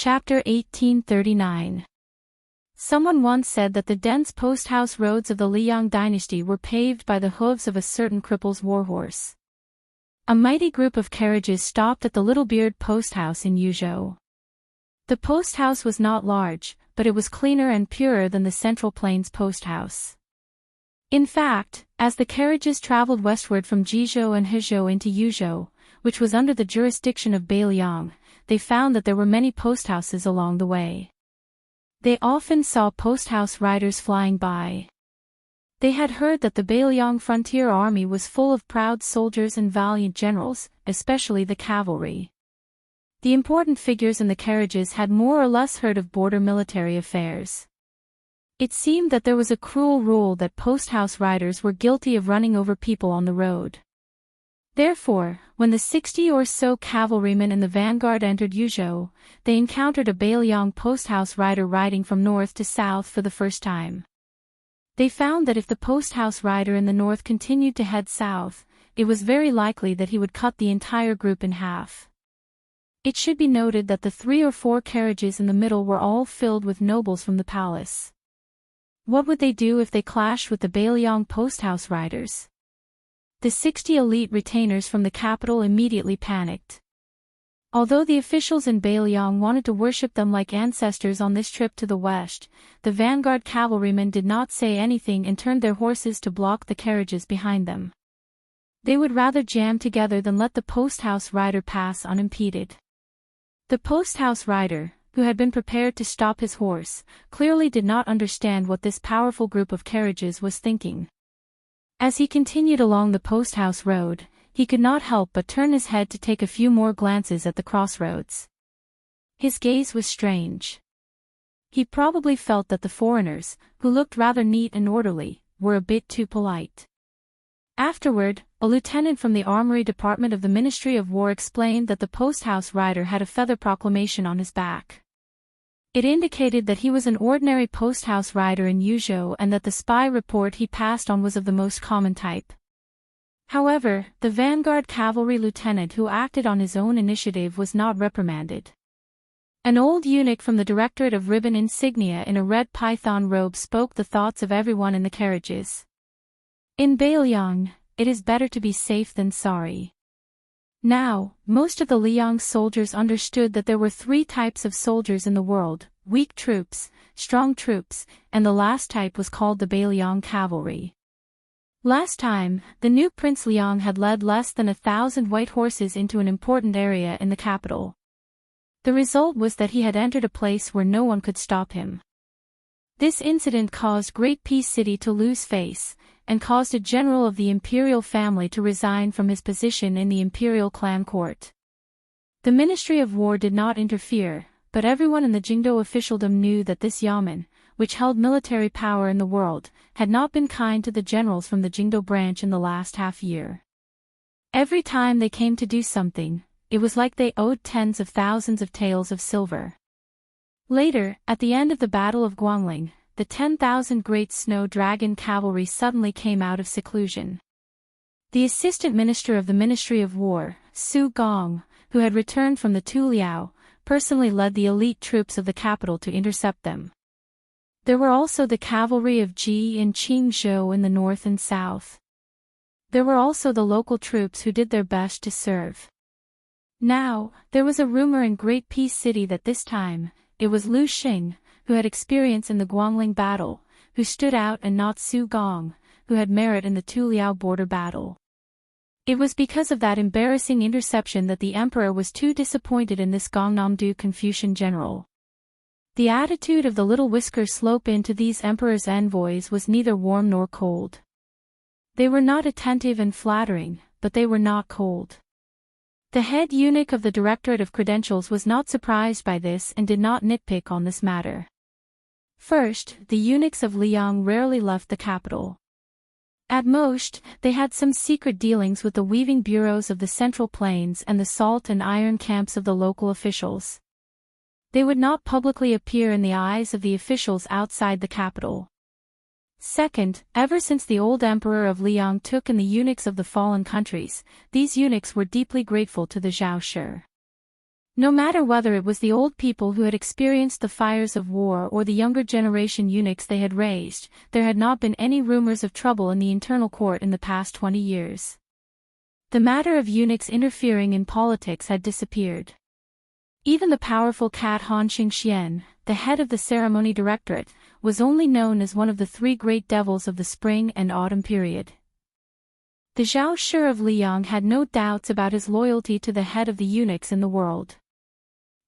Chapter 1839. Someone once said that the dense post-house roads of the Liang dynasty were paved by the hooves of a certain cripple's warhorse. A mighty group of carriages stopped at the Little Beard post-house in Yuzhou. The post-house was not large, but it was cleaner and purer than the Central Plains post-house. In fact, as the carriages traveled westward from Jizhou and Hezhou into Yuzhou, which was under the jurisdiction of Beiliang, they found that there were many posthouses along the way. They often saw posthouse riders flying by. They had heard that the Beiliang frontier army was full of proud soldiers and valiant generals, especially the cavalry. The important figures in the carriages had more or less heard of border military affairs. It seemed that there was a cruel rule that posthouse riders were guilty of running over people on the road. Therefore, when the 60 or so cavalrymen in the vanguard entered Yuzhou, they encountered a Beiliang posthouse rider riding from north to south for the first time. They found that if the posthouse rider in the north continued to head south, it was very likely that he would cut the entire group in half. It should be noted that the 3 or 4 carriages in the middle were all filled with nobles from the palace. What would they do if they clashed with the Beiliang posthouse riders? The 60 elite retainers from the capital immediately panicked. Although the officials in Beiliang wanted to worship them like ancestors on this trip to the west, the vanguard cavalrymen did not say anything and turned their horses to block the carriages behind them. They would rather jam together than let the posthouse rider pass unimpeded. The posthouse rider, who had been prepared to stop his horse, clearly did not understand what this powerful group of carriages was thinking. As he continued along the posthouse road, he could not help but turn his head to take a few more glances at the crossroads. His gaze was strange. He probably felt that the foreigners, who looked rather neat and orderly, were a bit too polite. Afterward, a lieutenant from the Armory Department of the Ministry of War explained that the posthouse rider had a feather proclamation on his back. It indicated that he was an ordinary posthouse rider in Yuzhou and that the spy report he passed on was of the most common type. However, the vanguard cavalry lieutenant who acted on his own initiative was not reprimanded. An old eunuch from the Directorate of Ribbon Insignia in a red python robe spoke the thoughts of everyone in the carriages. In Beiliang, it is better to be safe than sorry. Now, most of the Liang soldiers understood that there were 3 types of soldiers in the world: weak troops, strong troops, and the last type was called the Beiliang cavalry. Last time, the new Prince Liang had led less than 1,000 white horses into an important area in the capital. The result was that he had entered a place where no one could stop him. This incident caused Great Peace City to lose face, and caused a general of the imperial family to resign from his position in the imperial clan court. The Ministry of War did not interfere, but everyone in the Jingdo officialdom knew that this yamen, which held military power in the world, had not been kind to the generals from the Jingdo branch in the last half-year. Every time they came to do something, it was like they owed tens of thousands of taels of silver. Later, at the end of the Battle of Guangling, the 10,000 Great Snow Dragon cavalry suddenly came out of seclusion. The assistant minister of the Ministry of War, Su Gong, who had returned from the Tuliao, personally led the elite troops of the capital to intercept them. There were also the cavalry of Ji and Qingzhou in the north and south. There were also the local troops who did their best to serve. Now, there was a rumor in Great Peace City that this time, it was Lu Xing, who had experience in the Guangling battle, who stood out and not Su Gong, who had merit in the Tuliao border battle. It was because of that embarrassing interception that the emperor was too disappointed in this Gongnamdu Confucian general. The attitude of the little whisker slope into these emperor's envoys was neither warm nor cold. They were not attentive and flattering, but they were not cold. The head eunuch of the Directorate of Credentials was not surprised by this and did not nitpick on this matter. First, the eunuchs of Liang rarely left the capital. At most, they had some secret dealings with the weaving bureaus of the Central Plains and the salt and iron camps of the local officials. They would not publicly appear in the eyes of the officials outside the capital. Second, ever since the old emperor of Liang took in the eunuchs of the fallen countries, these eunuchs were deeply grateful to the Zhao Shi. No matter whether it was the old people who had experienced the fires of war or the younger generation eunuchs they had raised, there had not been any rumors of trouble in the internal court in the past 20 years. The matter of eunuchs interfering in politics had disappeared. Even the powerful cat Han Xingxian, the head of the ceremony directorate, was only known as one of the three great devils of the spring and autumn period. The Zhao Shi of Liyang had no doubts about his loyalty to the head of the eunuchs in the world.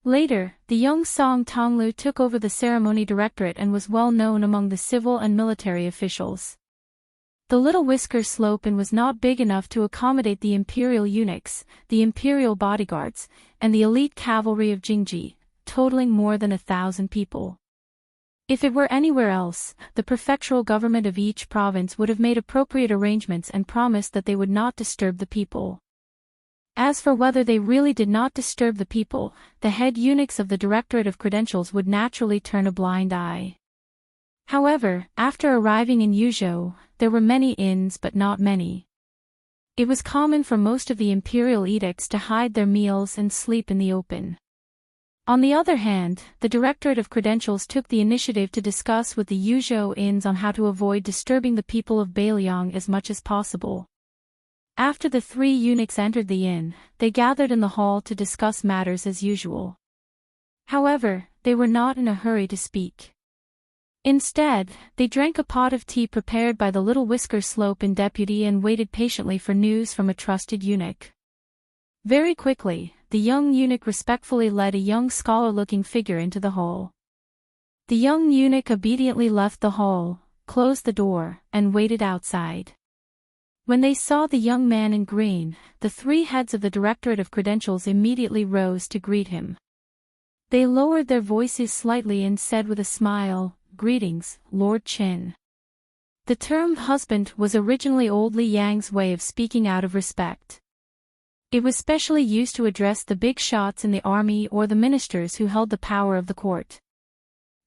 Later, the young Song Tonglu took over the ceremony directorate and was well known among the civil and military officials. The little whisker slope and was not big enough to accommodate the imperial eunuchs, the imperial bodyguards, and the elite cavalry of Jingji, totaling more than 1,000 people. If it were anywhere else, the prefectural government of each province would have made appropriate arrangements and promised that they would not disturb the people. As for whether they really did not disturb the people, the head eunuchs of the Directorate of Credentials would naturally turn a blind eye. However, after arriving in Yuzhou, there were many inns but not many. It was common for most of the imperial edicts to hide their meals and sleep in the open. On the other hand, the Directorate of Credentials took the initiative to discuss with the Yuzhou inns on how to avoid disturbing the people of Beiliang as much as possible. After the three eunuchs entered the inn, they gathered in the hall to discuss matters as usual. However, they were not in a hurry to speak. Instead, they drank a pot of tea prepared by the little whisker slope in deputy and waited patiently for news from a trusted eunuch. Very quickly, the young eunuch respectfully led a young scholar-looking figure into the hall. The young eunuch obediently left the hall, closed the door, and waited outside. When they saw the young man in green, the three heads of the Directorate of Credentials immediately rose to greet him. They lowered their voices slightly and said with a smile, "Greetings, Lord Qin." The term husband was originally old Li Yang's way of speaking out of respect. It was specially used to address the big shots in the army or the ministers who held the power of the court.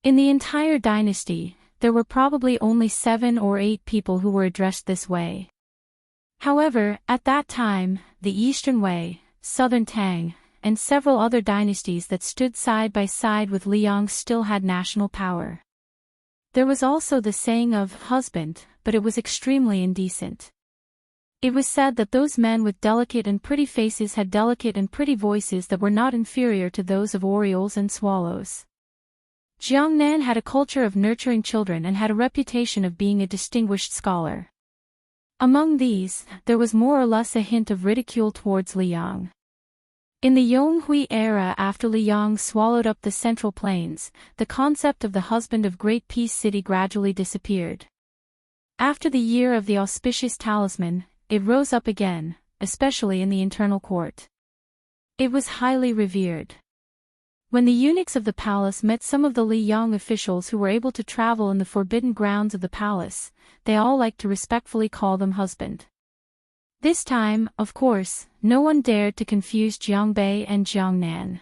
In the entire dynasty, there were probably only 7 or 8 people who were addressed this way. However, at that time, the Eastern Wei, Southern Tang, and several other dynasties that stood side by side with Liang still had national power. There was also the saying of husband, but it was extremely indecent. It was said that those men with delicate and pretty faces had delicate and pretty voices that were not inferior to those of orioles and swallows. Jiangnan had a culture of nurturing children and had a reputation of being a distinguished scholar. Among these, there was more or less a hint of ridicule towards Liang. In the Yonghui era after Liang swallowed up the Central Plains, the concept of the husband of Great Peace City gradually disappeared. After the year of the auspicious talisman, it rose up again, especially in the internal court. It was highly revered. When the eunuchs of the palace met some of the Liyang officials who were able to travel in the forbidden grounds of the palace, they all liked to respectfully call them husband. This time, of course, no one dared to confuse Jiangbei and Jiangnan.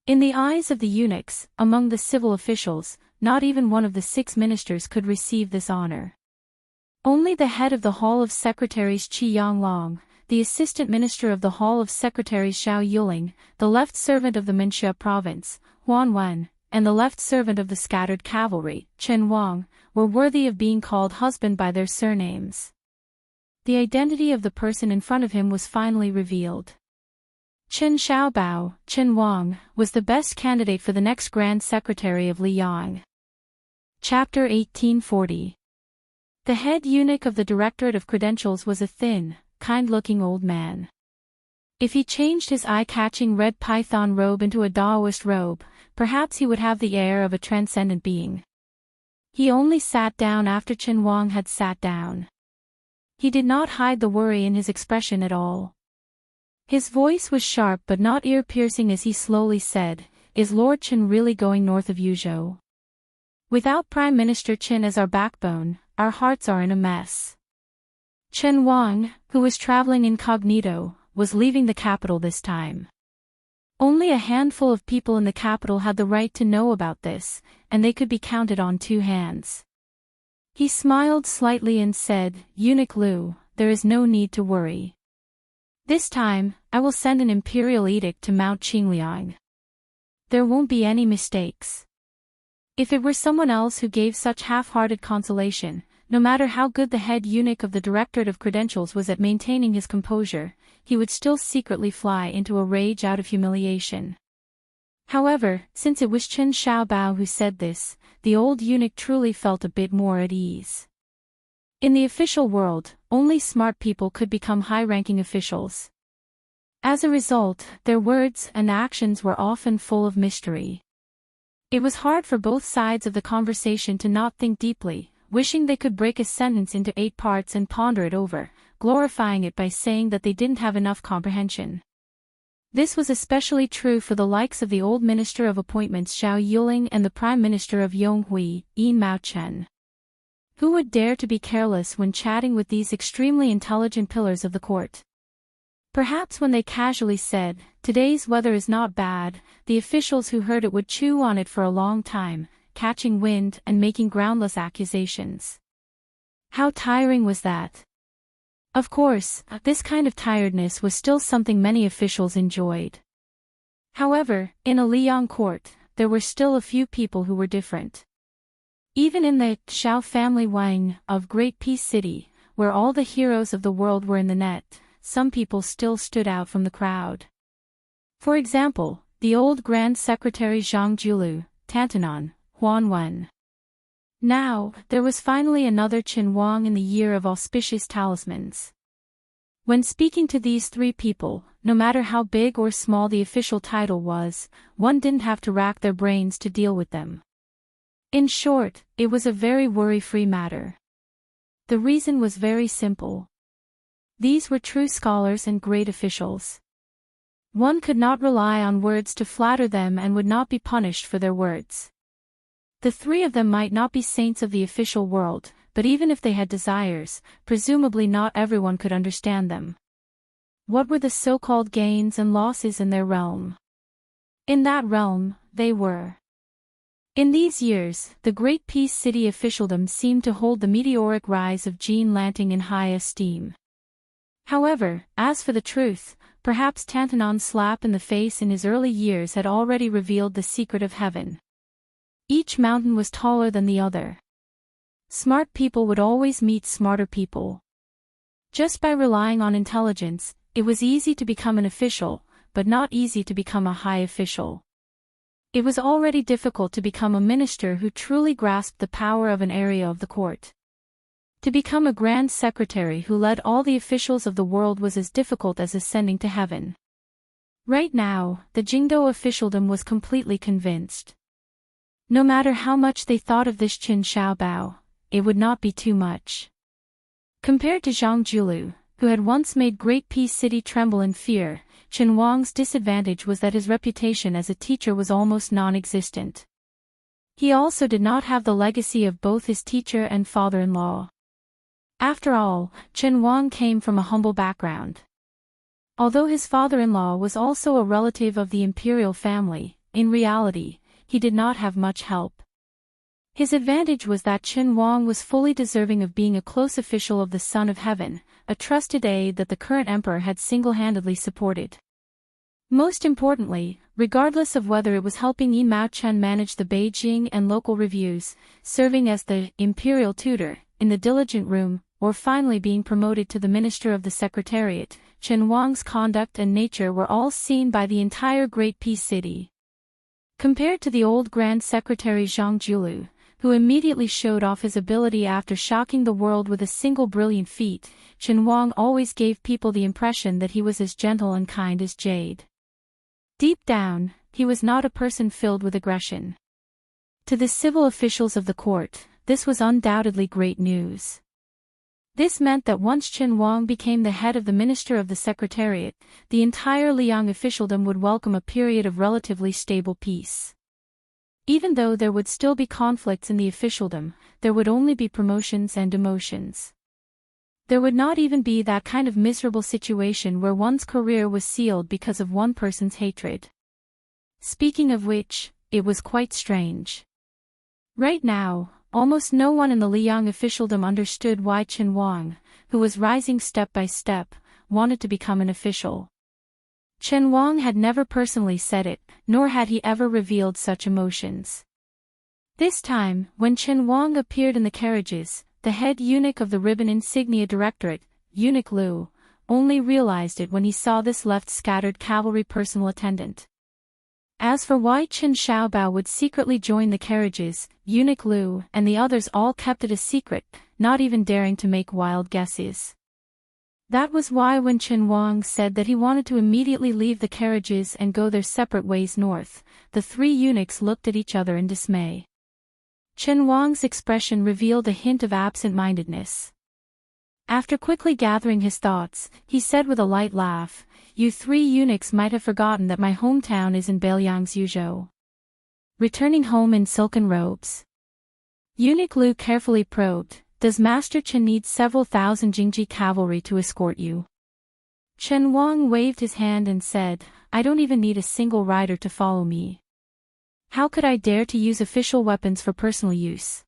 In the eyes of the eunuchs, among the civil officials, not even one of the 6 ministers could receive this honor. Only the head of the Hall of Secretaries Qi Yanglong, the assistant minister of the Hall of Secretaries Xiao Yuling, the left servant of the Minxia province, Huan Wen, and the left servant of the scattered cavalry, Chen Wang, were worthy of being called husband by their surnames. The identity of the person in front of him was finally revealed. Chen Xiaobao, Chen Wang, was the best candidate for the next Grand Secretary of Liyang. Chapter 1840. The head eunuch of the Directorate of Credentials was a thin, kind-looking old man. If he changed his eye-catching red python robe into a Daoist robe, perhaps he would have the air of a transcendent being. He only sat down after Chen Wang had sat down. He did not hide the worry in his expression at all. His voice was sharp but not ear-piercing as he slowly said, "Is Lord Chen really going north of Yuzhou? Without Prime Minister Chen as our backbone, our hearts are in a mess." Chen Wang, who was traveling incognito, was leaving the capital this time. Only a handful of people in the capital had the right to know about this, and they could be counted on 2 hands. He smiled slightly and said, "Eunuch Liu, there is no need to worry. This time, I will send an imperial edict to Mount Qingliang. There won't be any mistakes. If it were someone else who gave such half-hearted consolation, no matter how good the head eunuch of the Directorate of Credentials was at maintaining his composure, he would still secretly fly into a rage out of humiliation. However, since it was Chen Xiaobao who said this, the old eunuch truly felt a bit more at ease. In the official world, only smart people could become high-ranking officials. As a result, their words and actions were often full of mystery. It was hard for both sides of the conversation to not think deeply, wishing they could break a sentence into 8 parts and ponder it over, glorifying it by saying that they didn't have enough comprehension. This was especially true for the likes of the old Minister of Appointments Zhao Yuling and the Prime Minister of Yonghui, Yin Maochen. Who would dare to be careless when chatting with these extremely intelligent pillars of the court? Perhaps when they casually said, "Today's weather is not bad," the officials who heard it would chew on it for a long time, catching wind and making groundless accusations. How tiring was that? Of course, this kind of tiredness was still something many officials enjoyed. However, in a Liang court, there were still a few people who were different. Even in the Xiao family Wang of Great Peace City, where all the heroes of the world were in the net, some people still stood out from the crowd. For example, the old Grand Secretary Zhang Julu, Tantanon, Huan Wen. Now, there was finally another Qin Wang in the year of auspicious talismans. When speaking to these 3 people, no matter how big or small the official title was, one didn't have to rack their brains to deal with them. In short, it was a very worry-free matter. The reason was very simple. These were true scholars and great officials. One could not rely on words to flatter them and would not be punished for their words. The 3 of them might not be saints of the official world, but even if they had desires, presumably not everyone could understand them. What were the so-called gains and losses in their realm? In that realm, they were. In these years, the Great Peace City officialdom seemed to hold the meteoric rise of Jean Lanting in high esteem. However, as for the truth, perhaps Tantanon's slap in the face in his early years had already revealed the secret of heaven. Each mountain was taller than the other. Smart people would always meet smarter people. Just by relying on intelligence, it was easy to become an official, but not easy to become a high official. It was already difficult to become a minister who truly grasped the power of an area of the court. To become a grand secretary who led all the officials of the world was as difficult as ascending to heaven. Right now, the Jingdo officialdom was completely convinced. No matter how much they thought of this Chen Xiaobao, it would not be too much. Compared to Zhang Julu, who had once made Great Peace City tremble in fear, Chen Wang's disadvantage was that his reputation as a teacher was almost non-existent. He also did not have the legacy of both his teacher and father-in-law. After all, Chen Wang came from a humble background. Although his father-in-law was also a relative of the imperial family, in reality, he did not have much help. His advantage was that Chen Wang was fully deserving of being a close official of the Son of Heaven, a trusted aide that the current emperor had single-handedly supported. Most importantly, regardless of whether it was helping Yi Maochen manage the Beijing and local reviews, serving as the imperial tutor in the diligent room, or finally being promoted to the Minister of the Secretariat, Chen Wang's conduct and nature were all seen by the entire Great Peace City. Compared to the old Grand Secretary Zhang Julu, who immediately showed off his ability after shocking the world with a single brilliant feat, Chen Wang always gave people the impression that he was as gentle and kind as jade. Deep down, he was not a person filled with aggression. To the civil officials of the court, this was undoubtedly great news. This meant that once Chen Wang became the head of the Minister of the Secretariat, the entire Liang officialdom would welcome a period of relatively stable peace. Even though there would still be conflicts in the officialdom, there would only be promotions and demotions. There would not even be that kind of miserable situation where one's career was sealed because of one person's hatred. Speaking of which, it was quite strange. Right now, almost no one in the Liang officialdom understood why Chen Wang, who was rising step by step, wanted to become an official. Chen Wang had never personally said it, nor had he ever revealed such emotions. This time, when Chen Wang appeared in the carriages, the head eunuch of the Ribbon Insignia Directorate, Eunuch Liu, only realized it when he saw this left scattered cavalry personal attendant. As for why Chen Xiaobao would secretly join the carriages, Eunuch Liu and the others all kept it a secret, not even daring to make wild guesses. That was why when Chen Wang said that he wanted to immediately leave the carriages and go their separate ways north, the three eunuchs looked at each other in dismay. Chen Wang's expression revealed a hint of absent-mindedness. After quickly gathering his thoughts, he said with a light laugh, "You three eunuchs might have forgotten that my hometown is in Beiliang's Yuzhou. Returning home in silken robes." Eunuch Liu carefully probed, "Does Master Chen need several thousand Jingji cavalry to escort you?" Chen Wang waved his hand and said, "I don't even need a single rider to follow me. How could I dare to use official weapons for personal use?"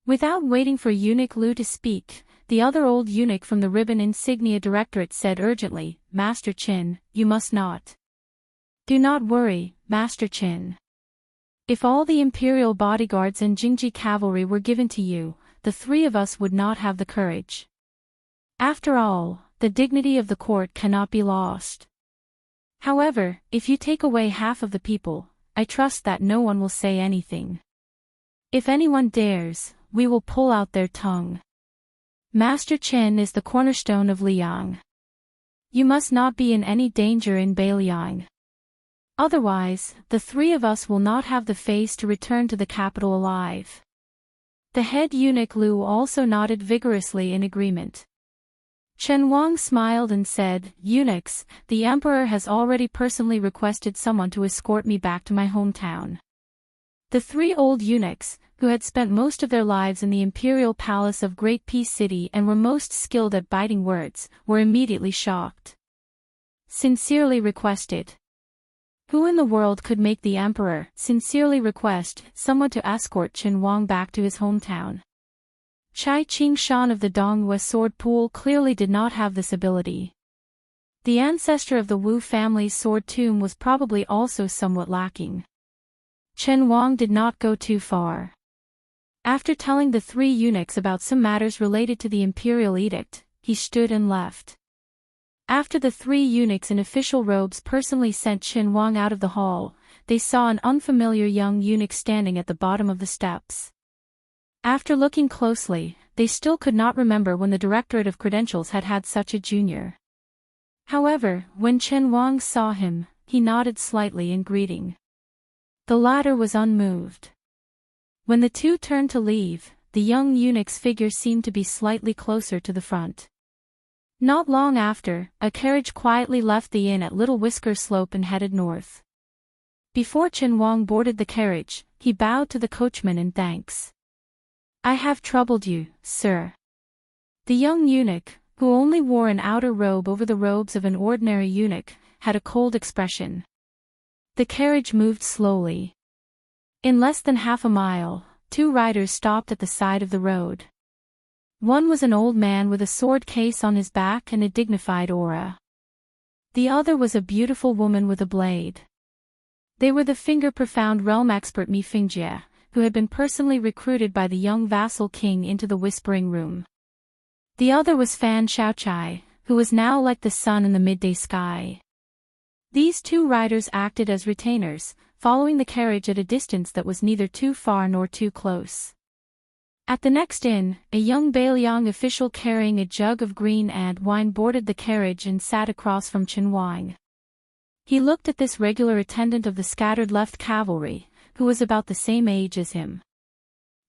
Without waiting for Eunuch Liu to speak, the other old eunuch from the Ribbon Insignia Directorate said urgently, "Master Qin, you must not. Do not worry, Master Qin. If all the imperial bodyguards and Jingji cavalry were given to you, the three of us would not have the courage. After all, the dignity of the court cannot be lost. However, if you take away half of the people, I trust that no one will say anything. If anyone dares, we will pull out their tongue. Master Chen is the cornerstone of Liang. You must not be in any danger in Beiliang. Otherwise, the three of us will not have the face to return to the capital alive." The head eunuch Liu also nodded vigorously in agreement. Chen Wang smiled and said, "Eunuchs, the emperor has already personally requested someone to escort me back to my hometown." The three old eunuchs, who had spent most of their lives in the imperial palace of Great Peace City and were most skilled at biting words, were immediately shocked. Sincerely requested. Who in the world could make the emperor sincerely request someone to escort Chen Wang back to his hometown? Chai Qingshan of the Donghua sword pool clearly did not have this ability. The ancestor of the Wu family's sword tomb was probably also somewhat lacking. Chen Wang did not go too far. After telling the three eunuchs about some matters related to the imperial edict, he stood and left. After the three eunuchs in official robes personally sent Chen Wang out of the hall, they saw an unfamiliar young eunuch standing at the bottom of the steps. After looking closely, they still could not remember when the Directorate of Credentials had had such a junior. However, when Chen Wang saw him, he nodded slightly in greeting. The latter was unmoved. When the two turned to leave, the young eunuch's figure seemed to be slightly closer to the front. Not long after, a carriage quietly left the inn at Little Whisker Slope and headed north. Before Chen Wang boarded the carriage, he bowed to the coachman in thanks. "I have troubled you, sir." The young eunuch, who only wore an outer robe over the robes of an ordinary eunuch, had a cold expression. The carriage moved slowly. In less than half a mile, two riders stopped at the side of the road. One was an old man with a sword case on his back and a dignified aura. The other was a beautiful woman with a blade. They were the finger-profound realm expert Mi Fingjie, who had been personally recruited by the young vassal king into the Whispering Room. The other was Fan Xiaochai, who was now like the sun in the midday sky. These two riders acted as retainers, following the carriage at a distance that was neither too far nor too close. At the next inn, a young Beiliang official carrying a jug of green ant wine boarded the carriage and sat across from Chen Wang. He looked at this regular attendant of the scattered left cavalry, who was about the same age as him.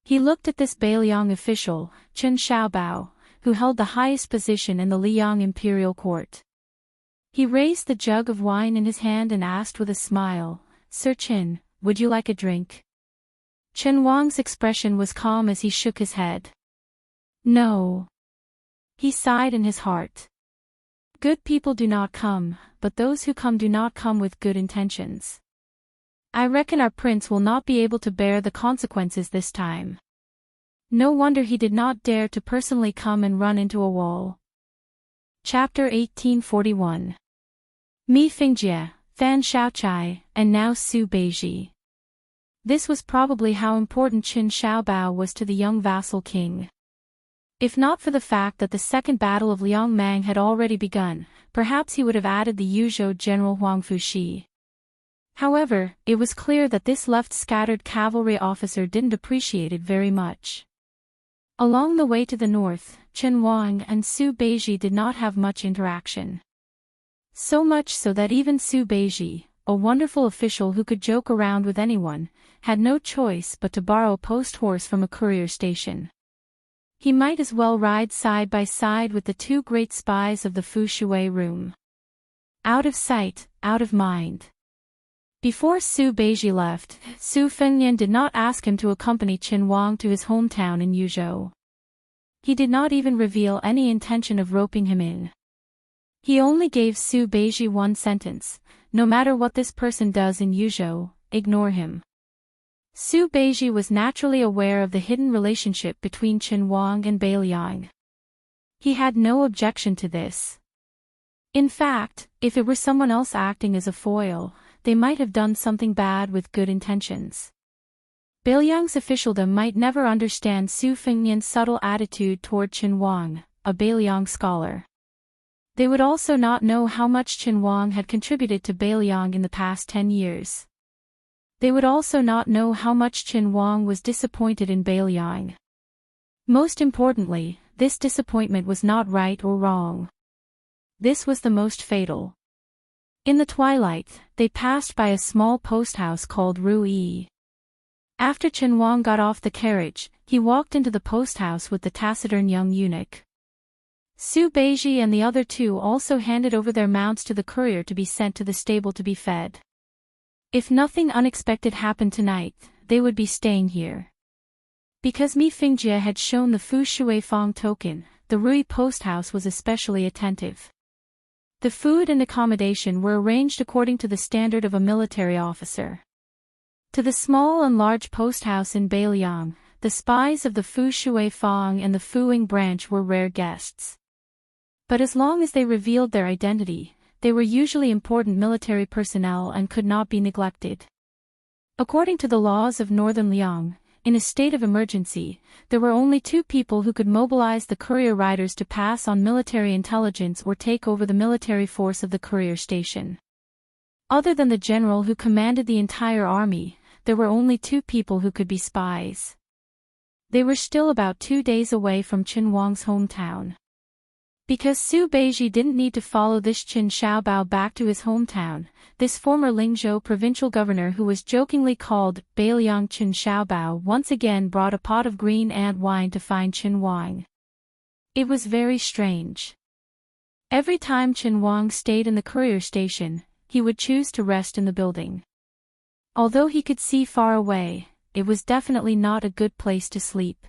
He looked at this Beiliang official, Chen Xiaobao, who held the highest position in the Liang imperial court. He raised the jug of wine in his hand and asked with a smile, "Sir Chen, would you like a drink?" Chen Wang's expression was calm as he shook his head. "No." He sighed in his heart. Good people do not come, but those who come do not come with good intentions. I reckon our prince will not be able to bear the consequences this time. No wonder he did not dare to personally come and run into a wall. Chapter 1841. Mi Fingjie, Fan Shaochai, and now Su Beiji. This was probably how important Qin Shaobao was to the young vassal king. If not for the fact that the Second Battle of Liangmang had already begun, perhaps he would have added the Yuzhou general Huang Fushi. However, it was clear that this left-scattered cavalry officer didn't appreciate it very much. Along the way to the north, Chen Wang and Su Beiji did not have much interaction. So much so that even Su Beiji, a wonderful official who could joke around with anyone, had no choice but to borrow a post horse from a courier station. He might as well ride side by side with the two great spies of the Fu Shui room. Out of sight, out of mind. Before Su Beiji left, Su Fengnian did not ask him to accompany Qin Wang to his hometown in Yuzhou. He did not even reveal any intention of roping him in. He only gave Su Beiji one sentence: no matter what this person does in Yuzhou, ignore him. Su Beiji was naturally aware of the hidden relationship between Qin Wang and Beiliang. He had no objection to this. In fact, if it were someone else acting as a foil, they might have done something bad with good intentions. Beiliang's officialdom might never understand Su Fengnian's subtle attitude toward Qin Wang, a Beiliang scholar. They would also not know how much Qin Wang had contributed to Beiliang in the past 10 years. They would also not know how much Qin Wang was disappointed in Beiliang. Most importantly, this disappointment was not right or wrong. This was the most fatal. In the twilight, they passed by a small post house called Ruyi. After Qin Wang got off the carriage, he walked into the post house with the taciturn young eunuch. Su Beiji and the other two also handed over their mounts to the courier to be sent to the stable to be fed. If nothing unexpected happened tonight, they would be staying here. Because Mi Fingjie had shown the Fu Shui Fong token, the Rui post house was especially attentive. The food and accommodation were arranged according to the standard of a military officer. To the small and large post house in Beiliang, the spies of the Fu Shui Fong and the Fuing branch were rare guests. But as long as they revealed their identity, they were usually important military personnel and could not be neglected. According to the laws of Northern Liang, in a state of emergency, there were only two people who could mobilize the courier riders to pass on military intelligence or take over the military force of the courier station. Other than the general who commanded the entire army, there were only two people who could be spies. They were still about 2 days away from Qin Wang's hometown. Because Su Beiji didn't need to follow this Qin Shaobao back to his hometown, this former Lingzhou provincial governor who was jokingly called Beiliang Qin Shaobao once again brought a pot of green ant wine to find Qin Wang. It was very strange. Every time Qin Wang stayed in the courier station, he would choose to rest in the building. Although he could see far away, it was definitely not a good place to sleep.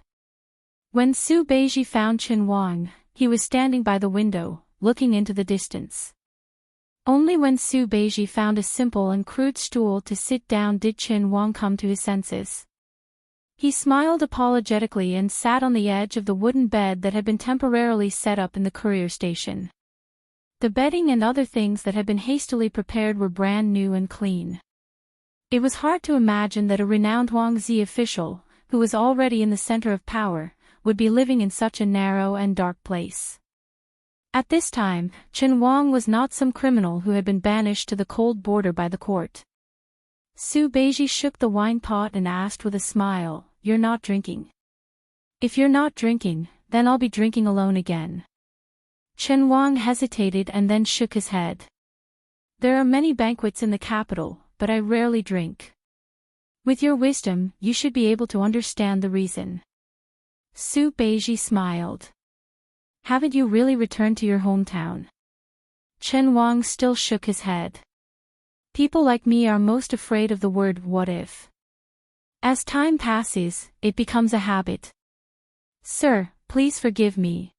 When Su Beiji found Qin Wang, he was standing by the window, looking into the distance. Only when Su Beiji found a simple and crude stool to sit down did Qin Wang come to his senses. He smiled apologetically and sat on the edge of the wooden bed that had been temporarily set up in the courier station. The bedding and other things that had been hastily prepared were brand new and clean. It was hard to imagine that a renowned Huangzi official, who was already in the center of power, would be living in such a narrow and dark place. At this time, Qin Wang was not some criminal who had been banished to the cold border by the court. Su Beiji shook the wine pot and asked with a smile, "You're not drinking?" "If you're not drinking, then I'll be drinking alone again." Qin Wang hesitated and then shook his head. "There are many banquets in the capital, but I rarely drink. With your wisdom, you should be able to understand the reason." Su Beiji smiled. "Haven't you really returned to your hometown?" Qin Wang still shook his head. "People like me are most afraid of the word what if. As time passes, it becomes a habit." "Sir, please forgive me."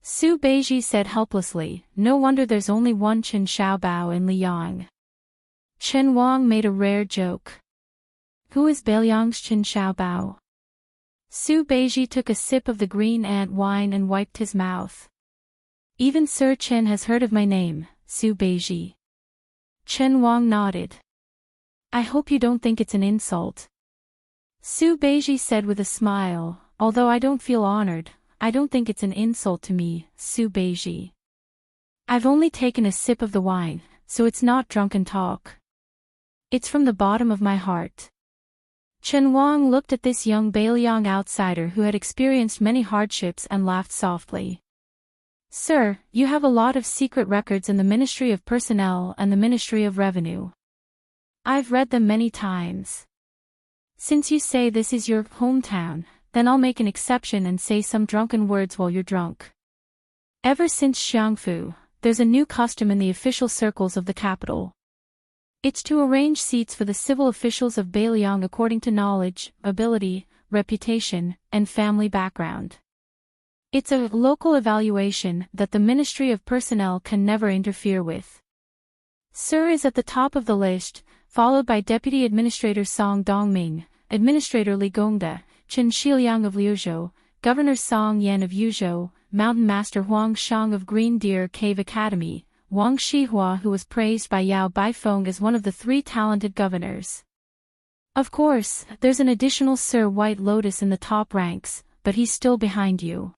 Su Beiji said helplessly, "No wonder there's only one Qin Shaobao in Liang." Qin Wang made a rare joke. "Who is Beiliang's Qin Shaobao?" Su Beiji took a sip of the green ant wine and wiped his mouth. Even Sir Chen has heard of my name, Su Beiji. Chen Wang nodded. I hope you don't think it's an insult. Su Beiji said with a smile, although I don't feel honored, I don't think it's an insult to me, Su Beiji. I've only taken a sip of the wine, so it's not drunken talk. It's from the bottom of my heart. Chen Wang looked at this young Beiliang outsider who had experienced many hardships and laughed softly. Sir, you have a lot of secret records in the Ministry of Personnel and the Ministry of Revenue. I've read them many times. Since you say this is your hometown, then I'll make an exception and say some drunken words while you're drunk. Ever since Xiangfu, there's a new custom in the official circles of the capital. It's to arrange seats for the civil officials of Beiliang according to knowledge, ability, reputation, and family background. It's a local evaluation that the Ministry of Personnel can never interfere with. Sir is at the top of the list, followed by Deputy Administrator Song Dongming, Administrator Li Gongda, Chen Shiliang of Liuzhou, Governor Song Yan of Yuzhou, Mountain Master Huang Shang of Green Deer Cave Academy, Wang Shihua who was praised by Yao Baifeng as one of the 3 talented governors. Of course, there's an additional Sir White Lotus in the top ranks, but he's still behind you.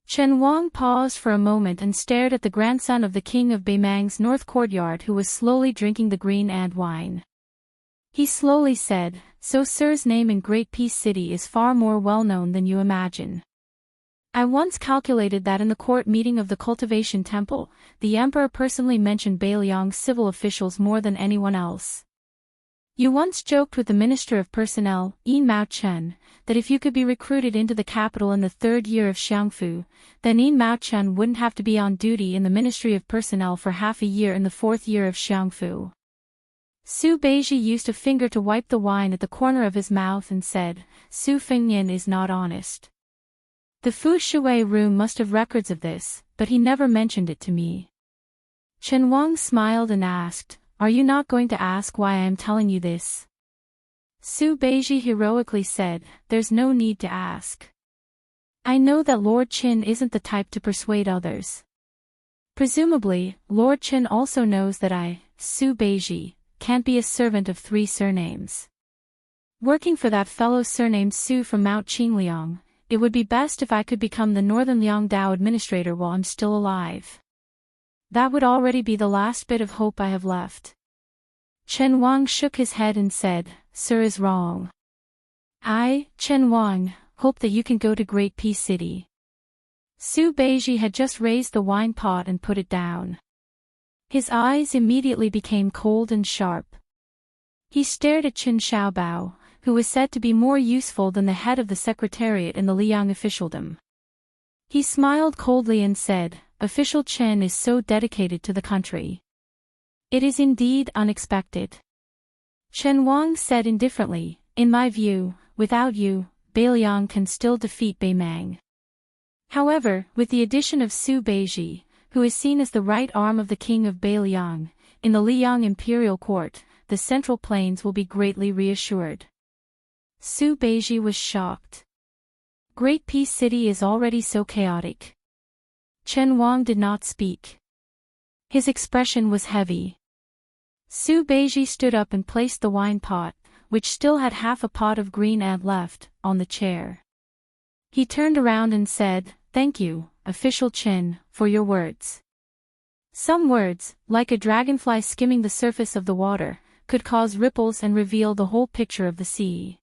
Chen Wang paused for a moment and stared at the grandson of the king of Beimang's north courtyard who was slowly drinking the green and wine. He slowly said, so Sir's name in Great Peace City is far more well known than you imagine. I once calculated that in the court meeting of the Cultivation Temple, the emperor personally mentioned Beiliang's civil officials more than anyone else. You once joked with the Minister of Personnel, Yin Mao Chen, that if you could be recruited into the capital in the 3rd year of Xiangfu, then Yin Mao Chen wouldn't have to be on duty in the Ministry of Personnel for half a year in the 4th year of Xiangfu. Su Beiji used a finger to wipe the wine at the corner of his mouth and said, Su Fengnian is not honest. The Fu Shui room must have records of this, but he never mentioned it to me. Chen Wang smiled and asked, are you not going to ask why I am telling you this? Su Beiji heroically said, there's no need to ask. I know that Lord Qin isn't the type to persuade others. Presumably, Lord Qin also knows that I, Su Beiji, can't be a servant of 3 surnames. Working for that fellow surnamed Su from Mount Qingliang, it would be best if I could become the Northern Liangdao administrator while I'm still alive. That would already be the last bit of hope I have left. Chen Wang shook his head and said, Sir is wrong. I, Chen Wang, hope that you can go to Great Peace City. Su Beiji had just raised the wine pot and put it down. His eyes immediately became cold and sharp. He stared at Qin Xiaobao, who was said to be more useful than the head of the secretariat in the Liang officialdom. He smiled coldly and said, Official Chen is so dedicated to the country. It is indeed unexpected. Chen Wang said indifferently, in my view, without you, Beiliang can still defeat Beimang. However, with the addition of Su Beiji, who is seen as the right arm of the king of Beiliang, in the Liang imperial court, the Central Plains will be greatly reassured. Su Beiji was shocked. Great Peace City is already so chaotic. Chen Wang did not speak. His expression was heavy. Su Beiji stood up and placed the wine pot, which still had half a pot of green ant left, on the chair. He turned around and said, Thank you, Official Chen, for your words. Some words, like a dragonfly skimming the surface of the water, could cause ripples and reveal the whole picture of the sea.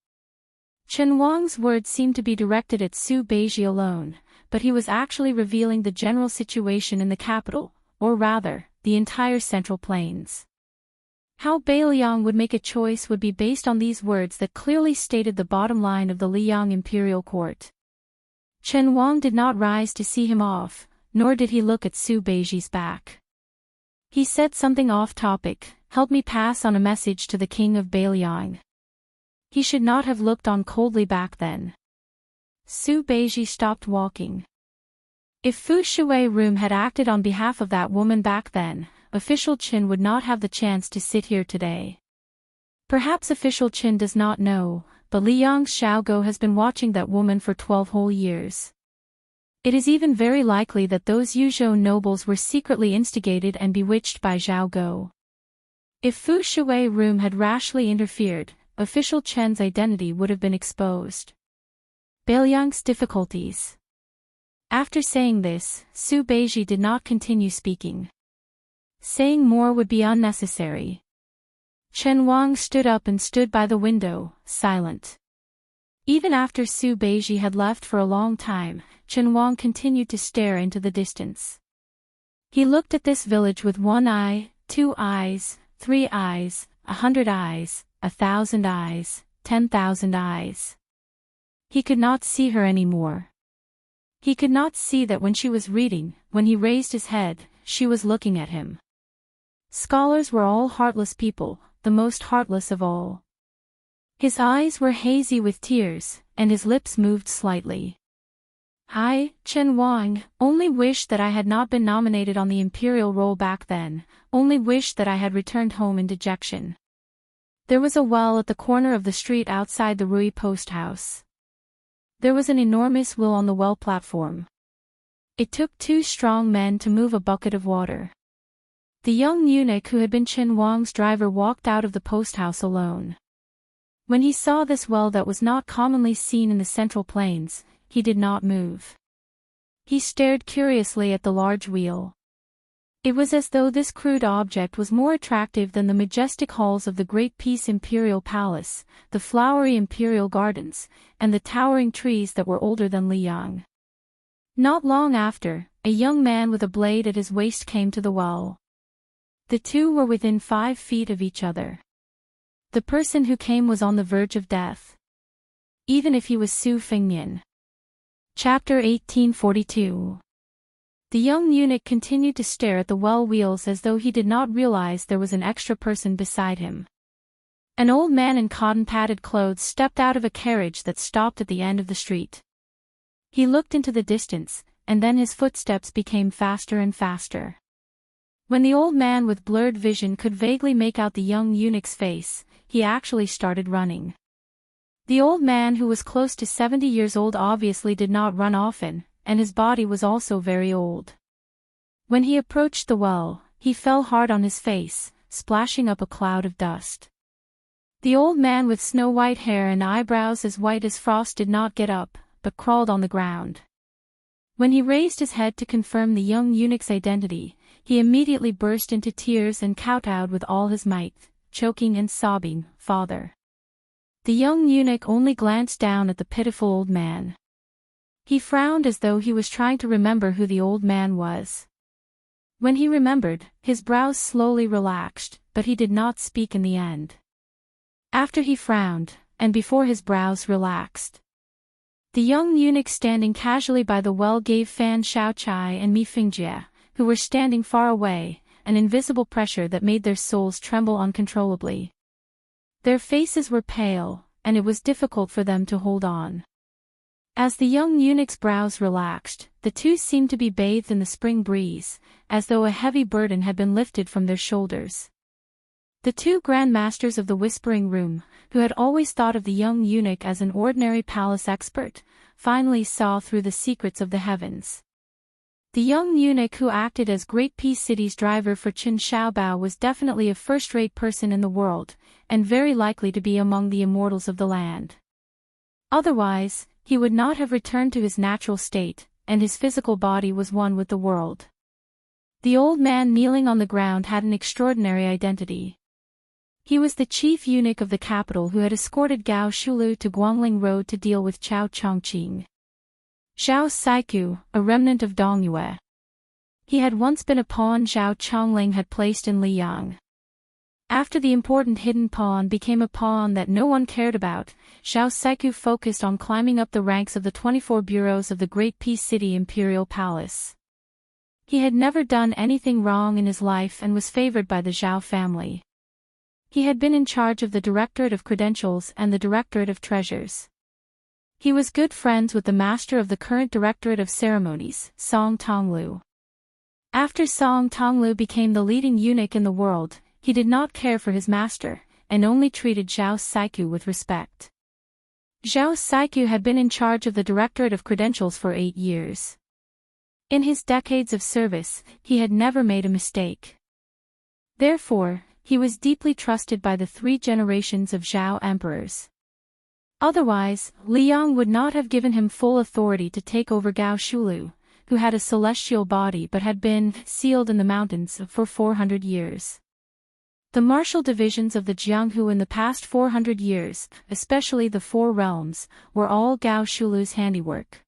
Chen Wang's words seemed to be directed at Su Beiji alone, but he was actually revealing the general situation in the capital, or rather, the entire Central Plains. How Beiliang would make a choice would be based on these words that clearly stated the bottom line of the Liang imperial court. Chen Wang did not rise to see him off, nor did he look at Su Beiji's back. He said something off-topic, help me pass on a message to the king of Beiliang. He should not have looked on coldly back then. Su Beiji stopped walking. If Fu Shui Room had acted on behalf of that woman back then, Official Qin would not have the chance to sit here today. Perhaps Official Qin does not know, but Liang Xiaogo has been watching that woman for 12 whole years. It is even very likely that those Yuzhou nobles were secretly instigated and bewitched by Zhao Go. If Fu Shui Room had rashly interfered, official Chen's identity would have been exposed. Beiliang's difficulties. After saying this, Su Beiji did not continue speaking. Saying more would be unnecessary. Chen Wang stood up and stood by the window, silent. Even after Su Beiji had left for a long time, Chen Wang continued to stare into the distance. He looked at this village with 1 eye, 2 eyes, 3 eyes, 100 eyes, 1,000 eyes, 10,000 eyes. He could not see her anymore. He could not see that when she was reading, when he raised his head, she was looking at him. Scholars were all heartless people, the most heartless of all. His eyes were hazy with tears, and his lips moved slightly. I, Chen Wang, only wish that I had not been nominated on the imperial roll back then, only wish that I had returned home in dejection. There was a well at the corner of the street outside the Rui post house. There was an enormous wheel on the well platform. It took 2 strong men to move a bucket of water. The young eunuch who had been Chen Wang's driver walked out of the post house alone. When he saw this well that was not commonly seen in the Central Plains, he did not move. He stared curiously at the large wheel. It was as though this crude object was more attractive than the majestic halls of the Great Peace Imperial Palace, the flowery imperial gardens, and the towering trees that were older than Liyang. Not long after, a young man with a blade at his waist came to the well. The two were within 5 feet of each other. The person who came was on the verge of death. Even if he was Su Fengnian. Chapter 1842. The young eunuch continued to stare at the well wheels as though he did not realize there was an extra person beside him. An old man in cotton-padded clothes stepped out of a carriage that stopped at the end of the street. He looked into the distance, and then his footsteps became faster and faster. When the old man with blurred vision could vaguely make out the young eunuch's face, he actually started running. The old man, who was close to 70 years old, obviously did not run often, and his body was also very old. When he approached the well, he fell hard on his face, splashing up a cloud of dust. The old man with snow-white hair and eyebrows as white as frost did not get up, but crawled on the ground. When he raised his head to confirm the young eunuch's identity, he immediately burst into tears and kowtowed with all his might, choking and sobbing, "Father." The young eunuch only glanced down at the pitiful old man. He frowned as though he was trying to remember who the old man was. When he remembered, his brows slowly relaxed, but he did not speak in the end. After he frowned, and before his brows relaxed, the young eunuch standing casually by the well gave Fan Shaochai and Mi Fingjie, who were standing far away, an invisible pressure that made their souls tremble uncontrollably. Their faces were pale, and it was difficult for them to hold on. As the young eunuch's brows relaxed, the two seemed to be bathed in the spring breeze, as though a heavy burden had been lifted from their shoulders. The 2 Grand Masters of the Whispering Room, who had always thought of the young eunuch as an ordinary palace expert, finally saw through the secrets of the heavens. The young eunuch who acted as Great Peace City's driver for Qin Shaobao was definitely a first-rate person in the world, and very likely to be among the immortals of the land. Otherwise, he would not have returned to his natural state, and his physical body was one with the world. The old man kneeling on the ground had an extraordinary identity. He was the chief eunuch of the capital who had escorted Gao Shulu to Guangling Road to deal with Chao Chongqing. Zhao Saiku, a remnant of Dongyue. He had once been a pawn Zhao Chongling had placed in Liyang. After the important hidden pawn became a pawn that no one cared about, Zhao Saiku focused on climbing up the ranks of the 24 bureaus of the Great Peace City Imperial Palace. He had never done anything wrong in his life and was favored by the Zhao family. He had been in charge of the Directorate of Credentials and the Directorate of Treasures. He was good friends with the master of the current Directorate of Ceremonies, Song Tonglu. After Song Tonglu became the leading eunuch in the world, he did not care for his master, and only treated Zhao Saiku with respect. Zhao Saiku had been in charge of the Directorate of Credentials for 8 years. In his decades of service, he had never made a mistake. Therefore, he was deeply trusted by the 3 generations of Zhao emperors. Otherwise, Liang would not have given him full authority to take over Gao Shulu, who had a celestial body but had been sealed in the mountains for 400 years. The martial divisions of the Jianghu in the past 400 years, especially the 4 realms, were all Gao Shulu's handiwork.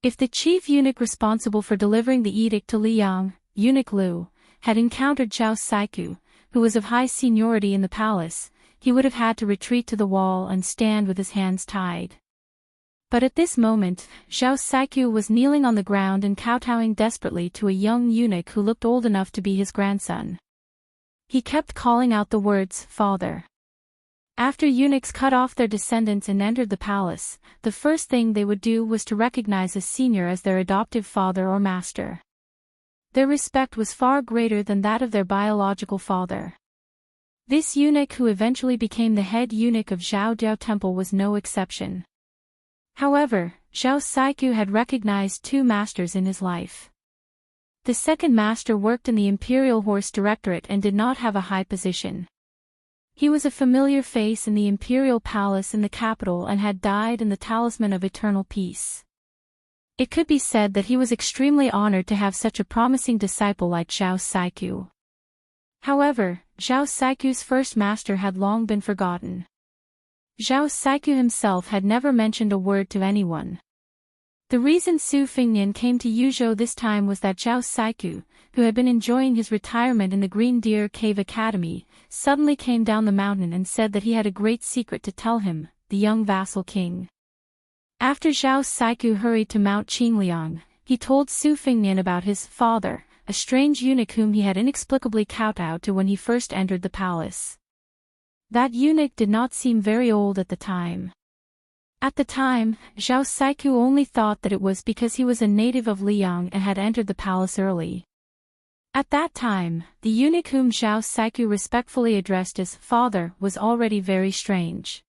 If the chief eunuch responsible for delivering the edict to Liang, Eunuch Lu, had encountered Zhao Saiku, who was of high seniority in the palace, he would have had to retreat to the wall and stand with his hands tied. But at this moment, Zhao Saiku was kneeling on the ground and kowtowing desperately to a young eunuch who looked old enough to be his grandson. He kept calling out the words, "Father." After eunuchs cut off their descendants and entered the palace, the first thing they would do was to recognize a senior as their adoptive father or master. Their respect was far greater than that of their biological father. This eunuch who eventually became the head eunuch of Zhao Diao Temple was no exception. However, Zhao Saiku had recognized 2 masters in his life. The second master worked in the Imperial Horse Directorate and did not have a high position. He was a familiar face in the Imperial Palace in the capital and had died in the Talisman of Eternal Peace. It could be said that he was extremely honored to have such a promising disciple like Zhao Saiku. However, Zhao Saiku's first master had long been forgotten. Zhao Saiku himself had never mentioned a word to anyone. The reason Su Fingnian came to Yuzhou this time was that Zhao Saiku, who had been enjoying his retirement in the Green Deer Cave Academy, suddenly came down the mountain and said that he had a great secret to tell him, the young vassal king. After Zhao Saiku hurried to Mount Qingliang, he told Su Fingnian about his father, a strange eunuch whom he had inexplicably kowtowed to when he first entered the palace. That eunuch did not seem very old at the time. At the time, Zhao Saiku only thought that it was because he was a native of Liang and had entered the palace early. At that time, the eunuch whom Zhao Saiku respectfully addressed as father was already very strange.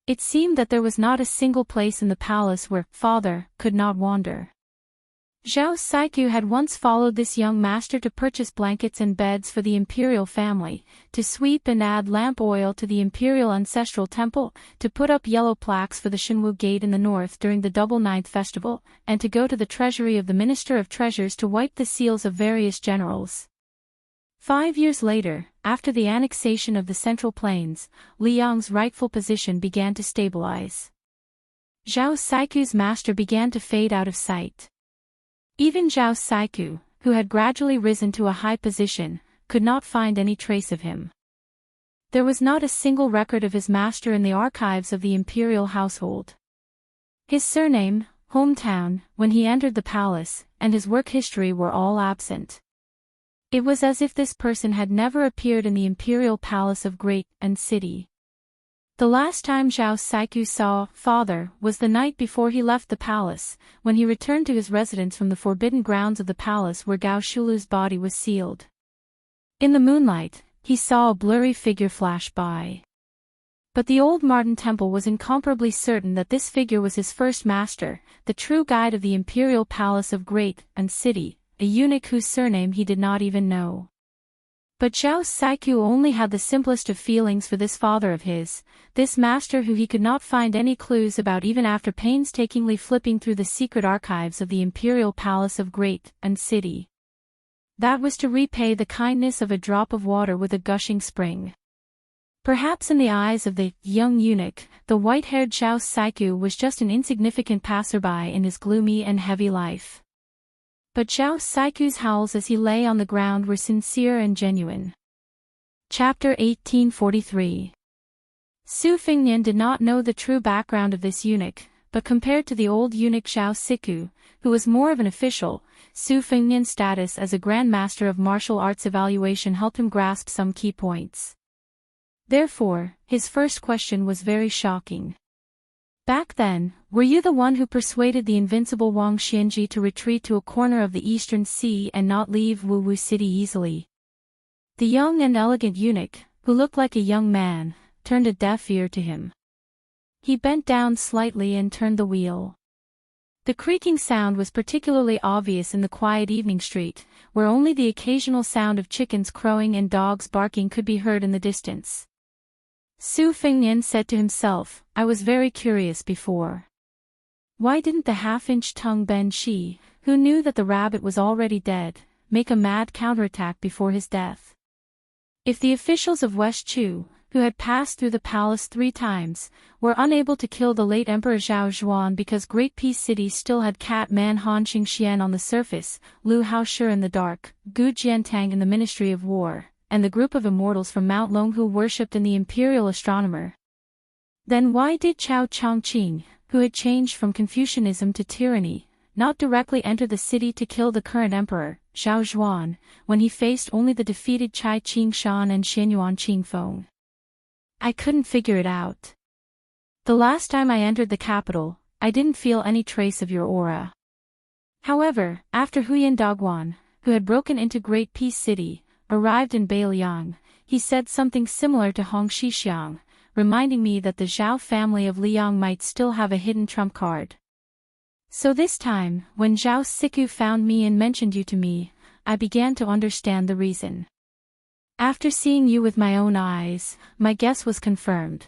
It seemed that there was not a single place in the palace where father could not wander. Zhao Saiku had once followed this young master to purchase blankets and beds for the imperial family, to sweep and add lamp oil to the imperial ancestral temple, to put up yellow plaques for the Shenwu Gate in the north during the Double Ninth Festival, and to go to the treasury of the Minister of Treasures to wipe the seals of various generals. 5 years later, after the annexation of the Central Plains, Liang's rightful position began to stabilize. Zhao Saiku's master began to fade out of sight. Even Zhao Saiku, who had gradually risen to a high position, could not find any trace of him. There was not a single record of his master in the archives of the imperial household. His surname, hometown, when he entered the palace, and his work history were all absent. It was as if this person had never appeared in the imperial palace of Great and City. The last time Zhao Saiku saw father was the night before he left the palace, when he returned to his residence from the forbidden grounds of the palace where Gao Shulu's body was sealed. In the moonlight, he saw a blurry figure flash by. But the old Martin Temple was incomparably certain that this figure was his first master, the true guide of the imperial palace of Great and City, a eunuch whose surname he did not even know. But Zhao Saiku only had the simplest of feelings for this father of his, this master who he could not find any clues about even after painstakingly flipping through the secret archives of the imperial palace of Great and City. That was to repay the kindness of a drop of water with a gushing spring. Perhaps in the eyes of the young eunuch, the white-haired Zhao Saiku was just an insignificant passerby in his gloomy and heavy life. But Zhao Saiku's howls as he lay on the ground were sincere and genuine. Chapter 1843. Su Fingnian did not know the true background of this eunuch, but compared to the old eunuch Zhao Siku, who was more of an official, Su Fingnian's status as a Grand Master of Martial Arts evaluation helped him grasp some key points. Therefore, his first question was very shocking. Back then, were you the one who persuaded the invincible Wang Xianji to retreat to a corner of the Eastern Sea and not leave Wuwu City easily? The young and elegant eunuch, who looked like a young man, turned a deaf ear to him. He bent down slightly and turned the wheel. The creaking sound was particularly obvious in the quiet evening street, where only the occasional sound of chickens crowing and dogs barking could be heard in the distance. Su Fengnian said to himself, I was very curious before. Why didn't the half-inch tongue Ben Shi, who knew that the rabbit was already dead, make a mad counterattack before his death? If the officials of West Chu, who had passed through the palace 3 times, were unable to kill the late Emperor Zhao Zhuan because Great Peace City still had Cat-Man Han Qingxian on the surface, Lu Haoshi in the dark, Gu Jiantang in the Ministry of War, and the group of immortals from Mount Long who worshipped in the Imperial Astronomer, then why did Chao Chongqing, who had changed from Confucianism to tyranny, not directly enter the city to kill the current emperor, Zhao Zhuan, when he faced only the defeated Chai Qingshan and Xianyuan Qingfeng? I couldn't figure it out. The last time I entered the capital, I didn't feel any trace of your aura. However, after Huyan Dogwan, who had broken into Great Peace City, arrived in Beiliang, he said something similar to Hong Shixiang, reminding me that the Zhao family of Liang might still have a hidden trump card. So this time, when Zhao Siku found me and mentioned you to me, I began to understand the reason. After seeing you with my own eyes, my guess was confirmed.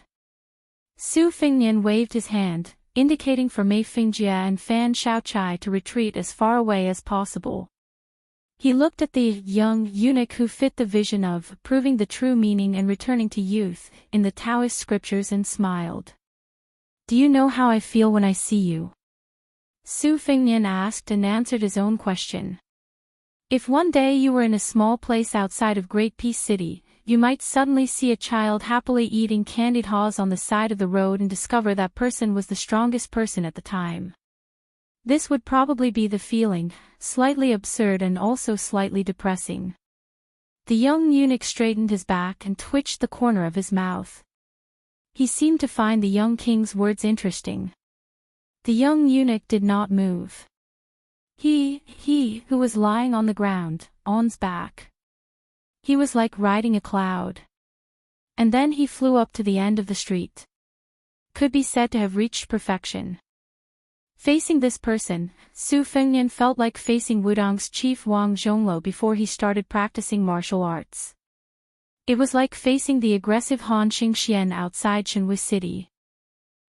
Su Fengnian waved his hand, indicating for Mei Fingjia and Fan Shaochai to retreat as far away as possible. He looked at the young eunuch who fit the vision of proving the true meaning and returning to youth in the Taoist scriptures and smiled. Do you know how I feel when I see you? Su Fengnian asked and answered his own question. If one day you were in a small place outside of Great Peace City, you might suddenly see a child happily eating candied haws on the side of the road and discover that person was the strongest person at the time. This would probably be the feeling, slightly absurd and also slightly depressing. The young eunuch straightened his back and twitched the corner of his mouth. He seemed to find the young king's words interesting. The young eunuch did not move. He who was lying on the ground, on's back. He was like riding a cloud. And then he flew up to the end of the street. Could be said to have reached perfection. Facing this person, Su Fengnian felt like facing Wudong's chief Wang Zhonglo before he started practicing martial arts. It was like facing the aggressive Han Qingxian outside Shenhui City.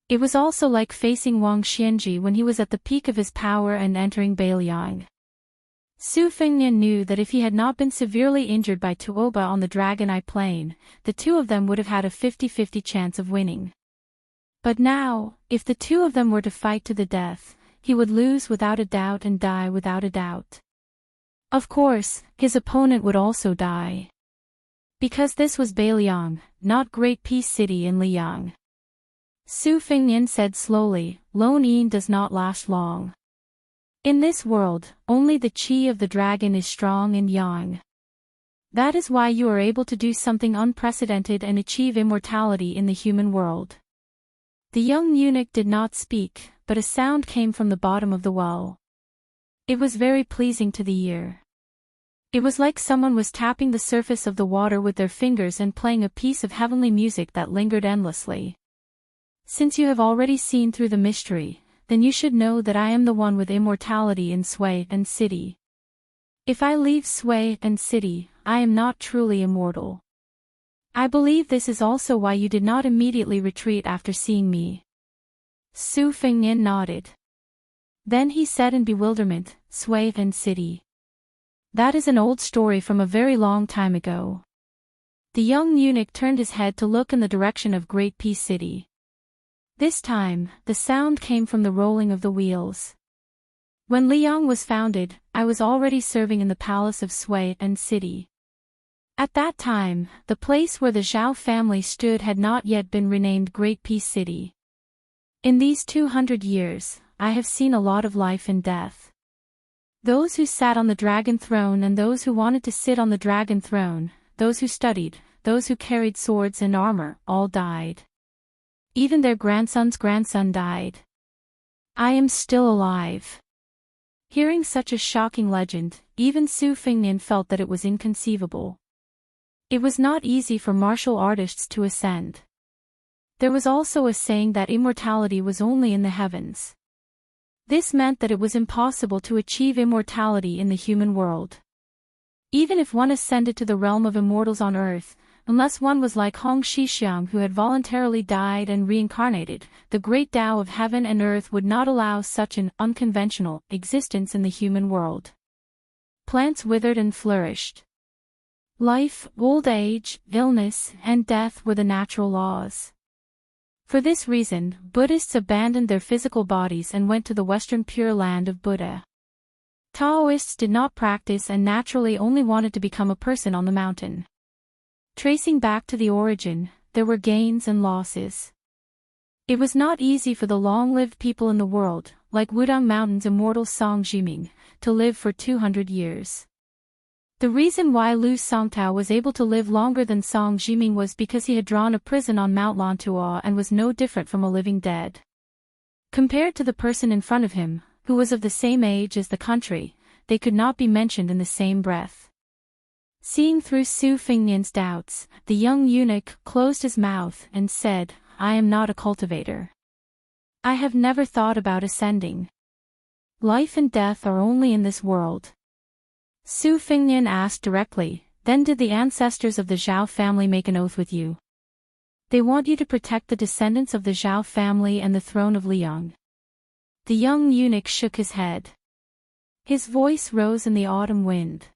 It was also like facing Wang Xianji when he was at the peak of his power and entering Beiliang. Su Fengnian knew that if he had not been severely injured by Tuoba on the Dragon Eye Plain, the two of them would have had a 50-50 chance of winning. But now, if the two of them were to fight to the death, he would lose without a doubt and die without a doubt. Of course, his opponent would also die. Because this was Beiliang, not Great Peace City in Liang. Su Fengnian said slowly, Lone Yin does not last long. In this world, only the qi of the dragon is strong and yang. That is why you are able to do something unprecedented and achieve immortality in the human world. The young eunuch did not speak, but a sound came from the bottom of the well. It was very pleasing to the ear. It was like someone was tapping the surface of the water with their fingers and playing a piece of heavenly music that lingered endlessly. Since you have already seen through the mystery, then you should know that I am the one with immortality in Sui and City. If I leave Sui and City, I am not truly immortal. I believe this is also why you did not immediately retreat after seeing me. Su Fengnian nodded. Then he said in bewilderment, Sui and City. That is an old story from a very long time ago. The young eunuch turned his head to look in the direction of Great Peace City. This time, the sound came from the rolling of the wheels. When Liang was founded, I was already serving in the palace of Sui and City. At that time, the place where the Zhao family stood had not yet been renamed Great Peace City. In these 200 years, I have seen a lot of life and death. Those who sat on the dragon throne and those who wanted to sit on the dragon throne, those who studied, those who carried swords and armor, all died. Even their grandson's grandson died. I am still alive. Hearing such a shocking legend, even Su Fengnian felt that it was inconceivable. It was not easy for martial artists to ascend. There was also a saying that immortality was only in the heavens. This meant that it was impossible to achieve immortality in the human world. Even if one ascended to the realm of immortals on earth, unless one was like Hong Shixiang who had voluntarily died and reincarnated, the great Tao of heaven and earth would not allow such an unconventional existence in the human world. Plants withered and flourished. Life, old age, illness, and death were the natural laws. For this reason, Buddhists abandoned their physical bodies and went to the Western Pure Land of Buddha. Taoists did not practice and naturally only wanted to become a person on the mountain. Tracing back to the origin, there were gains and losses. It was not easy for the long-lived people in the world, like Wudang Mountain's immortal Song Jiming, to live for 200 years. The reason why Lu Songtao was able to live longer than Song Jiming was because he had drawn a prison on Mount Lantua and was no different from a living dead. Compared to the person in front of him, who was of the same age as the country, they could not be mentioned in the same breath. Seeing through Su Fengnian's doubts, the young eunuch closed his mouth and said, "I am not a cultivator. I have never thought about ascending. Life and death are only in this world." Su Fengnian asked directly, "Then did the ancestors of the Zhao family make an oath with you? They want you to protect the descendants of the Zhao family and the throne of Liang." The young eunuch shook his head. His voice rose in the autumn wind.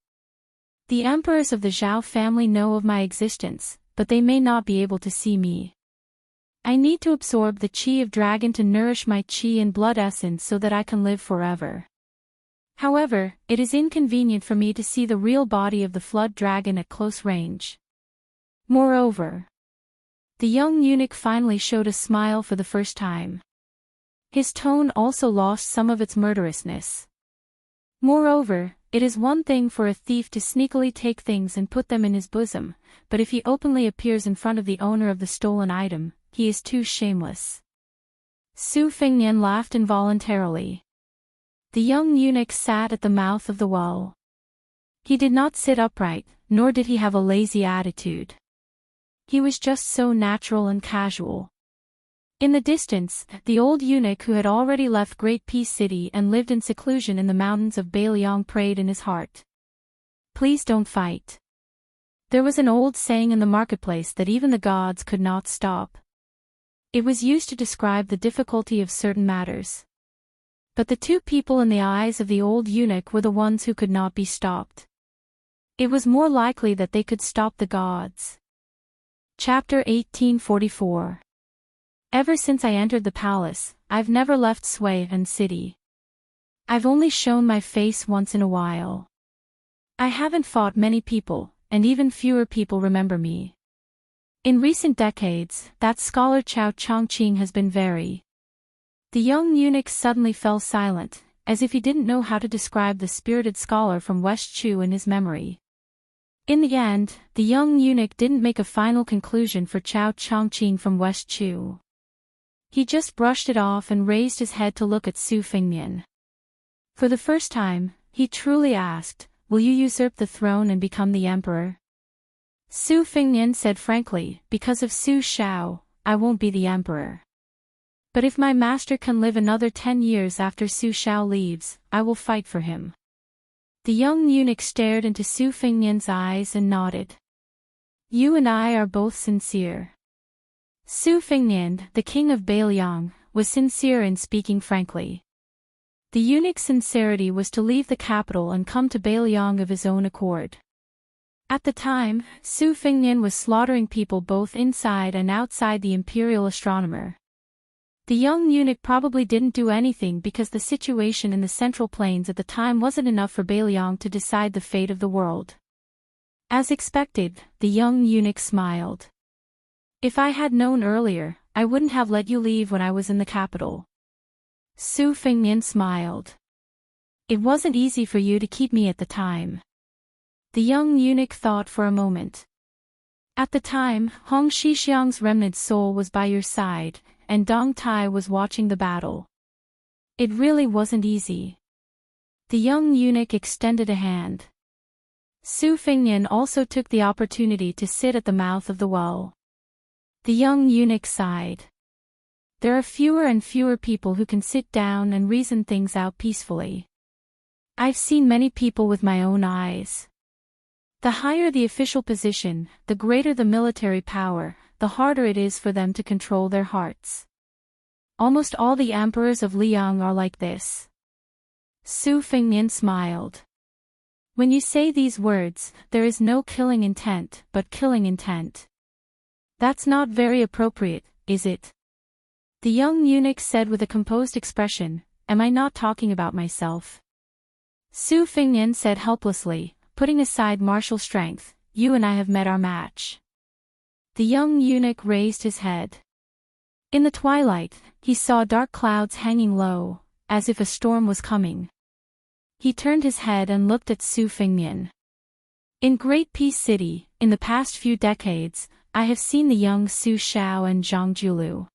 "The emperors of the Zhao family know of my existence, but they may not be able to see me. I need to absorb the qi of dragon to nourish my qi and blood essence so that I can live forever. However, it is inconvenient for me to see the real body of the flood dragon at close range. Moreover," the young eunuch finally showed a smile for the first time. His tone also lost some of its murderousness. "Moreover, it is one thing for a thief to sneakily take things and put them in his bosom, but if he openly appears in front of the owner of the stolen item, he is too shameless." Su Fengnian laughed involuntarily. The young eunuch sat at the mouth of the well. He did not sit upright, nor did he have a lazy attitude. He was just so natural and casual. In the distance, the old eunuch who had already left Great Peace City and lived in seclusion in the mountains of Beiliang prayed in his heart. "Please don't fight." There was an old saying in the marketplace that even the gods could not stop. It was used to describe the difficulty of certain matters. But the two people in the eyes of the old eunuch were the ones who could not be stopped. It was more likely that they could stop the gods. Chapter 1844. Ever since I entered the palace, I've never left Sui and City. I've only shown my face once in a while. I haven't fought many people, and even fewer people remember me. In recent decades, that scholar Chao Chongqing has been very... The young eunuch suddenly fell silent, as if he didn't know how to describe the spirited scholar from West Chu in his memory. In the end, the young eunuch didn't make a final conclusion for Chao Chongqing from West Chu. He just brushed it off and raised his head to look at Su Fengnian. For the first time, he truly asked, "Will you usurp the throne and become the emperor?" Su Fengnian said frankly, "Because of Su Shao, I won't be the emperor. But if my master can live another 10 years after Su Shao leaves, I will fight for him." The young eunuch stared into Su Fengnian's eyes and nodded. "You and I are both sincere." Su Fengnian, the king of Beiliang, was sincere in speaking frankly. The eunuch's sincerity was to leave the capital and come to Beiliang of his own accord. At the time, Su Fengnian was slaughtering people both inside and outside the imperial astronomer. The young eunuch probably didn't do anything because the situation in the Central Plains at the time wasn't enough for Beiliang to decide the fate of the world. As expected, the young eunuch smiled. "If I had known earlier, I wouldn't have let you leave when I was in the capital." Su Fengnian smiled. "It wasn't easy for you to keep me at the time." The young eunuch thought for a moment. "At the time, Hong Shixiang's remnant soul was by your side, and Dong Tai was watching the battle. It really wasn't easy." The young eunuch extended a hand. Su Fengnian also took the opportunity to sit at the mouth of the well. The young eunuch sighed. there are fewer and fewer people who can sit down and reason things out peacefully. I've seen many people with my own eyes. The higher the official position, the greater the military power, the harder it is for them to control their hearts. Almost all the emperors of Liang are like this. Su Fengnian smiled. When you say these words, there is no killing intent, but killing intent. That's not very appropriate, is it? The young eunuch said with a composed expression, am I not talking about myself? Su Fengnian said helplessly, putting aside martial strength, you and I have met our match. The young eunuch raised his head. In the twilight, he saw dark clouds hanging low, as if a storm was coming. He turned his head and looked at Su Fengnian. In Great Peace City, in the past few decades, I have seen the young Su Xiao and Zhang Julu.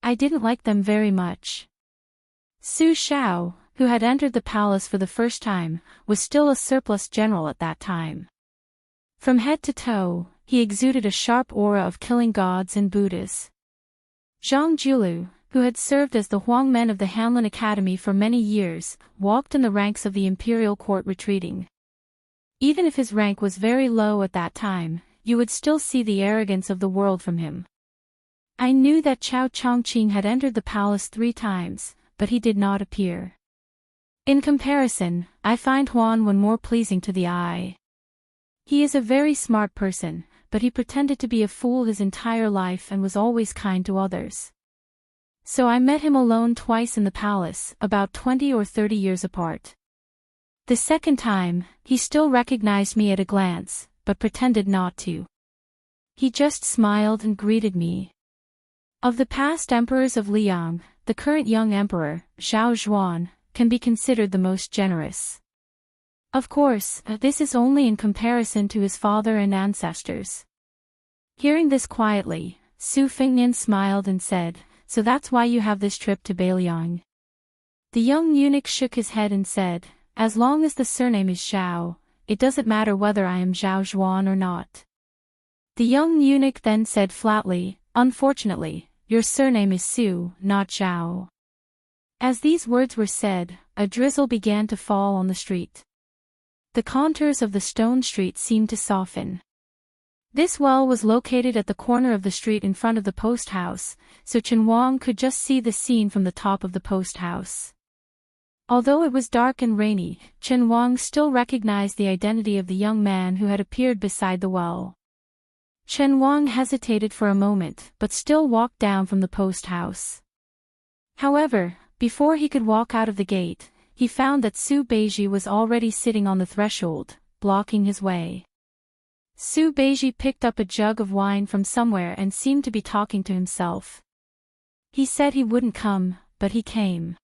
I didn't like them very much. Su Xiao, who had entered the palace for the first time, was still a surplus general at that time. From head to toe, he exuded a sharp aura of killing gods and Buddhas. Zhang Julu, who had served as the Huangmen of the Hanlin Academy for many years, walked in the ranks of the imperial court retreating. Even if his rank was very low at that time, you would still see the arrogance of the world from him. I knew that Chao Chongqing had entered the palace 3 times, but he did not appear. In comparison, I find Huan Wen more pleasing to the eye. He is a very smart person, but he pretended to be a fool his entire life and was always kind to others. So I met him alone twice in the palace, about 20 or 30 years apart. The second time, he still recognized me at a glance, but pretended not to. He just smiled and greeted me. Of the past emperors of Liang, the current young emperor, Zhao Zhuan, can be considered the most generous. Of course, this is only in comparison to his father and ancestors. Hearing this quietly, Su Fengnian smiled and said, so that's why you have this trip to Beiliang. The young eunuch shook his head and said, as long as the surname is Zhao, it doesn't matter whether I am Zhao Zhuan or not. The young eunuch then said flatly, unfortunately, your surname is Su, not Zhao. As these words were said, a drizzle began to fall on the street. The contours of the stone street seemed to soften. This well was located at the corner of the street in front of the post house, so Chen Wang could just see the scene from the top of the post house. Although it was dark and rainy, Chen Wang still recognized the identity of the young man who had appeared beside the well. Chen Wang hesitated for a moment but still walked down from the post house. However, before he could walk out of the gate, he found that Su Beiji was already sitting on the threshold, blocking his way. Su Beiji picked up a jug of wine from somewhere and seemed to be talking to himself. He said he wouldn't come, but he came.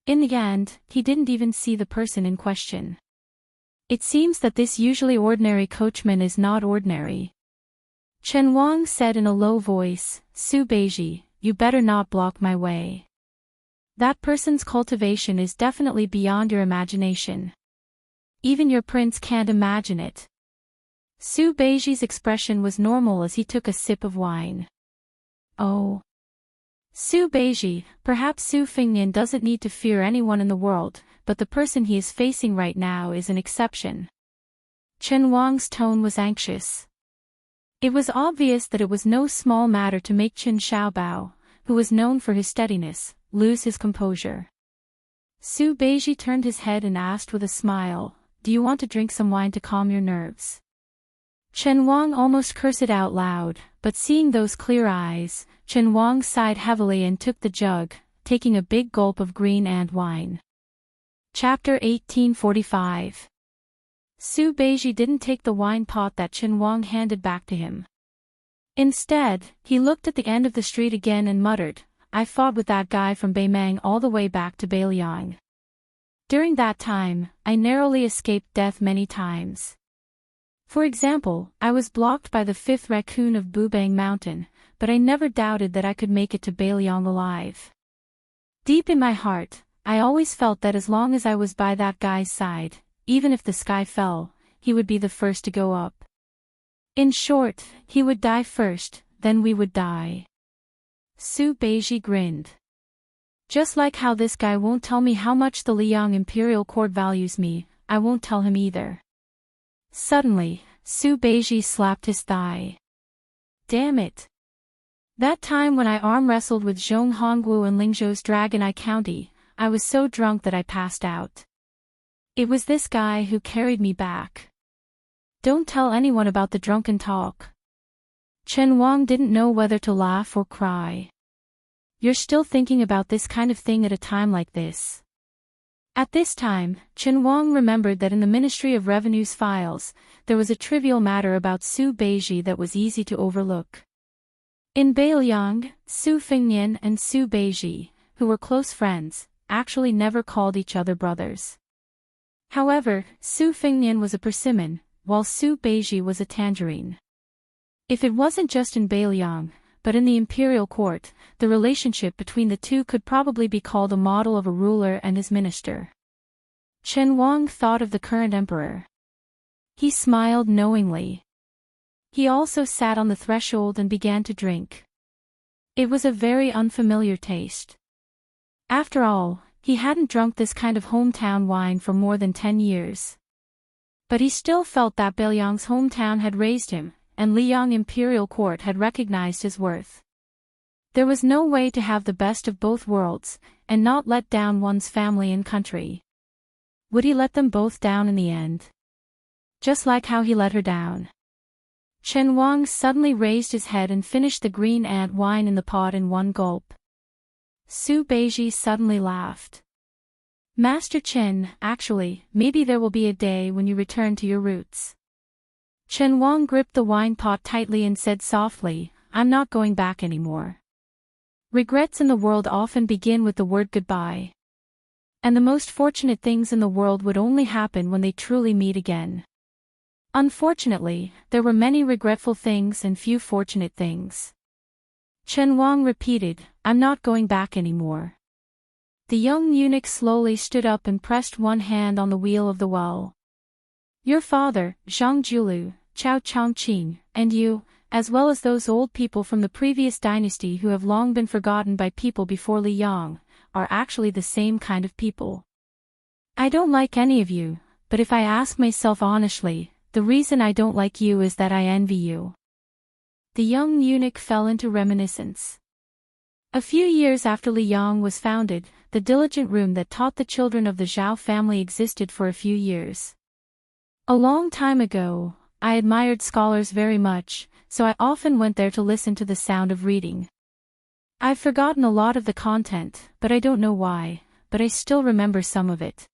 In the end, he didn't even see the person in question. It seems that this usually ordinary coachman is not ordinary. Chen Wang said in a low voice, Su Beiji, you better not block my way. That person's cultivation is definitely beyond your imagination. Even your prince can't imagine it. Su Beiji's expression was normal as he took a sip of wine. Oh. Su Beiji, perhaps Su Fengnian doesn't need to fear anyone in the world, but the person he is facing right now is an exception. Chen Wang's tone was anxious. It was obvious that it was no small matter to make Qin Xiaobao, who was known for his steadiness, lose his composure. Su Beiji turned his head and asked with a smile, do you want to drink some wine to calm your nerves? Chen Wang almost cursed it out loud, but seeing those clear eyes, Chen Wang sighed heavily and took the jug, taking a big gulp of green and wine. Chapter 1845. Su Beiji didn't take the wine pot that Chen Wang handed back to him. Instead, he looked at the end of the street again and muttered, I fought with that guy from Beimang all the way back to Beiliang. During that time, I narrowly escaped death many times. For example, I was blocked by the 5th raccoon of Bubang Mountain, but I never doubted that I could make it to Beiliang alive. Deep in my heart, I always felt that as long as I was by that guy's side, even if the sky fell, he would be the first to go up. In short, he would die first, then we would die. Su Beiji grinned. Just like how this guy won't tell me how much the Liang Imperial Court values me, I won't tell him either. Suddenly, Su Beiji slapped his thigh. Damn it. That time when I arm wrestled with Zhong Hongwu and Lingzhou's Dragon Eye County, I was so drunk that I passed out. It was this guy who carried me back. Don't tell anyone about the drunken talk. Chen Wang didn't know whether to laugh or cry. You're still thinking about this kind of thing at a time like this. At this time, Chen Wang remembered that in the Ministry of Revenue's files, there was a trivial matter about Su Beiji that was easy to overlook. In Beiliang, Su Fengnian and Su Beiji, who were close friends, actually never called each other brothers. However, Su Fengnian was a persimmon, while Su Beiji was a tangerine. If it wasn't just in Beiliang, but in the imperial court, the relationship between the two could probably be called a model of a ruler and his minister. Chen Wang thought of the current emperor. He smiled knowingly. He also sat on the threshold and began to drink. It was a very unfamiliar taste. After all, he hadn't drunk this kind of hometown wine for more than 10 years. But he still felt that Beiliang's hometown had raised him, and Liang Imperial Court had recognized his worth. There was no way to have the best of both worlds, and not let down one's family and country. Would he let them both down in the end? Just like how he let her down. Chen Wang suddenly raised his head and finished the green ant wine in the pot in one gulp. Su Beiji suddenly laughed. Master Chen, actually, maybe there will be a day when you return to your roots. Chen Wang gripped the wine pot tightly and said softly, I'm not going back anymore. Regrets in the world often begin with the word goodbye. And the most fortunate things in the world would only happen when they truly meet again. Unfortunately, there were many regretful things and few fortunate things. Chen Wang repeated, I'm not going back anymore. The young eunuch slowly stood up and pressed one hand on the wheel of the well. Your father, Zhang Julu, Chao Chongqing, and you, as well as those old people from the previous dynasty who have long been forgotten by people before Liang, are actually the same kind of people. I don't like any of you, but if I ask myself honestly, the reason I don't like you is that I envy you. The young eunuch fell into reminiscence. A few years after Liang was founded, the diligent room that taught the children of the Zhao family existed for a few years. A long time ago, I admired scholars very much, so I often went there to listen to the sound of reading. I've forgotten a lot of the content, but I don't know why, but I still remember some of it.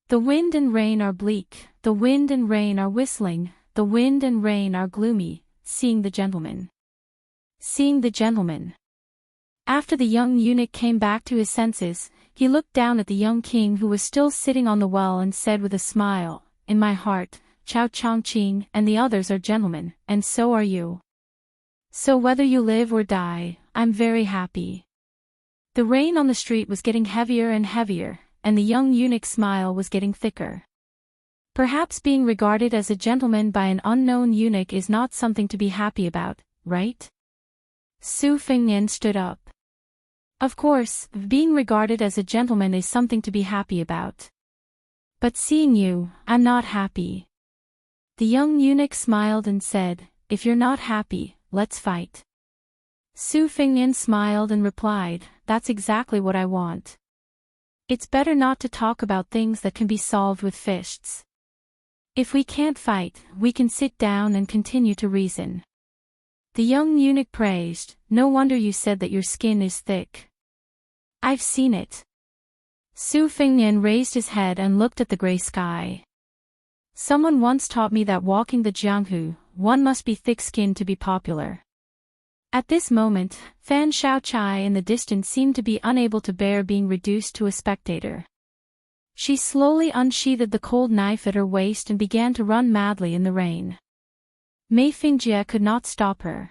The wind and rain are bleak, the wind and rain are whistling, the wind and rain are gloomy, seeing the gentleman. Seeing the gentleman. After the young eunuch came back to his senses, he looked down at the young king who was still sitting on the well and said with a smile, in my heart, Chao Chongqing and the others are gentlemen, and so are you. So whether you live or die, I'm very happy. The rain on the street was getting heavier and heavier, and the young eunuch's smile was getting thicker. Perhaps being regarded as a gentleman by an unknown eunuch is not something to be happy about, right? Su Fengnian stood up. Of course, being regarded as a gentleman is something to be happy about. But seeing you, I'm not happy. The young eunuch smiled and said, if you're not happy, let's fight. Su Fengnian smiled and replied, that's exactly what I want. It's better not to talk about things that can be solved with fists. If we can't fight, we can sit down and continue to reason. The young eunuch praised, no wonder you said that your skin is thick. I've seen it. Su Fengnian raised his head and looked at the gray sky. Someone once taught me that walking the Jianghu, one must be thick-skinned to be popular. At this moment, Fan Shaochai in the distance seemed to be unable to bear being reduced to a spectator. She slowly unsheathed the cold knife at her waist and began to run madly in the rain. Mei Fingjie could not stop her.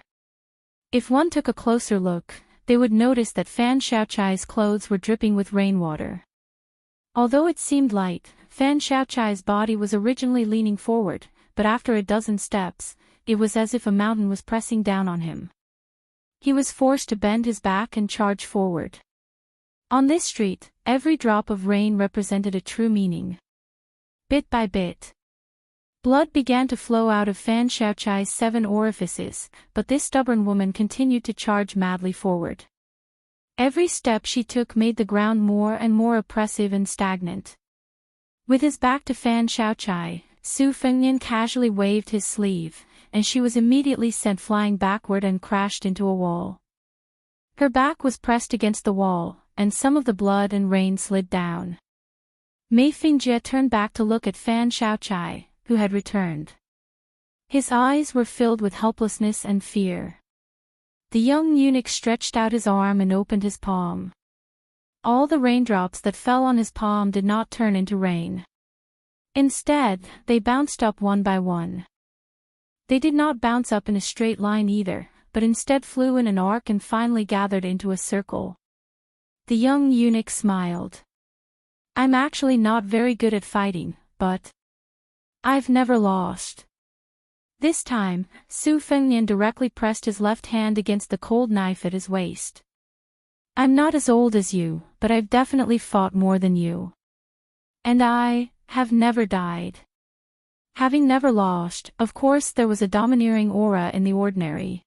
If one took a closer look, they would notice that Fan Shaochai's clothes were dripping with rainwater. Although it seemed light, Fan Shaochai's body was originally leaning forward, but after a dozen steps, it was as if a mountain was pressing down on him. he was forced to bend his back and charge forward. On this street, every drop of rain represented a true meaning. Bit by bit, blood began to flow out of Fan Xiaochai's 7 orifices, but this stubborn woman continued to charge madly forward. Every step she took made the ground more and more oppressive and stagnant. With his back to Fan Xiaochai, Su Fengnian casually waved his sleeve, and she was immediately sent flying backward and crashed into a wall. Her back was pressed against the wall, and some of the blood and rain slid down. Mei Fingjie turned back to look at Fan Xiaochai, who had returned. His eyes were filled with helplessness and fear. The young eunuch stretched out his arm and opened his palm. All the raindrops that fell on his palm did not turn into rain. Instead, they bounced up one by one. They did not bounce up in a straight line either, but instead flew in an arc and finally gathered into a circle. The young eunuch smiled. "I'm actually not very good at fighting, but I've never lost." This time, Su Fengnian directly pressed his left hand against the cold knife at his waist. "I'm not as old as you, but I've definitely fought more than you. And I have never died." Having never lost, of course there was a domineering aura in the ordinary.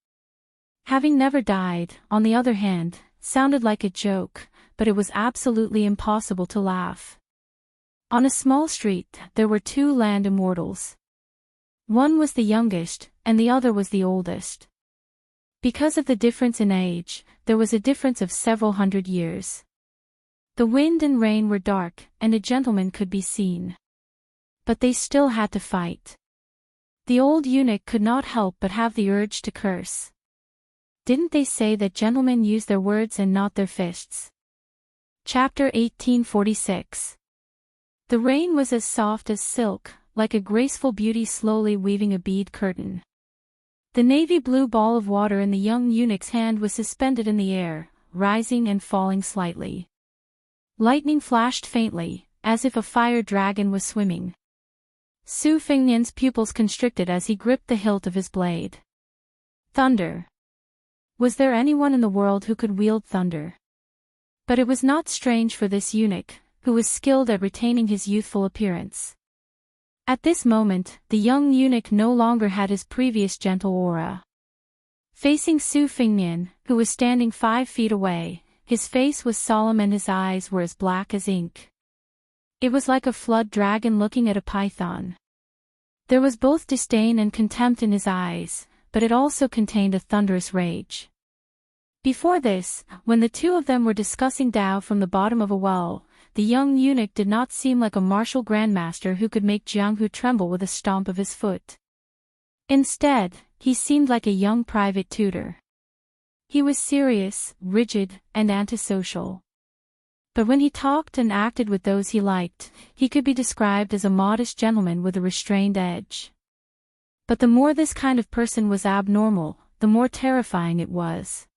Having never died, on the other hand, sounded like a joke, but it was absolutely impossible to laugh. On a small street, there were 2 land immortals. One was the youngest, and the other was the oldest. Because of the difference in age, there was a difference of several hundred years. The wind and rain were dark, and a gentleman could be seen. But they still had to fight. The old eunuch could not help but have the urge to curse. Didn't they say that gentlemen use their words and not their fists? Chapter 1846. The rain was as soft as silk, like a graceful beauty slowly weaving a bead curtain. The navy blue ball of water in the young eunuch's hand was suspended in the air, rising and falling slightly. Lightning flashed faintly, as if a fire dragon was swimming. Su Fengnian's pupils constricted as he gripped the hilt of his blade. Thunder. Was there anyone in the world who could wield thunder? But it was not strange for this eunuch, who was skilled at retaining his youthful appearance. At this moment, the young eunuch no longer had his previous gentle aura. Facing Su Fengnian, who was standing 5 feet away, his face was solemn and his eyes were as black as ink. It was like a flood dragon looking at a python. There was both disdain and contempt in his eyes, but it also contained a thunderous rage. Before this, when the 2 of them were discussing Tao from the bottom of a well, the young eunuch did not seem like a martial grandmaster who could make Jianghu tremble with a stomp of his foot. Instead, he seemed like a young private tutor. He was serious, rigid, and antisocial. But when he talked and acted with those he liked, he could be described as a modest gentleman with a restrained edge. But the more this kind of person was abnormal, the more terrifying it was.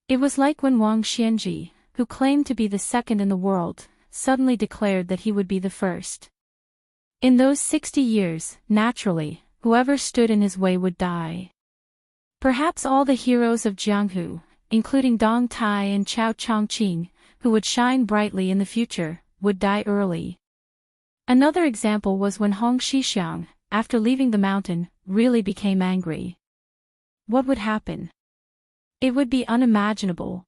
It was like when Wang Xianji, who claimed to be the second in the world, suddenly declared that he would be the first. In those 60 years, naturally, whoever stood in his way would die. Perhaps all the heroes of Jianghu, including Dong Tai and Chao Chongqing, who would shine brightly in the future, would die early. Another example was when Hong Xixiang, after leaving the mountain, really became angry. What would happen? It would be unimaginable.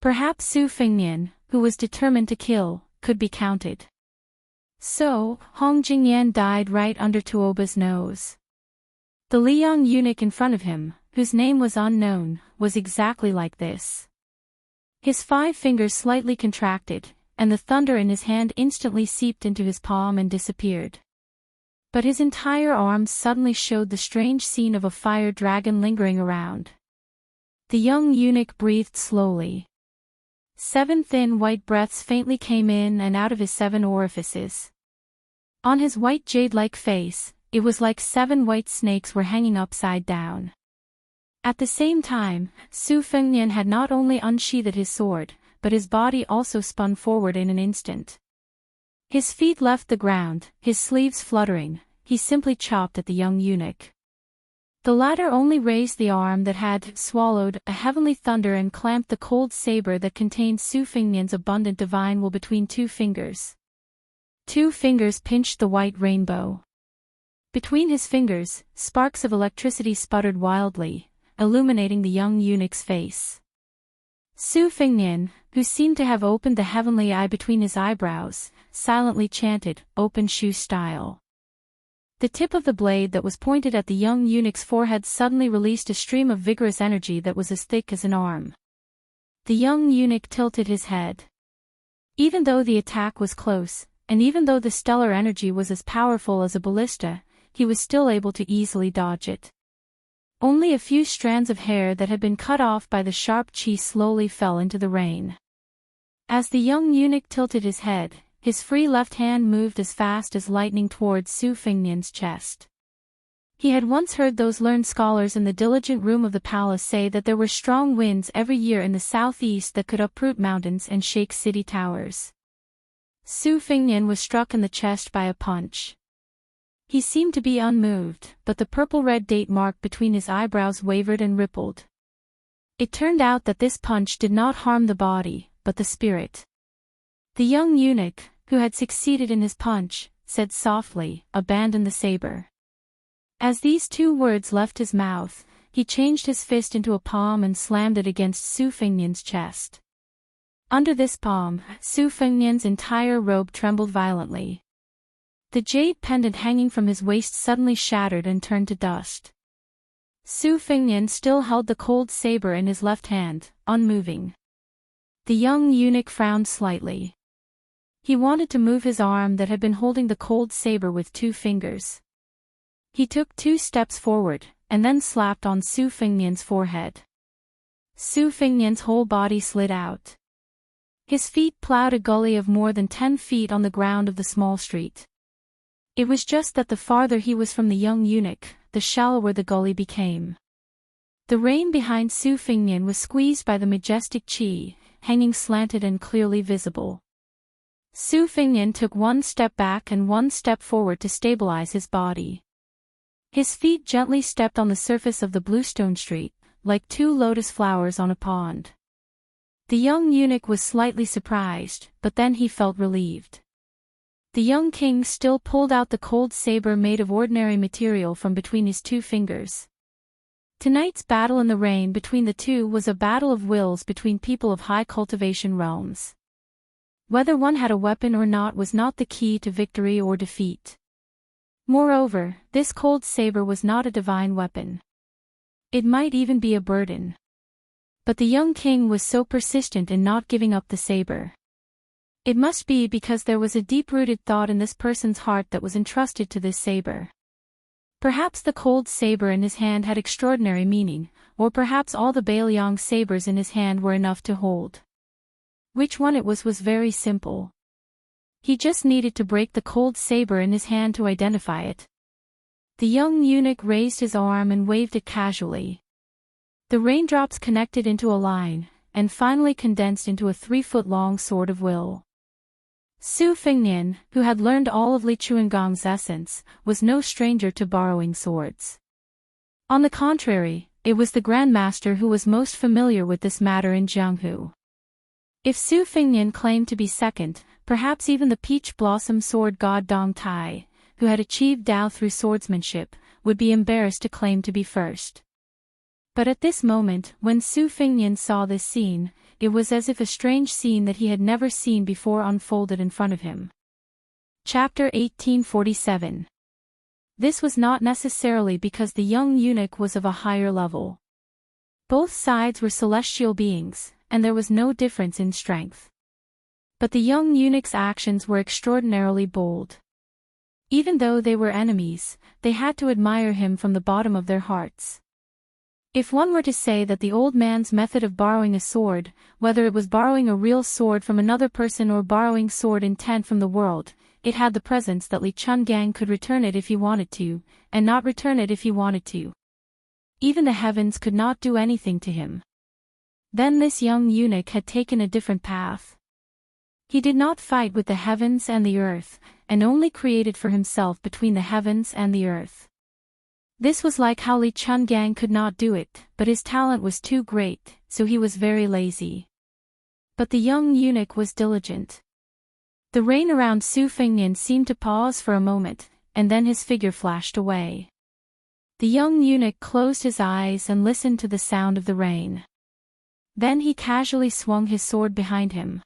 Perhaps Su Fengnian, who was determined to kill, could be counted. So, Hong Jingyan died right under Tuoba's nose. The Liang eunuch in front of him, whose name was unknown, was exactly like this. His 5 fingers slightly contracted, and the thunder in his hand instantly seeped into his palm and disappeared. But his entire arm suddenly showed the strange scene of a fire dragon lingering around. The young eunuch breathed slowly. 7 thin white breaths faintly came in and out of his 7 orifices. On his white jade-like face, it was like 7 white snakes were hanging upside down. At the same time, Su Fengnian had not only unsheathed his sword, but his body also spun forward in an instant. His feet left the ground, his sleeves fluttering, he simply chopped at the young eunuch. The latter only raised the arm that had swallowed a heavenly thunder and clamped the cold saber that contained Su Fengnian's abundant divine will between two fingers. Two fingers pinched the white rainbow. Between his fingers, sparks of electricity sputtered wildly, illuminating the young eunuch's face. Su Fengnian, who seemed to have opened the heavenly eye between his eyebrows, silently chanted, "Open shoe style." The tip of the blade that was pointed at the young eunuch's forehead suddenly released a stream of vigorous energy that was as thick as an arm. The young eunuch tilted his head. Even though the attack was close, and even though the stellar energy was as powerful as a ballista, he was still able to easily dodge it. Only a few strands of hair that had been cut off by the sharp chi slowly fell into the rain. As the young eunuch tilted his head, his free left hand moved as fast as lightning towards Su Fengnian's chest. He had once heard those learned scholars in the diligent room of the palace say that there were strong winds every year in the southeast that could uproot mountains and shake city towers. Su Fengnian was struck in the chest by a punch. He seemed to be unmoved, but the purple-red date mark between his eyebrows wavered and rippled. It turned out that this punch did not harm the body, but the spirit. The young eunuch, who had succeeded in his punch, said softly, "Abandon the saber." As these two words left his mouth, he changed his fist into a palm and slammed it against Su Fengnian's chest. Under this palm, Su Fengnian's entire robe trembled violently. The jade pendant hanging from his waist suddenly shattered and turned to dust. Su Fengnian still held the cold saber in his left hand, unmoving. The young eunuch frowned slightly. He wanted to move his arm that had been holding the cold saber with two fingers. He took 2 steps forward, and then slapped on Su Fengnian's forehead. Su Fengnian's whole body slid out. His feet plowed a gully of more than 10 feet on the ground of the small street. It was just that the farther he was from the young eunuch, the shallower the gully became. The rain behind Su Fengnian was squeezed by the majestic chi, hanging slanted and clearly visible. Su Fengnian took 1 step back and 1 step forward to stabilize his body. His feet gently stepped on the surface of the bluestone street, like 2 lotus flowers on a pond. The young eunuch was slightly surprised, but then he felt relieved. The young king still pulled out the cold saber made of ordinary material from between his 2 fingers. Tonight's battle in the rain between the two was a battle of wills between people of high cultivation realms. Whether one had a weapon or not was not the key to victory or defeat. Moreover, this cold saber was not a divine weapon. It might even be a burden. But the young king was so persistent in not giving up the saber. It must be because there was a deep-rooted thought in this person's heart that was entrusted to this saber. Perhaps the cold saber in his hand had extraordinary meaning, or perhaps all the Bailiang sabers in his hand were enough to hold. Which one it was very simple. He just needed to break the cold saber in his hand to identify it. The young eunuch raised his arm and waved it casually. The raindrops connected into a line, and finally condensed into a 3-foot-long sword of will. Su Fengnian, who had learned all of Li Chuangong's essence, was no stranger to borrowing swords. On the contrary, it was the Grand Master who was most familiar with this matter in Jianghu. If Su Fengnian claimed to be second, perhaps even the peach blossom sword god Dong Tai, who had achieved Dao through swordsmanship, would be embarrassed to claim to be first. But at this moment, when Su Fengnian saw this scene, it was as if a strange scene that he had never seen before unfolded in front of him. Chapter 1847. This was not necessarily because the young eunuch was of a higher level. Both sides were celestial beings, and there was no difference in strength. But the young eunuch's actions were extraordinarily bold. Even though they were enemies, they had to admire him from the bottom of their hearts. If one were to say that the old man's method of borrowing a sword, whether it was borrowing a real sword from another person or borrowing sword intent from the world, it had the presence that Li Chungang could return it if he wanted to, and not return it if he wanted to. Even the heavens could not do anything to him. Then this young eunuch had taken a different path. He did not fight with the heavens and the earth, and only created for himself between the heavens and the earth. This was like how Li Chungang could not do it, but his talent was too great, so he was very lazy. But the young eunuch was diligent. The rain around Su Fengnian seemed to pause for a moment, and then his figure flashed away. The young eunuch closed his eyes and listened to the sound of the rain. Then he casually swung his sword behind him.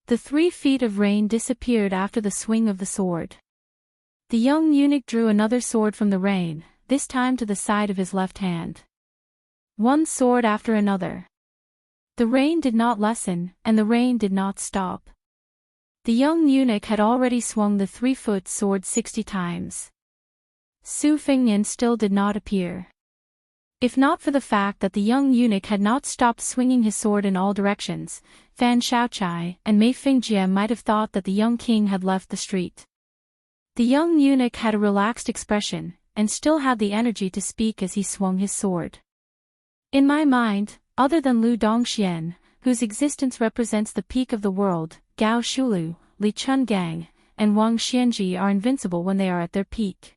The 3 feet of rain disappeared after the swing of the sword. The young eunuch drew another sword from the rain, this time to the side of his left hand. One sword after another. The rain did not lessen, and the rain did not stop. The young eunuch had already swung the 3-foot sword 60 times. Su Fengnian still did not appear. If not for the fact that the young eunuch had not stopped swinging his sword in all directions, Fan Shaochai and Mei Fingjie might have thought that the young king had left the street. The young eunuch had a relaxed expression, and still had the energy to speak as he swung his sword. In my mind, other than Lu Dongxian, whose existence represents the peak of the world, Gao Shulu, Li Chungang, and Wang Xianji are invincible when they are at their peak.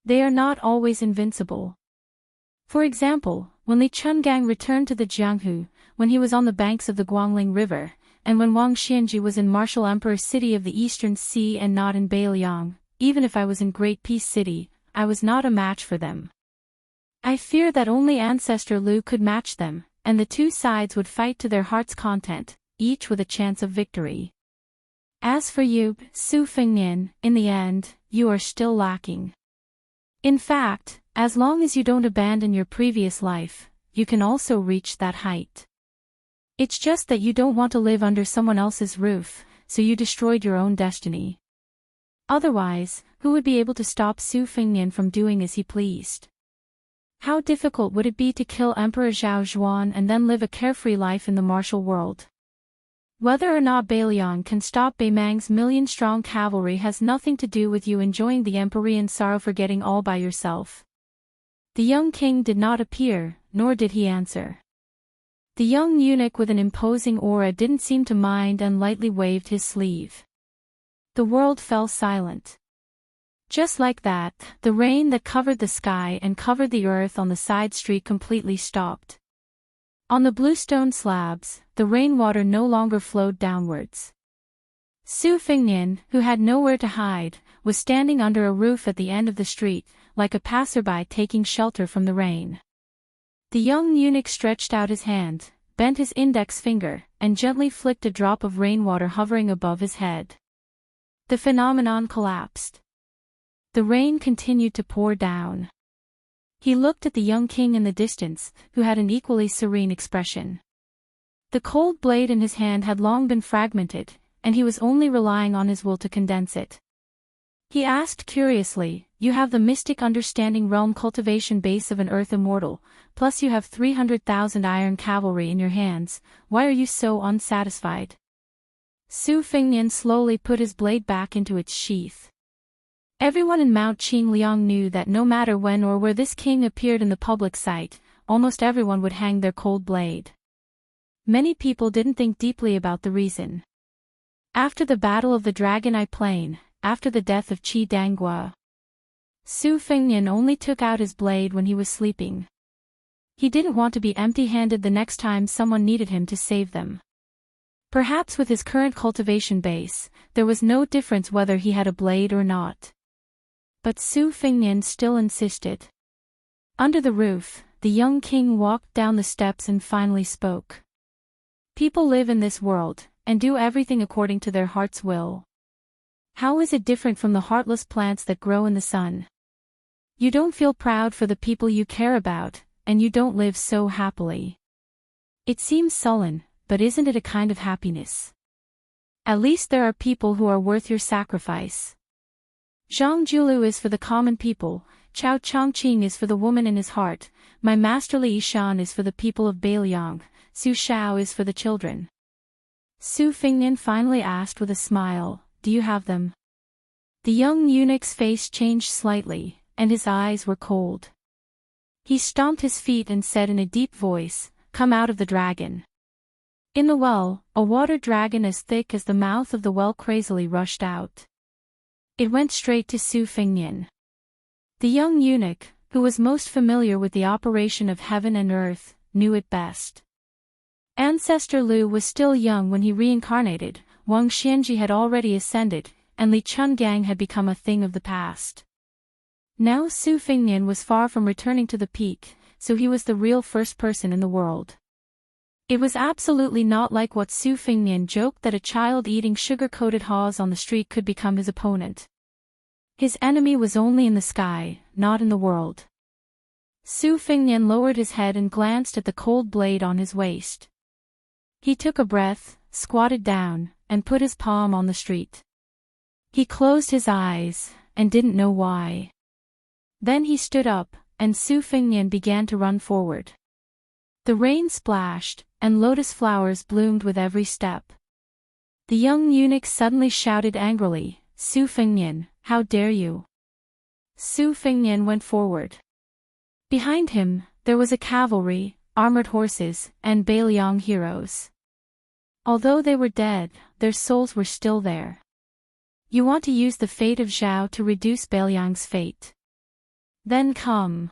They are not always invincible. For example, when Li Chungang returned to the Jianghu, when he was on the banks of the Guangling River, and when Wang Xianji was in Martial Emperor City of the Eastern Sea and not in Beiliang, even if I was in Great Peace City, I was not a match for them. I fear that only Ancestor Lu could match them, and the 2 sides would fight to their heart's content, each with a chance of victory. As for you, Su Fengnian, in the end, you are still lacking. In fact, as long as you don't abandon your previous life, you can also reach that height. It's just that you don't want to live under someone else's roof, so you destroyed your own destiny. Otherwise, who would be able to stop Su Fengnian from doing as he pleased? How difficult would it be to kill Emperor Zhao Zhuan and then live a carefree life in the martial world? Whether or not Beiliang can stop Beimang's million-strong cavalry has nothing to do with you enjoying the Empyrean sorrow for getting all by yourself. The young king did not appear, nor did he answer. The young eunuch with an imposing aura didn't seem to mind and lightly waved his sleeve. The world fell silent. Just like that, the rain that covered the sky and covered the earth on the side street completely stopped. On the bluestone slabs, the rainwater no longer flowed downwards. Su Fengnian, who had nowhere to hide, was standing under a roof at the end of the street, like a passerby taking shelter from the rain. The young eunuch stretched out his hand, bent his index finger, and gently flicked a drop of rainwater hovering above his head. The phenomenon collapsed. The rain continued to pour down. He looked at the young king in the distance, who had an equally serene expression. The cold blade in his hand had long been fragmented, and he was only relying on his will to condense it. He asked curiously, "You have the mystic understanding realm cultivation base of an earth immortal, plus you have 300,000 iron cavalry in your hands, why are you so unsatisfied?" Su Fengnian slowly put his blade back into its sheath. Everyone in Mount Qingliang knew that no matter when or where this king appeared in the public sight, almost everyone would hang their cold blade. Many people didn't think deeply about the reason. After the Battle of the Dragon Eye Plain, after the death of Qi Danggua, Su Fengnian only took out his blade when he was sleeping. He didn't want to be empty-handed the next time someone needed him to save them. Perhaps with his current cultivation base, there was no difference whether he had a blade or not. But Su Fengnian still insisted. Under the roof, the young king walked down the steps and finally spoke. People live in this world, and do everything according to their heart's will. How is it different from the heartless plants that grow in the sun? You don't feel proud for the people you care about, and you don't live so happily. It seems sullen, but isn't it a kind of happiness? At least there are people who are worth your sacrifice. Zhang Julu is for the common people, Chao Chongqing is for the woman in his heart, my master Li Yishan is for the people of Beiliang, Su Shao is for the children. Su Fengnian finally asked with a smile, "Do you have them?" The young eunuch's face changed slightly, and his eyes were cold. He stomped his feet and said in a deep voice, "Come out of the dragon." In the well, a water dragon as thick as the mouth of the well crazily rushed out. It went straight to Su Fengnian. The young eunuch, who was most familiar with the operation of heaven and earth, knew it best. Ancestor Lu was still young when he reincarnated, Wang Xianji had already ascended, and Li Chungang had become a thing of the past. Now Su Fengnian was far from returning to the peak, so he was the real first person in the world. It was absolutely not like what Su Fengnian joked that a child eating sugar-coated haws on the street could become his opponent. His enemy was only in the sky, not in the world. Su Fengnian lowered his head and glanced at the cold blade on his waist. He took a breath, squatted down, and put his palm on the street. He closed his eyes, and didn't know why. Then he stood up, and Su Fengnian began to run forward. The rain splashed, and lotus flowers bloomed with every step. The young eunuch suddenly shouted angrily, "Su Fengnian, how dare you!" Su Fengnian went forward. Behind him, there was a cavalry, armored horses, and Bailiang heroes. Although they were dead, their souls were still there. You want to use the fate of Zhao to reduce Bailiang's fate? Then come.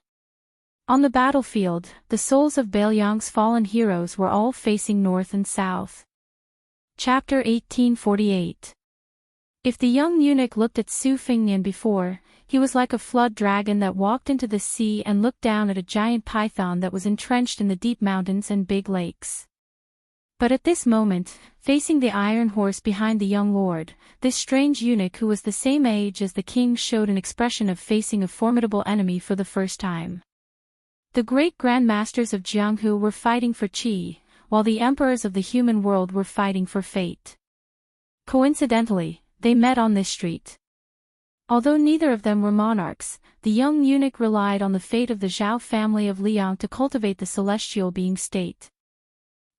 On the battlefield, the souls of Bailiang's fallen heroes were all facing north and south. Chapter 1848. If the young eunuch looked at Su Fengnian before, he was like a flood dragon that walked into the sea and looked down at a giant python that was entrenched in the deep mountains and big lakes. But at this moment, facing the iron horse behind the young lord, this strange eunuch who was the same age as the king showed an expression of facing a formidable enemy for the first time. The great grandmasters of Jianghu were fighting for qi, while the emperors of the human world were fighting for fate. Coincidentally, they met on this street. Although neither of them were monarchs, the young eunuch relied on the fate of the Zhao family of Liang to cultivate the celestial being state.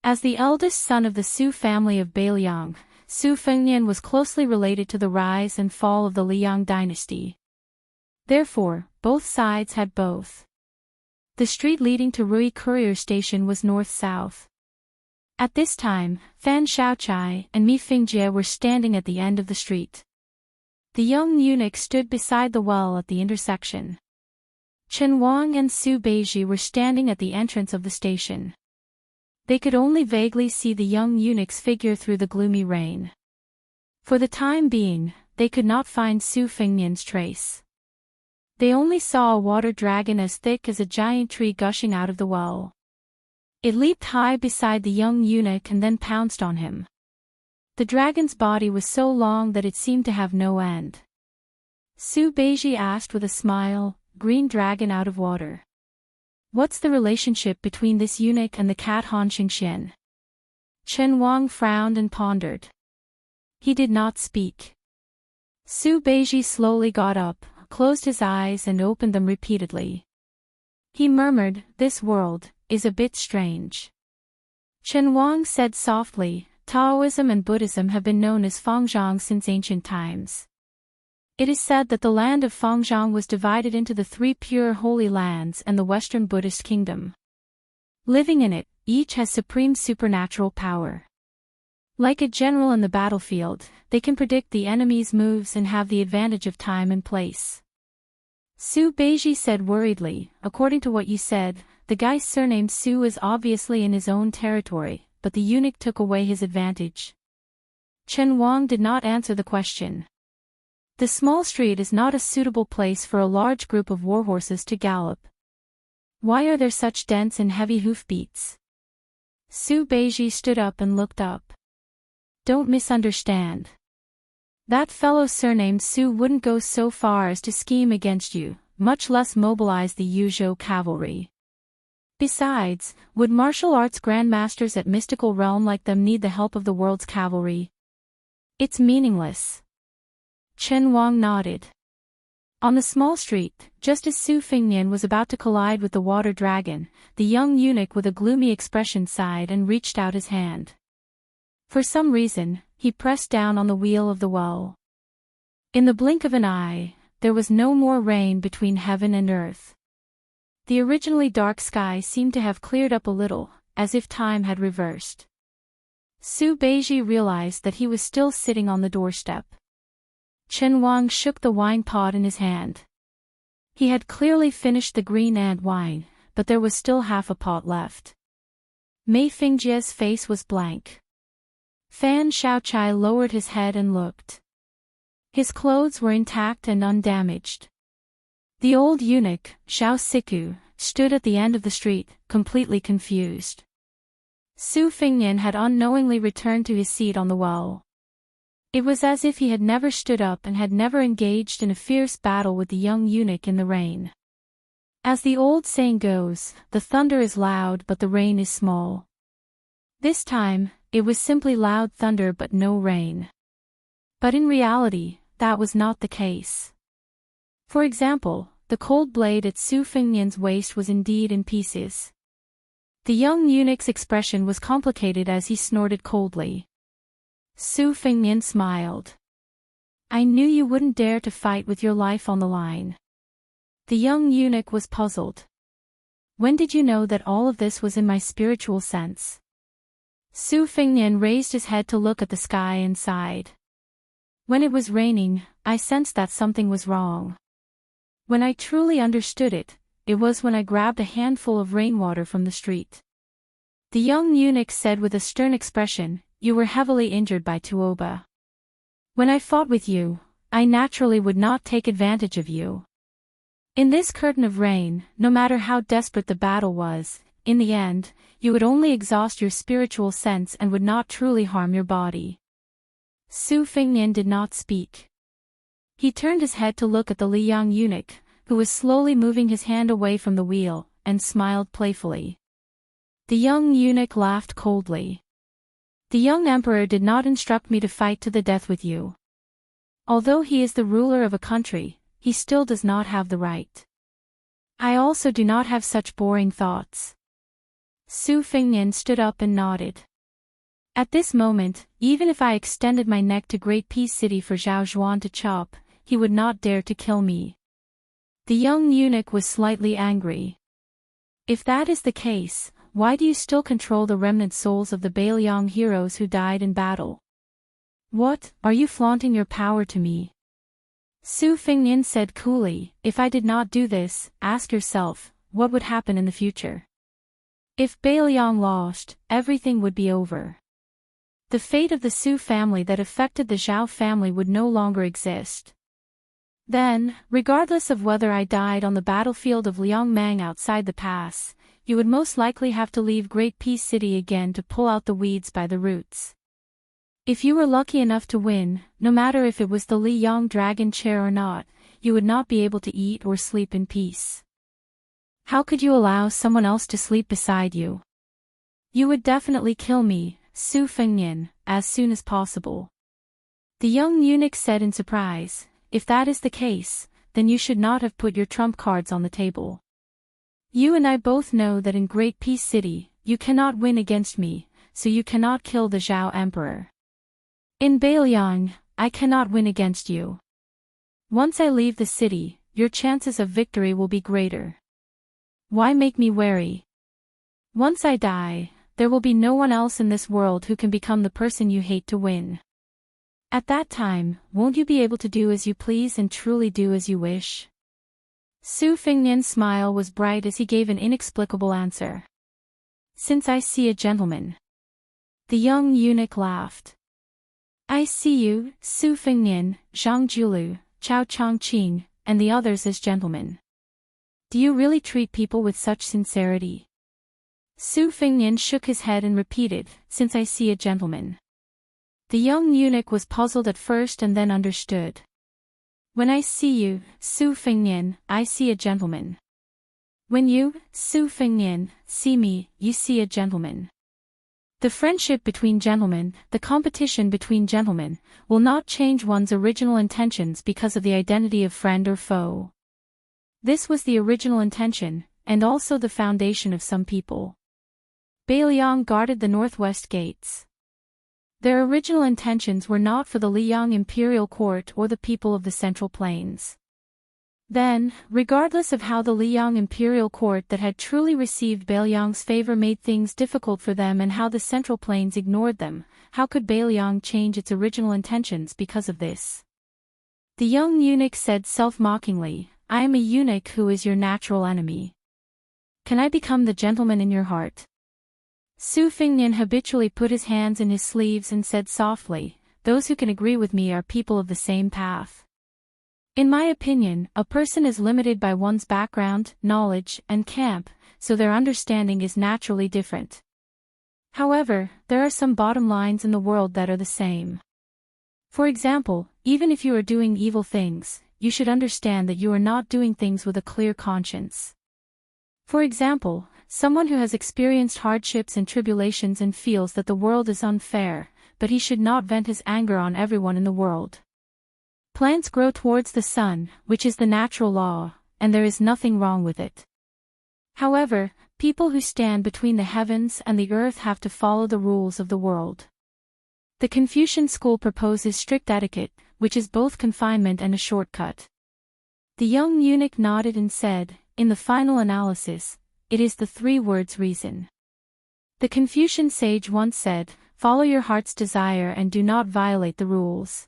As the eldest son of the Su family of Bailiang, Su Fengnian was closely related to the rise and fall of the Liang dynasty. Therefore, both sides had both. The street leading to Rui Courier Station was north-south. At this time, Fan Shaochai and Mi Fingjie were standing at the end of the street. The young eunuch stood beside the well at the intersection. Chen Wang and Su Beiji were standing at the entrance of the station. They could only vaguely see the young eunuch's figure through the gloomy rain. For the time being, they could not find Su Fengnian's trace. They only saw a water dragon as thick as a giant tree gushing out of the well. It leaped high beside the young eunuch and then pounced on him. The dragon's body was so long that it seemed to have no end. Su Beiji asked with a smile, "Green dragon out of water. What's the relationship between this eunuch and the cat Han Xingxian?" Chen Wang frowned and pondered. He did not speak. Su Beiji slowly got up, closed his eyes and opened them repeatedly. He murmured, "This world is a bit strange." Chen Wang said softly, "Taoism and Buddhism have been known as Fangzhong since ancient times. It is said that the land of Fangzhong was divided into the three pure holy lands and the Western Buddhist kingdom. Living in it, each has supreme supernatural power. Like a general in the battlefield, they can predict the enemy's moves and have the advantage of time and place." Su Beiji said worriedly, "According to what you said, the guy surnamed Su is obviously in his own territory, but the eunuch took away his advantage." Chen Wang did not answer the question. The small street is not a suitable place for a large group of warhorses to gallop. Why are there such dense and heavy hoofbeats? Su Beiji stood up and looked up. "Don't misunderstand. That fellow surnamed Su wouldn't go so far as to scheme against you, much less mobilize the Yuzhou cavalry. Besides, would martial arts grandmasters at mystical realm like them need the help of the world's cavalry? It's meaningless." Chen Wang nodded. On the small street, just as Su Fengnian was about to collide with the water dragon, the young eunuch with a gloomy expression sighed and reached out his hand. For some reason, he pressed down on the wheel of the well. In the blink of an eye, there was no more rain between heaven and earth. The originally dark sky seemed to have cleared up a little, as if time had reversed. Su Beiji realized that he was still sitting on the doorstep. Chen Wang shook the wine pot in his hand. He had clearly finished the green ant wine, but there was still half a pot left. Mei Fengjie's face was blank. Fan Shaochai lowered his head and looked. His clothes were intact and undamaged. The old eunuch, Xiao Siku, stood at the end of the street, completely confused. Su Fengnian had unknowingly returned to his seat on the well. It was as if he had never stood up and had never engaged in a fierce battle with the young eunuch in the rain. As the old saying goes, the thunder is loud but the rain is small. This time, it was simply loud thunder but no rain. But in reality, that was not the case. For example, the cold blade at Su Fengnian's waist was indeed in pieces. The young eunuch's expression was complicated as he snorted coldly. Su Fengnian smiled. I knew you wouldn't dare to fight with your life on the line. The young eunuch was puzzled. When did you know that all of this was in my spiritual sense? Su Fengnian raised his head to look at the sky and sighed. When it was raining, I sensed that something was wrong. When I truly understood it, it was when I grabbed a handful of rainwater from the street. The young eunuch said with a stern expression, you were heavily injured by Tuoba. When I fought with you, I naturally would not take advantage of you. In this curtain of rain, no matter how desperate the battle was, in the end, you would only exhaust your spiritual sense and would not truly harm your body. Su Fengnian did not speak. He turned his head to look at the Liang eunuch, who was slowly moving his hand away from the wheel, and smiled playfully. The young eunuch laughed coldly. The young emperor did not instruct me to fight to the death with you. Although he is the ruler of a country, he still does not have the right. I also do not have such boring thoughts. Su Fengnian stood up and nodded. At this moment, even if I extended my neck to Great Peace City for Zhao Zhuan to chop, he would not dare to kill me. The young eunuch was slightly angry. If that is the case, why do you still control the remnant souls of the Bailiang heroes who died in battle? What, are you flaunting your power to me? Su Fengnian said coolly, if I did not do this, ask yourself, what would happen in the future? If Bailiang lost, everything would be over. The fate of the Su family that affected the Zhao family would no longer exist. Then, regardless of whether I died on the battlefield of Liangmang outside the pass, you would most likely have to leave Great Peace City again to pull out the weeds by the roots. If you were lucky enough to win, no matter if it was the Liyang dragon chair or not, you would not be able to eat or sleep in peace. How could you allow someone else to sleep beside you? You would definitely kill me, Su Fengnian, as soon as possible. The young eunuch said in surprise, if that is the case, then you should not have put your trump cards on the table. You and I both know that in Great Peace City, you cannot win against me, so you cannot kill the Zhao Emperor. In Bailiang, I cannot win against you. Once I leave the city, your chances of victory will be greater. Why make me wary? Once I die, there will be no one else in this world who can become the person you hate to win. At that time, won't you be able to do as you please and truly do as you wish? Su Fengnian's smile was bright as he gave an inexplicable answer. Since I see a gentleman. The young eunuch laughed. I see you, Su Fengnian, Zhang Julu, Chao Chongqing, and the others as gentlemen. Do you really treat people with such sincerity? Su Fengnian shook his head and repeated, since I see a gentleman. The young eunuch was puzzled at first and then understood. When I see you, Su Fengnian, I see a gentleman. When you, Su Fengnian, see me, you see a gentleman. The friendship between gentlemen, the competition between gentlemen, will not change one's original intentions because of the identity of friend or foe. This was the original intention, and also the foundation of some people. Bailiang guarded the northwest gates. Their original intentions were not for the Liyang imperial court or the people of the Central Plains. Then, regardless of how the Liyang imperial court that had truly received Bailiang's favor made things difficult for them and how the Central Plains ignored them, how could Bailiang change its original intentions because of this? The young eunuch said self-mockingly, I am a eunuch who is your natural enemy. Can I become the gentleman in your heart? Su Fingnian habitually put his hands in his sleeves and said softly, those who can agree with me are people of the same path. In my opinion, a person is limited by one's background, knowledge, and camp, so their understanding is naturally different. However, there are some bottom lines in the world that are the same. For example, even if you are doing evil things, you should understand that you are not doing things with a clear conscience. For example, someone who has experienced hardships and tribulations and feels that the world is unfair, but he should not vent his anger on everyone in the world. Plants grow towards the sun, which is the natural law, and there is nothing wrong with it. However, people who stand between the heavens and the earth have to follow the rules of the world. The Confucian school proposes strict etiquette, which is both confinement and a shortcut. The young eunuch nodded and said, in the final analysis, it is the 3 words reason. The Confucian sage once said, follow your heart's desire and do not violate the rules.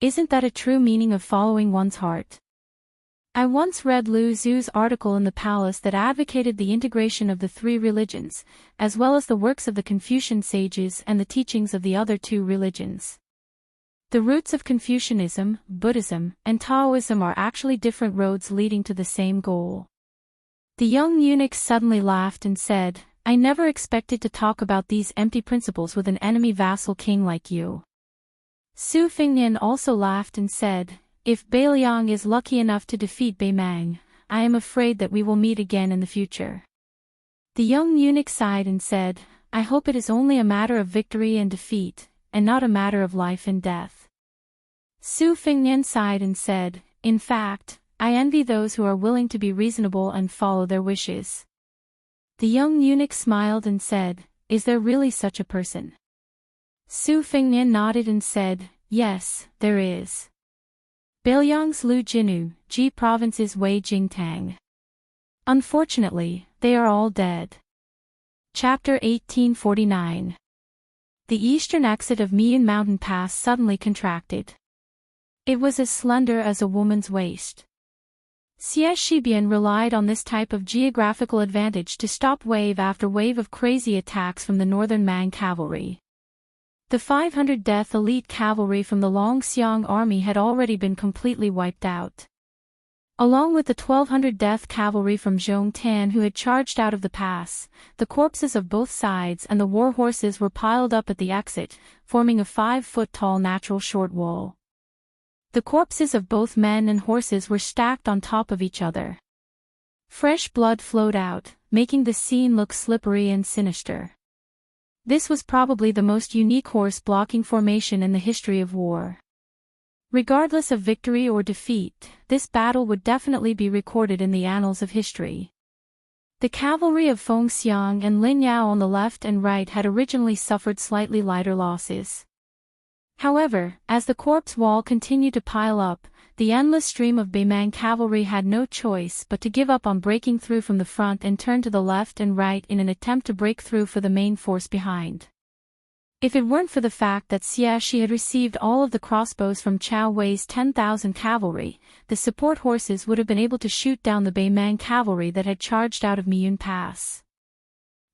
Isn't that a true meaning of following one's heart? I once read Lu Zhu's article in the Palace that advocated the integration of the 3 religions, as well as the works of the Confucian sages and the teachings of the other 2 religions. The roots of Confucianism, Buddhism, and Taoism are actually different roads leading to the same goal. The young eunuch suddenly laughed and said, I never expected to talk about these empty principles with an enemy vassal king like you. Su Fingnian also laughed and said, if Bai Liang is lucky enough to defeat Bai Mang, I am afraid that we will meet again in the future. The young eunuch sighed and said, I hope it is only a matter of victory and defeat, and not a matter of life and death. Su Fingnian sighed and said, in fact, I envy those who are willing to be reasonable and follow their wishes. The young eunuch smiled and said, is there really such a person? Su Fingnian nodded and said, yes, there is. Bailiang's Lu Jinu, Ji Province's Wei Jingtang. Unfortunately, they are all dead. Chapter 1849. The eastern exit of Miyun Mountain Pass suddenly contracted. It was as slender as a woman's waist. Xie Shibian relied on this type of geographical advantage to stop wave after wave of crazy attacks from the northern Mang cavalry. The 500 death elite cavalry from the Longxiang army had already been completely wiped out. Along with the 1200 death cavalry from Zhongtan who had charged out of the pass, the corpses of both sides and the war horses were piled up at the exit, forming a 5-foot-tall natural short wall. The corpses of both men and horses were stacked on top of each other. Fresh blood flowed out, making the scene look slippery and sinister. This was probably the most unique horse-blocking formation in the history of war. Regardless of victory or defeat, this battle would definitely be recorded in the annals of history. The cavalry of Fengxiang and Lin Yao on the left and right had originally suffered slightly lighter losses. However, as the corpse wall continued to pile up, the endless stream of Baimang cavalry had no choice but to give up on breaking through from the front and turn to the left and right in an attempt to break through for the main force behind. If it weren't for the fact that Xie Shi had received all of the crossbows from Chao Wei's 10,000 cavalry, the support horses would have been able to shoot down the Baimang cavalry that had charged out of Miyun Pass.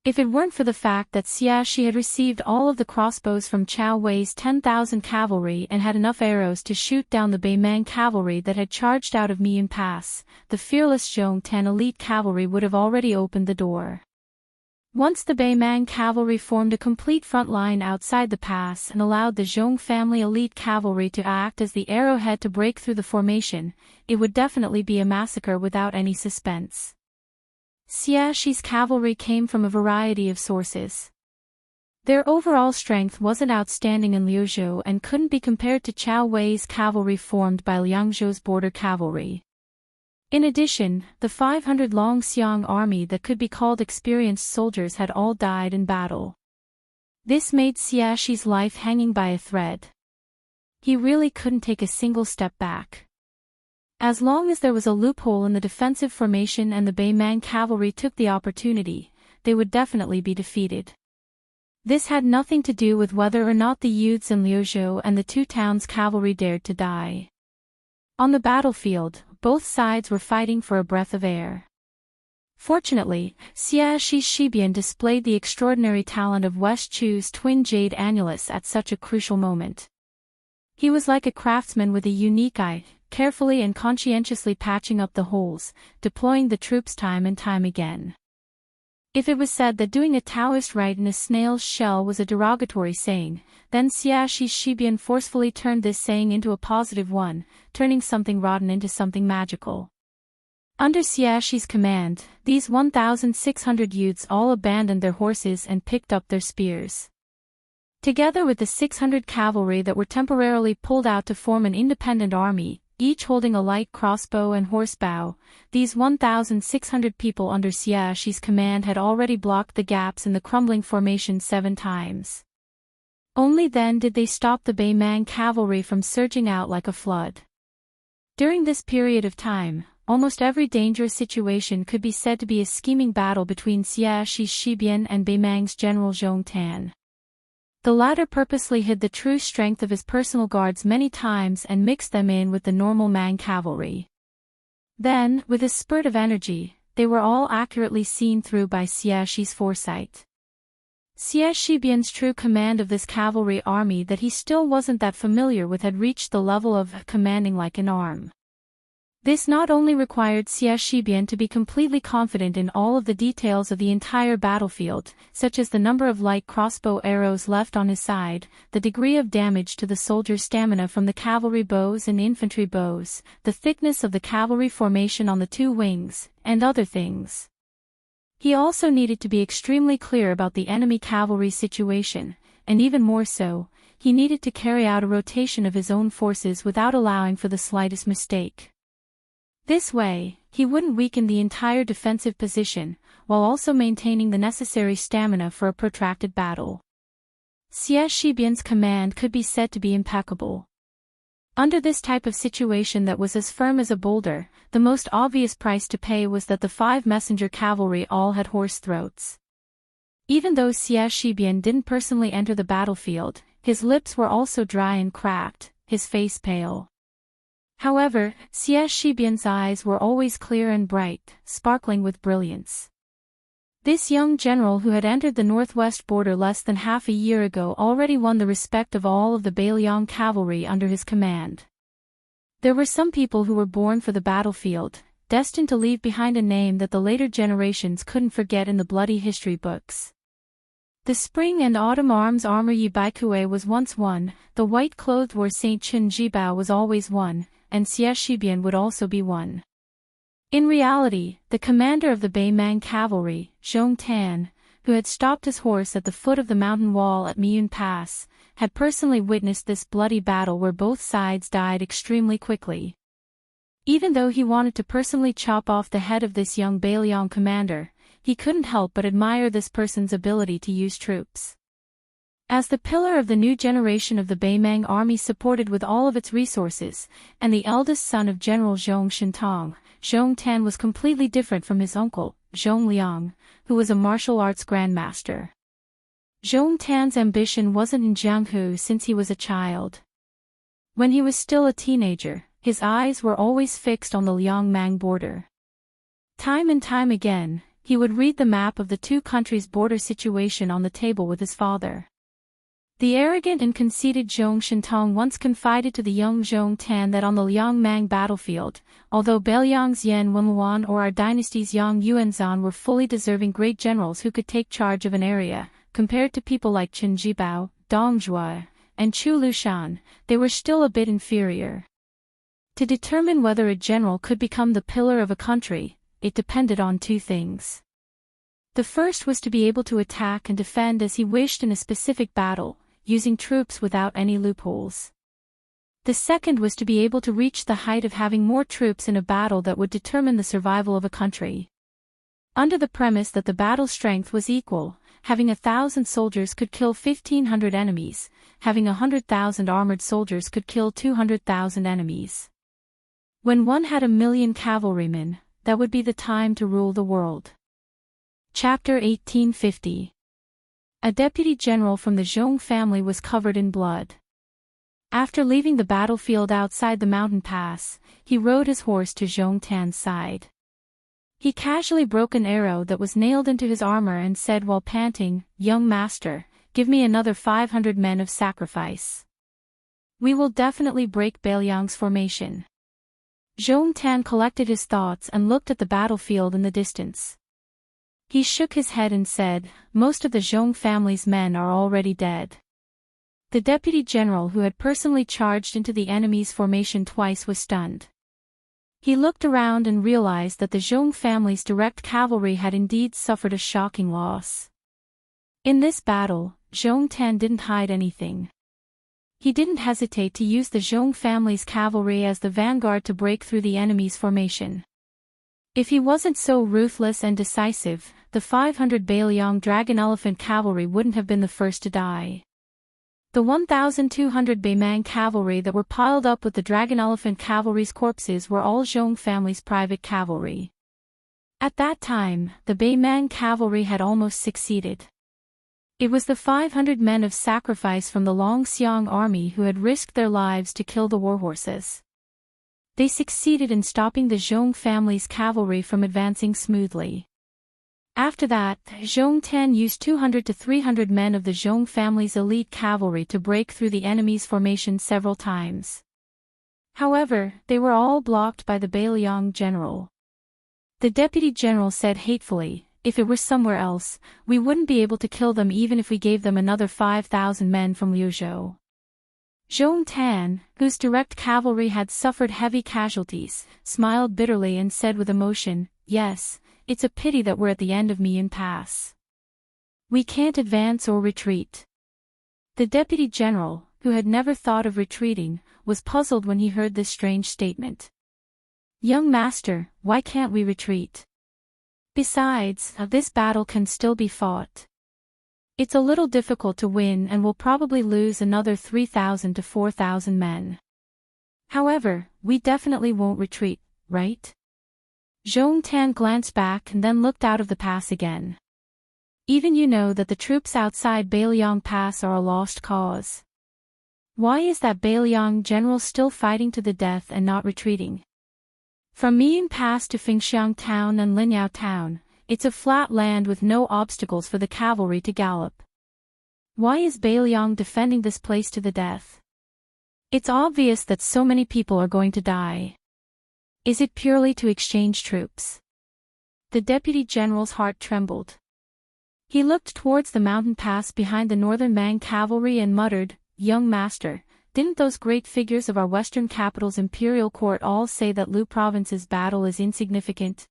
If it weren't for the fact that Xie Shi had received all of the crossbows from Chao Wei's 10,000 cavalry and had enough arrows to shoot down the Baimang cavalry that had charged out of Miyun Pass, the fearless Zhongtan elite cavalry would have already opened the door. Once the Baimang cavalry formed a complete front line outside the pass and allowed the Zhong family elite cavalry to act as the arrowhead to break through the formation, it would definitely be a massacre without any suspense. Xie Shi's cavalry came from a variety of sources. Their overall strength wasn't outstanding in Liuzhou and couldn't be compared to Chao Wei's cavalry formed by Liangzhou's border cavalry. In addition, the 500 Longxiang army that could be called experienced soldiers had all died in battle. This made Xie Shi's life hanging by a thread. He really couldn't take a single step back. As long as there was a loophole in the defensive formation and the Baimang cavalry took the opportunity, they would definitely be defeated. This had nothing to do with whether or not the youths in Liuzhou and the two towns' cavalry dared to die. On the battlefield, both sides were fighting for a breath of air. Fortunately, Xia Shibian displayed the extraordinary talent of West Chu's twin jade annulus at such a crucial moment. He was like a craftsman with a unique eye, carefully and conscientiously patching up the holes, deploying the troops time and time again. If it was said that doing a Taoist rite in a snail's shell was a derogatory saying, then Xia Shibian forcefully turned this saying into a positive one, turning something rotten into something magical. Under Xia Shi's command, these 1,600 youths all abandoned their horses and picked up their spears. Together with the 600 cavalry that were temporarily pulled out to form an independent army, each holding a light crossbow and horsebow, these 1,600 people under Xia Shi's command had already blocked the gaps in the crumbling formation 7 times. Only then did they stop the Beimang cavalry from surging out like a flood. During this period of time, almost every dangerous situation could be said to be a scheming battle between Xia Shibian and Beimang's general Zhong Tan. The latter purposely hid the true strength of his personal guards many times and mixed them in with the normal Mang cavalry. Then, with a spurt of energy, they were all accurately seen through by Xia Shi's foresight. Xia Shibian's true command of this cavalry army that he still wasn't that familiar with had reached the level of commanding like an arm. This not only required Xia Shibian to be completely confident in all of the details of the entire battlefield, such as the number of light crossbow arrows left on his side, the degree of damage to the soldier's stamina from the cavalry bows and infantry bows, the thickness of the cavalry formation on the 2 wings, and other things. He also needed to be extremely clear about the enemy cavalry situation, and even more so, he needed to carry out a rotation of his own forces without allowing for the slightest mistake. This way, he wouldn't weaken the entire defensive position, while also maintaining the necessary stamina for a protracted battle. Xia Shibian's command could be said to be impeccable. Under this type of situation that was as firm as a boulder, the most obvious price to pay was that the 5 messenger cavalry all had horse throats. Even though Xia Shibian didn't personally enter the battlefield, his lips were also dry and cracked, his face pale. However, Xia Shibian's eyes were always clear and bright, sparkling with brilliance. This young general who had entered the northwest border less than half a year ago already won the respect of all of the Beiliang cavalry under his command. There were some people who were born for the battlefield, destined to leave behind a name that the later generations couldn't forget in the bloody history books. The spring and autumn arms armor Yi Baikue was once one, the white-clothed war Saint Chen Jibao was always one, and Xia Shibian would also be one. In reality, the commander of the Beimang cavalry, Zhong Tan, who had stopped his horse at the foot of the mountain wall at Miyun Pass, had personally witnessed this bloody battle where both sides died extremely quickly. Even though he wanted to personally chop off the head of this young Beiliang commander, he couldn't help but admire this person's ability to use troops. As the pillar of the new generation of the Beimang army supported with all of its resources, and the eldest son of General Zhong Shintong, Zhong Tan was completely different from his uncle, Zhong Liang, who was a martial arts grandmaster. Zhong Tan's ambition wasn't in Jianghu since he was a child. When he was still a teenager, his eyes were always fixed on the Liang-Mang border. Time and time again, he would read the map of the 2 countries' border situation on the table with his father. The arrogant and conceited Zhong Shintong once confided to the young Zhong Tan that on the Liang-Mang battlefield, although Beiliang's Yan Wenluan or our dynasty's Yang Yuanzhan were fully deserving great generals who could take charge of an area, compared to people like Chen Jibao, Dong Zhuo, and Chu Lushan, they were still a bit inferior. To determine whether a general could become the pillar of a country, it depended on 2 things. The first was to be able to attack and defend as he wished in a specific battle, using troops without any loopholes. The second was to be able to reach the height of having more troops in a battle that would determine the survival of a country. Under the premise that the battle strength was equal, having 1,000 soldiers could kill 1,500 enemies, having 100,000 armored soldiers could kill 200,000 enemies. When one had 1,000,000 cavalrymen, that would be the time to rule the world. Chapter 1850. A deputy general from the Zhong family was covered in blood. After leaving the battlefield outside the mountain pass, he rode his horse to Zhong Tan's side. He casually broke an arrow that was nailed into his armor and said while panting, "Young master, give me another 500 men of sacrifice. We will definitely break Bailiang's formation." Zhong Tan collected his thoughts and looked at the battlefield in the distance. He shook his head and said, "Most of the Zhong family's men are already dead." The deputy general who had personally charged into the enemy's formation twice was stunned. He looked around and realized that the Zhong family's direct cavalry had indeed suffered a shocking loss. In this battle, Zhong Tan didn't hide anything. He didn't hesitate to use the Zhong family's cavalry as the vanguard to break through the enemy's formation. If he wasn't so ruthless and decisive, the 500 Bailiang Dragon Elephant cavalry wouldn't have been the first to die. The 1,200 Baimang cavalry that were piled up with the Dragon Elephant cavalry's corpses were all Zhong family's private cavalry. At that time, the Baimang cavalry had almost succeeded. It was the 500 men of sacrifice from the Longxiang army who had risked their lives to kill the warhorses. They succeeded in stopping the Zhong family's cavalry from advancing smoothly. After that, Zhong Tan used 200 to 300 men of the Zhong family's elite cavalry to break through the enemy's formation several times. However, they were all blocked by the Bailiang general. The deputy general said hatefully, "If it were somewhere else, we wouldn't be able to kill them even if we gave them another 5,000 men from Liuzhou." Zhong Tan, whose direct cavalry had suffered heavy casualties, smiled bitterly and said with emotion, "Yes, it's a pity that we're at the end of Mian Pass. We can't advance or retreat." The deputy general, who had never thought of retreating, was puzzled when he heard this strange statement. "Young master, why can't we retreat? Besides, this battle can still be fought. It's a little difficult to win and we'll probably lose another 3,000 to 4,000 men. However, we definitely won't retreat, right?" Zhong Tan glanced back and then looked out of the pass again. "Even you know that the troops outside Bailiang Pass are a lost cause. Why is that Bailiang general still fighting to the death and not retreating? From Mian Pass to Fengxiang Town and Linyao Town, it's a flat land with no obstacles for the cavalry to gallop. Why is Bailiang defending this place to the death? It's obvious that so many people are going to die. Is it purely to exchange troops?" The deputy general's heart trembled. He looked towards the mountain pass behind the northern Mang cavalry and muttered, "Young master, didn't those great figures of our western capital's imperial court all say that Lu province's battle is insignificant?"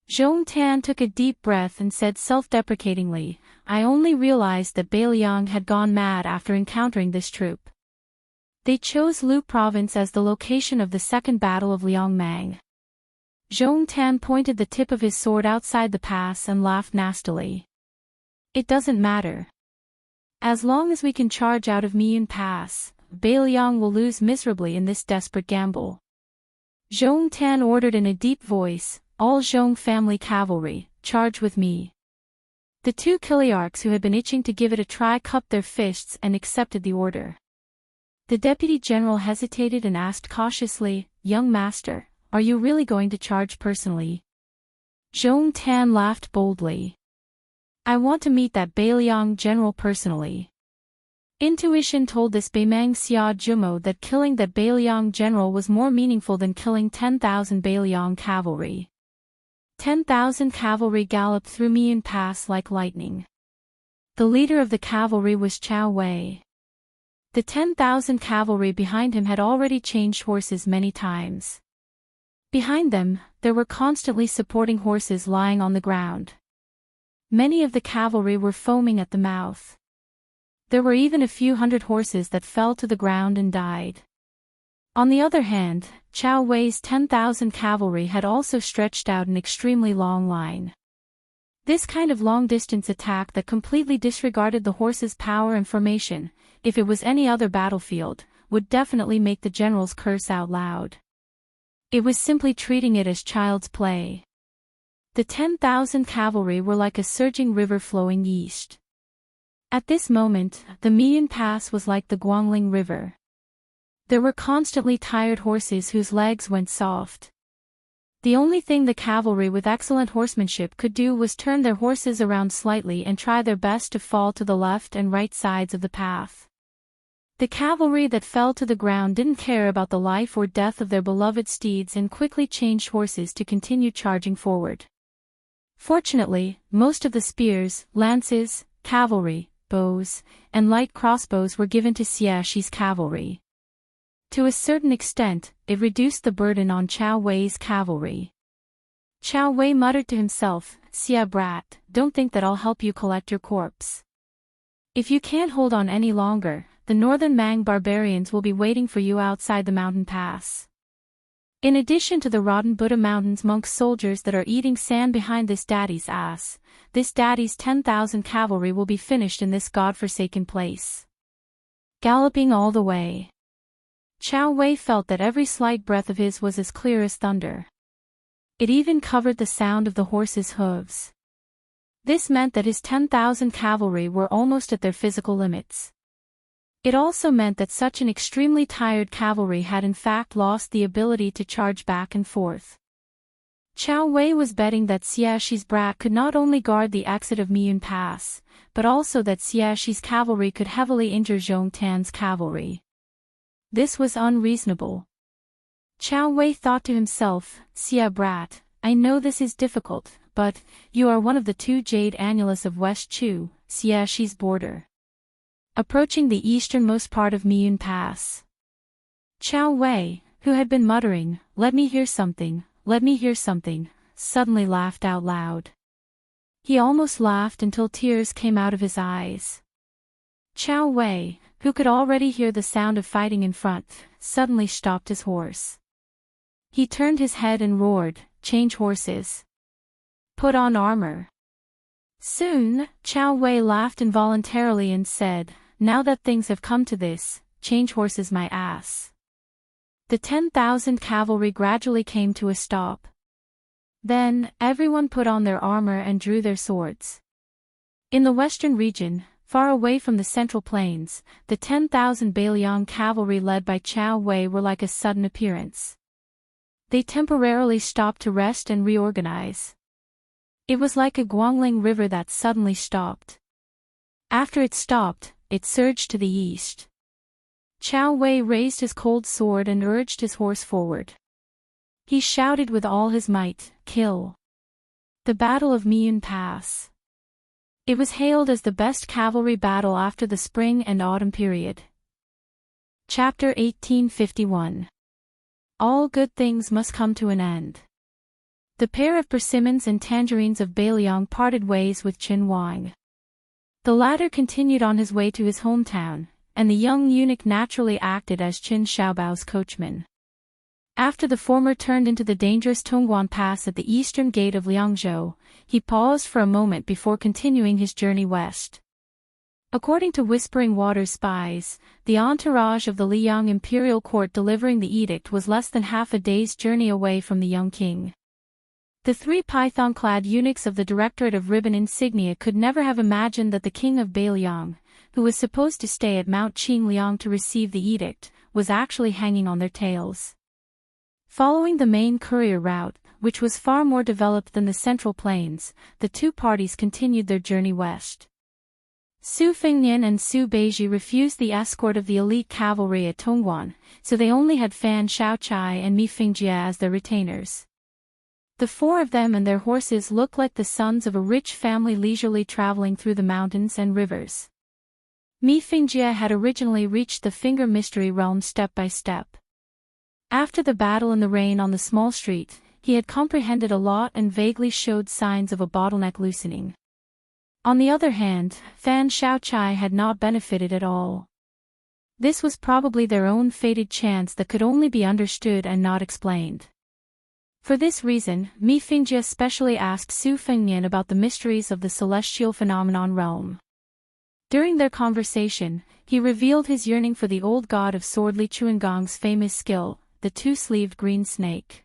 Zhong Tan took a deep breath and said self-deprecatingly, "I only realized that Bailiang had gone mad after encountering this troop. They chose Lu province as the location of the second battle of Liangmang." Zhong Tan pointed the tip of his sword outside the pass and laughed nastily. "It doesn't matter. As long as we can charge out of Mian Pass, Bailiang will lose miserably in this desperate gamble." Zhong Tan ordered in a deep voice, "All Zhong family cavalry, charge with me." The two Kiliarchs who had been itching to give it a try cupped their fists and accepted the order. The deputy general hesitated and asked cautiously, "Young master, are you really going to charge personally?" Zhong Tan laughed boldly. "I want to meet that Bailiang general personally." Intuition told this Baimang Xia Jumo that killing that Bailiang general was more meaningful than killing 10,000 Bailiang cavalry. 10,000 cavalry galloped through Mian Pass like lightning. The leader of the cavalry was Chao Wei. The 10,000 cavalry behind him had already changed horses many times. Behind them, there were constantly supporting horses lying on the ground. Many of the cavalry were foaming at the mouth. There were even a few hundred horses that fell to the ground and died. On the other hand, Chao Wei's 10,000 cavalry had also stretched out an extremely long line. This kind of long-distance attack that completely disregarded the horses' power and formation, if it was any other battlefield, would definitely make the generals curse out loud. It was simply treating it as child's play. The 10,000 cavalry were like a surging river flowing east. At this moment, the Mian Pass was like the Guangling River. There were constantly tired horses whose legs went soft. The only thing the cavalry with excellent horsemanship could do was turn their horses around slightly and try their best to fall to the left and right sides of the path. The cavalry that fell to the ground didn't care about the life or death of their beloved steeds and quickly changed horses to continue charging forward. Fortunately, most of the spears, lances, cavalry, bows, and light crossbows were given to Xiaxi's cavalry. To a certain extent, it reduced the burden on Chao Wei's cavalry. Chao Wei muttered to himself, "Xia brat, don't think that I'll help you collect your corpse. If you can't hold on any longer, the northern Mang barbarians will be waiting for you outside the mountain pass." In addition to the rotten Buddha Mountains monk soldiers that are eating sand behind this daddy's ass, this daddy's 10,000 cavalry will be finished in this godforsaken place. Galloping all the way. Chao Wei felt that every slight breath of his was as clear as thunder. It even covered the sound of the horses' hooves. This meant that his 10,000 cavalry were almost at their physical limits. It also meant that such an extremely tired cavalry had in fact lost the ability to charge back and forth. Chao Wei was betting that Xiaxi's brat could not only guard the exit of Miyun Pass, but also that Xiaxi's cavalry could heavily injure Zhong Tan's cavalry. This was unreasonable. Chao Wei thought to himself, "Xia brat, I know this is difficult, but you are one of the 2 jade annulus of West Chu, Xiaxi's border. Approaching the easternmost part of Miyun Pass." Chao Wei, who had been muttering, let me hear something," suddenly laughed out loud. He almost laughed until tears came out of his eyes. Chao Wei, who could already hear the sound of fighting in front, suddenly stopped his horse. He turned his head and roared, "Change horses. Put on armor." Soon, Chao Wei laughed involuntarily and said, "Now that things have come to this, change horses my ass." The 10,000 cavalry gradually came to a stop. Then, everyone put on their armor and drew their swords. In the western region, far away from the central plains, the 10,000 Bailiang cavalry led by Chao Wei were like a sudden appearance. They temporarily stopped to rest and reorganize. It was like a Guangling river that suddenly stopped. After it stopped, it surged to the east. Chao Wei raised his cold sword and urged his horse forward. He shouted with all his might, "Kill!" The Battle of Miyun Pass. It was hailed as the best cavalry battle after the spring and autumn period. Chapter 1851. All good things must come to an end. The pair of persimmons and tangerines of Bailiang parted ways with Qin Wang. The latter continued on his way to his hometown, and the young eunuch naturally acted as Qin Xiaobao's coachman. After the former turned into the dangerous Tongguan Pass at the eastern gate of Liangzhou, he paused for a moment before continuing his journey west. According to Whispering Water's spies, the entourage of the Liang imperial court delivering the edict was less than half a day's journey away from the young king. The 3 python-clad eunuchs of the Directorate of Ribbon Insignia could never have imagined that the king of Bailiang, who was supposed to stay at Mount Qingliang to receive the edict, was actually hanging on their tails. Following the main courier route, which was far more developed than the Central Plains, the 2 parties continued their journey west. Su Fengnian and Su Beiji refused the escort of the elite cavalry at Tongguan, so they only had Fan Shaochai and Mi Fingjie as their retainers. The 4 of them and their horses looked like the sons of a rich family leisurely traveling through the mountains and rivers. Mi Fingjie had originally reached the Finger Mystery Realm step by step. After the battle in the rain on the small street, he had comprehended a lot and vaguely showed signs of a bottleneck loosening. On the other hand, Fan Shaochai had not benefited at all. This was probably their own fated chance that could only be understood and not explained. For this reason, Mi Fingjie specially asked Su Fengnian about the mysteries of the celestial phenomenon realm. During their conversation, he revealed his yearning for the old god of sword Li Chuangong's famous skill, the 2-sleeved green snake.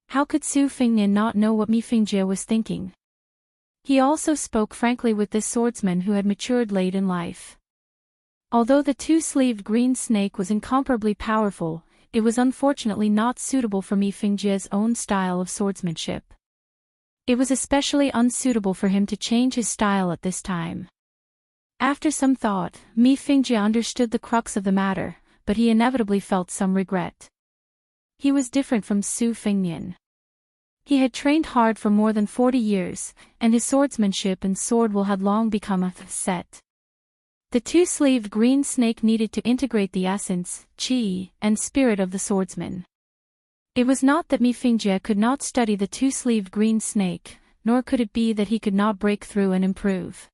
How could Su Fengnian not know what Mi Fingjie was thinking? He also spoke frankly with this swordsman who had matured late in life. Although the two-sleeved green snake was incomparably powerful, it was unfortunately not suitable for Mi Fingjie's own style of swordsmanship. It was especially unsuitable for him to change his style at this time. After some thought, Mi Fingjie understood the crux of the matter, but he inevitably felt some regret. He was different from Su Fengnian. He had trained hard for more than 40 years, and his swordsmanship and sword will had long become a set. The two-sleeved green snake needed to integrate the essence, qi, and spirit of the swordsman. It was not that Mi Fingjie could not study the two-sleeved green snake, nor could it be that he could not break through and improve.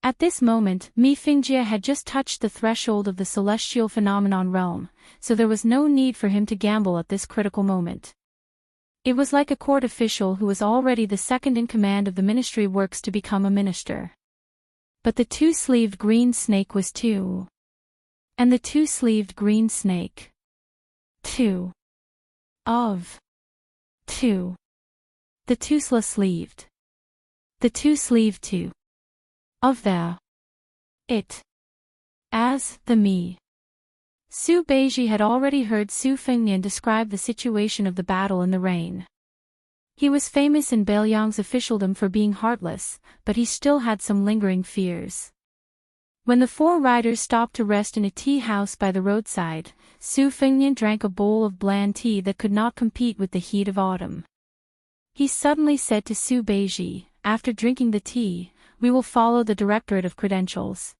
At this moment, Mi Fingjie had just touched the threshold of the celestial phenomenon realm, so there was no need for him to gamble at this critical moment. It was like a court official who was already the second in command of the ministry works to become a minister. But the two-sleeved green snake was two. And the two-sleeved green snake. Two. Of. Two. The two-sleeved. The two-sleeved two. Of thou. It. As, the me. Su Beiji had already heard Su Fengnian describe the situation of the battle in the rain. He was famous in Bailiang's officialdom for being heartless, but he still had some lingering fears. When the four riders stopped to rest in a tea house by the roadside, Su Fengnian drank a bowl of bland tea that could not compete with the heat of autumn. He suddenly said to Su Beiji, after drinking the tea, "We will follow the Directorate of Credentials."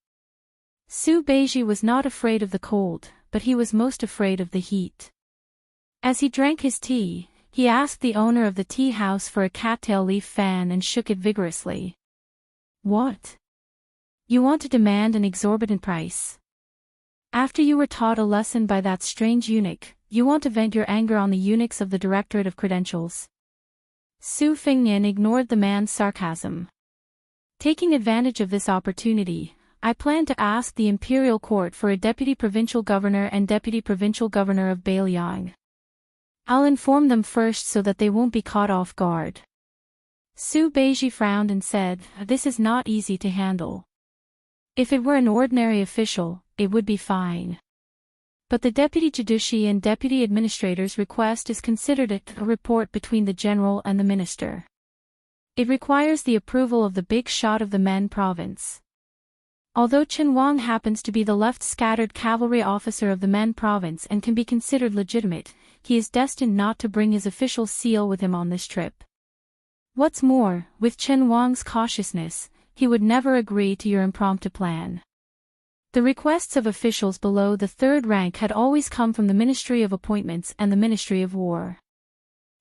Su Beiji was not afraid of the cold, but he was most afraid of the heat. As he drank his tea, he asked the owner of the tea house for a cattail leaf fan and shook it vigorously. "What? You want to demand an exorbitant price? After you were taught a lesson by that strange eunuch, you want to vent your anger on the eunuchs of the Directorate of Credentials?" Su Fengnian ignored the man's sarcasm. "Taking advantage of this opportunity, I plan to ask the Imperial Court for a Deputy Provincial Governor and Deputy Provincial Governor of Bailiang. I'll inform them first so that they won't be caught off guard." Su Beiji frowned and said, "This is not easy to handle. If it were an ordinary official, it would be fine. But the Deputy Judici and Deputy Administrator's request is considered a report between the General and the Minister. It requires the approval of the big shot of the Men Province. Although Chen Wang happens to be the left-scattered cavalry officer of the Men Province and can be considered legitimate, he is destined not to bring his official seal with him on this trip. What's more, with Chen Wang's cautiousness, he would never agree to your impromptu plan." The requests of officials below the third rank had always come from the Ministry of Appointments and the Ministry of War.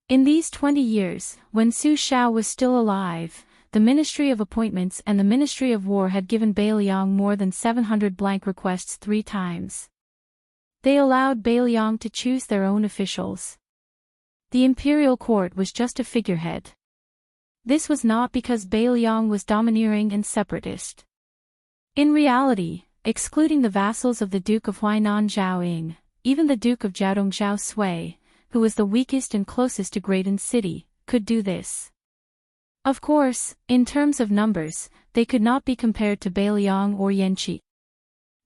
In these 20 years, when Su Shao was still alive, the Ministry of Appointments and the Ministry of War had given Bailiang more than 700 blank requests 3 times. They allowed Bailiang to choose their own officials. The Imperial Court was just a figurehead. This was not because Bailiang was domineering and separatist. In reality, excluding the vassals of the Duke of Huainan Zhao Ying, even the Duke of Jiaodong Zhao Sui, who was the weakest and closest to Graydon City, could do this. Of course, in terms of numbers, they could not be compared to Bailiang or Yanqi.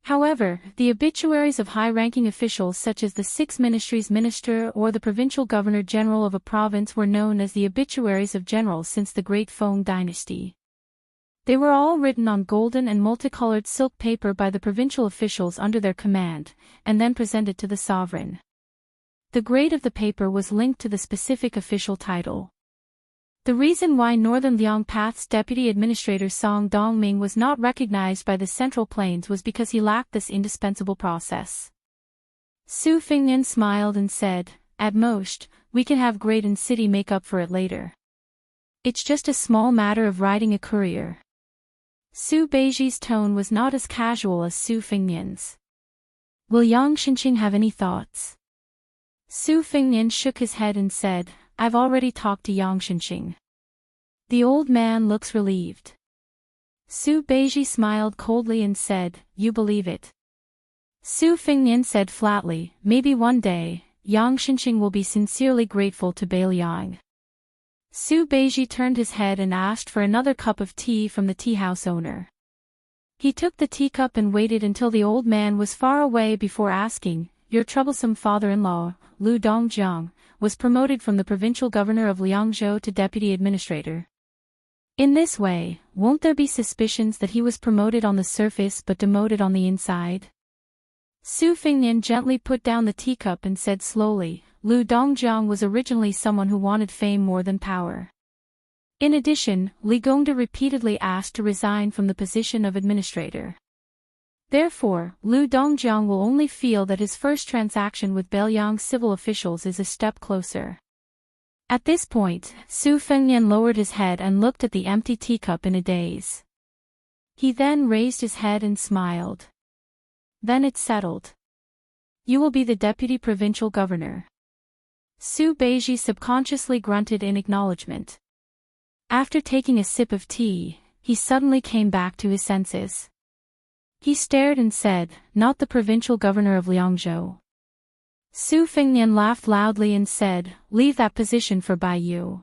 However, the obituaries of high-ranking officials such as the 6 ministries minister or the provincial governor-general of a province were known as the obituaries of generals since the Great Feng dynasty. They were all written on golden and multicolored silk paper by the provincial officials under their command, and then presented to the sovereign. The grade of the paper was linked to the specific official title. The reason why Northern Liang Path's deputy administrator Song Dongming was not recognized by the Central Plains was because he lacked this indispensable process. Su Fengnian smiled and said, "At most, we can have Graydon City make up for it later. It's just a small matter of writing a courier." Su Beiji's tone was not as casual as Su Fengnian's. "Will Yang Xinqing have any thoughts?" Su Fengnian shook his head and said, "I've already talked to Yang Xinqing. The old man looks relieved." Su Beiji smiled coldly and said, "You believe it?" Su Fengnian said flatly, "Maybe one day, Yang Xinqing will be sincerely grateful to Bailiang." Su Beiji turned his head and asked for another cup of tea from the tea house owner. He took the teacup and waited until the old man was far away before asking, "Your troublesome father-in-law, Lu Dongjiang, was promoted from the provincial governor of Liangzhou to deputy administrator. In this way, won't there be suspicions that he was promoted on the surface but demoted on the inside?" Su Fingnian gently put down the teacup and said slowly, "Lu Dongjiang was originally someone who wanted fame more than power. In addition, Li Gongda repeatedly asked to resign from the position of administrator. Therefore, Lu Dongjiang will only feel that his first transaction with Beiliang's civil officials is a step closer." At this point, Su Fengnian lowered his head and looked at the empty teacup in a daze. He then raised his head and smiled. Then it settled. "You will be the deputy provincial governor." Su Beiji subconsciously grunted in acknowledgement. After taking a sip of tea, he suddenly came back to his senses. He stared and said, "Not the provincial governor of Liangzhou." Su Fengnian laughed loudly and said, "Leave that position for Bai Yu."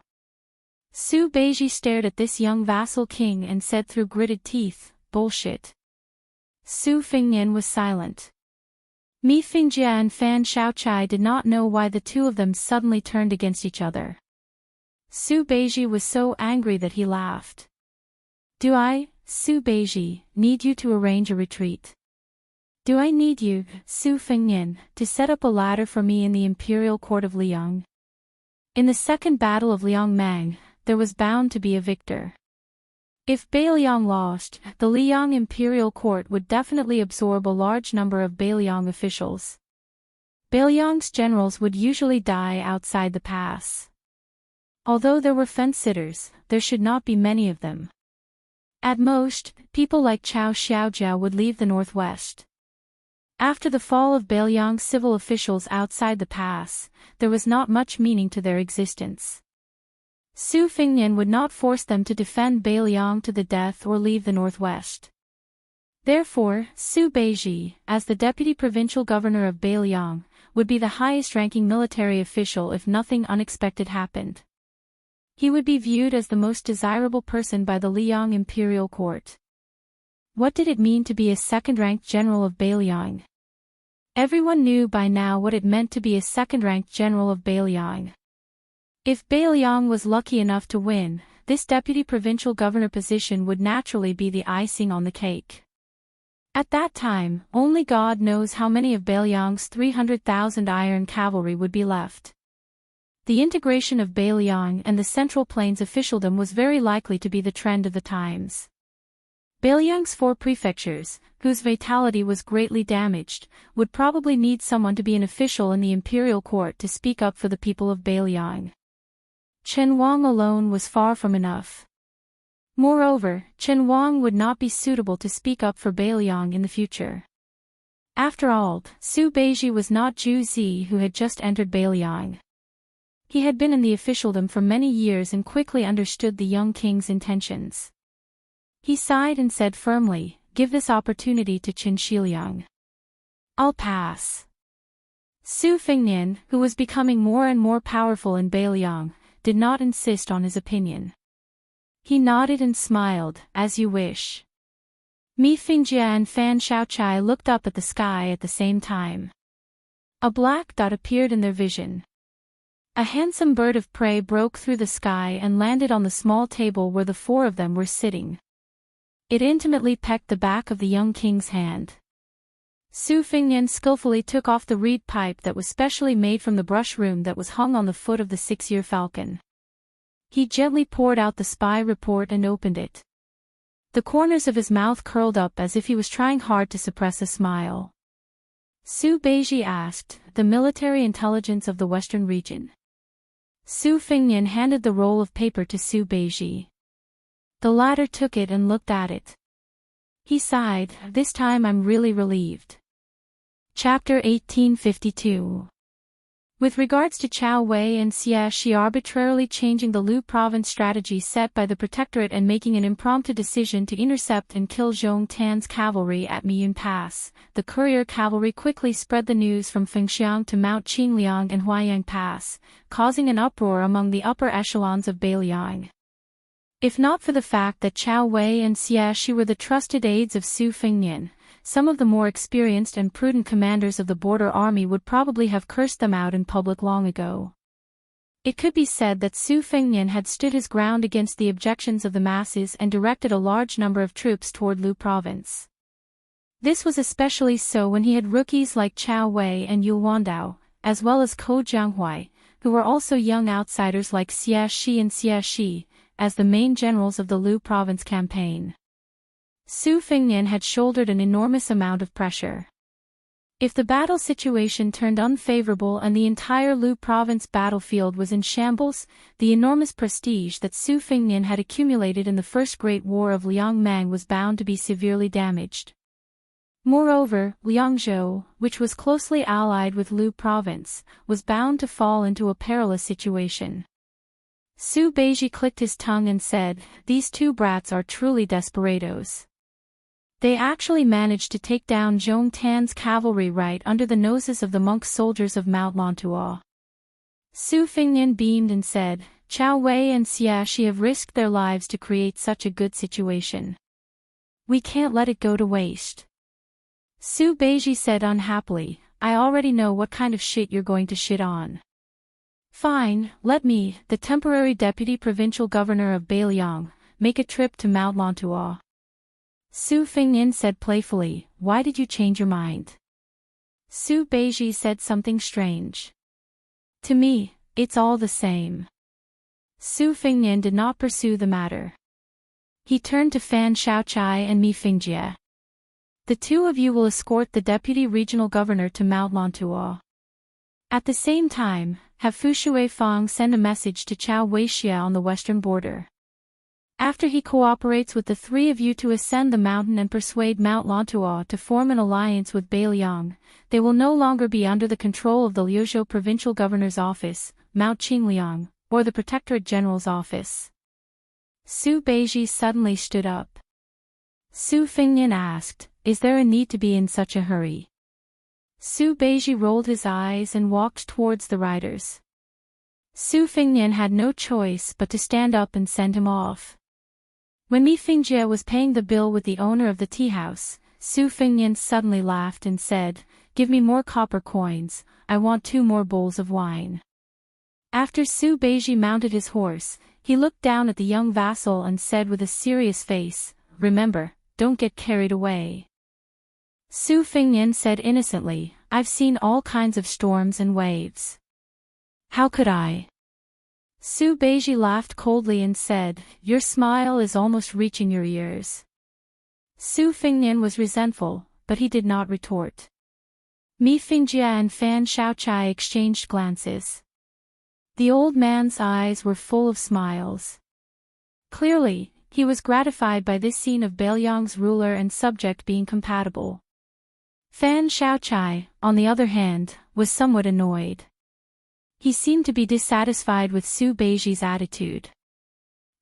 Su Beiji stared at this young vassal king and said through gritted teeth, "Bullshit." Su Fengnian was silent. Mi Fingjia and Fan Shaochai did not know why the two of them suddenly turned against each other. Su Beiji was so angry that he laughed. "Do I, Su Beiji, need you to arrange a retreat? Do I need you, Su Fengnian, to set up a ladder for me in the imperial court of Liang?" In the second battle of Liangmang, there was bound to be a victor. If Beiliang lost, the Liang imperial court would definitely absorb a large number of Beiliang officials. Beiliang's generals would usually die outside the pass. Although there were fence-sitters, there should not be many of them. At most, people like Chao Xiaojiao would leave the northwest. After the fall of Beiliang's civil officials outside the pass, there was not much meaning to their existence. Su Fengnian would not force them to defend Beiliang to the death or leave the northwest. Therefore, Su Beiji, as the deputy provincial governor of Beiliang, would be the highest-ranking military official if nothing unexpected happened. He would be viewed as the most desirable person by the Liang imperial court. What did it mean to be a second-ranked general of Beiliang? Everyone knew by now what it meant to be a second-ranked general of Beiliang. If Beiliang was lucky enough to win, this deputy provincial governor position would naturally be the icing on the cake. At that time, only God knows how many of Beiliang's 300,000 iron cavalry would be left. The integration of Beiliang and the Central Plains officialdom was very likely to be the trend of the times. Beiliang's 4 prefectures, whose vitality was greatly damaged, would probably need someone to be an official in the imperial court to speak up for the people of Beiliang. Chen Wang alone was far from enough. Moreover, Chen Wang would not be suitable to speak up for Beiliang in the future. After all, Su Beiji was not Zhu Zi who had just entered Beiliang. He had been in the officialdom for many years and quickly understood the young king's intentions. He sighed and said firmly, "Give this opportunity to Qin Shiliang." "I'll pass." Su Fengnian, who was becoming more and more powerful in Beiliang, did not insist on his opinion. He nodded and smiled, "As you wish." Mi Fingjia and Fan Shaochai looked up at the sky at the same time. A black dot appeared in their vision. A handsome bird of prey broke through the sky and landed on the small table where the 4 of them were sitting. It intimately pecked the back of the young king's hand. Su Fengnian skillfully took off the reed pipe that was specially made from the brush room that was hung on the foot of the 6-year falcon. He gently poured out the spy report and opened it. The corners of his mouth curled up as if he was trying hard to suppress a smile. Su Beiji asked, "The military intelligence of the western region." Su Fengnian handed the roll of paper to Su Beiji. The latter took it and looked at it. He sighed, "This time I'm really relieved." Chapter 1852. With regards to Chao Wei and Xie Shi arbitrarily changing the Lu province strategy set by the Protectorate and making an impromptu decision to intercept and kill Zhong Tan's cavalry at Miyun Pass, the courier cavalry quickly spread the news from Fengxiang to Mount Qingliang and Huaiyang Pass, causing an uproar among the upper echelons of Beiliang. If not for the fact that Chao Wei and Xia Shi were the trusted aides of Su Fengnian, some of the more experienced and prudent commanders of the border army would probably have cursed them out in public long ago. It could be said that Su Fengnian had stood his ground against the objections of the masses and directed a large number of troops toward Lu province. This was especially so when he had rookies like Chao Wei and Yu Wandao, as well as Ko Jianghuai, who were also young outsiders like Xia Shi and Xia Shi, as the main generals of the Lu province campaign. Su Fengnian had shouldered an enormous amount of pressure. If the battle situation turned unfavorable and the entire Lu province battlefield was in shambles, the enormous prestige that Su Fengnian had accumulated in the First Great War of Liangmang was bound to be severely damaged. Moreover, Liangzhou, which was closely allied with Lu province, was bound to fall into a perilous situation. Su Beiji clicked his tongue and said, "These two brats are truly desperados. They actually managed to take down Zhong Tan's cavalry right under the noses of the monk soldiers of Mount Lantuo." Su Fengnian beamed and said, "Chao Wei and Xia Shi have risked their lives to create such a good situation. We can't let it go to waste." Su Beiji said unhappily, "I already know what kind of shit you're going to shit on. Fine, let me, the temporary deputy provincial governor of Beiliang, make a trip to Mount Lantuo." Su Fengnian said playfully, "Why did you change your mind?" Su Beiji said something strange. "To me, it's all the same." Su Fengnian did not pursue the matter. He turned to Fan Shaochai and Mi Fingjie. "The two of you will escort the deputy regional governor to Mount Lantuo. At the same time, have Fu Shuifang send a message to Chao Weixia on the western border. After he cooperates with the three of you to ascend the mountain and persuade Mount Lantuo to form an alliance with Beiliang, they will no longer be under the control of the Liuzhou provincial governor's office, Mount Qingliang, or the protectorate general's office." Su Beiji suddenly stood up. Su Fengnian asked, "Is there a need to be in such a hurry?" Su Beiji rolled his eyes and walked towards the riders. Su Fengnian had no choice but to stand up and send him off. When Mi Fingjie was paying the bill with the owner of the tea house, Su Fengnian suddenly laughed and said, "Give me more copper coins, I want 2 more bowls of wine." After Su Beiji mounted his horse, he looked down at the young vassal and said with a serious face, "Remember, don't get carried away." Su Fengnian said innocently, "I've seen all kinds of storms and waves. How could I?" Su Beiji laughed coldly and said, "Your smile is almost reaching your ears." Su Fengnian was resentful, but he did not retort. Mi Fingjie and Fan Shaochai exchanged glances. The old man's eyes were full of smiles. Clearly, he was gratified by this scene of Beiliang's ruler and subject being compatible. Fan Shaochai, on the other hand, was somewhat annoyed. He seemed to be dissatisfied with Su Beiji's attitude.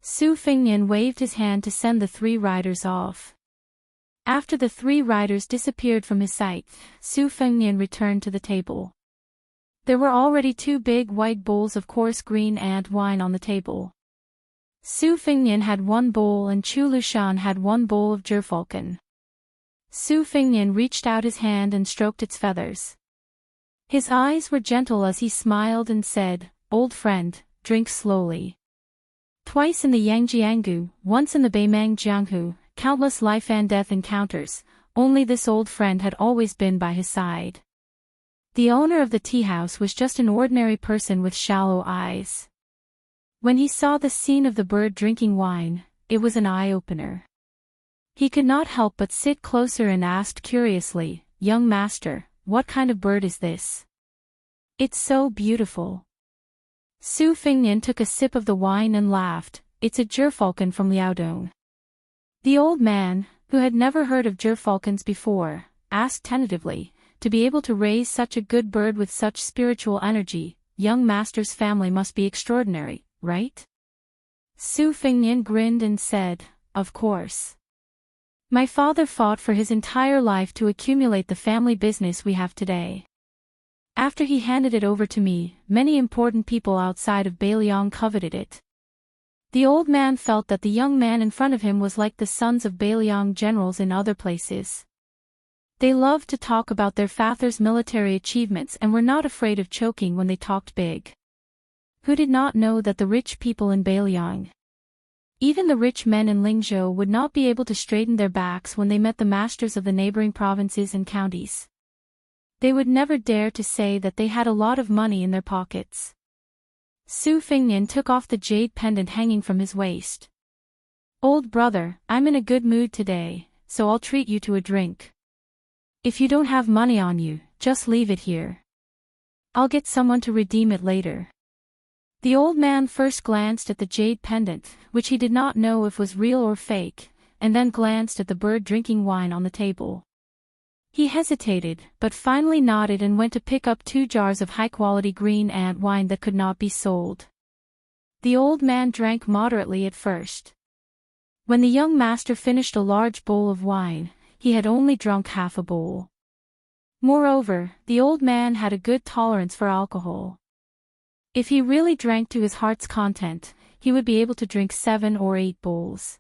Su Fengnian waved his hand to send the 3 riders off. After the 3 riders disappeared from his sight, Su Fengnian returned to the table. There were already 2 big white bowls of coarse green ant wine on the table. Su Fengnian had 1 bowl and Chu Lushan had 1 bowl of gerfalcon. Su Fengnian reached out his hand and stroked its feathers. His eyes were gentle as he smiled and said, "Old friend, drink slowly. Twice in the Yangjiangu, once in the Beimang Jianghu, countless life and death encounters, only this old friend had always been by his side." The owner of the tea house was just an ordinary person with shallow eyes. When he saw the scene of the bird drinking wine, it was an eye-opener. He could not help but sit closer and asked curiously, "Young master, what kind of bird is this? It's so beautiful." Su Fengnian took a sip of the wine and laughed, "It's a gerfalcon from Liaodong." The old man, who had never heard of gerfalcons before, asked tentatively, "To be able to raise such a good bird with such spiritual energy, young master's family must be extraordinary, right?" Su Fengnian grinned and said, "Of course. My father fought for his entire life to accumulate the family business we have today. After he handed it over to me, many important people outside of Beiliang coveted it. The old man felt that the young man in front of him was like the sons of Bailiang generals in other places. They loved to talk about their father's military achievements and were not afraid of choking when they talked big. Who did not know that the rich people in Bailiang, even the rich men in Lingzhou, would not be able to straighten their backs when they met the masters of the neighboring provinces and counties? They would never dare to say that they had a lot of money in their pockets. Su Fingnian took off the jade pendant hanging from his waist. "Old brother, I'm in a good mood today, so I'll treat you to a drink. If you don't have money on you, just leave it here. I'll get someone to redeem it later." The old man first glanced at the jade pendant, which he did not know if was real or fake, and then glanced at the bird drinking wine on the table. He hesitated, but finally nodded and went to pick up 2 jars of high-quality green ant wine that could not be sold. The old man drank moderately at first. When the young master finished a large bowl of wine, he had only drunk half a bowl. Moreover, the old man had a good tolerance for alcohol. If he really drank to his heart's content, he would be able to drink 7 or 8 bowls.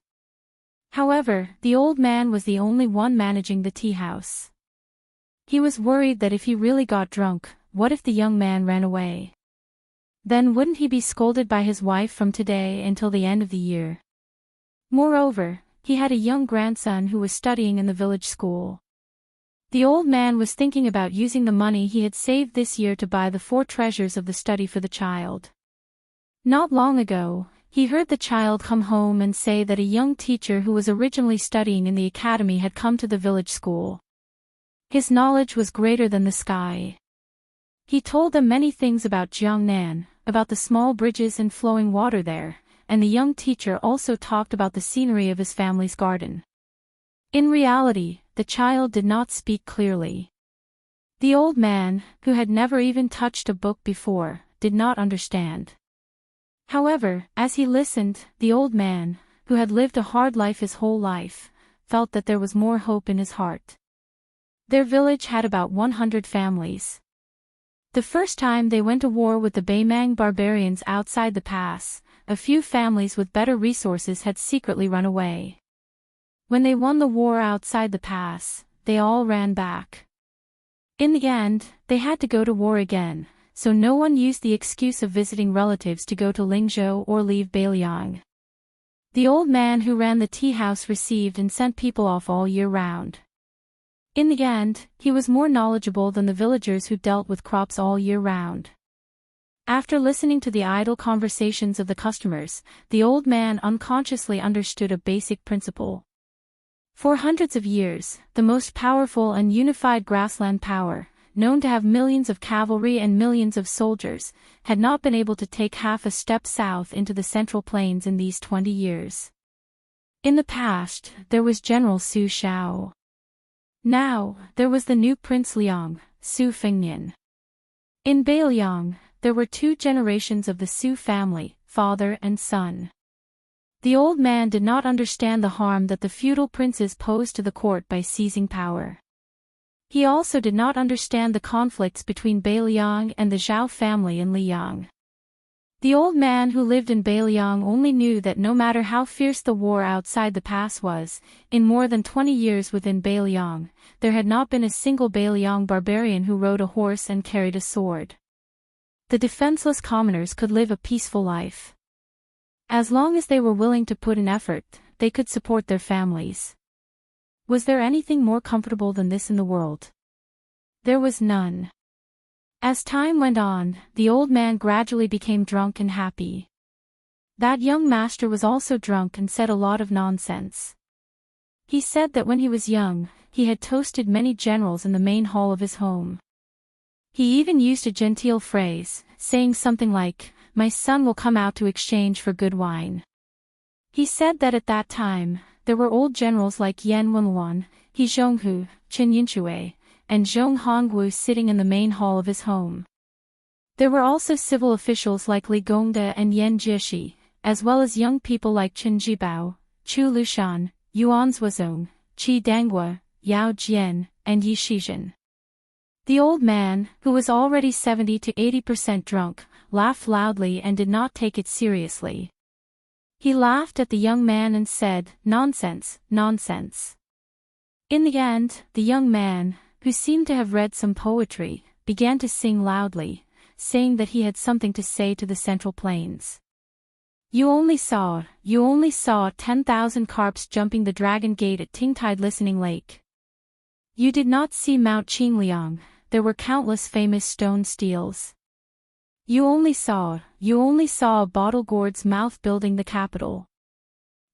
However, the old man was the only one managing the tea house. He was worried that if he really got drunk, what if the young man ran away? Then wouldn't he be scolded by his wife from today until the end of the year? Moreover, he had a young grandson who was studying in the village school. The old man was thinking about using the money he had saved this year to buy the 4 treasures of the study for the child. Not long ago, he heard the child come home and say that a young teacher who was originally studying in the academy had come to the village school. His knowledge was greater than the sky. He told them many things about Jiangnan, about the small bridges and flowing water there, and the young teacher also talked about the scenery of his family's garden. In reality, the child did not speak clearly. The old man, who had never even touched a book before, did not understand. However, as he listened, the old man, who had lived a hard life his whole life, felt that there was more hope in his heart. Their village had about 100 families. The first time they went to war with the Baimang barbarians outside the pass, a few families with better resources had secretly run away. When they won the war outside the pass, they all ran back. In the end, they had to go to war again, so no one used the excuse of visiting relatives to go to Lingzhou or leave Bailiang. The old man who ran the tea house received and sent people off all year round. In the end, he was more knowledgeable than the villagers who dealt with crops all year round. After listening to the idle conversations of the customers, the old man unconsciously understood a basic principle. For hundreds of years, the most powerful and unified grassland power, known to have millions of cavalry and millions of soldiers, had not been able to take half a step south into the Central Plains in these 20 years. In the past, there was General Su Shao. Now, there was the new Prince Liang, Su Fingnian. In Bailiang, there were 2 generations of the Su family, father and son. The old man did not understand the harm that the feudal princes posed to the court by seizing power. He also did not understand the conflicts between Bailiang and the Zhao family in Liang. The old man who lived in Bailiang only knew that no matter how fierce the war outside the pass was, in more than 20 years within Bailiang, there had not been a single Bailiang barbarian who rode a horse and carried a sword. The defenseless commoners could live a peaceful life. As long as they were willing to put in effort, they could support their families. Was there anything more comfortable than this in the world? There was none. As time went on, the old man gradually became drunk and happy. That young master was also drunk and said a lot of nonsense. He said that when he was young, he had toasted many generals in the main hall of his home. He even used a genteel phrase, saying something like, "My son will come out to exchange for good wine." He said that at that time, there were old generals like Yan Wenluan, He Zhonghu, Chen Yinshui, and Zhong Hongwu sitting in the main hall of his home. There were also civil officials like Li Gongda and Yan Jieshi, as well as young people like Chen Jibao, Chu Lushan, Yuan Zuozong, Qi Danghua, Yao Jian, and Yi Shizhen. The old man, who was already 70 to 80% drunk, laughed loudly and did not take it seriously. He laughed at the young man and said, "Nonsense, nonsense." In the end, the young man, who seemed to have read some poetry, began to sing loudly, saying that he had something to say to the Central Plains. You only saw 10,000 carps jumping the Dragon Gate at Tingtide Listening Lake. You did not see Mount Qingliang, there were countless famous stone steels. You only saw a bottle gourd's mouth building the capital.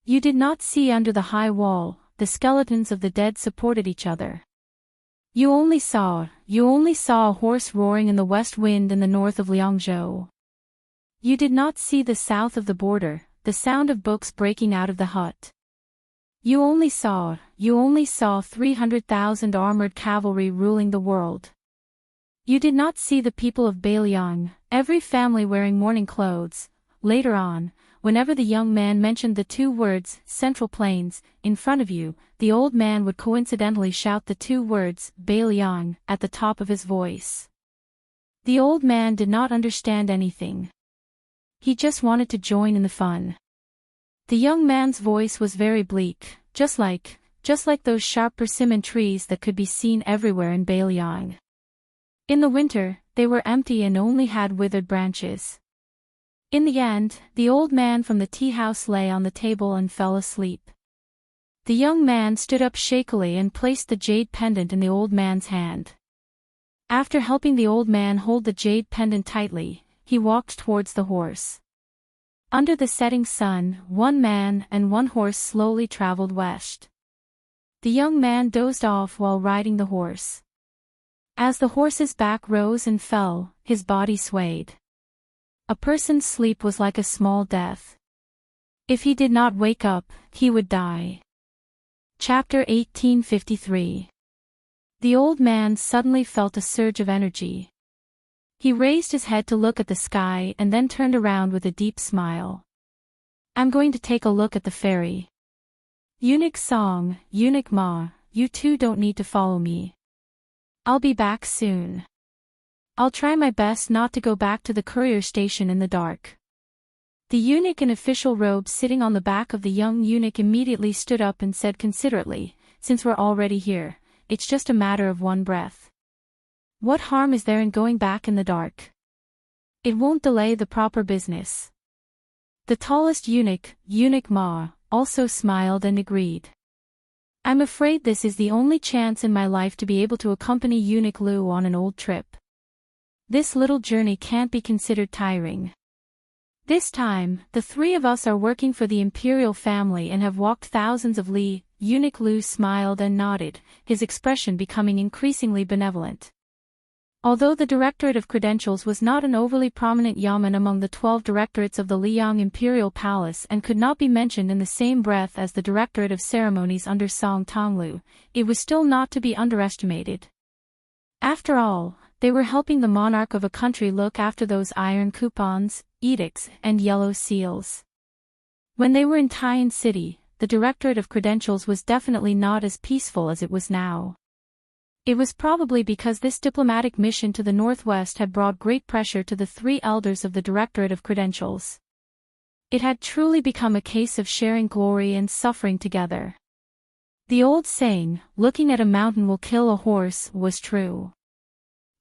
You did not see under the high wall, the skeletons of the dead supported each other. You only saw a horse roaring in the west wind in the north of Liangzhou. You did not see the south of the border, the sound of books breaking out of the hut. You only saw 300,000 armored cavalry ruling the world. You did not see the people of Beiliang, every family wearing mourning clothes. Later on, whenever the young man mentioned the two words, Central Plains, in front of you, the old man would coincidentally shout the two words, Beiliang, at the top of his voice. The old man did not understand anything. He just wanted to join in the fun. The young man's voice was very bleak, just like those sharp persimmon trees that could be seen everywhere in Beiliang. In the winter, they were empty and only had withered branches. In the end, the old man from the tea-house lay on the table and fell asleep. The young man stood up shakily and placed the jade pendant in the old man's hand. After helping the old man hold the jade pendant tightly, he walked towards the horse. Under the setting sun, one man and one horse slowly traveled west. The young man dozed off while riding the horse. As the horse's back rose and fell, his body swayed. A person's sleep was like a small death. If he did not wake up, he would die. Chapter 1853. The old man suddenly felt a surge of energy. He raised his head to look at the sky and then turned around with a deep smile. I'm going to take a look at the ferry. Eunuch Song, Eunuch Ma, you two don't need to follow me. I'll be back soon. I'll try my best not to go back to the courier station in the dark. The eunuch in official robes sitting on the back of the young eunuch immediately stood up and said considerately, since we're already here, it's just a matter of one breath. What harm is there in going back in the dark? It won't delay the proper business. The tallest eunuch, Eunuch Ma, also smiled and agreed. I'm afraid this is the only chance in my life to be able to accompany Eunuch Lu on an old trip. This little journey can't be considered tiring. This time, the three of us are working for the imperial family and have walked thousands of li. Eunuch Lu smiled and nodded, his expression becoming increasingly benevolent. Although the Directorate of Credentials was not an overly prominent yamen among the 12 directorates of the Liang Imperial Palace and could not be mentioned in the same breath as the Directorate of Ceremonies under Song Tonglu, it was still not to be underestimated. After all, they were helping the monarch of a country look after those iron coupons, edicts, and yellow seals. When they were in Taiyan City, the Directorate of Credentials was definitely not as peaceful as it was now. It was probably because this diplomatic mission to the northwest had brought great pressure to the three elders of the Directorate of Credentials. It had truly become a case of sharing glory and suffering together. The old saying, looking at a mountain will kill a horse, was true.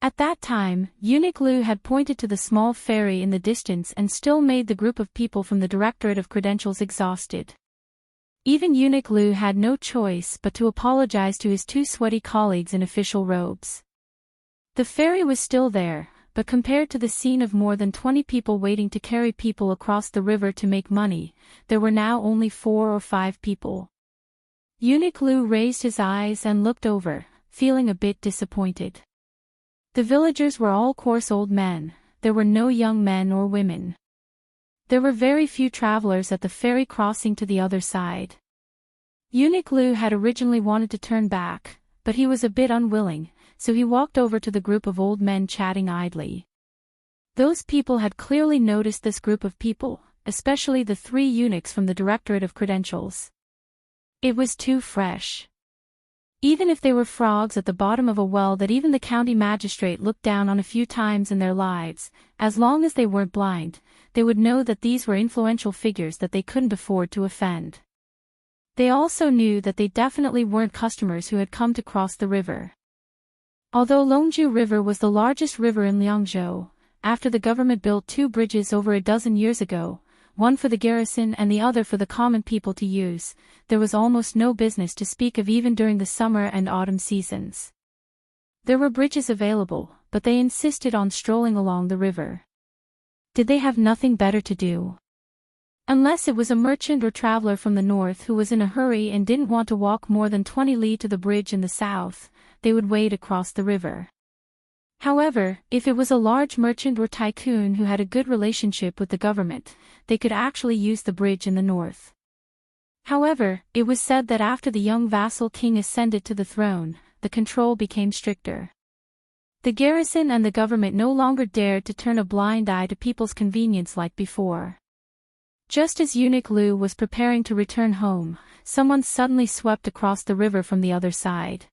At that time, Eunuch Lu had pointed to the small ferry in the distance and still made the group of people from the Directorate of Credentials exhausted. Even Eunuch Lu had no choice but to apologize to his two sweaty colleagues in official robes. The ferry was still there, but compared to the scene of more than 20 people waiting to carry people across the river to make money, there were now only 4 or 5 people. Eunuch Lu raised his eyes and looked over, feeling a bit disappointed. The villagers were all coarse old men, there were no young men or women. There were very few travelers at the ferry crossing to the other side. Eunuch Lu had originally wanted to turn back, but he was a bit unwilling, so he walked over to the group of old men chatting idly. Those people had clearly noticed this group of people, especially the 3 eunuchs from the Directorate of Credentials. It was too fresh. Even if they were frogs at the bottom of a well that even the county magistrate looked down on a few times in their lives, as long as they weren't blind, they would know that these were influential figures that they couldn't afford to offend. They also knew that they definitely weren't customers who had come to cross the river. Although Longju River was the largest river in Liangzhou, after the government built 2 bridges over a dozen years ago, one for the garrison and the other for the common people to use, there was almost no business to speak of even during the summer and autumn seasons. There were bridges available, but they insisted on strolling along the river. Did they have nothing better to do? Unless it was a merchant or traveler from the north who was in a hurry and didn't want to walk more than 20 li to the bridge in the south, they would wade across the river. However, if it was a large merchant or tycoon who had a good relationship with the government, they could actually use the bridge in the north. However, it was said that after the young vassal king ascended to the throne, the control became stricter. The garrison and the government no longer dared to turn a blind eye to people's convenience like before. Just as Eunuch Lu was preparing to return home, someone suddenly swept across the river from the other side.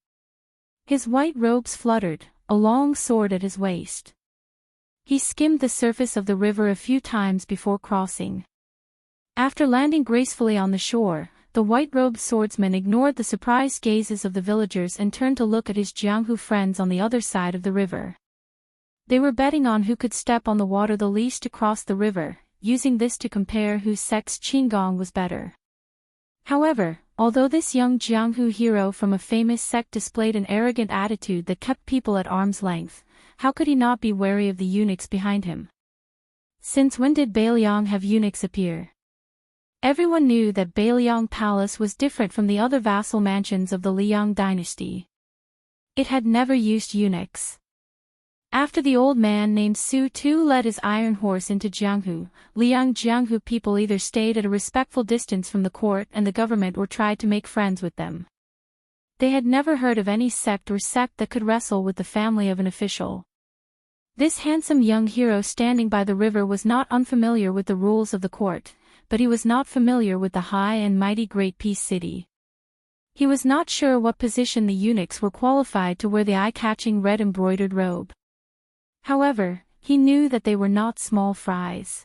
His white robes fluttered, a long sword at his waist. He skimmed the surface of the river a few times before crossing. After landing gracefully on the shore, the white-robed swordsman ignored the surprised gazes of the villagers and turned to look at his Jianghu friends on the other side of the river. They were betting on who could step on the water the least to cross the river, using this to compare whose sect's qinggong was better. However, although this young Jianghu hero from a famous sect displayed an arrogant attitude that kept people at arm's length, how could he not be wary of the eunuchs behind him? Since when did Beiliang have eunuchs appear? Everyone knew that Beiliang Palace was different from the other vassal mansions of the Liang dynasty. It had never used eunuchs. After the old man named Su Tu led his iron horse into Jianghu, Liang Jianghu people either stayed at a respectful distance from the court and the government or tried to make friends with them. They had never heard of any sect that could wrestle with the family of an official. This handsome young hero standing by the river was not unfamiliar with the rules of the court, but he was not familiar with the high and mighty Great Peace City. He was not sure what position the eunuchs were qualified to wear the eye-catching red embroidered robe. However, he knew that they were not small fries.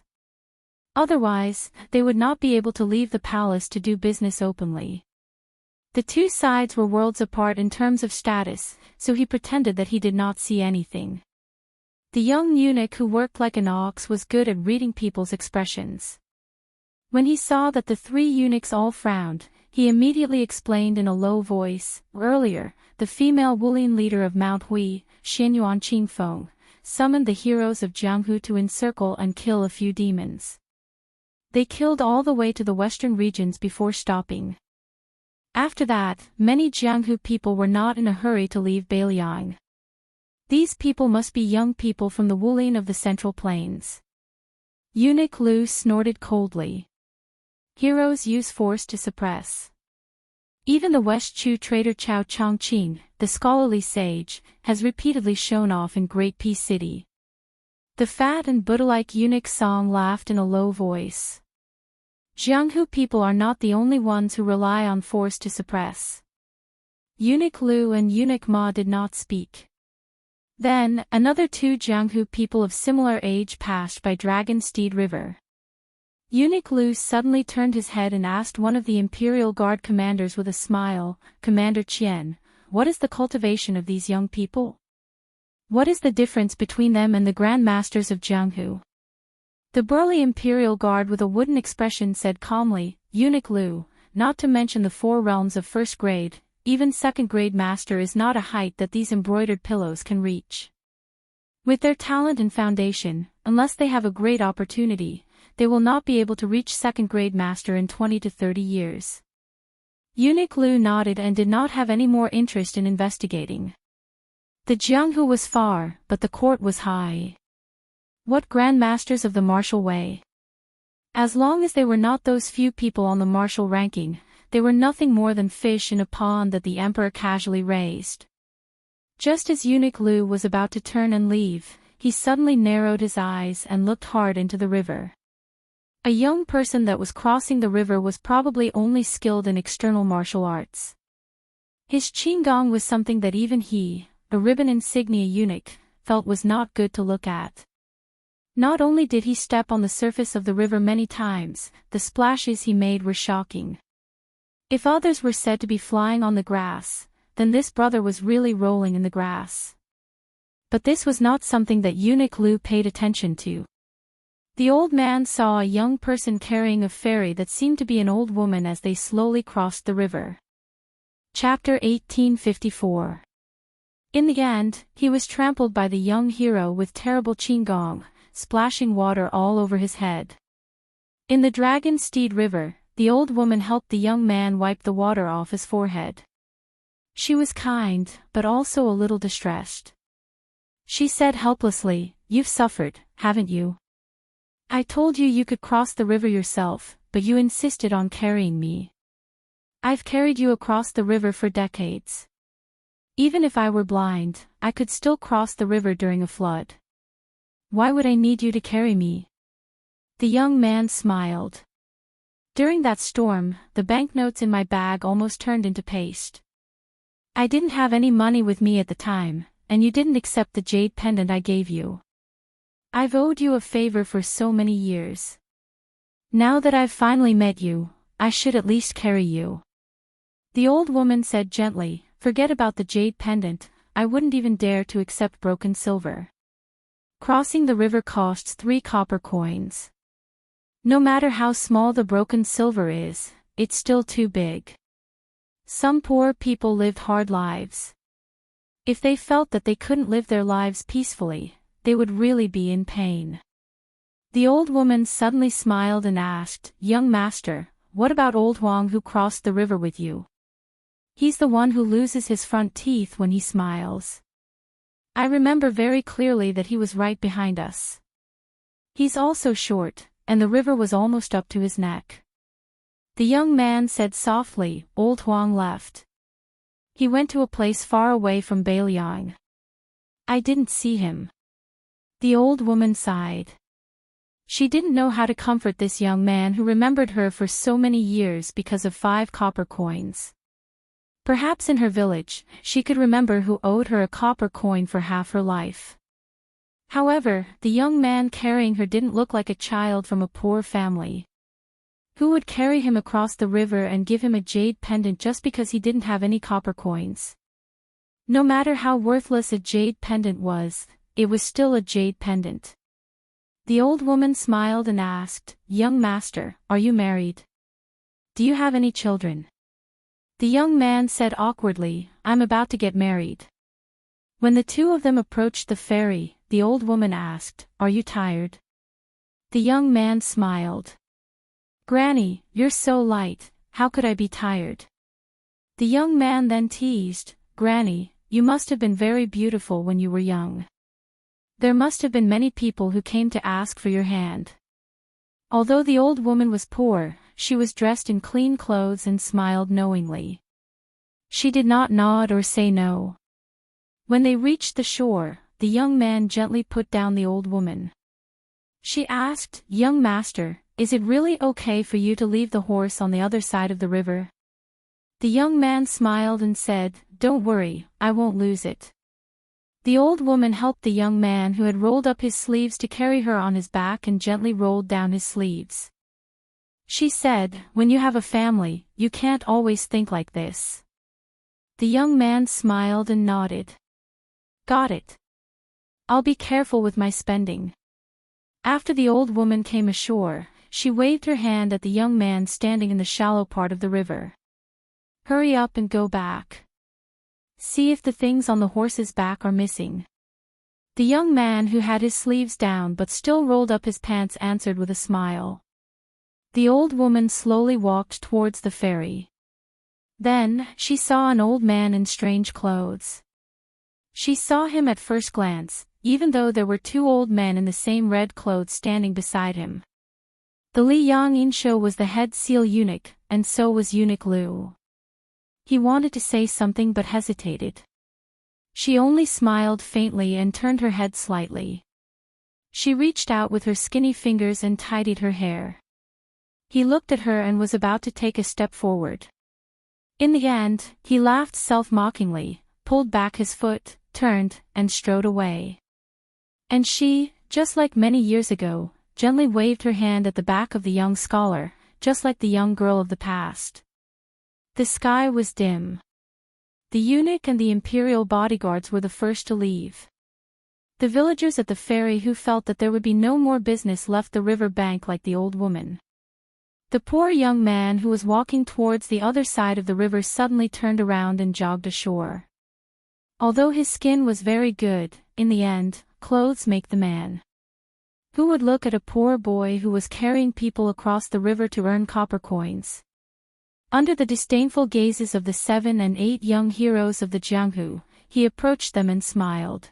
Otherwise, they would not be able to leave the palace to do business openly. The two sides were worlds apart in terms of status, so he pretended that he did not see anything. The young eunuch who worked like an ox was good at reading people's expressions. When he saw that the 3 eunuchs all frowned, he immediately explained in a low voice, "Earlier, the female Wulin leader of Mount Hui, Xianyuan Qingfeng, summoned the heroes of Jianghu to encircle and kill a few demons. They killed all the way to the western regions before stopping. After that, many Jianghu people were not in a hurry to leave Beiliang. These people must be young people from the Wulin of the Central Plains." Eunuch Lu snorted coldly. Heroes use force to suppress. Even the West Chu trader Chao Chongqing, the scholarly sage, has repeatedly shown off in Great Peace City. The fat and Buddha-like eunuch Song laughed in a low voice. Jianghu people are not the only ones who rely on force to suppress. Eunuch Lu and Eunuch Ma did not speak. Then, another 2 Jianghu people of similar age passed by Dragon Steed River. Eunuch Lu suddenly turned his head and asked one of the Imperial Guard commanders with a smile, "Commander Qian, what is the cultivation of these young people? What is the difference between them and the Grand Masters of Jianghu?" The burly Imperial Guard with a wooden expression said calmly, "Eunuch Lu, not to mention the 4 realms of first grade, even second grade master is not a height that these embroidered pillows can reach. With their talent and foundation, unless they have a great opportunity, they will not be able to reach second grade master in 20 to 30 years. Eunuch Lu nodded and did not have any more interest in investigating. The Jianghu was far, but the court was high. What Grand Masters of the martial way? As long as they were not those few people on the martial ranking, they were nothing more than fish in a pond that the emperor casually raised. Just as Eunuch Lu was about to turn and leave, he suddenly narrowed his eyes and looked hard into the river. A young person that was crossing the river was probably only skilled in external martial arts. His qinggong was something that even he, a ribbon insignia eunuch, felt was not good to look at. Not only did he step on the surface of the river many times, the splashes he made were shocking. If others were said to be flying on the grass, then this brother was really rolling in the grass. But this was not something that Eunuch Lu paid attention to. The old man saw a young person carrying a fairy that seemed to be an old woman as they slowly crossed the river. Chapter 1854. In the end, he was trampled by the young hero with terrible qigong, splashing water all over his head. In the Dragon Steed River, the old woman helped the young man wipe the water off his forehead. She was kind, but also a little distressed. She said helplessly, "You've suffered, haven't you? I told you you could cross the river yourself, but you insisted on carrying me. I've carried you across the river for decades. Even if I were blind, I could still cross the river during a flood. Why would I need you to carry me?" The young man smiled. "During that storm, the banknotes in my bag almost turned into paste. I didn't have any money with me at the time, and you didn't accept the jade pendant I gave you. I've owed you a favor for so many years. Now that I've finally met you, I should at least carry you." The old woman said gently, "Forget about the jade pendant, I wouldn't even dare to accept broken silver. Crossing the river costs 3 copper coins. No matter how small the broken silver is, it's still too big. Some poor people lived hard lives. If they felt that they couldn't live their lives peacefully, they would really be in pain." The old woman suddenly smiled and asked, "Young master, what about old Huang who crossed the river with you? He's the one who loses his front teeth when he smiles. I remember very clearly that he was right behind us. He's also short, and the river was almost up to his neck." The young man said softly, "Old Huang left. He went to a place far away from Bailiang. I didn't see him." The old woman sighed. She didn't know how to comfort this young man who remembered her for so many years because of 5 copper coins. Perhaps in her village, she could remember who owed her a copper coin for half her life. However, the young man carrying her didn't look like a child from a poor family. Who would carry him across the river and give him a jade pendant just because he didn't have any copper coins? No matter how worthless a jade pendant was, it was still a jade pendant. The old woman smiled and asked, "Young master, are you married? Do you have any children?" The young man said awkwardly, "I'm about to get married." When the two of them approached the ferry, the old woman asked, "Are you tired?" The young man smiled. "Granny, you're so light, how could I be tired?" The young man then teased, "Granny, you must have been very beautiful when you were young. There must have been many people who came to ask for your hand." Although the old woman was poor, she was dressed in clean clothes and smiled knowingly. She did not nod or say no. When they reached the shore, the young man gently put down the old woman. She asked, "Young master, is it really okay for you to leave the horse on the other side of the river?" The young man smiled and said, "Don't worry, I won't lose it." The old woman helped the young man who had rolled up his sleeves to carry her on his back and gently rolled down his sleeves. She said, "When you have a family, you can't always think like this." The young man smiled and nodded. "Got it. I'll be careful with my spending." After the old woman came ashore, she waved her hand at the young man standing in the shallow part of the river. "Hurry up and go back. See if the things on the horse's back are missing." The young man who had his sleeves down but still rolled up his pants answered with a smile. The old woman slowly walked towards the ferry. Then, she saw an old man in strange clothes. She saw him at first glance, even though there were 2 old men in the same red clothes standing beside him. The Liang Insho was the head seal eunuch, and so was Eunuch Lu. He wanted to say something but hesitated. She only smiled faintly and turned her head slightly. She reached out with her skinny fingers and tidied her hair. He looked at her and was about to take a step forward. In the end, he laughed self-mockingly, pulled back his foot, turned, and strode away. And she, just like many years ago, gently waved her hand at the back of the young scholar, just like the young girl of the past. The sky was dim. The eunuch and the imperial bodyguards were the first to leave. The villagers at the ferry who felt that there would be no more business left the river bank like the old woman. The poor young man who was walking towards the other side of the river suddenly turned around and jogged ashore. Although his skin was very good, in the end, clothes make the man. Who would look at a poor boy who was carrying people across the river to earn copper coins? Under the disdainful gazes of the 7 and 8 young heroes of the Jianghu, he approached them and smiled.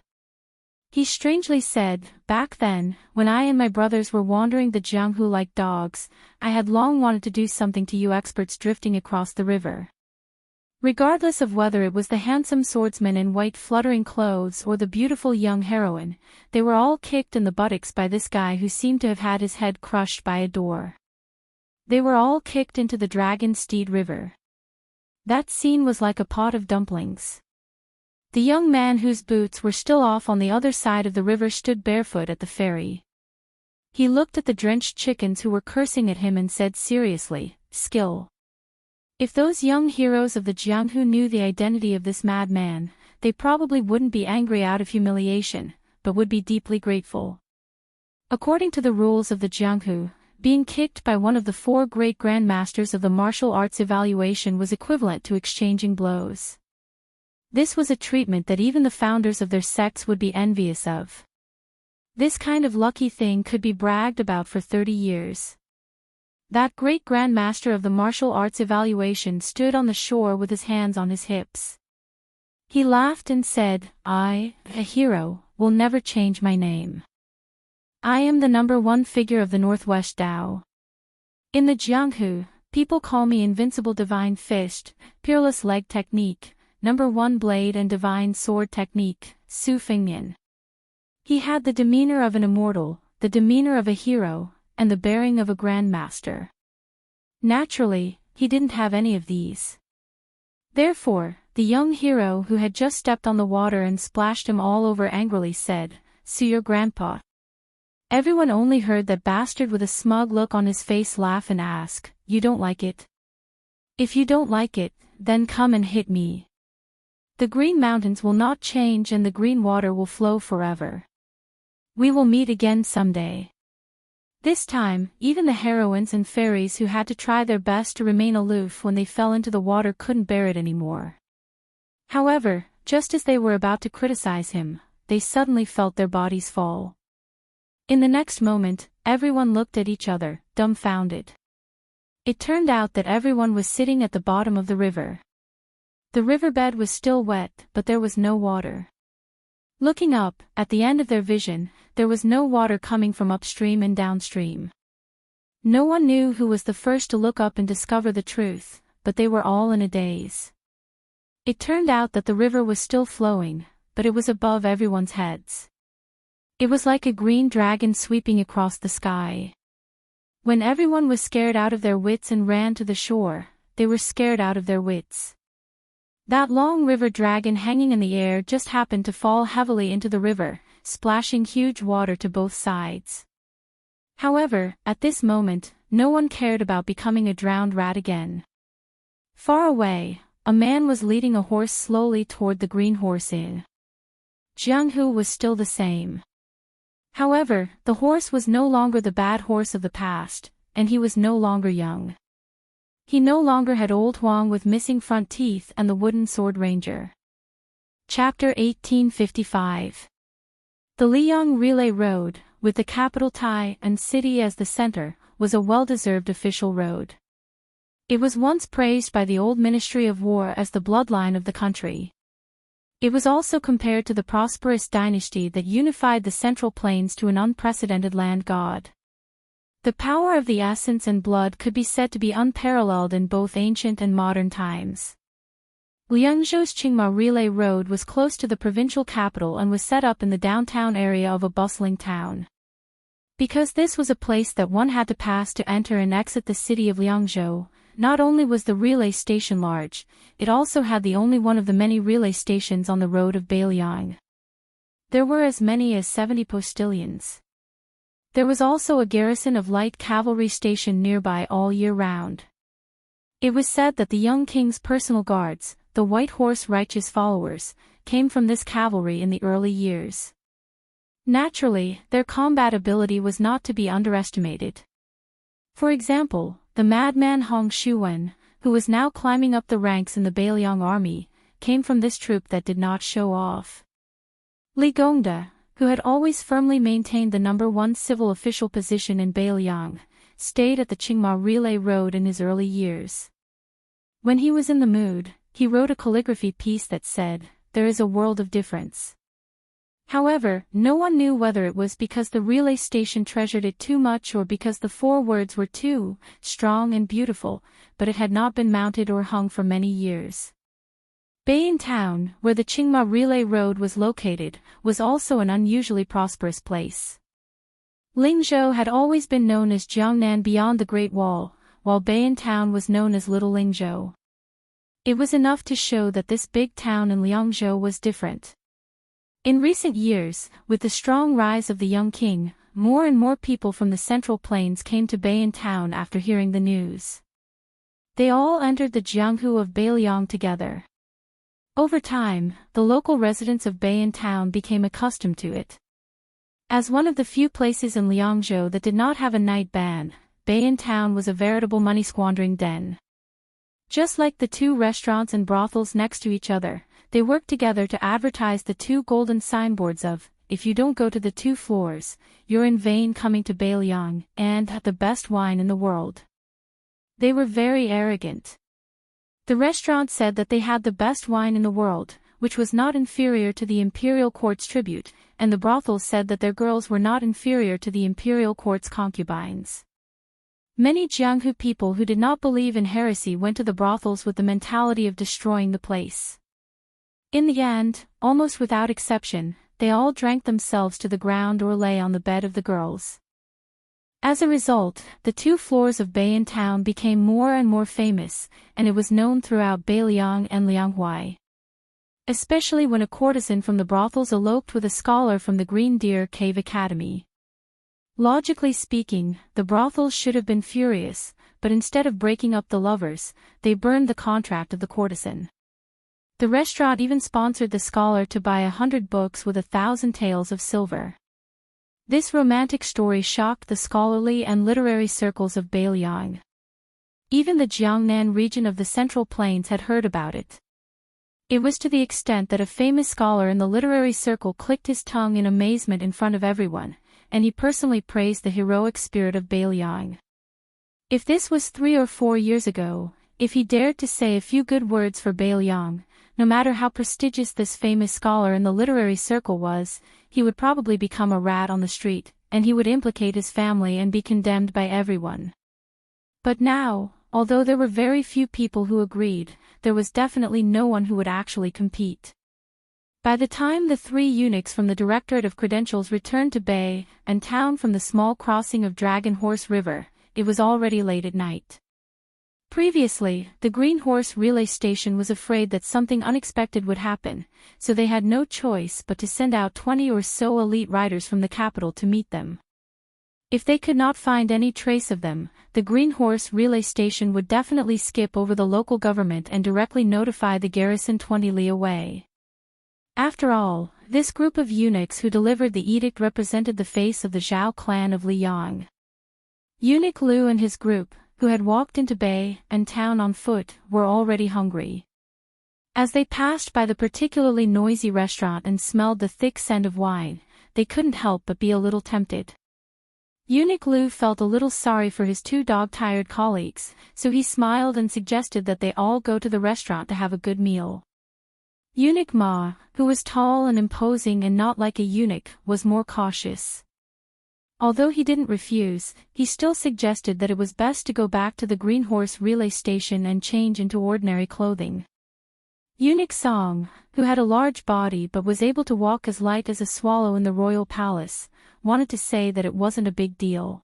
He strangely said, "Back then, when I and my brothers were wandering the Jianghu like dogs, I had long wanted to do something to you experts drifting across the river." Regardless of whether it was the handsome swordsman in white fluttering clothes or the beautiful young heroine, they were all kicked in the buttocks by this guy who seemed to have had his head crushed by a door. They were all kicked into the Dragon Steed River. That scene was like a pot of dumplings. The young man whose boots were still off on the other side of the river stood barefoot at the ferry. He looked at the drenched chickens who were cursing at him and said seriously, "Skill." If those young heroes of the Jianghu knew the identity of this madman, they probably wouldn't be angry out of humiliation, but would be deeply grateful. According to the rules of the Jianghu, being kicked by one of the 4 great grandmasters of the martial arts evaluation was equivalent to exchanging blows. This was a treatment that even the founders of their sects would be envious of. This kind of lucky thing could be bragged about for 30 years. That great grandmaster of the martial arts evaluation stood on the shore with his hands on his hips. He laughed and said, "I, a hero, will never change my name. I am the #1 figure of the Northwest Tao. In the Jianghu, people call me Invincible Divine Fist, Peerless Leg Technique, #1 Blade and Divine Sword Technique, Su Fingyan." He had the demeanor of an immortal, the demeanor of a hero, and the bearing of a grandmaster. Naturally, he didn't have any of these. Therefore, the young hero who had just stepped on the water and splashed him all over angrily said, "Sue your grandpa." Everyone only heard that bastard with a smug look on his face laugh and ask, "You don't like it? If you don't like it, then come and hit me. The green mountains will not change and the green water will flow forever. We will meet again someday." This time, even the heroines and fairies who had to try their best to remain aloof when they fell into the water couldn't bear it anymore. However, just as they were about to criticize him, they suddenly felt their bodies fall. In the next moment, everyone looked at each other, dumbfounded. It turned out that everyone was sitting at the bottom of the river. The riverbed was still wet, but there was no water. Looking up, at the end of their vision, there was no water coming from upstream and downstream. No one knew who was the first to look up and discover the truth, but they were all in a daze. It turned out that the river was still flowing, but it was above everyone's heads. It was like a green dragon sweeping across the sky. When everyone was scared out of their wits and ran to the shore, they were scared out of their wits. That long river dragon hanging in the air just happened to fall heavily into the river, splashing huge water to both sides. However, at this moment, no one cared about becoming a drowned rat again. Far away, a man was leading a horse slowly toward the Green Horse Inn. Jianghu was still the same. However, the horse was no longer the bad horse of the past, and he was no longer young. He no longer had old Huang with missing front teeth and the wooden sword ranger. Chapter 1855. The Liang Relay Road, with the capital Tai and city as the center, was a well-deserved official road. It was once praised by the old Ministry of War as the bloodline of the country. It was also compared to the prosperous dynasty that unified the Central Plains to an unprecedented land god. The power of the essence and blood could be said to be unparalleled in both ancient and modern times. Liangzhou's Qingma Relay Road was close to the provincial capital and was set up in the downtown area of a bustling town. Because this was a place that one had to pass to enter and exit the city of Liangzhou, not only was the relay station large, it also had the only one of the many relay stations on the road of Beiliang. There were as many as 70 postilions. There was also a garrison of light cavalry stationed nearby all year round. It was said that the young king's personal guards, the White Horse righteous followers, came from this cavalry in the early years. Naturally, their combat ability was not to be underestimated. For example, the madman Hong Shuwen, who was now climbing up the ranks in the Beiliang army, came from this troop that did not show off. Li Gongda, who had always firmly maintained the #1 civil official position in Beiliang, stayed at the Qingma Relay Road in his early years. When he was in the mood, he wrote a calligraphy piece that said, "There is a world of difference." However, no one knew whether it was because the relay station treasured it too much or because the 4 words were too strong and beautiful, but it had not been mounted or hung for many years. Bayan Town, where the Qingma Relay Road was located, was also an unusually prosperous place. Lingzhou had always been known as Jiangnan beyond the Great Wall, while Bayan Town was known as Little Lingzhou. It was enough to show that this big town in Liangzhou was different. In recent years, with the strong rise of the young king, more and more people from the Central Plains came to Bayan Town after hearing the news. They all entered the Jianghu of Beiliang together. Over time, the local residents of Bayan Town became accustomed to it. As one of the few places in Liangzhou that did not have a night ban, Bayan Town was a veritable money-squandering den. Just like the 2 restaurants and brothels next to each other, they worked together to advertise the 2 golden signboards of, "If you don't go to the 2 floors, you're in vain coming to Beiliang," and "The best wine in the world." They were very arrogant. The restaurant said that they had the best wine in the world, which was not inferior to the imperial court's tribute, and the brothels said that their girls were not inferior to the imperial court's concubines. Many Jianghu people who did not believe in heresy went to the brothels with the mentality of destroying the place. In the end, almost without exception, they all drank themselves to the ground or lay on the bed of the girls. As a result, the 2 floors of Bayan Town became more and more famous, and it was known throughout Beiliang and Lianghuai. Especially when a courtesan from the brothels eloped with a scholar from the Green Deer Cave Academy. Logically speaking, the brothels should have been furious, but instead of breaking up the lovers, they burned the contract of the courtesan. The restaurant even sponsored the scholar to buy 100 books with 1,000 taels of silver. This romantic story shocked the scholarly and literary circles of Beiliang. Even the Jiangnan region of the Central Plains had heard about it. It was to the extent that a famous scholar in the literary circle clicked his tongue in amazement in front of everyone, and he personally praised the heroic spirit of Beiliang. If this was 3 or 4 years ago, if he dared to say a few good words for Beiliang, no matter how prestigious this famous scholar in the literary circle was, he would probably become a rat on the street, and he would implicate his family and be condemned by everyone. But now, although there were very few people who agreed, there was definitely no one who would actually compete. By the time the 3 eunuchs from the Directorate of Credentials returned to Bay and Town from the small crossing of Dragon Horse River, it was already late at night. Previously, the Green Horse relay station was afraid that something unexpected would happen, so they had no choice but to send out 20 or so elite riders from the capital to meet them. If they could not find any trace of them, the Green Horse relay station would definitely skip over the local government and directly notify the garrison 20 li away. After all, this group of eunuchs who delivered the edict represented the face of the Zhao clan of Liyang. Eunuch Liu and his group, who had walked into Bay and Town on foot, were already hungry. As they passed by the particularly noisy restaurant and smelled the thick scent of wine, they couldn't help but be a little tempted. Eunuch Liu felt a little sorry for his 2 dog-tired colleagues, so he smiled and suggested that they all go to the restaurant to have a good meal. Eunuch Ma, who was tall and imposing and not like a eunuch, was more cautious. Although he didn't refuse, he still suggested that it was best to go back to the Green Horse relay station and change into ordinary clothing. Eunuch Song, who had a large body but was able to walk as light as a swallow in the royal palace, wanted to say that it wasn't a big deal.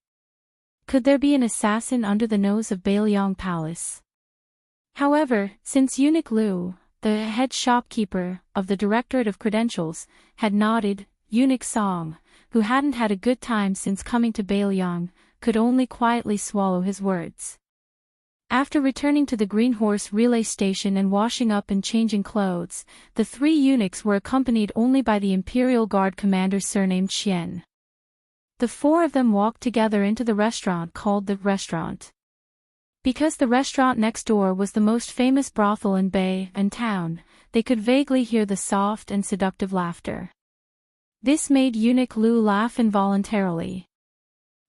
Could there be an assassin under the nose of Beiliang Palace? However, since Eunuch Liu, the head shopkeeper of the Directorate of Credentials, had nodded, Eunuch Song, who hadn't had a good time since coming to Baelyang, could only quietly swallow his words. After returning to the Green Horse relay station and washing up and changing clothes, the three eunuchs were accompanied only by the Imperial Guard commander surnamed Xian. The four of them walked together into the restaurant called the restaurant. Because the restaurant next door was the most famous brothel in Bay and town, they could vaguely hear the soft and seductive laughter. This made Eunuch Lu laugh involuntarily.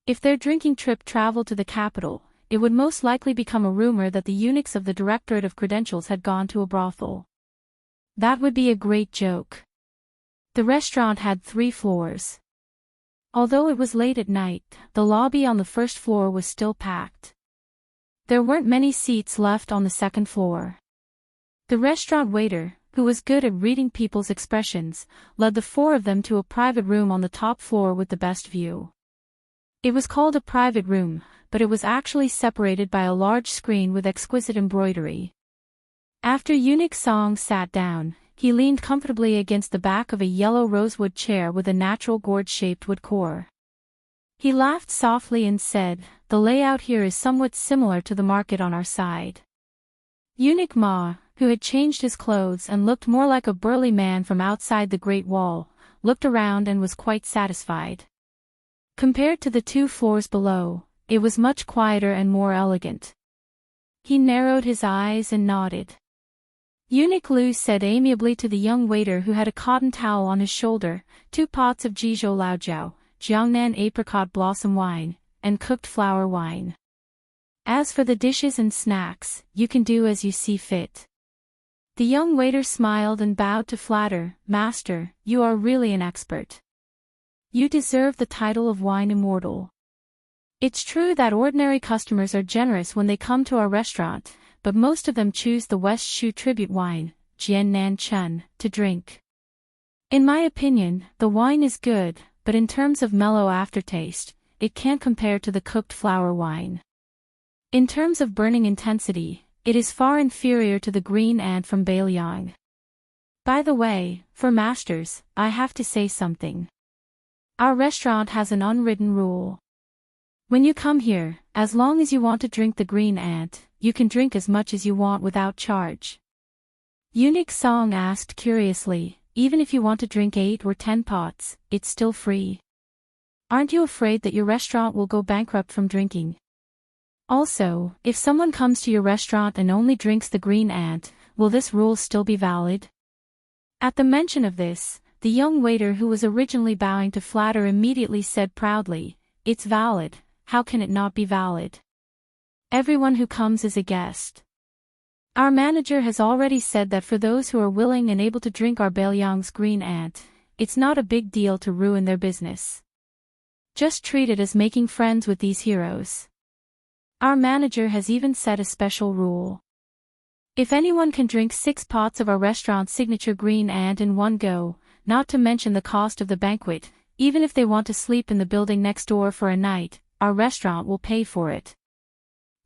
If their drinking trip traveled to the capital, it would most likely become a rumor that the eunuchs of the Directorate of Credentials had gone to a brothel. That would be a great joke. The restaurant had 3 floors. Although it was late at night, the lobby on the first floor was still packed. There weren't many seats left on the second floor. The restaurant waiter, who was good at reading people's expressions, led the 4 of them to a private room on the top floor with the best view. It was called a private room, but it was actually separated by a large screen with exquisite embroidery. After Eunuch Song sat down, he leaned comfortably against the back of a yellow rosewood chair with a natural gourd-shaped wood core. He laughed softly and said, "The layout here is somewhat similar to the market on our side." Eunuch Ma, who had changed his clothes and looked more like a burly man from outside the Great Wall, looked around and was quite satisfied. Compared to the 2 floors below, it was much quieter and more elegant. He narrowed his eyes and nodded. Eunuch Lu said amiably to the young waiter who had a cotton towel on his shoulder, 2 pots of Jizhou Laojiao, Jiangnan apricot blossom wine, and cooked flower wine. As for the dishes and snacks, you can do as you see fit. The young waiter smiled and bowed to flatter, "Master, you are really an expert. You deserve the title of wine immortal." It's true that ordinary customers are generous when they come to our restaurant, but most of them choose the West Shu tribute wine, Jiannan Chun, to drink. In my opinion, the wine is good, but in terms of mellow aftertaste, it can't compare to the cooked flower wine. In terms of burning intensity, it is far inferior to the green ant from Baelyang. By the way, for masters, I have to say something. Our restaurant has an unwritten rule. When you come here, as long as you want to drink the green ant, you can drink as much as you want without charge. Eunuch Song asked curiously, "Even if you want to drink 8 or 10 pots, it's still free? Aren't you afraid that your restaurant will go bankrupt from drinking? Also, if someone comes to your restaurant and only drinks the green ant, will this rule still be valid?" At the mention of this, the young waiter who was originally bowing to flatter immediately said proudly, "It's valid. How can it not be valid? Everyone who comes is a guest. Our manager has already said that for those who are willing and able to drink our Baelyang's green ant, it's not a big deal to ruin their business. Just treat it as making friends with these heroes. Our manager has even set a special rule. If anyone can drink 6 pots of our restaurant's signature green ant in one go, not to mention the cost of the banquet, even if they want to sleep in the building next door for a night, our restaurant will pay for it."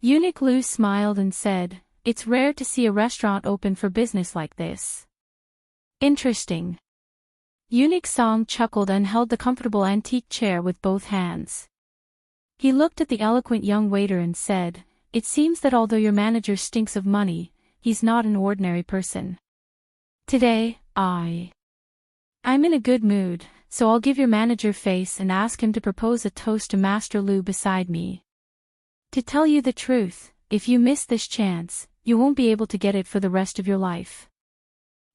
Eunuch Lu smiled and said, "It's rare to see a restaurant open for business like this. Interesting." Eunuch Song chuckled and held the comfortable antique chair with both hands. He looked at the eloquent young waiter and said, "It seems that although your manager stinks of money, he's not an ordinary person. Today, I'm in a good mood, so I'll give your manager face and ask him to propose a toast to Master Lu beside me. To tell you the truth, if you miss this chance, you won't be able to get it for the rest of your life."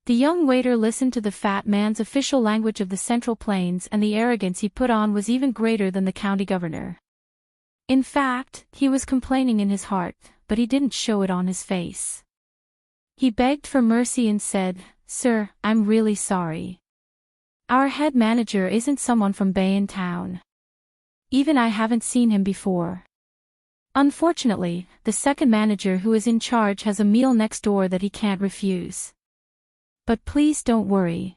The young waiter listened to the fat man's official language of the Central Plains, and the arrogance he put on was even greater than the county governor. In fact, he was complaining in his heart, but he didn't show it on his face. He begged for mercy and said, "Sir, I'm really sorry. Our head manager isn't someone from Bayan town. Even I haven't seen him before. Unfortunately, the second manager who is in charge has a meal next door that he can't refuse. But please don't worry.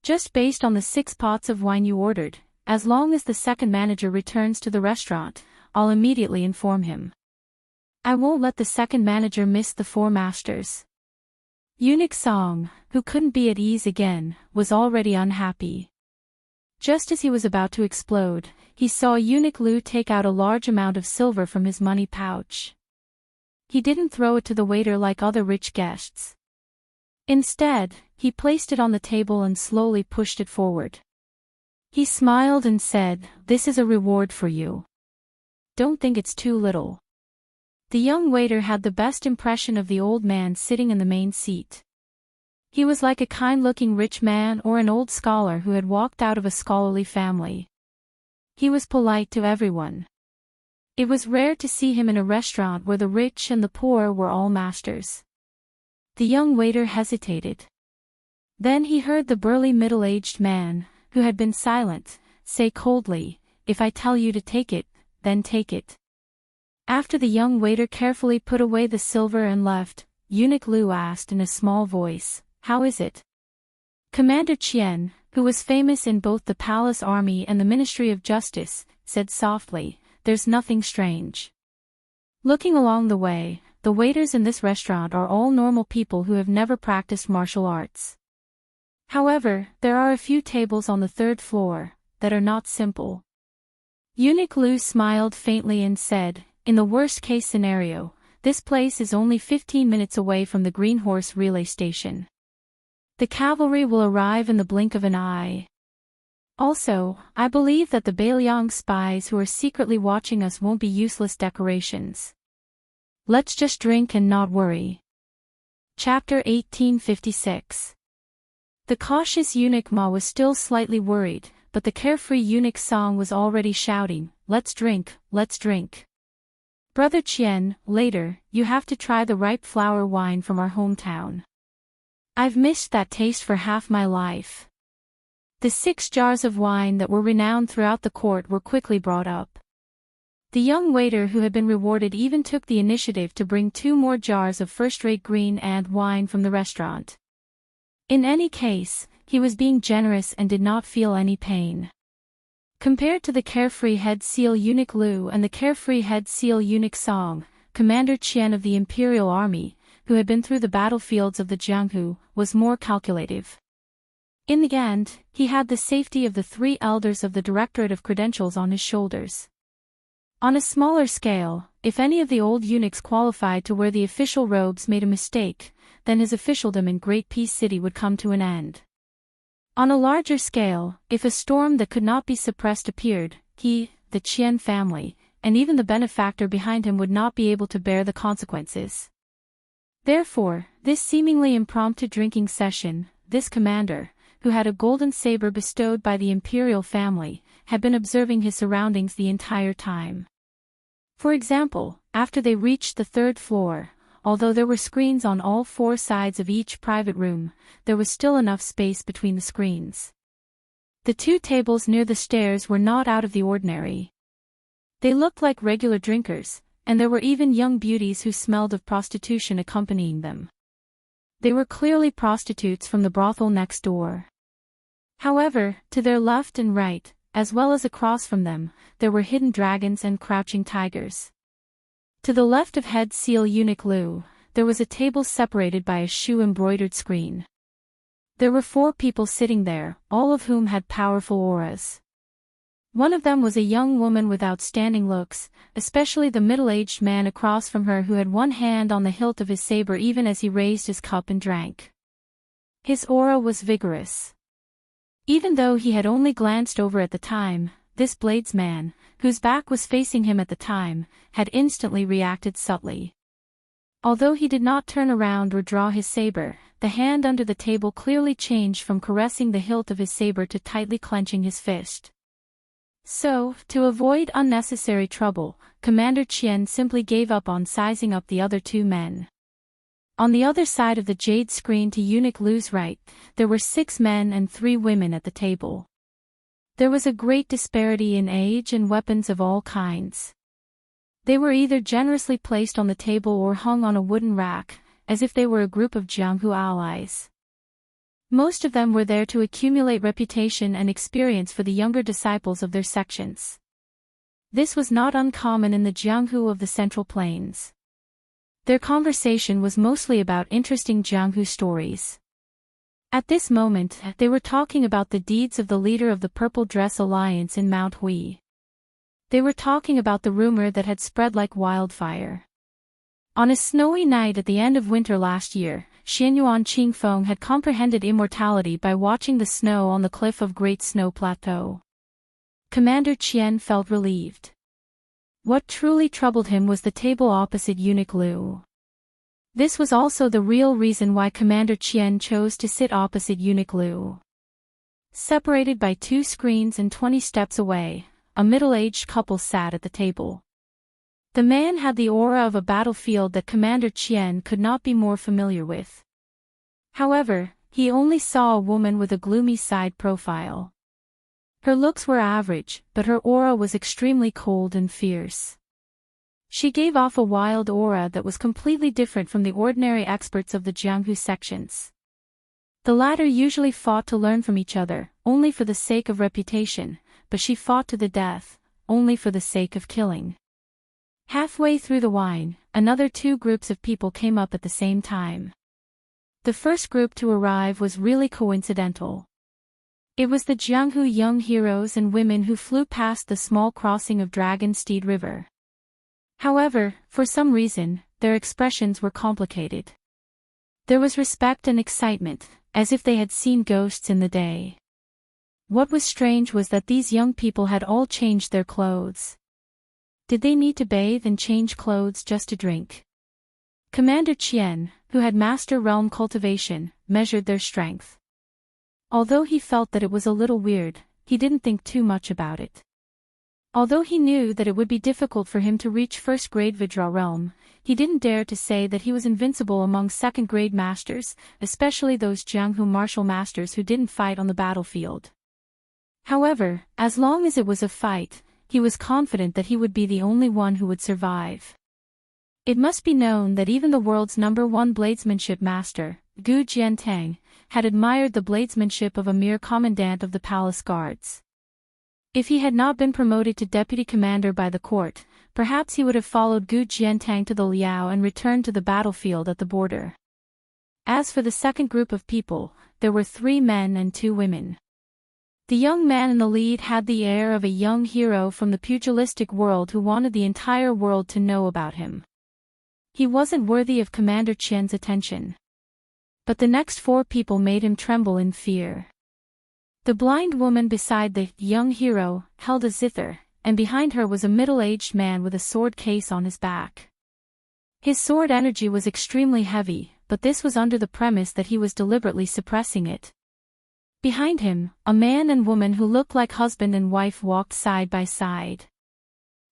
Just based on the 6 pots of wine you ordered, as long as the second manager returns to the restaurant, I'll immediately inform him. I won't let the second manager miss the 4 masters." Eunuch Song, who couldn't be at ease again, was already unhappy. Just as he was about to explode, he saw Eunuch Lu take out a large amount of silver from his money pouch. He didn't throw it to the waiter like other rich guests. Instead, he placed it on the table and slowly pushed it forward. He smiled and said, "This is a reward for you. Don't think it's too little." The young waiter had the best impression of the old man sitting in the main seat. He was like a kind-looking rich man or an old scholar who had walked out of a scholarly family. He was polite to everyone. It was rare to see him in a restaurant where the rich and the poor were all masters. The young waiter hesitated. Then he heard the burly middle-aged man, who had been silent, say coldly, "If I tell you to take it, then take it." After the young waiter carefully put away the silver and left, Eunuch Lu asked in a small voice, "How is it?" Commander Qian, who was famous in both the palace army and the Ministry of Justice, said softly, "There's nothing strange." Looking along the way, the waiters in this restaurant are all normal people who have never practiced martial arts. However, there are a few tables on the third floor that are not simple. Eunuch Lu smiled faintly and said, "In the worst-case scenario, this place is only 15 minutes away from the Green Horse relay station. The cavalry will arrive in the blink of an eye. Also, I believe that the Bailiang spies who are secretly watching us won't be useless decorations. Let's just drink and not worry." Chapter 1856. The cautious eunuch Ma was still slightly worried, but the carefree eunuch Song was already shouting, "Let's drink, let's drink. Brother Qian, later, you have to try the ripe flower wine from our hometown. I've missed that taste for half my life." The 6 jars of wine that were renowned throughout the court were quickly brought up. The young waiter who had been rewarded even took the initiative to bring 2 more jars of first-rate green and wine from the restaurant. In any case, he was being generous and did not feel any pain. Compared to the carefree head seal Eunuch Lu and the carefree head seal Eunuch Song, Commander Qian of the Imperial Army, who had been through the battlefields of the Jianghu, was more calculative. In the end, he had the safety of the 3 elders of the Directorate of Credentials on his shoulders. On a smaller scale, if any of the old eunuchs qualified to wear the official robes made a mistake, then his officialdom in Great Peace City would come to an end. On a larger scale, if a storm that could not be suppressed appeared, he, the Qian family, and even the benefactor behind him would not be able to bear the consequences. Therefore, this seemingly impromptu drinking session, this commander, who had a golden saber bestowed by the imperial family, had been observing his surroundings the entire time. For example, after they reached the 3rd floor, although there were screens on all 4 sides of each private room, there was still enough space between the screens. The 2 tables near the stairs were not out of the ordinary. They looked like regular drinkers, and there were even young beauties who smelled of prostitution accompanying them. They were clearly prostitutes from the brothel next door. However, to their left and right, as well as across from them, there were hidden dragons and crouching tigers. To the left of head seal Eunuch Lu, there was a table separated by a shoe-embroidered screen. There were 4 people sitting there, all of whom had powerful auras. One of them was a young woman with outstanding looks, especially the middle-aged man across from her who had one hand on the hilt of his saber even as he raised his cup and drank. His aura was vigorous. Even though he had only glanced over at the time, this bladesman, whose back was facing him at the time, had instantly reacted subtly. Although he did not turn around or draw his saber, the hand under the table clearly changed from caressing the hilt of his saber to tightly clenching his fist. So, to avoid unnecessary trouble, Commander Qian simply gave up on sizing up the other 2 men. On the other side of the jade screen to Eunuch Lu's right, there were 6 men and 3 women at the table. There was a great disparity in age and weapons of all kinds. They were either generously placed on the table or hung on a wooden rack, as if they were a group of Jianghu allies. Most of them were there to accumulate reputation and experience for the younger disciples of their sections. This was not uncommon in the Jianghu of the Central Plains. Their conversation was mostly about interesting Jianghu stories. At this moment, they were talking about the deeds of the leader of the Purple Dress Alliance in Mount Hui. They were talking about the rumor that had spread like wildfire. On a snowy night at the end of winter last year, Xianyuan Qingfeng had comprehended immortality by watching the snow on the cliff of Great Snow Plateau. Commander Qian felt relieved. What truly troubled him was the table opposite Eunuch Liu. This was also the real reason why Commander Qian chose to sit opposite Eunuch Liu. Separated by 2 screens and 20 steps away, a middle-aged couple sat at the table. The man had the aura of a battlefield that Commander Qian could not be more familiar with. However, he only saw a woman with a gloomy side profile. Her looks were average, but her aura was extremely cold and fierce. She gave off a wild aura that was completely different from the ordinary experts of the Jianghu sections. The latter usually fought to learn from each other, only for the sake of reputation, but she fought to the death, only for the sake of killing. Halfway through the wine, another 2 groups of people came up at the same time. The first group to arrive was really coincidental. It was the Jianghu young heroes and women who flew past the small crossing of Dragon Steed River. However, for some reason, their expressions were complicated. There was respect and excitement, as if they had seen ghosts in the day. What was strange was that these young people had all changed their clothes. Did they need to bathe and change clothes just to drink? Commander Qian, who had master realm cultivation, measured their strength. Although he felt that it was a little weird, he didn't think too much about it. Although he knew that it would be difficult for him to reach first-grade Vajra realm, he didn't dare to say that he was invincible among second-grade masters, especially those Jianghu martial masters who didn't fight on the battlefield. However, as long as it was a fight, he was confident that he would be the only one who would survive. It must be known that even the world's #1 bladesmanship master, Gu Jiantang, had admired the bladesmanship of a mere commandant of the palace guards. If he had not been promoted to deputy commander by the court, perhaps he would have followed Gu Jiantang to the Liao and returned to the battlefield at the border. As for the second group of people, there were 3 men and 2 women. The young man in the lead had the air of a young hero from the pugilistic world who wanted the entire world to know about him. He wasn't worthy of Commander Qian's attention. But the next 4 people made him tremble in fear. The blind woman beside the young hero held a zither, and behind her was a middle-aged man with a sword case on his back. His sword energy was extremely heavy, but this was under the premise that he was deliberately suppressing it. Behind him, a man and woman who looked like husband and wife walked side by side.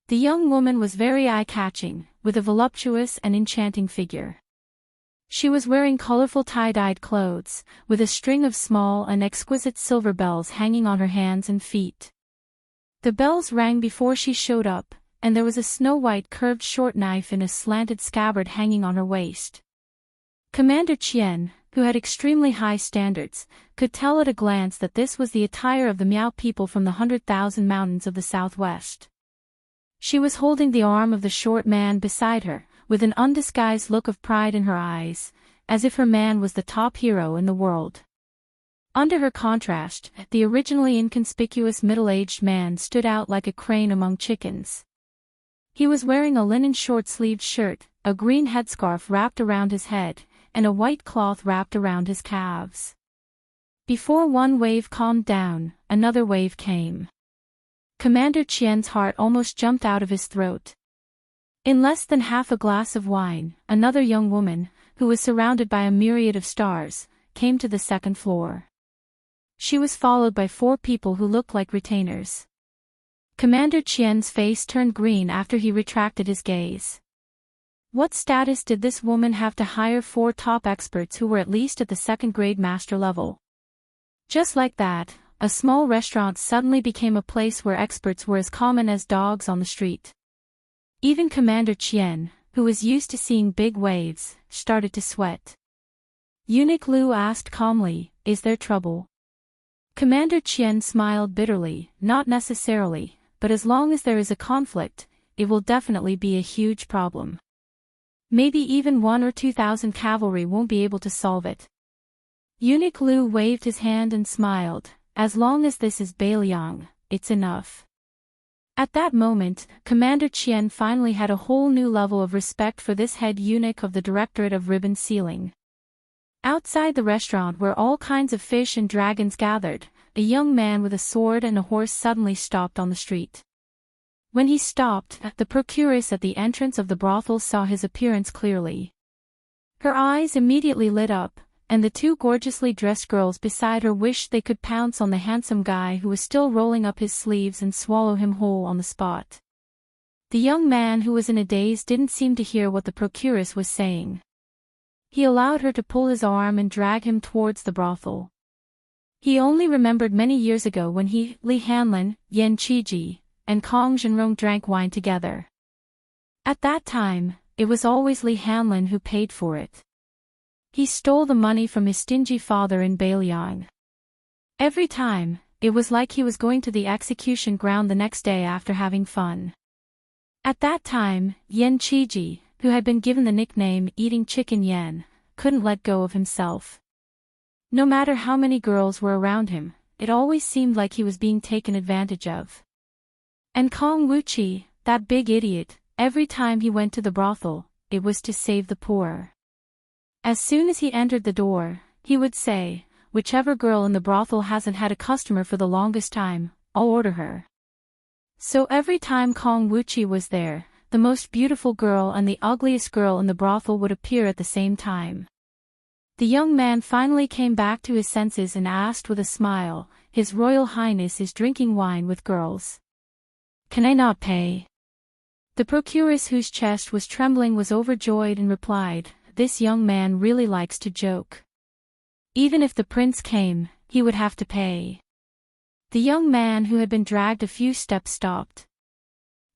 The young woman was very eye-catching, with a voluptuous and enchanting figure. She was wearing colorful tie-dyed clothes, with a string of small and exquisite silver bells hanging on her hands and feet. The bells rang before she showed up, and there was a snow-white curved short knife in a slanted scabbard hanging on her waist. Commander Qian, who had extremely high standards, could tell at a glance that this was the attire of the Miao people from the 100,000 mountains of the southwest. She was holding the arm of the short man beside her, with an undisguised look of pride in her eyes, as if her man was the top hero in the world. Under her contrast, the originally inconspicuous middle-aged man stood out like a crane among chickens. He was wearing a linen short-sleeved shirt, a green headscarf wrapped around his head, and a white cloth wrapped around his calves. Before one wave calmed down, another wave came. Commander Qian's heart almost jumped out of his throat. In less than half a glass of wine, another young woman, who was surrounded by a myriad of stars, came to the second floor. She was followed by 4 people who looked like retainers. Commander Qian's face turned green after he retracted his gaze. What status did this woman have to hire 4 top experts who were at least at the second-grade master level? Just like that, a small restaurant suddenly became a place where experts were as common as dogs on the street. Even Commander Qian, who was used to seeing big waves, started to sweat. Eunuch Liu asked calmly, "Is there trouble?" Commander Qian smiled bitterly, "Not necessarily, but as long as there is a conflict, it will definitely be a huge problem. Maybe even 1 or 2,000 cavalry won't be able to solve it." Eunuch Lu waved his hand and smiled. As long as this is Bailiang, it's enough. At that moment, Commander Qian finally had a whole new level of respect for this head eunuch of the Directorate of Ribbon Sealing. Outside the restaurant where all kinds of fish and dragons gathered, a young man with a sword and a horse suddenly stopped on the street. When he stopped, the procuress at the entrance of the brothel saw his appearance clearly. Her eyes immediately lit up, and the two gorgeously dressed girls beside her wished they could pounce on the handsome guy who was still rolling up his sleeves and swallow him whole on the spot. The young man who was in a daze didn't seem to hear what the procuress was saying. He allowed her to pull his arm and drag him towards the brothel. He only remembered many years ago when he, Li Hanlin, Yan Qiji, and Kong Zhenrong drank wine together. At that time, it was always Li Hanlin who paid for it. He stole the money from his stingy father in Bailiang. Every time, it was like he was going to the execution ground the next day after having fun. At that time, Yan Qiji, who had been given the nickname Eating Chicken Yan, couldn't let go of himself. No matter how many girls were around him, it always seemed like he was being taken advantage of. And Kong Wuqi, that big idiot, every time he went to the brothel, it was to save the poor. As soon as he entered the door, he would say, "Whichever girl in the brothel hasn't had a customer for the longest time, I'll order her." So every time Kong Wuqi was there, the most beautiful girl and the ugliest girl in the brothel would appear at the same time. The young man finally came back to his senses and asked with a smile, "His Royal Highness is drinking wine with girls. Can I not pay?" The procuress, whose chest was trembling, was overjoyed and replied, "This young man really likes to joke. Even if the prince came, he would have to pay." The young man who had been dragged a few steps stopped.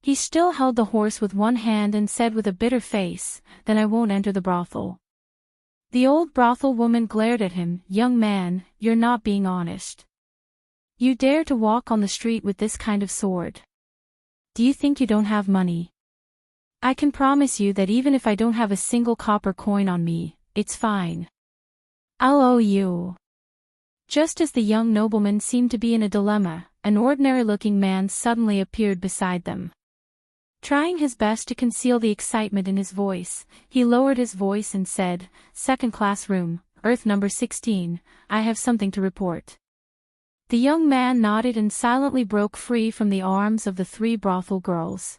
He still held the horse with one hand and said with a bitter face, "Then I won't enter the brothel." The old brothel woman glared at him. "Young man, you're not being honest. You dare to walk on the street with this kind of sword? Do you think you don't have money? I can promise you that even if I don't have a single copper coin on me, it's fine. I'll owe you." Just as the young nobleman seemed to be in a dilemma, an ordinary-looking man suddenly appeared beside them. Trying his best to conceal the excitement in his voice, he lowered his voice and said, "Second-class room, Earth number 16, I have something to report." The young man nodded and silently broke free from the arms of the three brothel girls.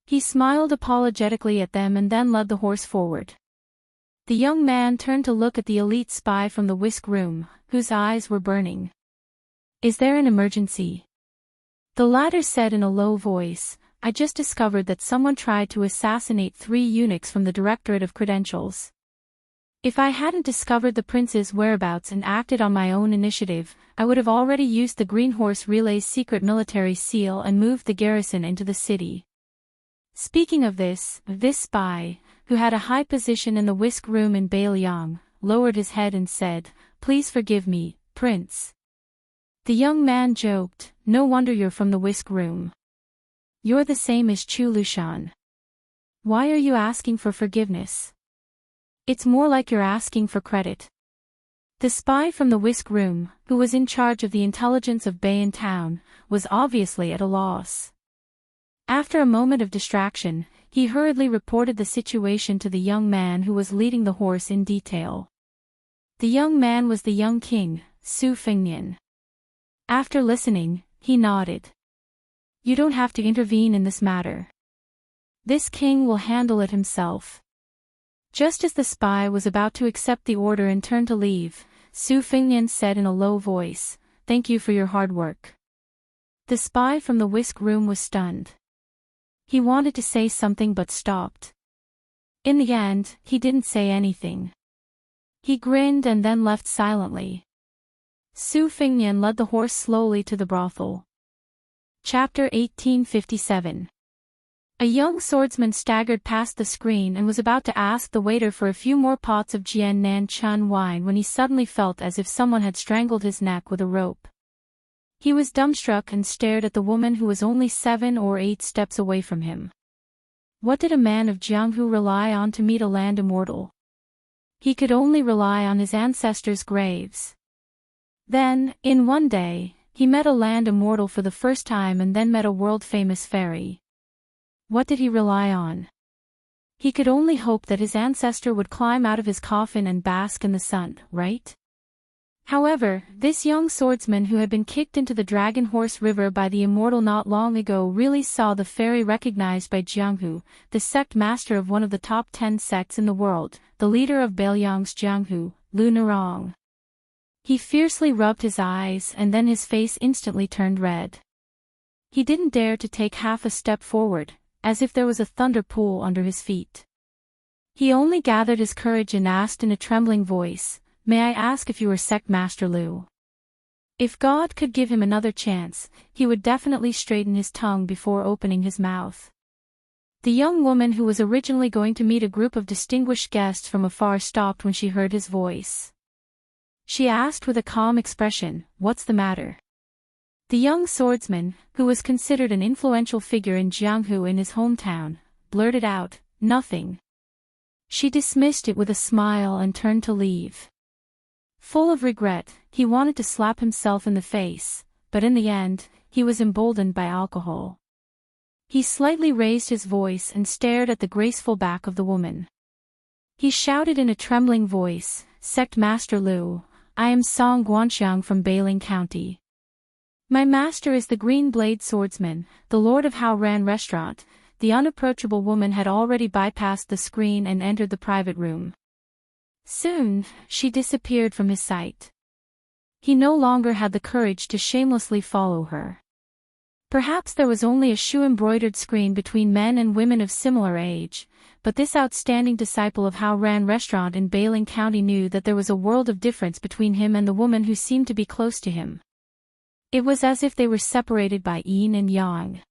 He smiled apologetically at them and then led the horse forward. The young man turned to look at the elite spy from the whisk room, whose eyes were burning. "Is there an emergency?" The latter said in a low voice, "I just discovered that someone tried to assassinate 3 eunuchs from the Directorate of Credentials. If I hadn't discovered the prince's whereabouts and acted on my own initiative, I would have already used the Green Horse Relay's secret military seal and moved the garrison into the city." Speaking of this spy, who had a high position in the whisk room in Bailiang, lowered his head and said, "Please forgive me, Prince." The young man joked, "No wonder you're from the whisk room. You're the same as Chu Lushan. Why are you asking for forgiveness? It's more like you're asking for credit." The spy from the whisk room, who was in charge of the intelligence of Bayan town, was obviously at a loss. After a moment of distraction, he hurriedly reported the situation to the young man who was leading the horse in detail. The young man was the young king, Su Fengnian. After listening, he nodded. "You don't have to intervene in this matter. This king will handle it himself." Just as the spy was about to accept the order and turn to leave, Su Fengnian said in a low voice, "Thank you for your hard work." The spy from the whisk room was stunned. He wanted to say something but stopped. In the end, he didn't say anything. He grinned and then left silently. Su Fengnian led the horse slowly to the brothel. Chapter 1857. A young swordsman staggered past the screen and was about to ask the waiter for a few more pots of Jian Nan Chun wine when he suddenly felt as if someone had strangled his neck with a rope. He was dumbstruck and stared at the woman who was only 7 or 8 steps away from him. What did a man of Jianghu rely on to meet a land immortal? He could only rely on his ancestors' graves. Then, in one day, he met a land immortal for the first time and then met a world-famous fairy. What did he rely on? He could only hope that his ancestor would climb out of his coffin and bask in the sun, right? However, this young swordsman who had been kicked into the Dragon Horse River by the immortal not long ago really saw the fairy recognized by Jianghu, the sect master of one of the top 10 sects in the world, the leader of Bailiang's Jianghu, Lu Nerong. He fiercely rubbed his eyes and then his face instantly turned red. He didn't dare to take half a step forward, as if there was a thunder pool under his feet. He only gathered his courage and asked in a trembling voice, "May I ask if you were Sect Master Lu?" If God could give him another chance, he would definitely straighten his tongue before opening his mouth. The young woman who was originally going to meet a group of distinguished guests from afar stopped when she heard his voice. She asked with a calm expression, "What's the matter?" The young swordsman, who was considered an influential figure in Jianghu in his hometown, blurted out, "Nothing." She dismissed it with a smile and turned to leave. Full of regret, he wanted to slap himself in the face, but in the end, he was emboldened by alcohol. He slightly raised his voice and stared at the graceful back of the woman. He shouted in a trembling voice, "Sect Master Lu, I am Song Guanxiang from Bailing County. My master is the Green Blade Swordsman, the Lord of Haoran Restaurant." The unapproachable woman had already bypassed the screen and entered the private room. Soon, she disappeared from his sight. He no longer had the courage to shamelessly follow her. Perhaps there was only a shoe-embroidered screen between men and women of similar age, but this outstanding disciple of Haoran Restaurant in Bailing County knew that there was a world of difference between him and the woman who seemed to be close to him. It was as if they were separated by yin and yang.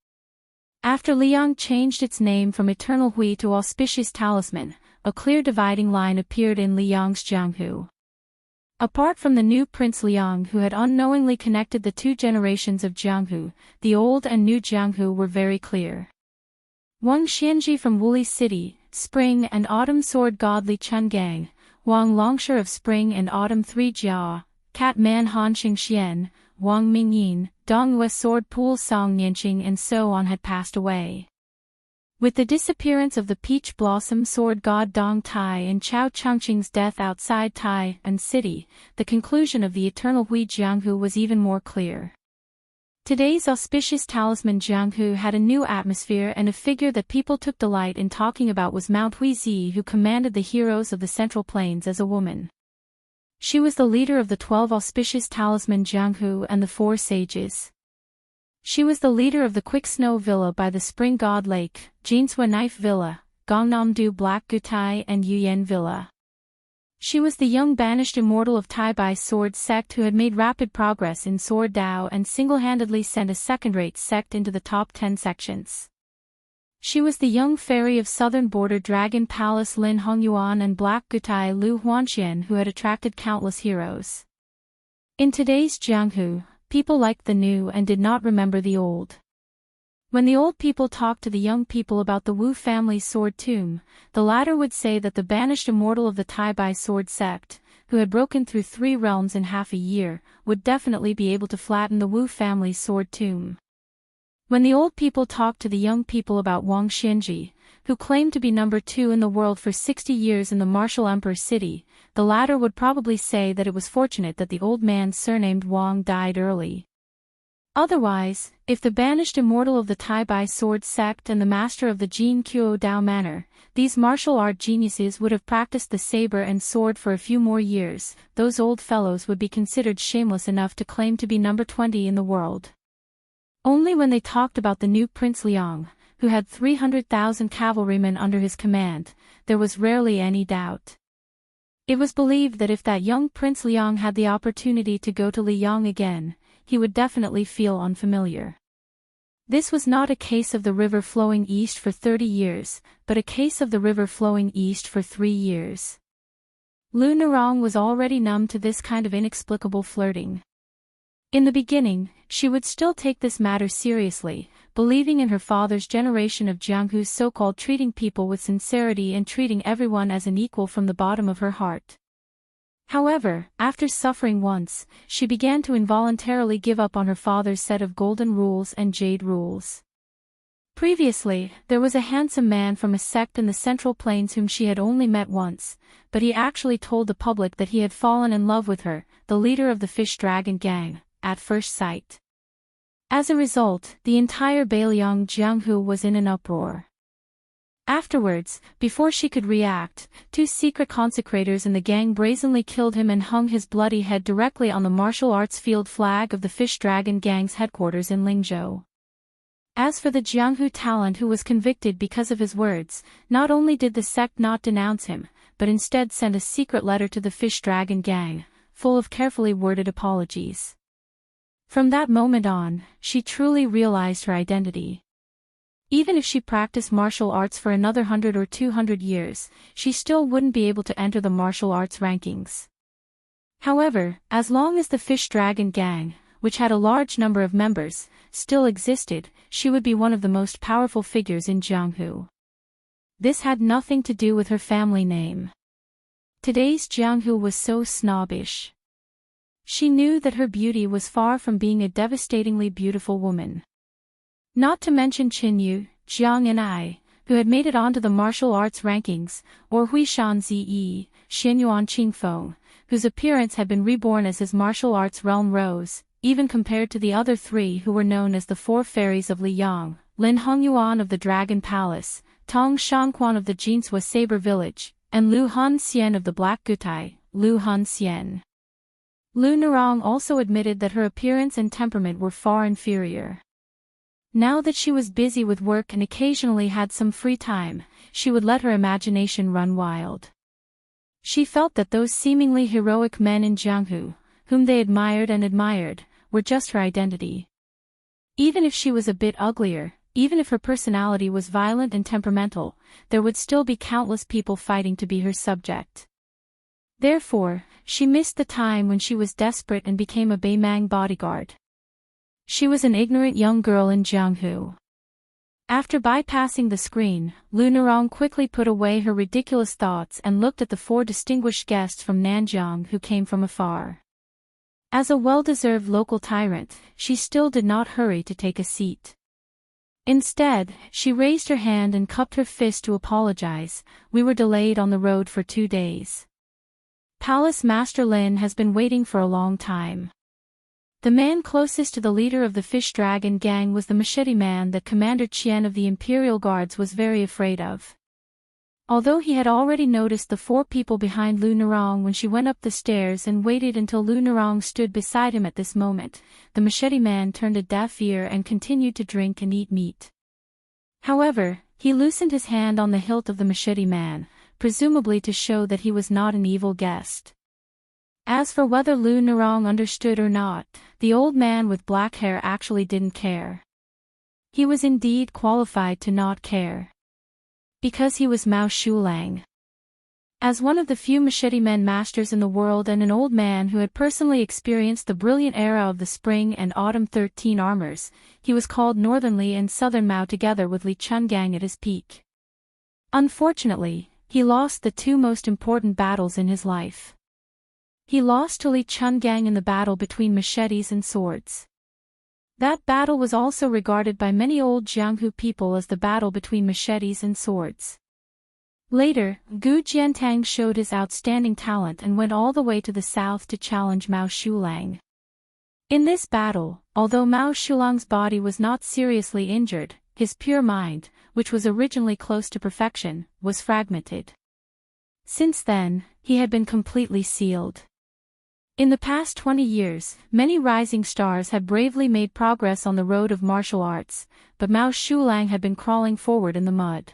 After Liang changed its name from Eternal Hui to Auspicious Talisman, a clear dividing line appeared in Liang's Jianghu. Apart from the new Prince Liang who had unknowingly connected the two generations of Jianghu, the old and new Jianghu were very clear. Wang Xianji from Wuli City, Spring and Autumn Sword God Li Chungang, Wang Longshire of Spring and Autumn 3 Jia, Cat Man Han Xingxian, Wang Mingyin, Donghua Sword Pool Song Nianqing and so on had passed away. With the disappearance of the Peach Blossom Sword God Dong Tai and Chao Chengqing's death outside Tai and City, the conclusion of the Eternal Hui Jianghu was even more clear. Today's auspicious talisman Jianghu had a new atmosphere, and a figure that people took delight in talking about was Mount Huizi, who commanded the heroes of the Central Plains as a woman. She was the leader of the 12 auspicious talisman Jianghu and the 4 sages. She was the leader of the Quick Snow Villa by the Spring God Lake, Jinsua Knife Villa, Gangnam-do Black Gutai and Yuyan Villa. She was the young banished immortal of Tai Bai Sword sect who had made rapid progress in Sword Dao and single-handedly sent a second-rate sect into the top 10 sections. She was the young fairy of Southern Border Dragon Palace Lin Hongyuan and Black Gutai Lu Huanxian who had attracted countless heroes. In today's Jianghu, people liked the new and did not remember the old. When the old people talked to the young people about the Wu family's sword tomb, the latter would say that the banished immortal of the Tai Bai sword sect, who had broken through 3 realms in half a year, would definitely be able to flatten the Wu family's sword tomb. When the old people talked to the young people about Wang Xianji, who claimed to be number 2 in the world for 60 years in the martial emperor city, the latter would probably say that it was fortunate that the old man surnamed Wang died early. Otherwise, if the banished immortal of the Tai Bai sword sect and the master of the Jin Kuo Dao manor, these martial art geniuses would have practiced the saber and sword for a few more years, those old fellows would be considered shameless enough to claim to be number 20 in the world. Only when they talked about the new Prince Liang, who had 300,000 cavalrymen under his command, there was rarely any doubt. It was believed that if that young Prince Liang had the opportunity to go to Liang again, he would definitely feel unfamiliar. This was not a case of the river flowing east for 30 years, but a case of the river flowing east for 3 years. Lu Nerong was already numb to this kind of inexplicable flirting. In the beginning, she would still take this matter seriously, believing in her father's generation of Jianghu's so-called treating people with sincerity and treating everyone as an equal from the bottom of her heart. However, after suffering once, she began to involuntarily give up on her father's set of golden rules and jade rules. Previously, there was a handsome man from a sect in the Central Plains whom she had only met once, but he actually told the public that he had fallen in love with her, the leader of the Fish Dragon gang, at first sight. As a result, the entire Bailiang Jianghu was in an uproar. Afterwards, before she could react, 2 secret consecrators in the gang brazenly killed him and hung his bloody head directly on the martial arts field flag of the Fish Dragon gang's headquarters in Lingzhou. As for the Jianghu talent who was convicted because of his words, not only did the sect not denounce him, but instead sent a secret letter to the Fish Dragon gang, full of carefully worded apologies. From that moment on, she truly realized her identity. Even if she practiced martial arts for another 100 or 200 years, she still wouldn't be able to enter the martial arts rankings. However, as long as the Fish Dragon gang, which had a large number of members, still existed, she would be one of the most powerful figures in Jianghu. This had nothing to do with her family name. Today's Jianghu was so snobbish. She knew that her beauty was far from being a devastatingly beautiful woman. Not to mention Qinyu, Jiang and I, who had made it onto the martial arts rankings, or Huishan Ziyi, Xinyuan Qingfeng, whose appearance had been reborn as his martial arts realm rose, even compared to the other 3 who were known as the 4 fairies of Liyang, Lin Hongyuan of the Dragon Palace, Tong Shangquan of the Jinsua Saber Village, and Lu Hanxian of the Black Gutai, Lu Hanxian. Lu Nerong also admitted that her appearance and temperament were far inferior. Now that she was busy with work and occasionally had some free time, she would let her imagination run wild. She felt that those seemingly heroic men in Jianghu, whom they admired, were just her identity. Even if she was a bit uglier, even if her personality was violent and temperamental, there would still be countless people fighting to be her subject. Therefore, she missed the time when she was desperate and became a Baimang bodyguard. She was an ignorant young girl in Jianghu. After bypassing the screen, Lu Nerong quickly put away her ridiculous thoughts and looked at the 4 distinguished guests from Nanjiang who came from afar. As a well-deserved local tyrant, she still did not hurry to take a seat. Instead, she raised her hand and cupped her fist to apologize. We were delayed on the road for 2 days. Palace Master Lin has been waiting for a long time. The man closest to the leader of the Fish Dragon gang was the machete man that Commander Qian of the Imperial Guards was very afraid of. Although he had already noticed the 4 people behind Lu Nerong when she went up the stairs and waited until Lu Nerong stood beside him at this moment, the machete man turned a deaf ear and continued to drink and eat meat. However, he loosened his hand on the hilt of the machete man, presumably to show that he was not an evil guest. As for whether Lu Nerong understood or not, the old man with black hair actually didn't care. He was indeed qualified to not care. Because he was Mao Shulang. As one of the few machete men masters in the world and an old man who had personally experienced the brilliant era of the Spring and Autumn 13 armors, he was called Northern Li and Southern Mao together with Li Chungang at his peak. Unfortunately, he lost the 2 most important battles in his life. He lost to Li Chungang in the battle between machetes and swords. That battle was also regarded by many old Jianghu people as the battle between machetes and swords. Later, Gu Jiantang showed his outstanding talent and went all the way to the south to challenge Mao Shulang. In this battle, although Mao Shulang's body was not seriously injured, his pure mind, which was originally close to perfection, was fragmented. Since then, he had been completely sealed. In the past 20 years, many rising stars had bravely made progress on the road of martial arts, but Mao Shulang had been crawling forward in the mud.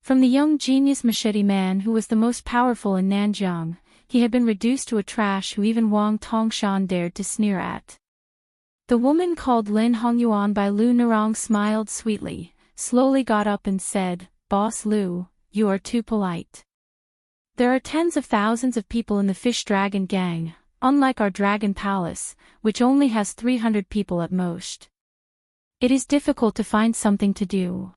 From the young genius machete man who was the most powerful in Nanjiang, he had been reduced to a trash who even Wang Tongshan dared to sneer at. The woman called Lin Hongyuan by Lu Nerong smiled sweetly, slowly got up and said, "Boss Lu, you are too polite. There are tens of thousands of people in the Fish Dragon gang, unlike our Dragon Palace, which only has 300 people at most. It is difficult to find something to do.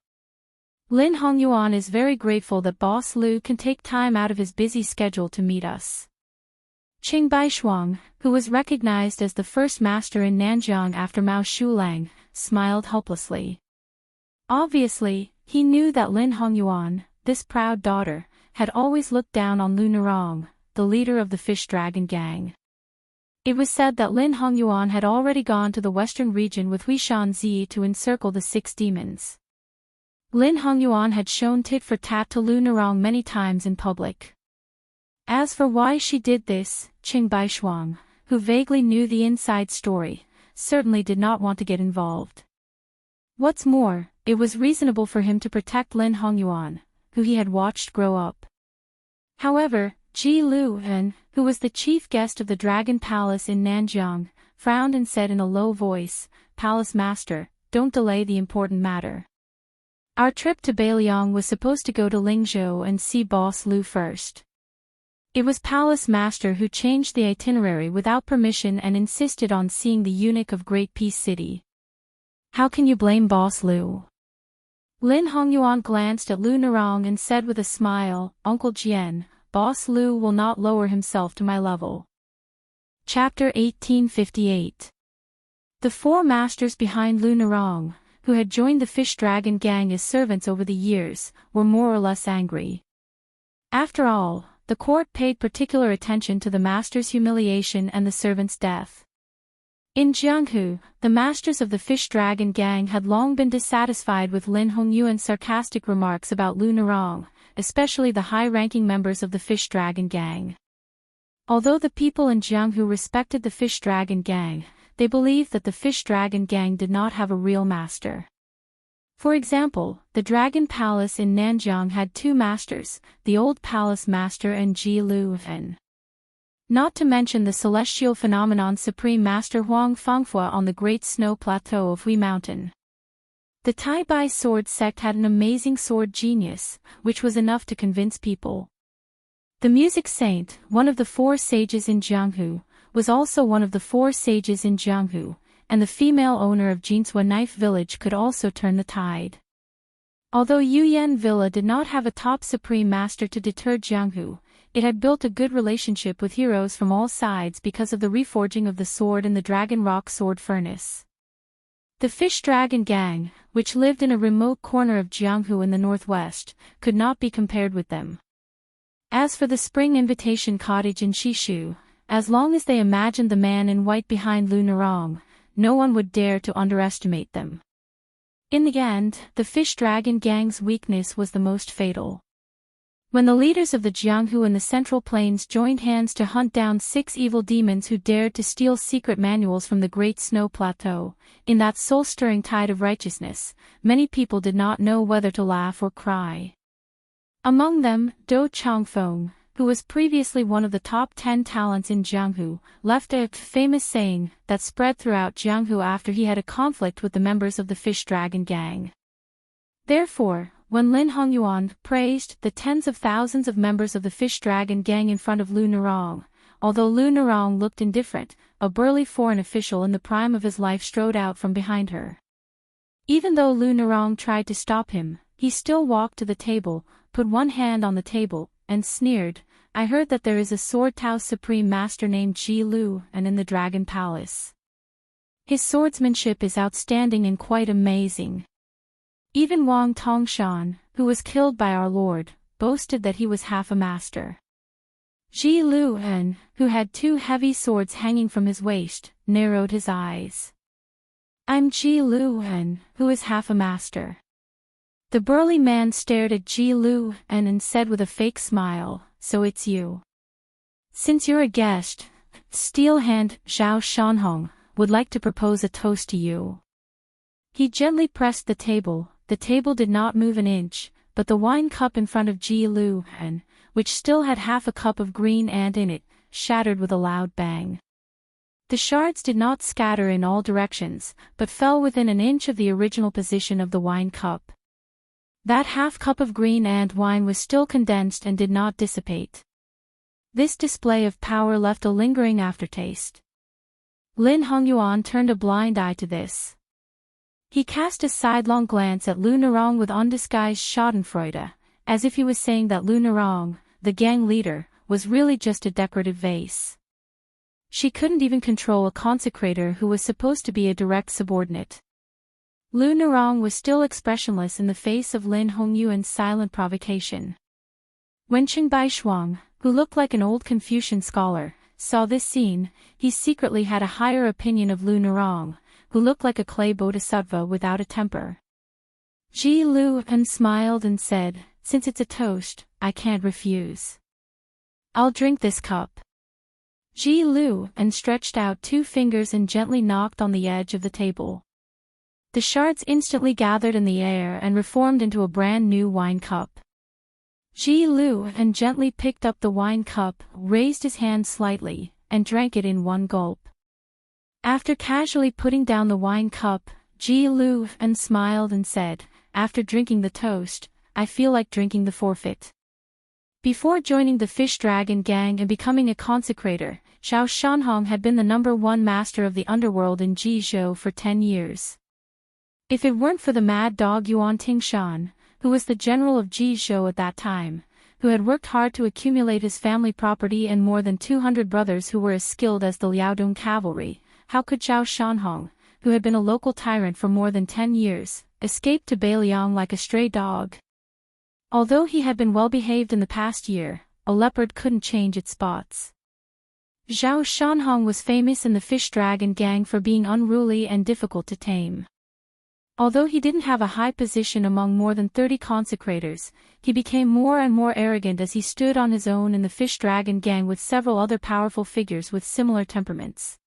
Lin Hongyuan is very grateful that Boss Lu can take time out of his busy schedule to meet us. Qing Baishuang, who was recognized as the first master in Nanjiang after Mao Shulang, smiled helplessly. Obviously, he knew that Lin Hongyuan, this proud daughter, had always looked down on Lu Nerong, the leader of the Fish Dragon Gang. It was said that Lin Hongyuan had already gone to the western region with Huishan Zi to encircle the 6 demons. Lin Hongyuan had shown tit for tat to Lu Nerong many times in public. As for why she did this, Qing Baishuang, who vaguely knew the inside story, certainly did not want to get involved. What's more, it was reasonable for him to protect Lin Hongyuan, who he had watched grow up. However, Ji Luan, who was the chief guest of the Dragon Palace in Nanjiang, frowned and said in a low voice, "Palace Master, don't delay the important matter. Our trip to Beiliang was supposed to go to Lingzhou and see Boss Lu first." It was Palace Master who changed the itinerary without permission and insisted on seeing the eunuch of Great Peace City. How can you blame Boss Lu? Lin Hongyuan glanced at Lu Nerong and said with a smile, "Uncle Jian, Boss Lu will not lower himself to my level." Chapter 1858. The 4 masters behind Lu Nerong, who had joined the Fish Dragon Gang as servants over the years, were more or less angry. After all, the court paid particular attention to the master's humiliation and the servant's death. In Jianghu, the masters of the Fish Dragon Gang had long been dissatisfied with Lin Hongyuan's sarcastic remarks about Lu Nerong, especially the high-ranking members of the Fish Dragon Gang. Although the people in Jianghu respected the Fish Dragon Gang, they believed that the Fish Dragon Gang did not have a real master. For example, the Dragon Palace in Nanjiang had 2 masters, the Old Palace Master and Ji Luan. Not to mention the celestial phenomenon Supreme Master Huang Fangfua on the Great Snow Plateau of Hui Mountain. The Tai Bai sword sect had an amazing sword genius, which was enough to convince people. The music saint, one of the 4 sages in Jianghu, was also one of the 4 sages in Jianghu, and the female owner of Jinsua Knife Village could also turn the tide. Although Yuyan Villa did not have a top supreme master to deter Jianghu, it had built a good relationship with heroes from all sides because of the reforging of the sword in the Dragon Rock sword furnace. The Fish Dragon Gang, which lived in a remote corner of Jianghu in the northwest, could not be compared with them. As for the Spring Invitation Cottage in Shishu, as long as they imagined the man in white behind Lu Nerong, no one would dare to underestimate them. In the end, the Fish Dragon Gang's weakness was the most fatal. When the leaders of the Jianghu and the Central Plains joined hands to hunt down 6 evil demons who dared to steal secret manuals from the Great Snow Plateau, in that soul-stirring tide of righteousness, many people did not know whether to laugh or cry. Among them, Dou Changfeng, who was previously one of the top 10 talents in Jianghu, left a famous saying that spread throughout Jianghu after he had a conflict with the members of the Fish Dragon Gang. Therefore, when Lin Hongyuan praised the tens of thousands of members of the Fish Dragon Gang in front of Lu Nerong, although Lu Nerong looked indifferent, a burly foreign official in the prime of his life strode out from behind her. Even though Lu Nerong tried to stop him, he still walked to the table, put one hand on the table, and sneered, "I heard that there is a Sword Tao Supreme Master named Ji Lu and in the Dragon Palace. His swordsmanship is outstanding and quite amazing. Even Wang Tongshan, who was killed by our Lord, boasted that he was half a master." Ji Luan, who had 2 heavy swords hanging from his waist, narrowed his eyes. "I'm Ji Luan, who is half a master." The burly man stared at Ji Luan and said with a fake smile, "So it's you. Since you're a guest, Steel Hand Zhao Shanhong would like to propose a toast to you." He gently pressed the table did not move an inch, but the wine cup in front of Ji Luan, which still had half a cup of green ant in it, shattered with a loud bang. The shards did not scatter in all directions, but fell within an inch of the original position of the wine cup. That half cup of green ant wine was still condensed and did not dissipate. This display of power left a lingering aftertaste. Lin Hongyuan turned a blind eye to this. He cast a sidelong glance at Lu Nerong with undisguised schadenfreude, as if he was saying that Lu Nerong, the gang leader, was really just a decorative vase. She couldn't even control a consecrator who was supposed to be a direct subordinate. Lu Nerong was still expressionless in the face of Lin Hongyuan's silent provocation. When Qingbai Shuang, who looked like an old Confucian scholar, saw this scene, he secretly had a higher opinion of Lu Nerong, who looked like a clay bodhisattva without a temper. Ji Lu smiled and said, "Since it's a toast, I can't refuse. I'll drink this cup." Ji Lu stretched out 2 fingers and gently knocked on the edge of the table. The shards instantly gathered in the air and reformed into a brand new wine cup. Ji Lu gently picked up the wine cup, raised his hand slightly, and drank it in one gulp. After casually putting down the wine cup, Ji Lu smiled and said, "After drinking the toast, I feel like drinking the forfeit." Before joining the Fish Dragon Gang and becoming a consecrator, Zhao Shanhong had been the #1 master of the underworld in Jizhou for 10 years. If it weren't for the mad dog Yuan Tingshan, who was the general of Jizhou at that time, who had worked hard to accumulate his family property and more than 200 brothers who were as skilled as the Liaodong cavalry, how could Zhao Shanhong, who had been a local tyrant for more than 10 years, escape to Beiliang like a stray dog? Although he had been well behaved in the past year, a leopard couldn't change its spots. Zhao Shanhong was famous in the Fish Dragon Gang for being unruly and difficult to tame. Although he didn't have a high position among more than 30 consecrators, he became more and more arrogant as he stood on his own in the Fish Dragon Gang with several other powerful figures with similar temperaments.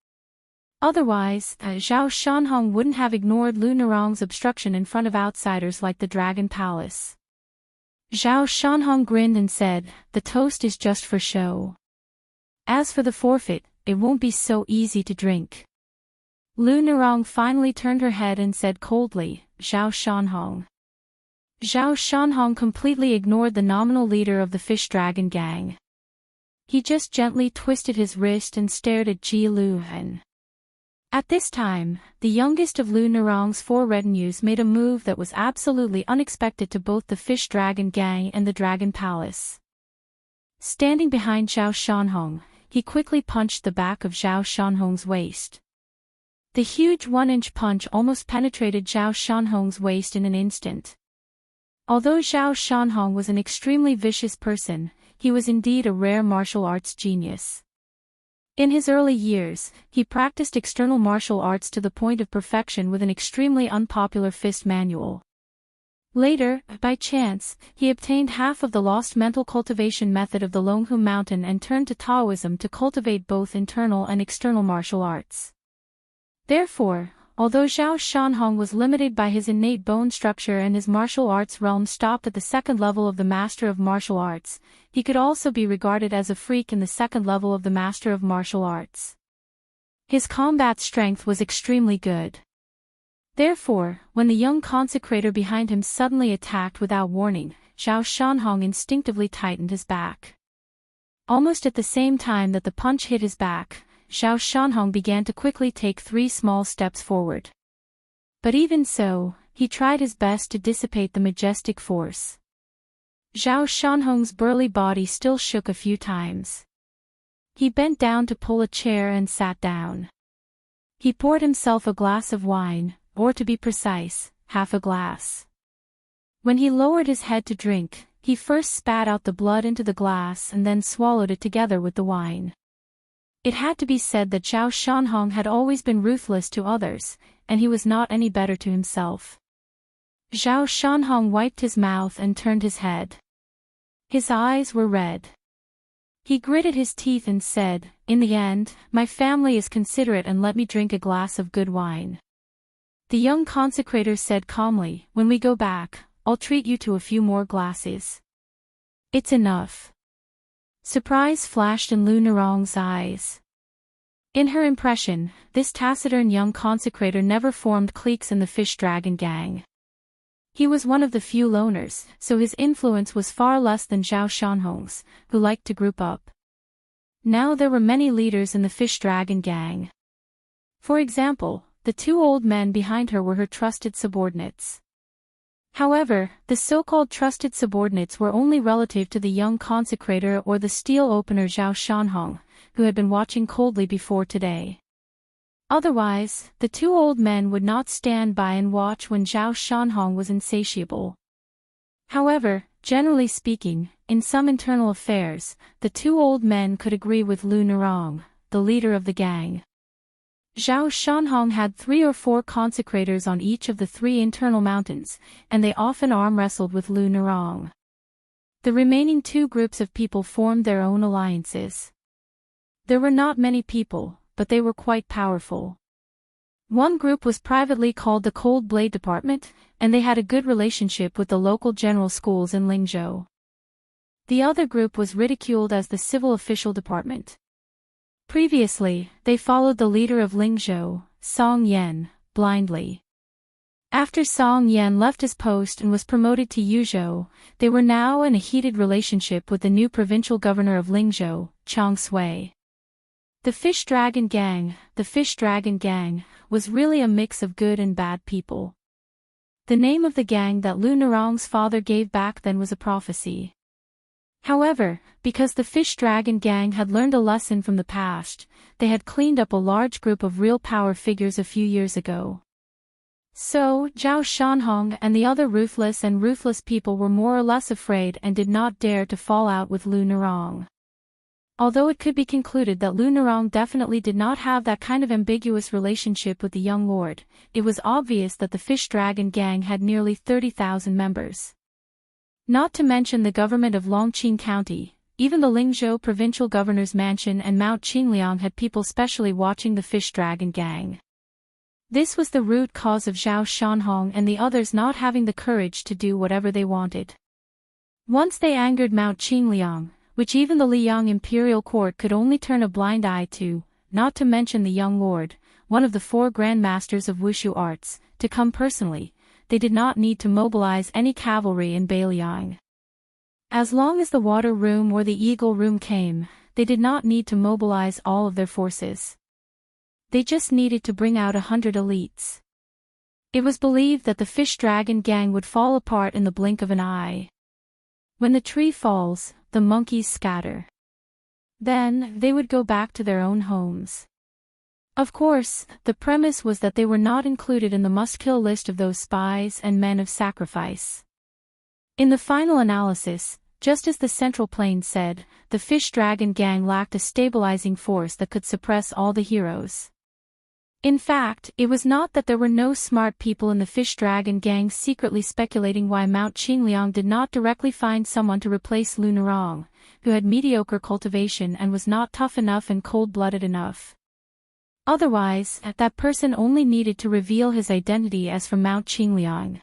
Otherwise, Zhao Shanhong wouldn't have ignored Lu Nerong's obstruction in front of outsiders like the Dragon Palace. Zhao Shanhong grinned and said, "The toast is just for show. As for the forfeit, it won't be so easy to drink." Lu Nerong finally turned her head and said coldly, "Zhao Shanhong." Zhao Shanhong completely ignored the nominal leader of the Fish Dragon Gang. He just gently twisted his wrist and stared at Ji Lu. At this time, the youngest of Lu Nerong's 4 retinues made a move that was absolutely unexpected to both the Fish Dragon Gang and the Dragon Palace. Standing behind Zhao Shanhong, he quickly punched the back of Zhao Shanhong's waist. The huge 1-inch punch almost penetrated Zhao Shanhong's waist in an instant. Although Zhao Shanhong was an extremely vicious person, he was indeed a rare martial arts genius. In his early years, he practiced external martial arts to the point of perfection with an extremely unpopular fist manual. Later, by chance, he obtained half of the lost mental cultivation method of the Longhu Mountain and turned to Taoism to cultivate both internal and external martial arts. Therefore, although Zhao Shanhong was limited by his innate bone structure and his martial arts realm stopped at the 2nd level of the Master of Martial Arts, he could also be regarded as a freak in the 2nd level of the Master of Martial Arts. His combat strength was extremely good. Therefore, when the young consecrator behind him suddenly attacked without warning, Zhao Shanhong instinctively tightened his back. Almost at the same time that the punch hit his back, Zhao Shanhong began to quickly take 3 small steps forward. But even so, he tried his best to dissipate the majestic force. Zhao Shanhong's burly body still shook a few times. He bent down to pull a chair and sat down. He poured himself a glass of wine, or to be precise, half a glass. When he lowered his head to drink, he first spat out the blood into the glass and then swallowed it together with the wine. It had to be said that Zhao Shanhong had always been ruthless to others, and he was not any better to himself. Zhao Shanhong wiped his mouth and turned his head. His eyes were red. He gritted his teeth and said, "In the end, my family is considerate and let me drink a glass of good wine." The young consecrator said calmly, "When we go back, I'll treat you to a few more glasses." "It's enough." Surprise flashed in Lu Nerong's eyes. In her impression, this taciturn young consecrator never formed cliques in the Fish Dragon Gang. He was one of the few loners, so his influence was far less than Zhao Shanhong's, who liked to group up. Now there were many leaders in the fish dragon gang. For example, the two old men behind her were her trusted subordinates. However, the so-called trusted subordinates were only relative to the young consecrator or the steel opener Zhao Shanhong, who had been watching coldly before today. Otherwise, the two old men would not stand by and watch when Zhao Shanhong was insatiable. However, generally speaking, in some internal affairs, the two old men could agree with Lu Nerong, the leader of the gang. Zhao Shanhong had 3 or 4 consecrators on each of the 3 internal mountains, and they often arm-wrestled with Lu Nerong. The remaining 2 groups of people formed their own alliances. There were not many people, but they were quite powerful. One group was privately called the Cold Blade Department, and they had a good relationship with the local general schools in Lingzhou. The other group was ridiculed as the Civil Official Department. Previously, they followed the leader of Lingzhou, Song Yan, blindly. After Song Yan left his post and was promoted to Yuzhou, they were now in a heated relationship with the new provincial governor of Lingzhou, Chang Sui. The Fish Dragon Gang, was really a mix of good and bad people. The name of the gang that Lu Nerong's father gave back then was a prophecy. However, because the Fish Dragon Gang had learned a lesson from the past, they had cleaned up a large group of real power figures a few years ago. So, Zhao Shanhong and the other ruthless people were more or less afraid and did not dare to fall out with Lu Nerong. Although it could be concluded that Lu Nerong definitely did not have that kind of ambiguous relationship with the young lord, it was obvious that the Fish Dragon Gang had nearly 30,000 members. Not to mention the government of Longqing County, even the Lingzhou provincial governor's mansion and Mount Qingliang had people specially watching the Fish Dragon Gang. This was the root cause of Zhao Shanhong and the others not having the courage to do whatever they wanted. Once they angered Mount Qingliang, which even the Liyang imperial court could only turn a blind eye to, not to mention the young lord, one of the 4 grand masters of wushu arts, to come personally, they did not need to mobilize any cavalry in Beiliang. As long as the water room or the eagle room came, they did not need to mobilize all of their forces. They just needed to bring out 100 elites. It was believed that the Fish Dragon Gang would fall apart in the blink of an eye. When the tree falls, the monkeys scatter. Then, they would go back to their own homes. Of course, the premise was that they were not included in the must-kill list of those spies and men of sacrifice. In the final analysis, just as the Central Plain said, the Fish Dragon Gang lacked a stabilizing force that could suppress all the heroes. In fact, it was not that there were no smart people in the Fish Dragon Gang secretly speculating why Mount Qingliang did not directly find someone to replace Lu Nerong, who had mediocre cultivation and was not tough enough and cold-blooded enough. Otherwise, that person only needed to reveal his identity as from Mount Qingliang.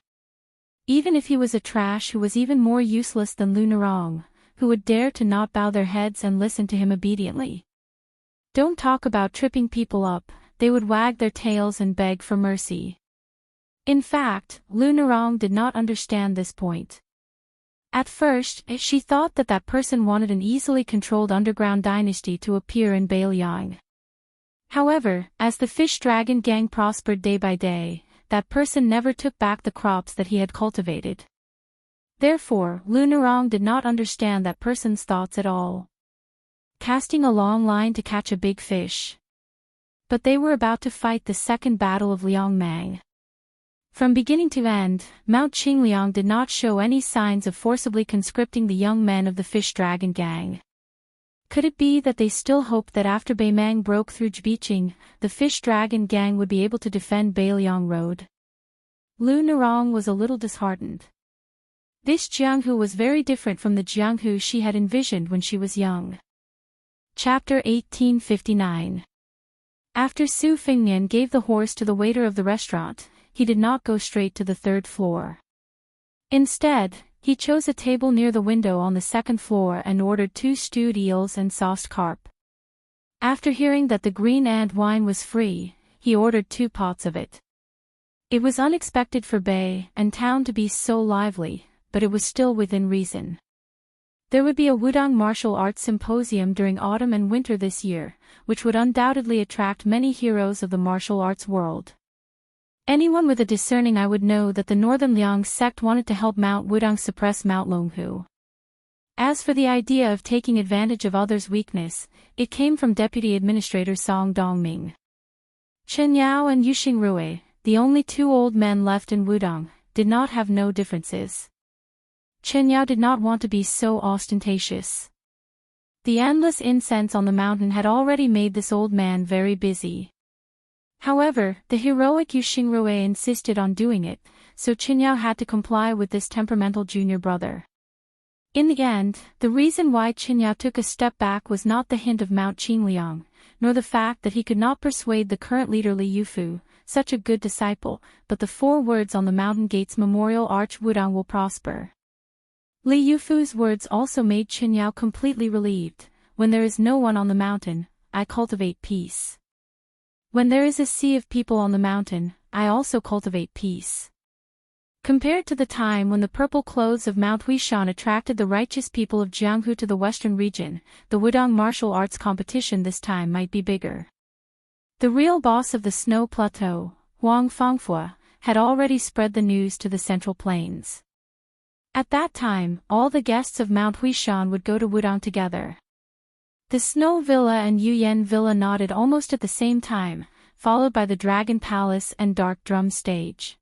Even if he was a trash who was even more useless than Lu Nerong, who would dare to not bow their heads and listen to him obediently. Don't talk about tripping people up, they would wag their tails and beg for mercy. In fact, Lu Nerong did not understand this point. At first, she thought that that person wanted an easily controlled underground dynasty to appear in Beiliang. However, as the Fish Dragon Gang prospered day by day, that person never took back the crops that he had cultivated. Therefore, Lu Nerong did not understand that person's thoughts at all. Casting a long line to catch a big fish. But they were about to fight the second battle of Liangmang. From beginning to end, Mount Qingliang did not show any signs of forcibly conscripting the young men of the Fish Dragon Gang. Could it be that they still hoped that after Beimang broke through Zbiqing, the Fish Dragon Gang would be able to defend Beiliang Road? Lu Nerong was a little disheartened. This Jianghu was very different from the Jianghu she had envisioned when she was young. Chapter 1859. After Su Fingnian gave the horse to the waiter of the restaurant, he did not go straight to the 3rd floor. Instead, he chose a table near the window on the 2nd floor and ordered 2 stewed eels and sauced carp. After hearing that the green ant wine was free, he ordered 2 pots of it. It was unexpected for Bay and town to be so lively, but it was still within reason. There would be a Wudang martial arts symposium during autumn and winter this year, which would undoubtedly attract many heroes of the martial arts world. Anyone with a discerning eye would know that the Northern Liang sect wanted to help Mount Wudang suppress Mount Longhu. As for the idea of taking advantage of others' weakness, it came from Deputy Administrator Song Dongming. Chen Yao and Yu Xingrui, the only two old men left in Wudang, did not have no differences. Chen Yao did not want to be so ostentatious. The endless incense on the mountain had already made this old man very busy. However, the heroic Yu Xingrui insisted on doing it, so Chen Yao had to comply with this temperamental junior brother. In the end, the reason why Chen Yao took a step back was not the hint of Mount Qingliang, nor the fact that he could not persuade the current leader Li Yufu, such a good disciple, but the 4 words on the mountain gate's memorial arch: Wudang will prosper. Li Yufu's words also made Chen Yao completely relieved. When there is no one on the mountain, I cultivate peace. When there is a sea of people on the mountain, I also cultivate peace. Compared to the time when the purple clothes of Mount Huishan attracted the righteous people of Jianghu to the western region, the Wudang martial arts competition this time might be bigger. The real boss of the Snow Plateau, Huang Fangfua, had already spread the news to the Central Plains. At that time, all the guests of Mount Huishan would go to Wudang together. The Snow Villa and Yuyan Villa nodded almost at the same time, followed by the Dragon Palace and Dark Drum Stage.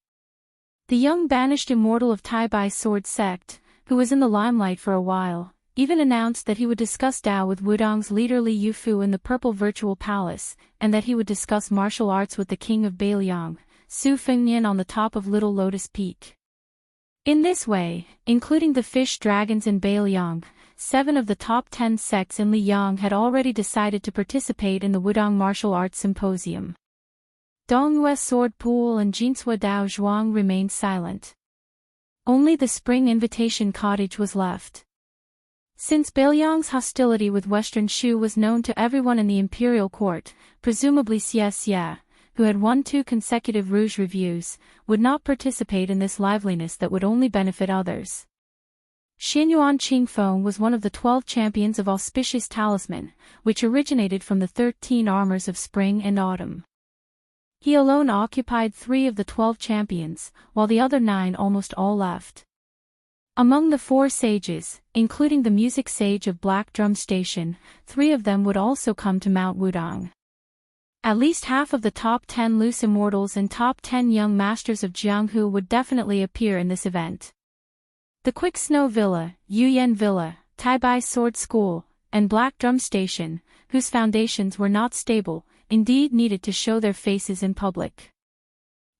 The young banished immortal of Tai Bai Sword Sect, who was in the limelight for a while, even announced that he would discuss Dao with Wudang's leader Li Yufu in the Purple Virtual Palace, and that he would discuss martial arts with the king of Beiliang, Su Fengnian, on the top of Little Lotus Peak. In this way, including the fish dragons in Beiliang, 7 of the top 10 sects in Liyang had already decided to participate in the Wudang Martial Arts Symposium. Dongyue Sword Pool and Jinsua Dao Zhuang remained silent. Only the Spring Invitation Cottage was left. Since Beiliang's hostility with Western Shu was known to everyone in the imperial court, presumably Xie Xie, who had won 2 consecutive Rouge reviews, would not participate in this liveliness that would only benefit others. Xinyuan Qingfeng was one of the 12 champions of Auspicious Talisman, which originated from the 13 armors of spring and autumn. He alone occupied 3 of the 12 champions, while the other 9 almost all left. Among the 4 sages, including the music sage of Black Drum Station, 3 of them would also come to Mount Wudang. At least half of the top 10 loose immortals and top 10 young masters of Jianghu would definitely appear in this event. The Quick Snow Villa, Yuyan Villa, Tai Bai Sword School, and Black Drum Station, whose foundations were not stable, indeed needed to show their faces in public.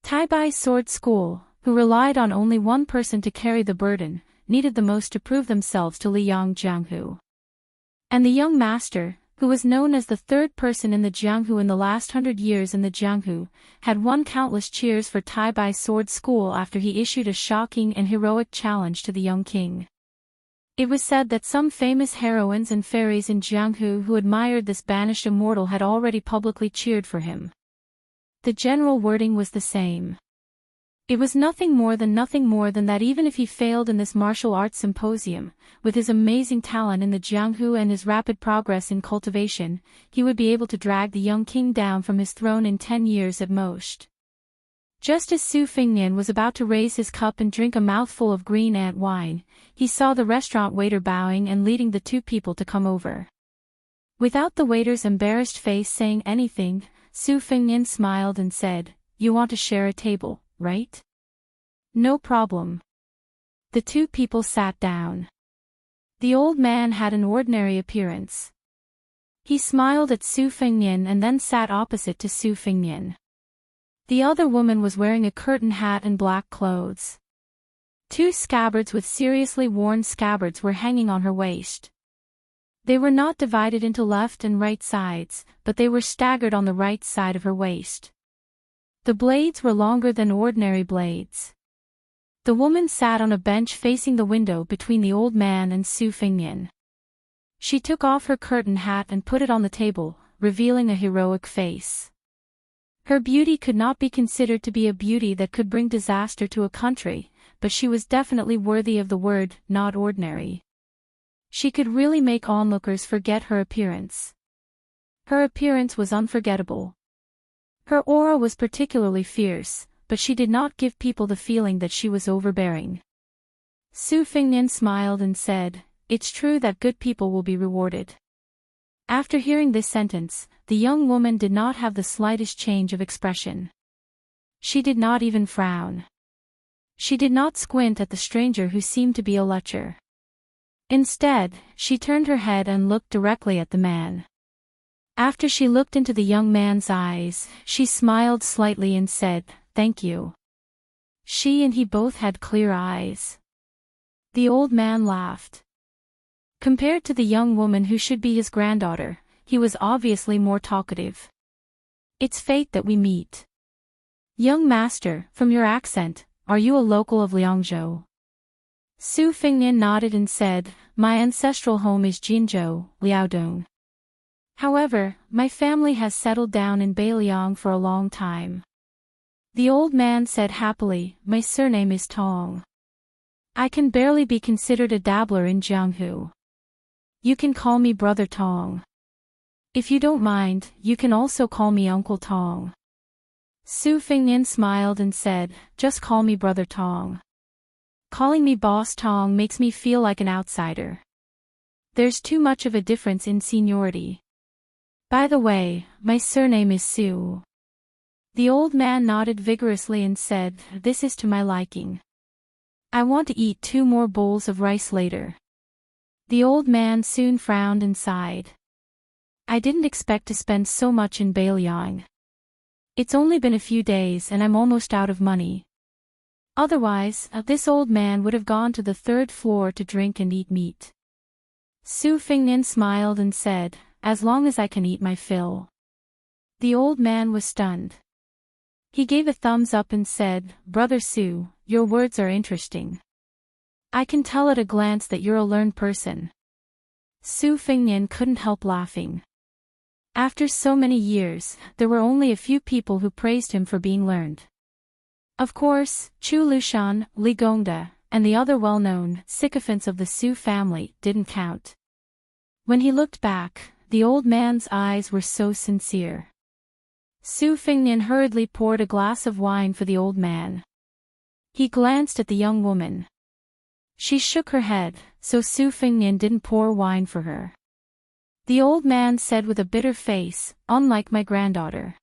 Tai Bai Sword School, who relied on only one person to carry the burden, needed the most to prove themselves to Liyang Jianghu. And the young master, who was known as the 3rd person in the Jianghu in the last 100 years in the Jianghu, had won countless cheers for Tai Bai Sword School after he issued a shocking and heroic challenge to the young king. It was said that some famous heroines and fairies in Jianghu who admired this banished immortal had already publicly cheered for him. The general wording was the same. It was nothing more than that even if he failed in this martial arts symposium, with his amazing talent in the Jianghu and his rapid progress in cultivation, he would be able to drag the young king down from his throne in 10 years at most. Just as Su Fengnian was about to raise his cup and drink a mouthful of green ant wine, he saw the restaurant waiter bowing and leading the 2 people to come over. Without the waiter's embarrassed face saying anything, Su Fengnian smiled and said, "You want to share a table, right? No problem." The 2 people sat down. The old man had an ordinary appearance. He smiled at Su Fengnian and then sat opposite to Su Fengnian. The other woman was wearing a curtain hat and black clothes. 2 scabbards with seriously worn scabbards were hanging on her waist. They were not divided into left and right sides, but they were staggered on the right side of her waist. The blades were longer than ordinary blades. The woman sat on a bench facing the window between the old man and Su Fengnian. She took off her curtain hat and put it on the table, revealing a heroic face. Her beauty could not be considered to be a beauty that could bring disaster to a country, but she was definitely worthy of the word, not ordinary. She could really make onlookers forget her appearance. Her appearance was unforgettable. Her aura was particularly fierce, but she did not give people the feeling that she was overbearing. Su Fingnian smiled and said, "It's true that good people will be rewarded." After hearing this sentence, the young woman did not have the slightest change of expression. She did not even frown. She did not squint at the stranger who seemed to be a lecher. Instead, she turned her head and looked directly at the man. After she looked into the young man's eyes, she smiled slightly and said, "Thank you." She and he both had clear eyes. The old man laughed. Compared to the young woman who should be his granddaughter, he was obviously more talkative. "It's fate that we meet. Young master, from your accent, are you a local of Liangzhou?" Su Fingnian nodded and said, "My ancestral home is Jinzhou, Liaodong. However, my family has settled down in Beiliang for a long time." The old man said happily, "My surname is Tong. I can barely be considered a dabbler in Jianghu. You can call me Brother Tong. If you don't mind, you can also call me Uncle Tong." Su Fingnian smiled and said, "Just call me Brother Tong. Calling me Boss Tong makes me feel like an outsider. There's too much of a difference in seniority. By the way, my surname is Su." The old man nodded vigorously and said, "This is to my liking. I want to eat 2 more bowls of rice later." The old man soon frowned and sighed. "I didn't expect to spend so much in Beiliang. It's only been a few days and I'm almost out of money. Otherwise, this old man would have gone to the 3rd floor to drink and eat meat." Su Fingnian smiled and said, "As long as I can eat my fill." The old man was stunned. He gave a thumbs up and said, "Brother Su, your words are interesting. I can tell at a glance that you're a learned person." Su Fingnian couldn't help laughing. After so many years, there were only a few people who praised him for being learned. Of course, Chu Lushan, Li Gongda, and the other well-known sycophants of the Su family didn't count. When he looked back, the old man's eyes were so sincere. Su Fingnian hurriedly poured a glass of wine for the old man. He glanced at the young woman. She shook her head, so Su Fingnian didn't pour wine for her. The old man said with a bitter face, "Unlike my granddaughter.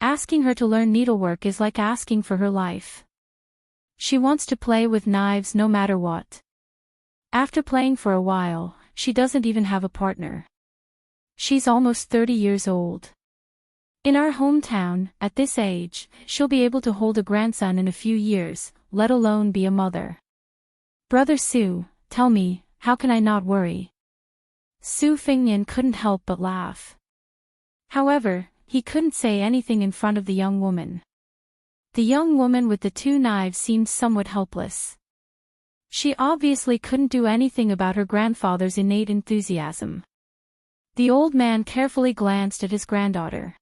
Asking her to learn needlework is like asking for her life. She wants to play with knives no matter what. After playing for a while, she doesn't even have a partner. She's almost 30 years old. In our hometown, at this age, she'll be able to hold a grandson in a few years, let alone be a mother. Brother Su, tell me, how can I not worry?" Su Fingnian couldn't help but laugh. However, he couldn't say anything in front of the young woman. The young woman with the 2 knives seemed somewhat helpless. She obviously couldn't do anything about her grandfather's innate enthusiasm. The old man carefully glanced at his granddaughter.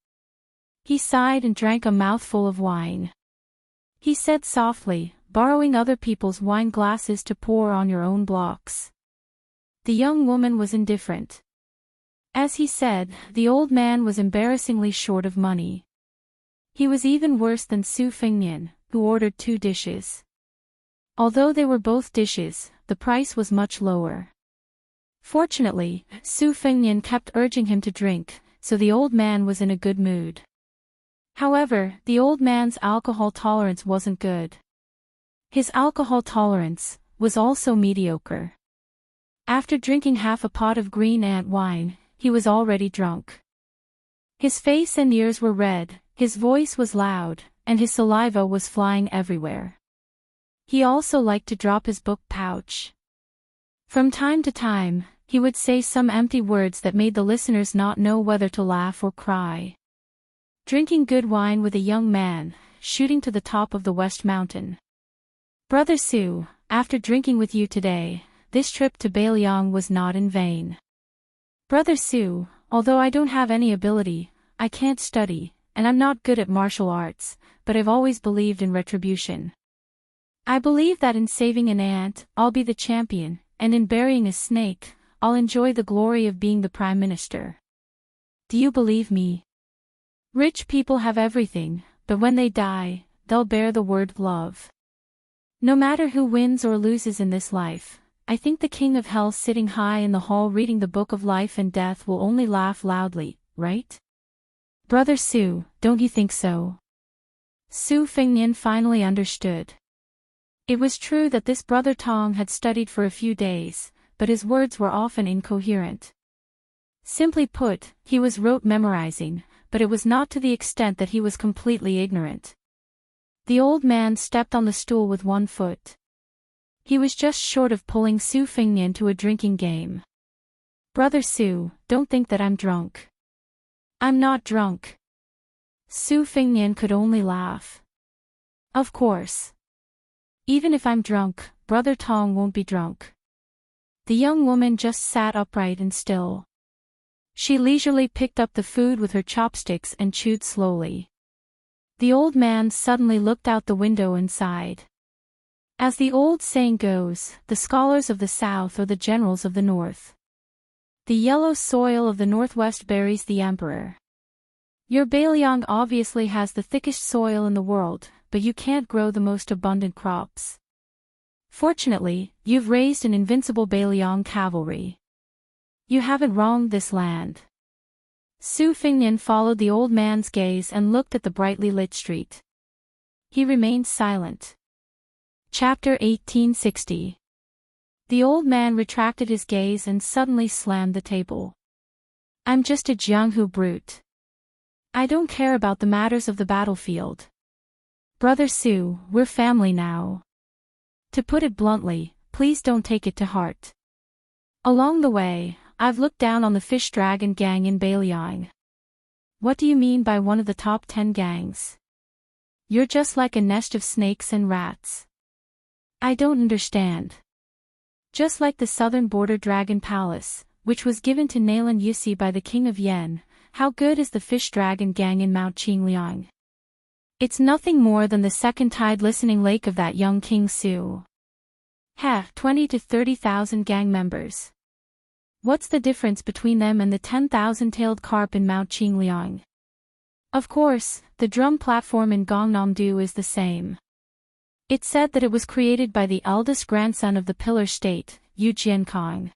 He sighed and drank a mouthful of wine. He said softly, "Borrowing other people's wine glasses to pour on your own blocks." The young woman was indifferent. As he said, the old man was embarrassingly short of money. He was even worse than Su Fingnian, who ordered 2 dishes. Although they were both dishes, the price was much lower. Fortunately, Su Fingnian kept urging him to drink, so the old man was in a good mood. However, the old man's alcohol tolerance wasn't good. His alcohol tolerance was also mediocre. After drinking half a pot of green ant wine, he was already drunk. His face and ears were red, his voice was loud, and his saliva was flying everywhere. He also liked to drop his book pouch. From time to time, he would say some empty words that made the listeners not know whether to laugh or cry. Drinking good wine with a young man, shooting to the top of the West Mountain. Brother Su, after drinking with you today, this trip to Beiliang was not in vain. Brother Su, although I don't have any ability, I can't study, and I'm not good at martial arts, but I've always believed in retribution. I believe that in saving an ant, I'll be the champion, and in burying a snake, I'll enjoy the glory of being the Prime Minister. Do you believe me? Rich people have everything, but when they die, they'll bear the word love. No matter who wins or loses in this life, I think the King of Hell sitting high in the hall reading the Book of Life and Death will only laugh loudly, right? Brother Su, don't you think so? Su Fengnian finally understood. It was true that this brother Tong had studied for a few days, but his words were often incoherent. Simply put, he was rote memorizing, but it was not to the extent that he was completely ignorant. The old man stepped on the stool with one foot. He was just short of pulling Su Fengnian to a drinking game. Brother Su, don't think that I'm drunk. I'm not drunk. Su Fengnian could only laugh. Of course. Even if I'm drunk, Brother Tong won't be drunk. The young woman just sat upright and still. She leisurely picked up the food with her chopsticks and chewed slowly. The old man suddenly looked out the window and sighed. As the old saying goes, the scholars of the south or the generals of the north. The yellow soil of the northwest buries the emperor. Your Bailiang obviously has the thickest soil in the world, but you can't grow the most abundant crops. Fortunately, you've raised an invincible Bailiang cavalry. You haven't wronged this land. Su Fengnian followed the old man's gaze and looked at the brightly lit street. He remained silent. Chapter 1860. The old man retracted his gaze and suddenly slammed the table. I'm just a Jianghu brute. I don't care about the matters of the battlefield. Brother Su, we're family now. To put it bluntly, please don't take it to heart. Along the way, I've looked down on the fish dragon gang in Bailiang. What do you mean by one of the top 10 gangs? You're just like a nest of snakes and rats. I don't understand. Just like the southern border dragon palace, which was given to Nayland Yusi by the king of Yen, how good is the fish dragon gang in Mount Qingliang? It's nothing more than the second tide listening lake of that young King Su. 20 to 30,000 gang members. What's the difference between them and the 10,000-tailed carp in Mount Qingliang? Of course, the drum platform in Gangnam-do is the same. It's said that it was created by the eldest grandson of the Pillar State, Yu Jiankong.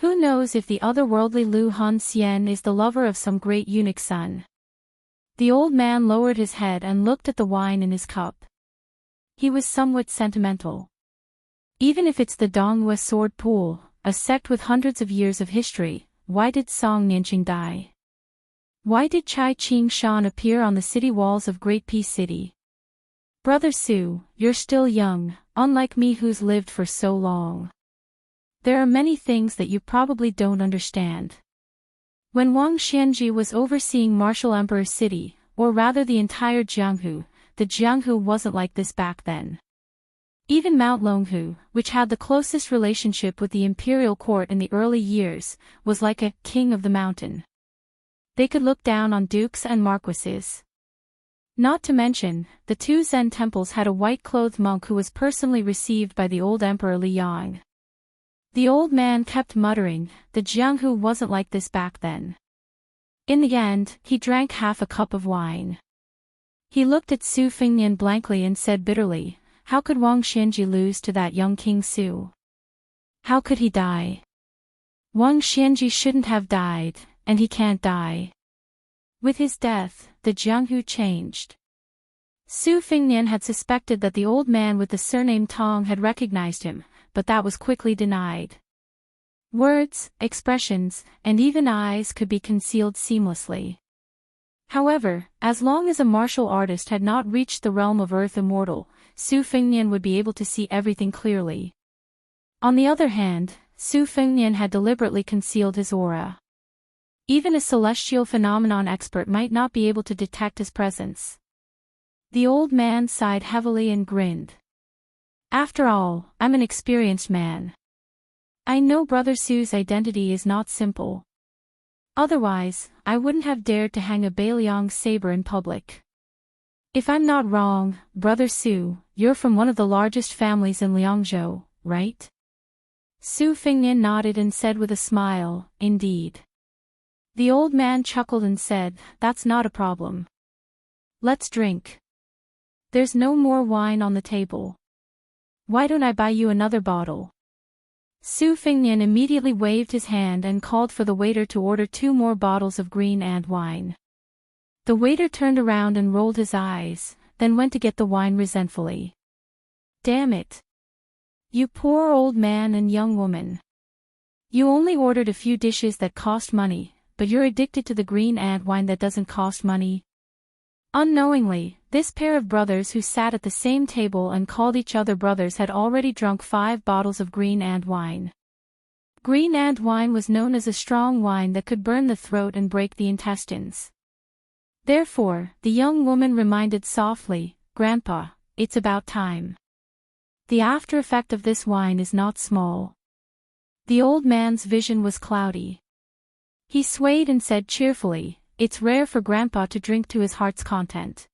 Who knows if the otherworldly Lu Hun Xian is the lover of some great eunuch's son? The old man lowered his head and looked at the wine in his cup. He was somewhat sentimental. Even if it's the Donghua sword pool, a sect with hundreds of years of history, why did Song Nianqing die? Why did Chai Ching Shan appear on the city walls of Great Peace City? Brother Su, you're still young, unlike me who's lived for so long. There are many things that you probably don't understand. When Wang Xianji was overseeing Martial Emperor City, or rather the entire Jianghu, the Jianghu wasn't like this back then. Even Mount Longhu, which had the closest relationship with the imperial court in the early years, was like a king of the mountain. They could look down on dukes and marquises. Not to mention, the two Zen temples had a white-clothed monk who was personally received by the old Emperor Li Yang. The old man kept muttering, the Jianghu wasn't like this back then. In the end, he drank half a cup of wine. He looked at Su Fengnian blankly and said bitterly, how could Wang Xianji lose to that young King Su? How could he die? Wang Xianji shouldn't have died, and he can't die. With his death, the Jianghu changed. Su Fengnian had suspected that the old man with the surname Tong had recognized him, but that was quickly denied. Words, expressions, and even eyes could be concealed seamlessly. However, as long as a martial artist had not reached the realm of Earth Immortal, Su Fengnian would be able to see everything clearly. On the other hand, Su Fengnian had deliberately concealed his aura. Even a celestial phenomenon expert might not be able to detect his presence. The old man sighed heavily and grinned. After all, I'm an experienced man. I know Brother Su's identity is not simple. Otherwise, I wouldn't have dared to hang a Bailiang saber in public. If I'm not wrong, Brother Su, you're from one of the largest families in Liangzhou, right? Su Fingnian nodded and said with a smile, "Indeed." The old man chuckled and said, "That's not a problem. Let's drink. There's no more wine on the table. Why don't I buy you another bottle?" Su Fingnian immediately waved his hand and called for the waiter to order 2 more bottles of green and wine. The waiter turned around and rolled his eyes, then went to get the wine resentfully. "Damn it. You poor old man and young woman. You only ordered a few dishes that cost money, but you're addicted to the green and wine that doesn't cost money." Unknowingly, this pair of brothers who sat at the same table and called each other brothers had already drunk 5 bottles of green and wine. Green and wine was known as a strong wine that could burn the throat and break the intestines. Therefore, the young woman reminded softly, "Grandpa, it's about time." The after effect of this wine is not small. The old man's vision was cloudy. He swayed and said cheerfully, "It's rare for Grandpa to drink to his heart's content.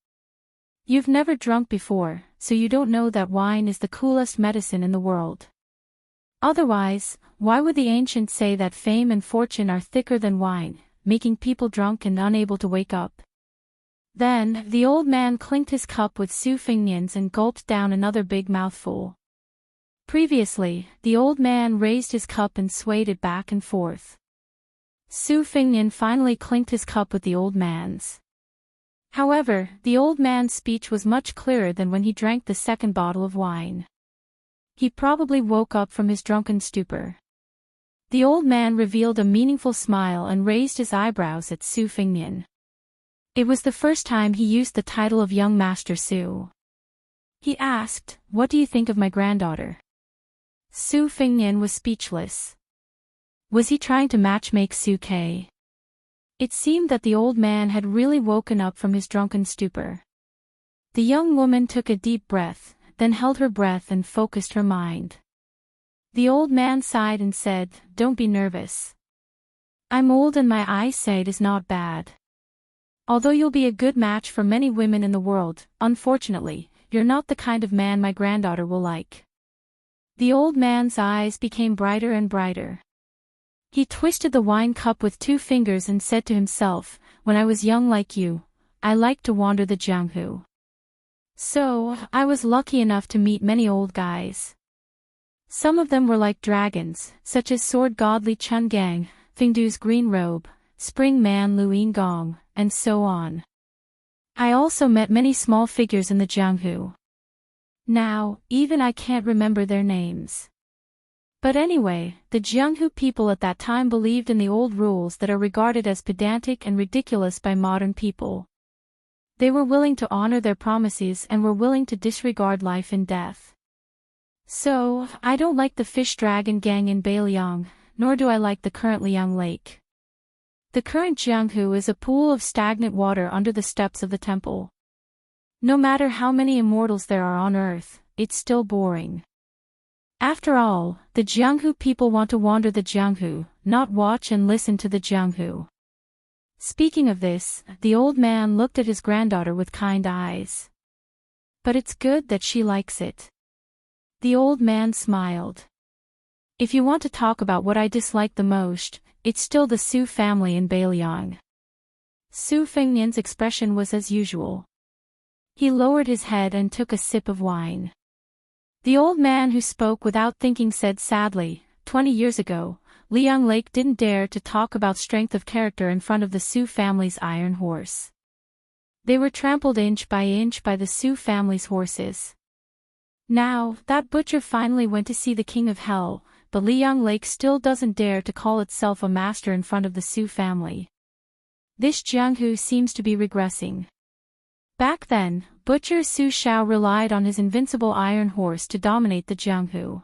You've never drunk before, so you don't know that wine is the coolest medicine in the world. Otherwise, why would the ancients say that fame and fortune are thicker than wine, making people drunk and unable to wake up?" Then, the old man clinked his cup with Su Fingnian's and gulped down another big mouthful. Previously, the old man raised his cup and swayed it back and forth. Su Fingnian finally clinked his cup with the old man's. However, the old man's speech was much clearer than when he drank the second bottle of wine. He probably woke up from his drunken stupor. The old man revealed a meaningful smile and raised his eyebrows at Su Fingnian. It was the first time he used the title of Young Master Su. He asked, "What do you think of my granddaughter?" Su Fingnian was speechless. Was he trying to matchmake Su K? It seemed that the old man had really woken up from his drunken stupor. The young woman took a deep breath, then held her breath and focused her mind. The old man sighed and said, "Don't be nervous. I'm old and my eyesight is not bad. Although you'll be a good match for many women in the world, unfortunately, you're not the kind of man my granddaughter will like." The old man's eyes became brighter and brighter. He twisted the wine cup with 2 fingers and said to himself, "When I was young like you, I liked to wander the Jianghu. So, I was lucky enough to meet many old guys. Some of them were like dragons, such as sword god Li Chungang, Fingdu's green robe, spring man Lu Yingong, and so on. I also met many small figures in the Jianghu. Now, even I can't remember their names. But anyway, the Jianghu people at that time believed in the old rules that are regarded as pedantic and ridiculous by modern people. They were willing to honor their promises and were willing to disregard life and death. So, I don't like the fish dragon gang in Beiliang, nor do I like the current Liang Lake. The current Jianghu is a pool of stagnant water under the steps of the temple. No matter how many immortals there are on earth, it's still boring. After all, the Jianghu people want to wander the Jianghu, not watch and listen to the Jianghu. Speaking of this, the old man looked at his granddaughter with kind eyes. But it's good that she likes it. The old man smiled. If you want to talk about what I dislike the most, it's still the Su family in Beiliang. Su Fingnian's expression was as usual. He lowered his head and took a sip of wine. The old man who spoke without thinking said sadly, 20 years ago, Liang Lake didn't dare to talk about strength of character in front of the Su family's iron horse. They were trampled inch by the Su family's horses. Now, that butcher finally went to see the king of hell, but Liang Lake still doesn't dare to call itself a master in front of the Su family. This Jianghu seems to be regressing. Back then, Butcher Su Shao relied on his invincible iron horse to dominate the Jianghu.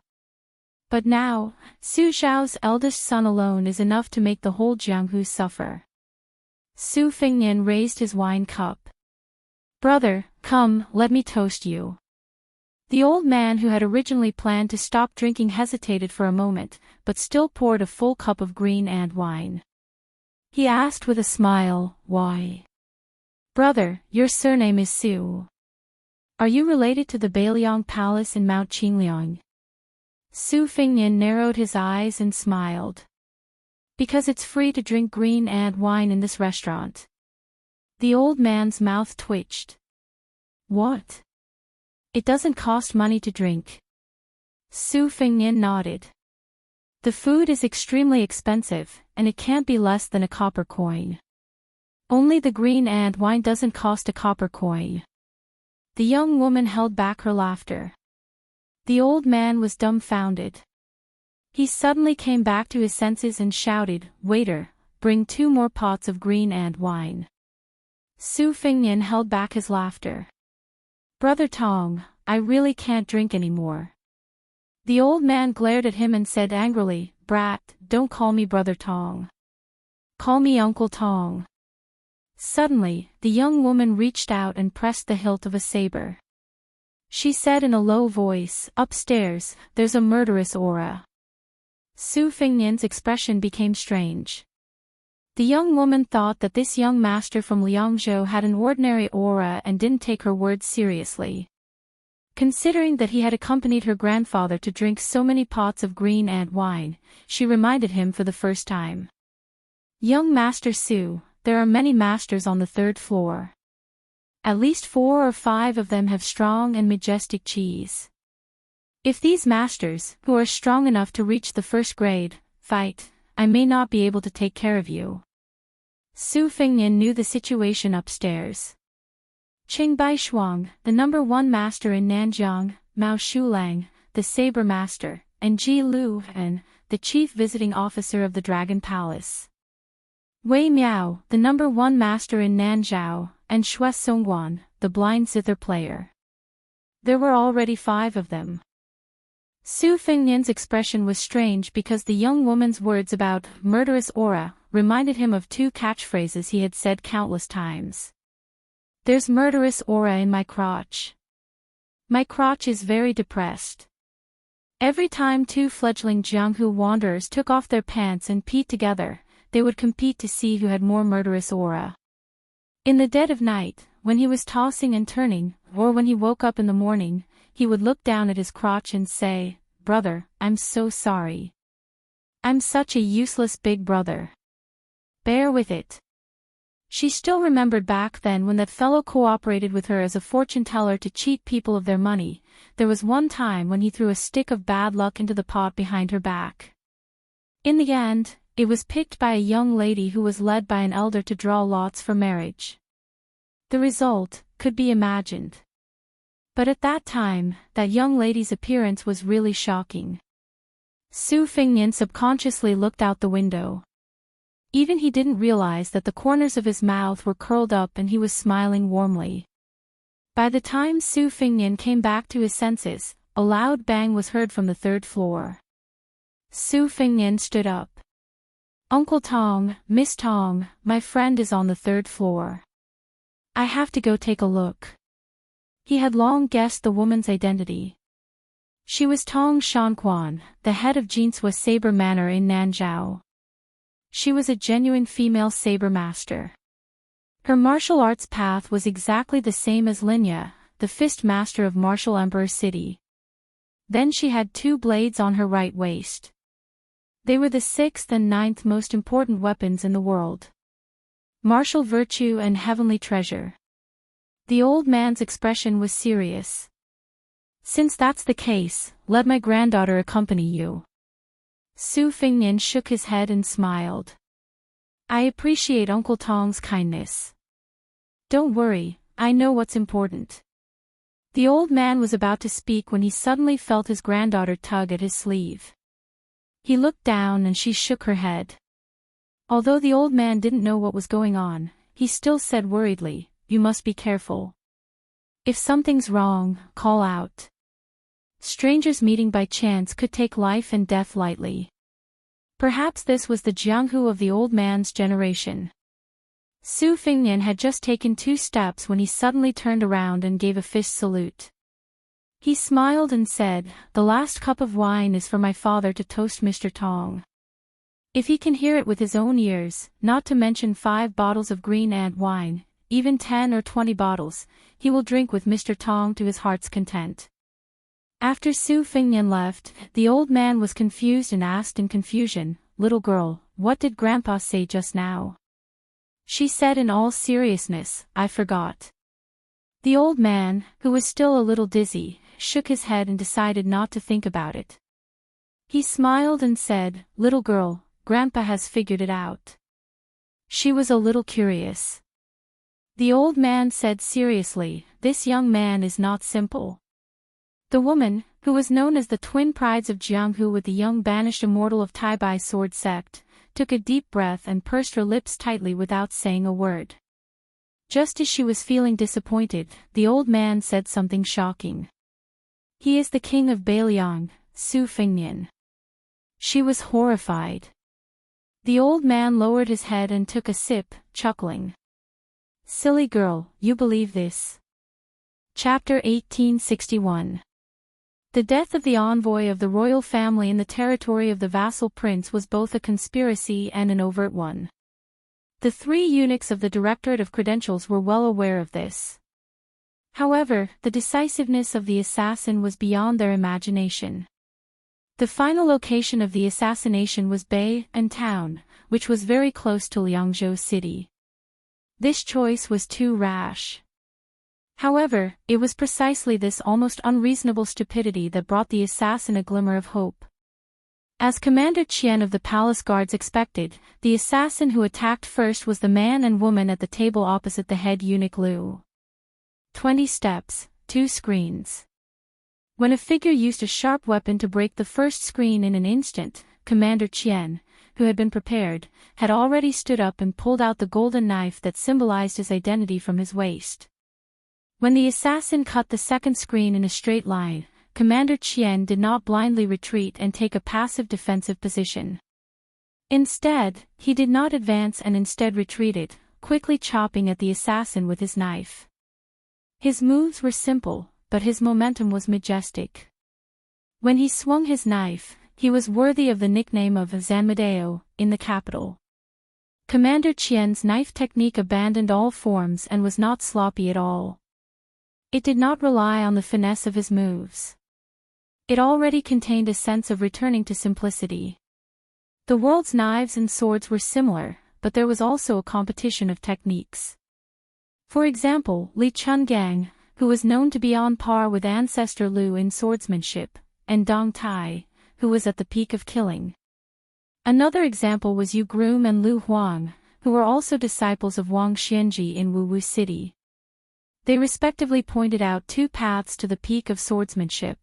But now, Su Shao's eldest son alone is enough to make the whole Jianghu suffer. Su Fingnian raised his wine cup. "Brother, come, let me toast you." The old man who had originally planned to stop drinking hesitated for a moment, but still poured a full cup of green and wine. He asked with a smile, "Why?" "Brother, your surname is Su. Are you related to the Beiliang Palace in Mount Qingliang?" Su Fingnian narrowed his eyes and smiled. Because it's free to drink green and wine in this restaurant. The old man's mouth twitched. What? It doesn't cost money to drink. Su Fingnian nodded. The food is extremely expensive, and it can't be less than a copper coin. Only the green and wine doesn't cost a copper coin. The young woman held back her laughter. The old man was dumbfounded. He suddenly came back to his senses and shouted, "Waiter, bring 2 more pots of green and wine." Su Fingnian held back his laughter. "Brother Tong, I really can't drink anymore." The old man glared at him and said angrily, "Brat, don't call me Brother Tong. Call me Uncle Tong." Suddenly, the young woman reached out and pressed the hilt of a saber. She said in a low voice, "Upstairs, there's a murderous aura." Su Fingnian's expression became strange. The young woman thought that this young master from Liangzhou had an ordinary aura and didn't take her words seriously. Considering that he had accompanied her grandfather to drink so many pots of green and wine, she reminded him for the first time. "Young Master Su, there are many masters on the 3rd floor. At least 4 or 5 of them have strong and majestic qis. If these masters, who are strong enough to reach the 1st grade, fight, I may not be able to take care of you." Su Fingnian knew the situation upstairs. Qing Baishuang, the number 1 master in Nanjiang, Mao Shulang, the saber master, and Ji Lu and the chief visiting officer of the Dragon Palace. Wei Miao, the number 1 master in Nanzhou, and Xue Songguan, the blind zither player. There were already 5 of them. Su Fingnian's expression was strange because the young woman's words about murderous aura reminded him of 2 catchphrases he had said countless times. "There's murderous aura in my crotch. My crotch is very depressed." Every time 2 fledgling Jianghu wanderers took off their pants and peed together, they would compete to see who had more murderous aura. In the dead of night, when he was tossing and turning, or when he woke up in the morning, he would look down at his crotch and say, "Brother, I'm so sorry. I'm such a useless big brother. Bear with it." She still remembered back then when that fellow cooperated with her as a fortune-teller to cheat people of their money. There was one time when he threw a stick of bad luck into the pot behind her back. In the end, it was picked by a young lady who was led by an elder to draw lots for marriage. The result could be imagined. But at that time, that young lady's appearance was really shocking. Su Fingnian subconsciously looked out the window. Even he didn't realize that the corners of his mouth were curled up and he was smiling warmly. By the time Su Fingnian came back to his senses, a loud bang was heard from the 3rd floor. Su Fingnian stood up. "Uncle Tong, Miss Tong, my friend is on the 3rd floor. I have to go take a look." He had long guessed the woman's identity. She was Tong Shanquan, the head of Jinsua Saber Manor in Nanzhou. She was a genuine female saber master. Her martial arts path was exactly the same as Linya, the fist master of Martial Emperor City. Then she had 2 blades on her right waist. They were the 6th and 9th most important weapons in the world. Martial virtue and heavenly treasure. The old man's expression was serious. "Since that's the case, let my granddaughter accompany you." Su Fingnian shook his head and smiled. "I appreciate Uncle Tong's kindness. Don't worry, I know what's important." The old man was about to speak when he suddenly felt his granddaughter tug at his sleeve. He looked down and she shook her head. Although the old man didn't know what was going on, he still said worriedly, "You must be careful. If something's wrong, call out." Strangers meeting by chance could take life and death lightly. Perhaps this was the Jianghu of the old man's generation. Su Fingnian had just taken 2 steps when he suddenly turned around and gave a fist salute. He smiled and said, "The last cup of wine is for my father to toast Mr. Tong. If he can hear it with his own ears, not to mention 5 bottles of green ant wine, even 10 or 20 bottles, he will drink with Mr. Tong to his heart's content." After Su Fingnian left, the old man was confused and asked in confusion, "Little girl, what did Grandpa say just now?" She said in all seriousness, "I forgot." The old man, who was still a little dizzy, shook his head and decided not to think about it. He smiled and said, "Little girl, Grandpa has figured it out." She was a little curious. The old man said seriously, "This young man is not simple." The woman, who was known as the twin prides of Jianghu with the young banished immortal of Taibai sword sect, took a deep breath and pursed her lips tightly without saying a word. Just as she was feeling disappointed, the old man said something shocking. "He is the king of Bailiang, Su Fingnian." She was horrified. The old man lowered his head and took a sip, chuckling. "Silly girl, you believe this?" Chapter 1861. The death of the envoy of the royal family in the territory of the vassal prince was both a conspiracy and an overt one. The three eunuchs of the Directorate of Credentials were well aware of this. However, the decisiveness of the assassin was beyond their imagination. The final location of the assassination was Bay and Town, which was very close to Liangzhou City. This choice was too rash. However, it was precisely this almost unreasonable stupidity that brought the assassin a glimmer of hope. As Commander Qian of the Palace Guards expected, the assassin who attacked first was the man and woman at the table opposite the head eunuch Liu. 20 steps, 2 screens. When a figure used a sharp weapon to break the first screen in an instant, Commander Qian, who had been prepared, had already stood up and pulled out the golden knife that symbolized his identity from his waist. When the assassin cut the second screen in a straight line, Commander Qian did not blindly retreat and take a passive defensive position. Instead, he did not advance and instead retreated, quickly chopping at the assassin with his knife. His moves were simple, but his momentum was majestic. When he swung his knife, he was worthy of the nickname of Zanmadeo in the capital. Commander Qian's knife technique abandoned all forms and was not sloppy at all. It did not rely on the finesse of his moves. It already contained a sense of returning to simplicity. The world's knives and swords were similar, but there was also a competition of techniques. For example, Li Chungang, who was known to be on par with ancestor Liu in swordsmanship, and Dong Tai, who was at the peak of killing. Another example was Yu Groom and Lu Huang, who were also disciples of Wang Xianji in Wuwu City. They respectively pointed out 2 paths to the peak of swordsmanship.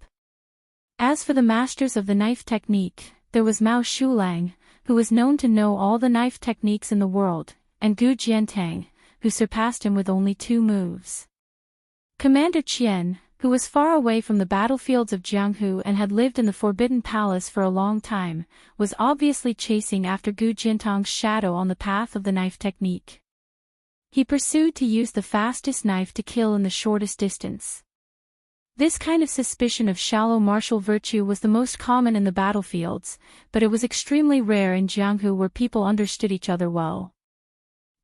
As for the masters of the knife technique, there was Mao Shulang, who was known to know all the knife techniques in the world, and Gu Jiantang, who surpassed him with only 2 moves. Commander Qian, who was far away from the battlefields of Jianghu and had lived in the Forbidden Palace for a long time, was obviously chasing after Gu Jiantang's shadow on the path of the knife technique. He pursued to use the fastest knife to kill in the shortest distance. This kind of suspicion of shallow martial virtue was the most common in the battlefields, but it was extremely rare in Jianghu where people understood each other well.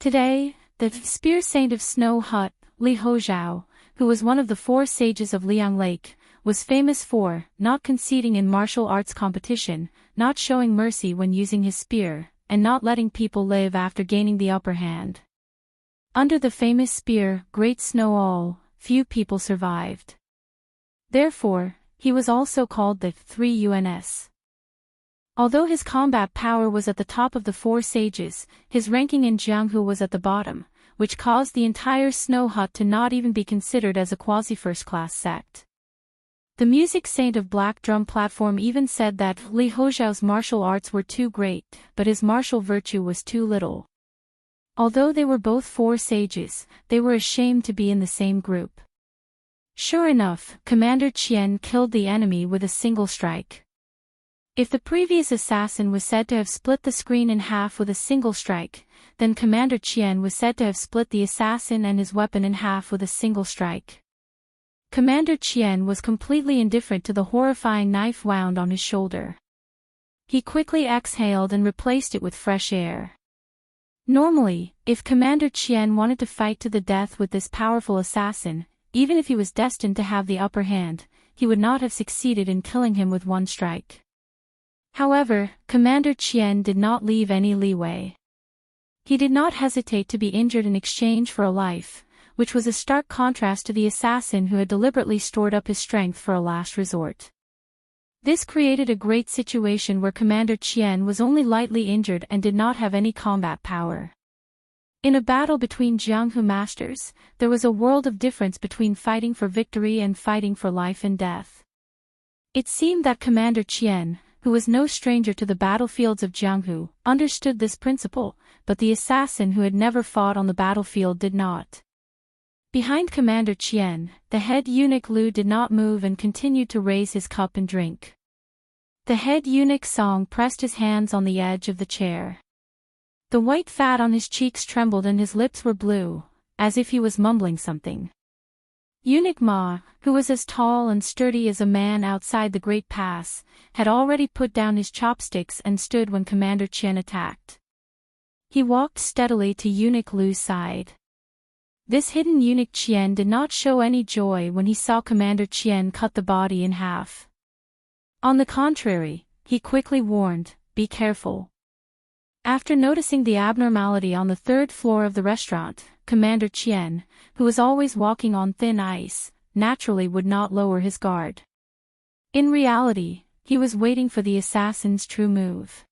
Today, the spear saint of Snow Hut, Li Hozhao, who was one of the 4 sages of Liang Lake, was famous for not conceding in martial arts competition, not showing mercy when using his spear, and not letting people live after gaining the upper hand. Under the famous spear, Great Snow All, few people survived. Therefore, he was also called the 3 UNS. Although his combat power was at the top of the 4 sages, his ranking in Jianghu was at the bottom, which caused the entire Snow Hut to not even be considered as a quasi-first-class sect. The music saint of Black Drum Platform even said that Li Hozhao's martial arts were too great, but his martial virtue was too little. Although they were both 4 sages, they were ashamed to be in the same group. Sure enough, Commander Qian killed the enemy with a single strike. If the previous assassin was said to have split the screen in half with a single strike, then Commander Qian was said to have split the assassin and his weapon in half with a single strike. Commander Qian was completely indifferent to the horrifying knife wound on his shoulder. He quickly exhaled and replaced it with fresh air. Normally, if Commander Qian wanted to fight to the death with this powerful assassin, even if he was destined to have the upper hand, he would not have succeeded in killing him with one strike. However, Commander Qian did not leave any leeway. He did not hesitate to be injured in exchange for a life, which was a stark contrast to the assassin who had deliberately stored up his strength for a last resort. This created a great situation where Commander Qian was only lightly injured and did not have any combat power. In a battle between Jianghu masters, there was a world of difference between fighting for victory and fighting for life and death. It seemed that Commander Qian, who was no stranger to the battlefields of Jianghu, understood this principle, but the assassin who had never fought on the battlefield did not. Behind Commander Qian, the head eunuch Lu did not move and continued to raise his cup and drink. The head eunuch Song pressed his hands on the edge of the chair. The white fat on his cheeks trembled and his lips were blue, as if he was mumbling something. Eunuch Ma, who was as tall and sturdy as a man outside the Great Pass, had already put down his chopsticks and stood when Commander Qian attacked. He walked steadily to Eunuch Lu's side. This hidden eunuch Qian did not show any joy when he saw Commander Qian cut the body in half. On the contrary, he quickly warned, "Be careful." After noticing the abnormality on the third floor of the restaurant, Commander Qian, who was always walking on thin ice, naturally would not lower his guard. In reality, he was waiting for the assassin's true move.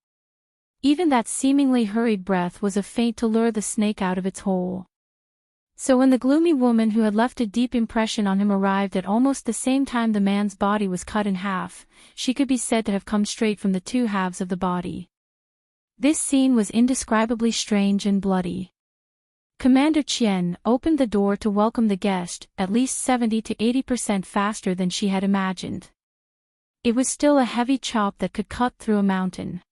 Even that seemingly hurried breath was a feint to lure the snake out of its hole. So when the gloomy woman who had left a deep impression on him arrived at almost the same time the man's body was cut in half, she could be said to have come straight from the two halves of the body. This scene was indescribably strange and bloody. Commander Qian opened the door to welcome the guest, at least 70 to 80% faster than she had imagined. It was still a heavy chop that could cut through a mountain.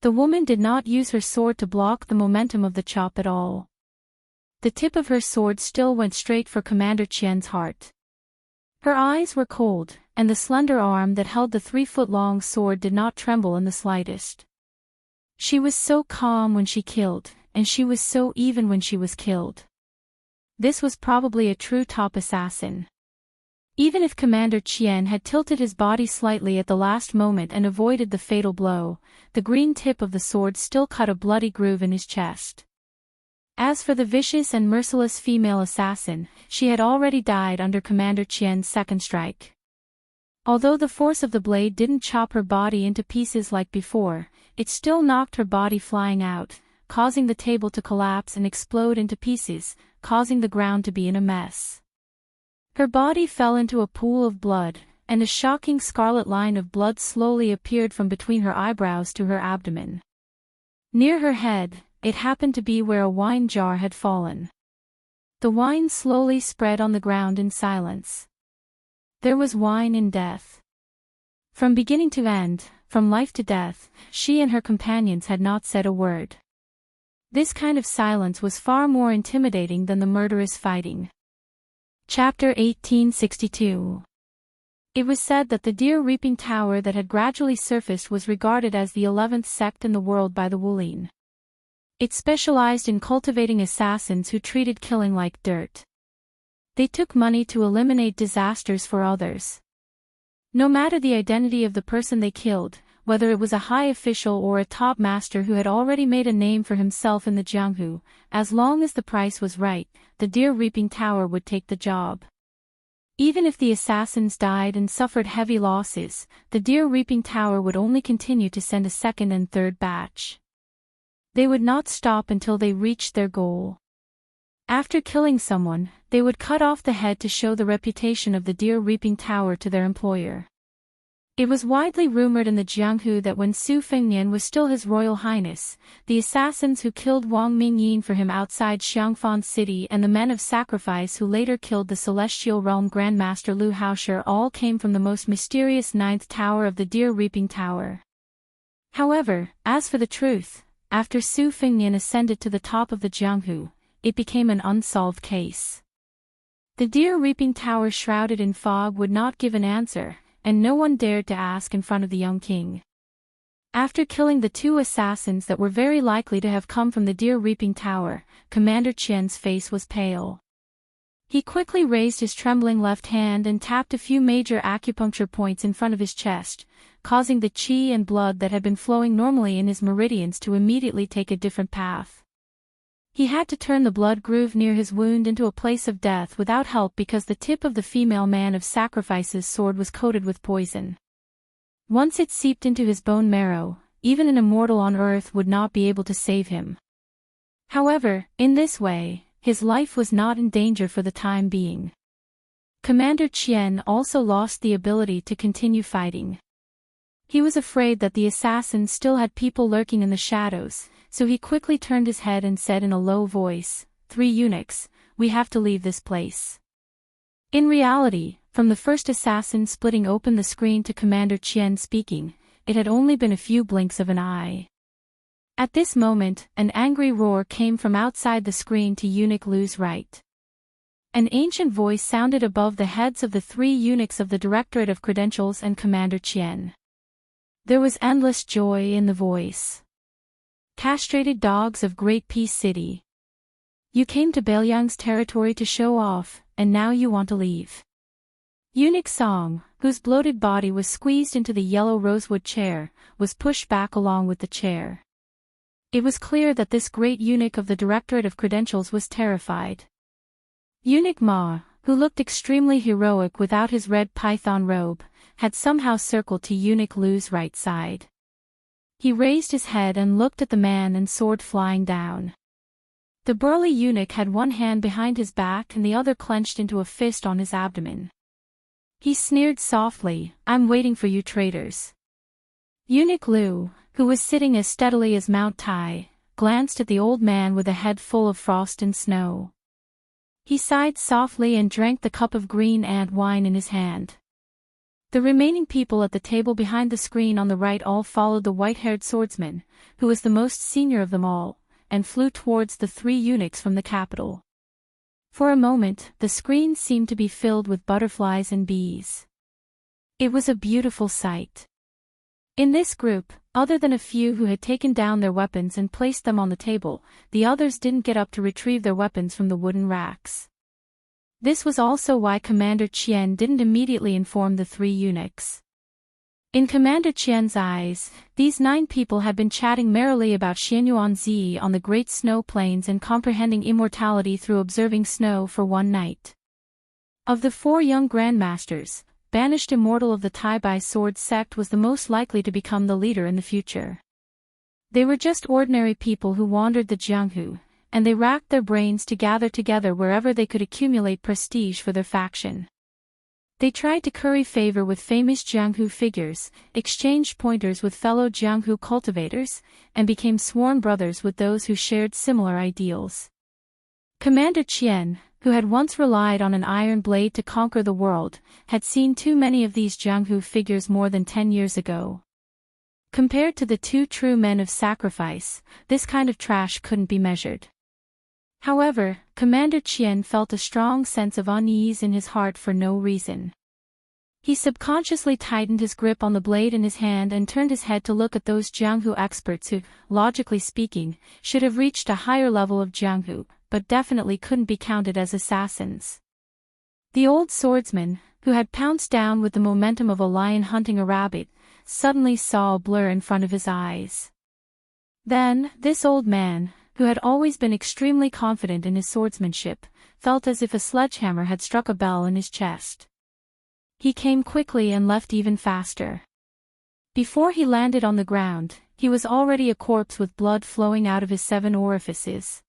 The woman did not use her sword to block the momentum of the chop at all. The tip of her sword still went straight for Commander Qian's heart. Her eyes were cold, and the slender arm that held the 3-foot-long sword did not tremble in the slightest. She was so calm when she killed, and she was so even when she was killed. This was probably a true top assassin. Even if Commander Qian had tilted his body slightly at the last moment and avoided the fatal blow, the green tip of the sword still cut a bloody groove in his chest. As for the vicious and merciless female assassin, she had already died under Commander Qian's second strike. Although the force of the blade didn't chop her body into pieces like before, it still knocked her body flying out, causing the table to collapse and explode into pieces, causing the ground to be in a mess. Her body fell into a pool of blood, and a shocking scarlet line of blood slowly appeared from between her eyebrows to her abdomen. Near her head, it happened to be where a wine jar had fallen. The wine slowly spread on the ground in silence. There was wine in death. From beginning to end, from life to death, she and her companions had not said a word. This kind of silence was far more intimidating than the murderous fighting. Chapter 1862. It was said that the deer reaping tower that had gradually surfaced was regarded as the 11th sect in the world by the Wulin. It specialized in cultivating assassins who treated killing like dirt. They took money to eliminate disasters for others. No matter the identity of the person they killed, whether it was a high official or a top master who had already made a name for himself in the Jianghu, as long as the price was right, the deer reaping tower would take the job. Even if the assassins died and suffered heavy losses, the deer reaping tower would only continue to send a second and third batch. They would not stop until they reached their goal. After killing someone, they would cut off the head to show the reputation of the deer reaping tower to their employer. It was widely rumored in the Jianghu that when Su Fengnian was still His Royal Highness, the assassins who killed Wang Mingyin for him outside Xiangfan City and the men of sacrifice who later killed the Celestial Realm Grandmaster Lu Haoshi all came from the most mysterious 9th tower of the deer reaping tower. However, as for the truth, after Su Fengnian ascended to the top of the Jianghu, it became an unsolved case. The deer reaping tower shrouded in fog would not give an answer, and no one dared to ask in front of the young king. After killing the two assassins that were very likely to have come from the deer reaping tower, Commander Qian's face was pale. He quickly raised his trembling left hand and tapped a few major acupuncture points in front of his chest, causing the qi and blood that had been flowing normally in his meridians to immediately take a different path. He had to turn the blood groove near his wound into a place of death without help because the tip of the female man of sacrifice's sword was coated with poison. Once it seeped into his bone marrow, even an immortal on earth would not be able to save him. However, in this way, his life was not in danger for the time being. Commander Qian also lost the ability to continue fighting. He was afraid that the assassins still had people lurking in the shadows, so he quickly turned his head and said in a low voice, "3 eunuchs, we have to leave this place." In reality, from the first assassin splitting open the screen to Commander Qian speaking, it had only been a few blinks of an eye. At this moment, an angry roar came from outside the screen to Eunuch Lu's right. An ancient voice sounded above the heads of the 3 eunuchs of the Directorate of Credentials and Commander Qian. There was endless joy in the voice. "Castrated dogs of Great Peace City. You came to Bailiang's territory to show off, and now you want to leave." Eunuch Song, whose bloated body was squeezed into the yellow rosewood chair, was pushed back along with the chair. It was clear that this great eunuch of the Directorate of Credentials was terrified. Eunuch Ma, who looked extremely heroic without his red python robe, had somehow circled to Eunuch Lu's right side. He raised his head and looked at the man and sword flying down. The burly eunuch had one hand behind his back and the other clenched into a fist on his abdomen. He sneered softly, "I'm waiting for you traitors." Eunuch Lu, who was sitting as steadily as Mount Tai, glanced at the old man with a head full of frost and snow. He sighed softly and drank the cup of green ant wine in his hand. The remaining people at the table behind the screen on the right all followed the white-haired swordsman, who was the most senior of them all, and flew towards the 3 eunuchs from the capital. For a moment, the screen seemed to be filled with butterflies and bees. It was a beautiful sight. In this group, other than a few who had taken down their weapons and placed them on the table, the others didn't get up to retrieve their weapons from the wooden racks. This was also why Commander Qian didn't immediately inform the 3 eunuchs. In Commander Qian's eyes, these 9 people had been chatting merrily about Xianyuanzi on the great snow plains and comprehending immortality through observing snow for one night. Of the 4 young grandmasters, banished immortal of the Tai-Bai sword sect was the most likely to become the leader in the future. They were just ordinary people who wandered the Jianghu, and they racked their brains to gather together wherever they could accumulate prestige for their faction. They tried to curry favor with famous Jianghu figures, exchanged pointers with fellow Jianghu cultivators, and became sworn brothers with those who shared similar ideals. Commander Qian, who had once relied on an iron blade to conquer the world, had seen too many of these Jianghu figures more than 10 years ago. Compared to the 2 true men of sacrifice, this kind of trash couldn't be measured. However, Commander Qian felt a strong sense of unease in his heart for no reason. He subconsciously tightened his grip on the blade in his hand and turned his head to look at those Jianghu experts who, logically speaking, should have reached a higher level of Jianghu, but definitely couldn't be counted as assassins. The old swordsman, who had pounced down with the momentum of a lion hunting a rabbit, suddenly saw a blur in front of his eyes. Then, this old man, who had always been extremely confident in his swordsmanship, felt as if a sledgehammer had struck a bell in his chest. He came quickly and left even faster. Before he landed on the ground, he was already a corpse with blood flowing out of his 7 orifices.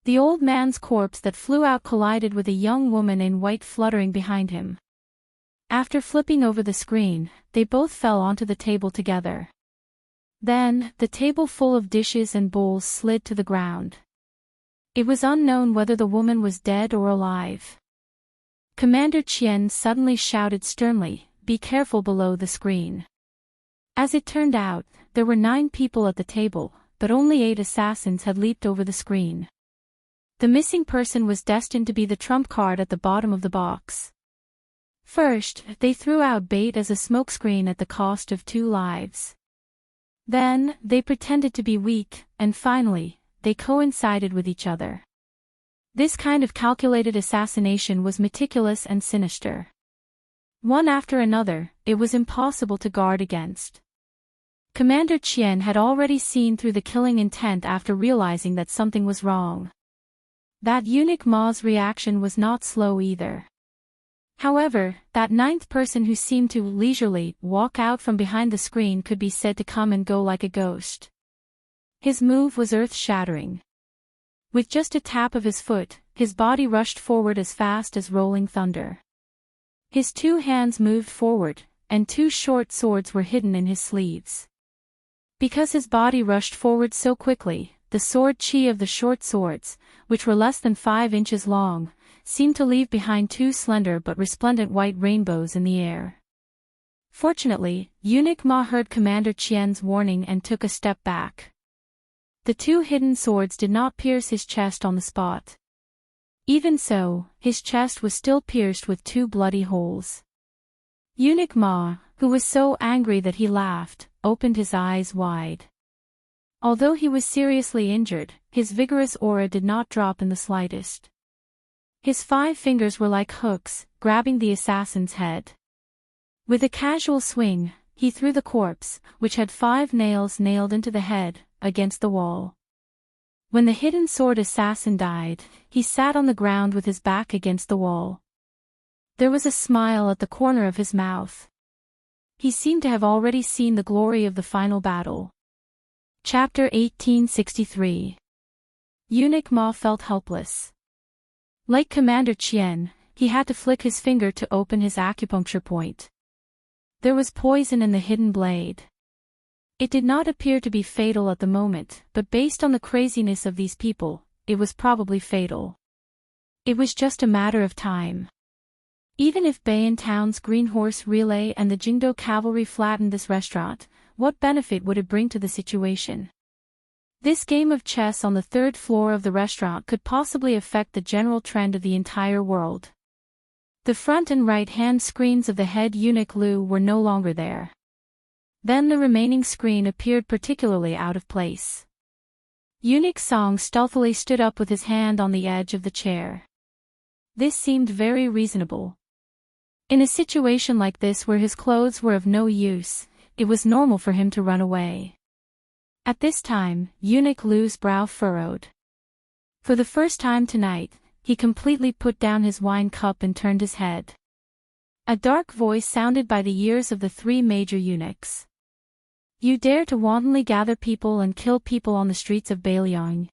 The old man's corpse that flew out collided with a young woman in white fluttering behind him. After flipping over the screen, they both fell onto the table together. Then, the table full of dishes and bowls slid to the ground. It was unknown whether the woman was dead or alive. Commander Qian suddenly shouted sternly, "Be careful below the screen." As it turned out, there were 9 people at the table, but only 8 assassins had leaped over the screen. The missing person was destined to be the trump card at the bottom of the box. First, they threw out bait as a smokescreen at the cost of 2 lives. Then, they pretended to be weak, and finally, they coincided with each other. This kind of calculated assassination was meticulous and sinister. One after another, it was impossible to guard against. Commander Qian had already seen through the killing intent after realizing that something was wrong. That eunuch Ma's reaction was not slow either. However, that ninth person who seemed to leisurely walk out from behind the screen could be said to come and go like a ghost. His move was earth-shattering. With just a tap of his foot, his body rushed forward as fast as rolling thunder. His two hands moved forward, and two short swords were hidden in his sleeves. Because his body rushed forward so quickly, the sword chi of the short swords, which were less than 5 inches long, seemed to leave behind two slender but resplendent white rainbows in the air. Fortunately, Eunuch Ma heard Commander Qian's warning and took a step back. The two hidden swords did not pierce his chest on the spot. Even so, his chest was still pierced with 2 bloody holes. Eunuch Ma, who was so angry that he laughed, opened his eyes wide. Although he was seriously injured, his vigorous aura did not drop in the slightest. His 5 fingers were like hooks, grabbing the assassin's head. With a casual swing, he threw the corpse, which had 5 nails nailed into the head, against the wall. When the hidden sword assassin died, he sat on the ground with his back against the wall. There was a smile at the corner of his mouth. He seemed to have already seen the glory of the final battle. Chapter 1863. Eunuch Ma felt helpless. Like Commander Qian, he had to flick his finger to open his acupuncture point. There was poison in the hidden blade. It did not appear to be fatal at the moment, but based on the craziness of these people, it was probably fatal. It was just a matter of time. Even if Bayan Town's Green Horse Relay and the Jingdo Cavalry flattened this restaurant, what benefit would it bring to the situation? This game of chess on the 3rd floor of the restaurant could possibly affect the general trend of the entire world. The front and right-hand screens of the head eunuch Lu were no longer there. Then the remaining screen appeared particularly out of place. Eunuch Song stealthily stood up with his hand on the edge of the chair. This seemed very reasonable. In a situation like this where his clothes were of no use, it was normal for him to run away. At this time, Eunuch Lu's brow furrowed. For the first time tonight, he completely put down his wine cup and turned his head. A dark voice sounded by the ears of the 3 major eunuchs. You dare to wantonly gather people and kill people on the streets of Bailiang?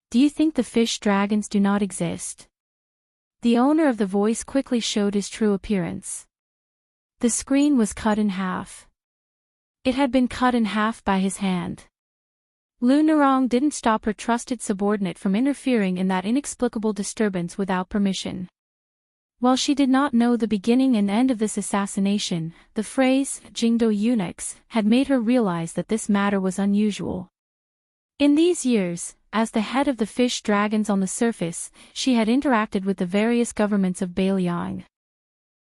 Do you think the fish dragons do not exist? The owner of the voice quickly showed his true appearance. The screen was cut in half. It had been cut in half by his hand. Lu Nerong didn't stop her trusted subordinate from interfering in that inexplicable disturbance without permission. While she did not know the beginning and end of this assassination, the phrase, Jingdo eunuchs, had made her realize that this matter was unusual. In these years, as the head of the fish dragons on the surface, she had interacted with the various governments of Bailiang.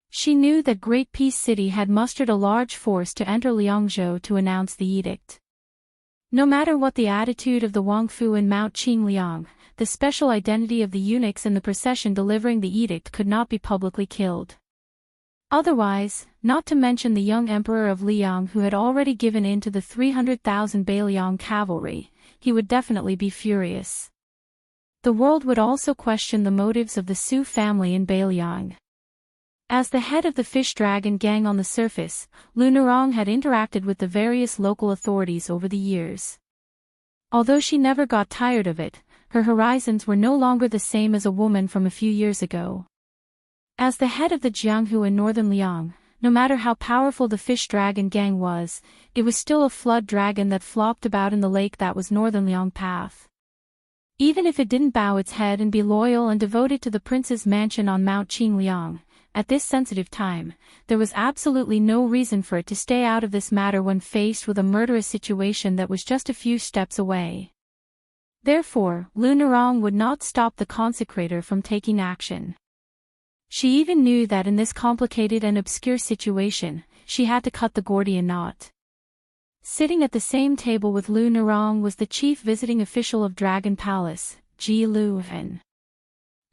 She knew that Great Peace City had mustered a large force to enter Liangzhou to announce the edict. No matter what the attitude of the Wangfu and Mount Qingliang, the special identity of the eunuchs in the procession delivering the edict could not be publicly killed. Otherwise, not to mention the young emperor of Liang who had already given in to the 300,000 Bailiang cavalry, he would definitely be furious. The world would also question the motives of the Su family in Bailiang. As the head of the fish dragon gang on the surface, Lu Nerong had interacted with the various local authorities over the years. Although she never got tired of it, her horizons were no longer the same as a woman from a few years ago. As the head of the Jianghu in northern Liang, no matter how powerful the fish dragon gang was, it was still a flood dragon that flopped about in the lake that was northern Liang path. Even if it didn't bow its head and be loyal and devoted to the prince's mansion on Mount Qingliang, at this sensitive time, there was absolutely no reason for it to stay out of this matter when faced with a murderous situation that was just a few steps away. Therefore, Lu Nerong would not stop the consecrator from taking action. She even knew that in this complicated and obscure situation, she had to cut the Gordian knot. Sitting at the same table with Lu Nerong was the chief visiting official of Dragon Palace, Ji Luhan.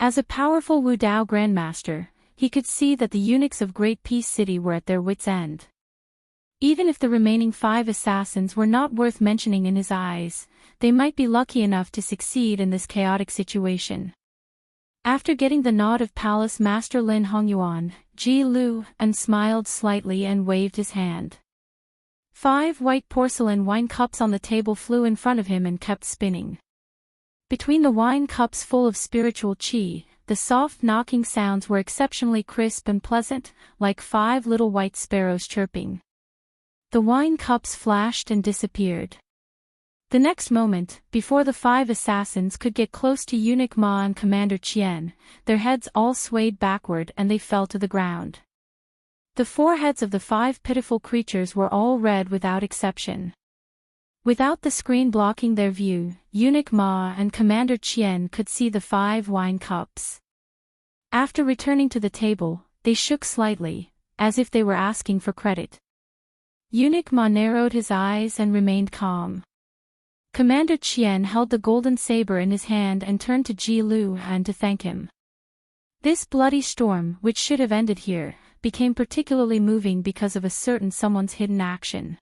As a powerful Wu Dao grandmaster, he could see that the eunuchs of Great Peace City were at their wits' end. Even if the remaining 5 assassins were not worth mentioning in his eyes, they might be lucky enough to succeed in this chaotic situation. After getting the nod of Palace Master Lin Hongyuan, Ji Lu and smiled slightly and waved his hand. 5 white porcelain wine cups on the table flew in front of him and kept spinning. Between the wine cups full of spiritual qi, the soft knocking sounds were exceptionally crisp and pleasant, like 5 little white sparrows chirping. The wine cups flashed and disappeared. The next moment, before the 5 assassins could get close to Eunuch Ma and Commander Qian, their heads all swayed backward and they fell to the ground. The foreheads of the 5 pitiful creatures were all red without exception. Without the screen blocking their view, Eunuch Ma and Commander Qian could see the 5 wine cups. After returning to the table, they shook slightly, as if they were asking for credit. Eunuch Ma narrowed his eyes and remained calm. Commander Qian held the golden saber in his hand and turned to Ji Lu Han to thank him. This bloody storm, which should have ended here, became particularly moving because of a certain someone's hidden action.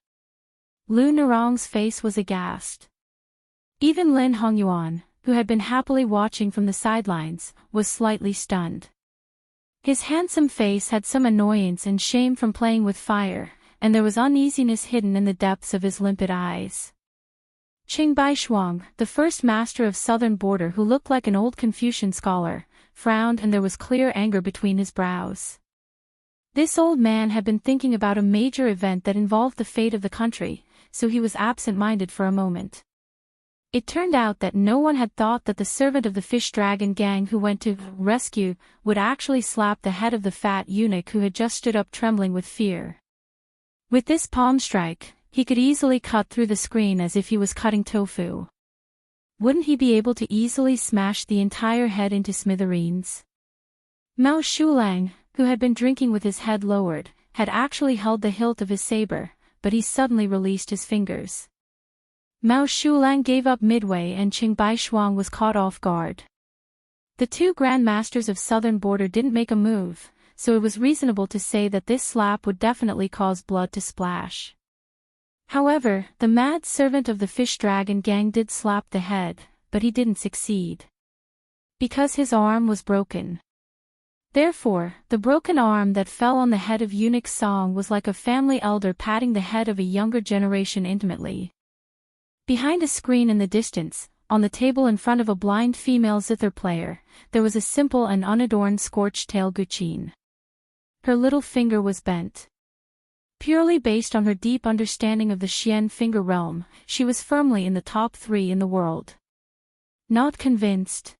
Lu Nerong's face was aghast. Even Lin Hongyuan, who had been happily watching from the sidelines, was slightly stunned. His handsome face had some annoyance and shame from playing with fire, and there was uneasiness hidden in the depths of his limpid eyes. Qing Baishuang, the first master of Southern Border who looked like an old Confucian scholar, frowned and there was clear anger between his brows. This old man had been thinking about a major event that involved the fate of the country, so he was absent-minded for a moment. It turned out that no one had thought that the servant of the fish dragon gang who went to rescue would actually slap the head of the fat eunuch who had just stood up trembling with fear. With this palm strike, he could easily cut through the screen as if he was cutting tofu. Wouldn't he be able to easily smash the entire head into smithereens? Mao Shulang, who had been drinking with his head lowered, had actually held the hilt of his saber, but he suddenly released his fingers. Mao Shulang gave up midway and Qing Baishuang was caught off guard. The 2 grandmasters of Southern Border didn't make a move, so it was reasonable to say that this slap would definitely cause blood to splash. However, the mad servant of the fish dragon gang did slap the head, but he didn't succeed. Because his arm was broken. Therefore, the broken arm that fell on the head of Eunuch Song was like a family elder patting the head of a younger generation intimately. Behind a screen in the distance, on the table in front of a blind female zither player, there was a simple and unadorned scorched-tail guqin. Her little finger was bent. Purely based on her deep understanding of the Xian finger realm, she was firmly in the top 3 in the world. Not convinced.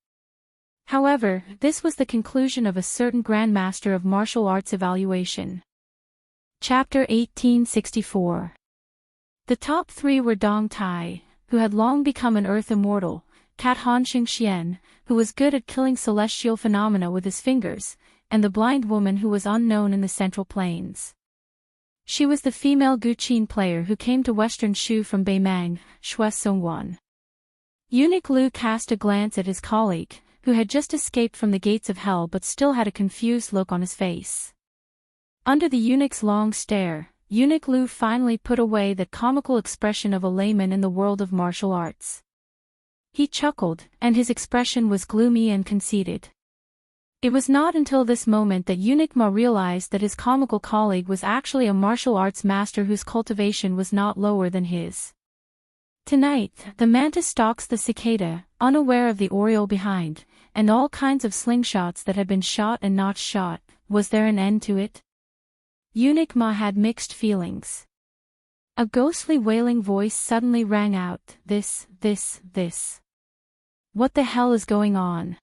However, this was the conclusion of a certain grandmaster of martial arts evaluation. Chapter 1864. The top 3 were Dong Tai, who had long become an earth immortal, Cat Han Xingxian, who was good at killing celestial phenomena with his fingers, and the blind woman who was unknown in the Central Plains. She was the female guqin player who came to Western Shu from Beimang, Shui Songwan. Eunuch Lu cast a glance at his colleague, who had just escaped from the gates of hell but still had a confused look on his face. Under the eunuch's long stare, Eunuch Lu finally put away that comical expression of a layman in the world of martial arts. He chuckled, and his expression was gloomy and conceited. It was not until this moment that Eunuch Ma realized that his comical colleague was actually a martial arts master whose cultivation was not lower than his. Tonight, the mantis stalks the cicada, unaware of the oriole behind, and all kinds of slingshots that had been shot and not shot. Was there an end to it? Eunuch Ma had mixed feelings. A ghostly wailing voice suddenly rang out, this. What the hell is going on?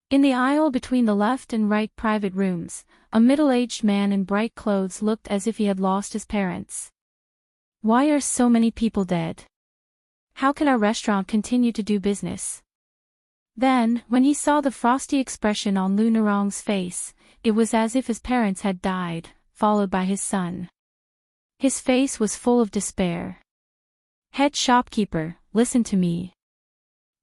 In the aisle between the left and right private rooms, a middle-aged man in bright clothes looked as if he had lost his parents. Why are so many people dead? How can our restaurant continue to do business? Then, when he saw the frosty expression on Lu Nerong's face, it was as if his parents had died, followed by his son. His face was full of despair. Head shopkeeper, listen to me.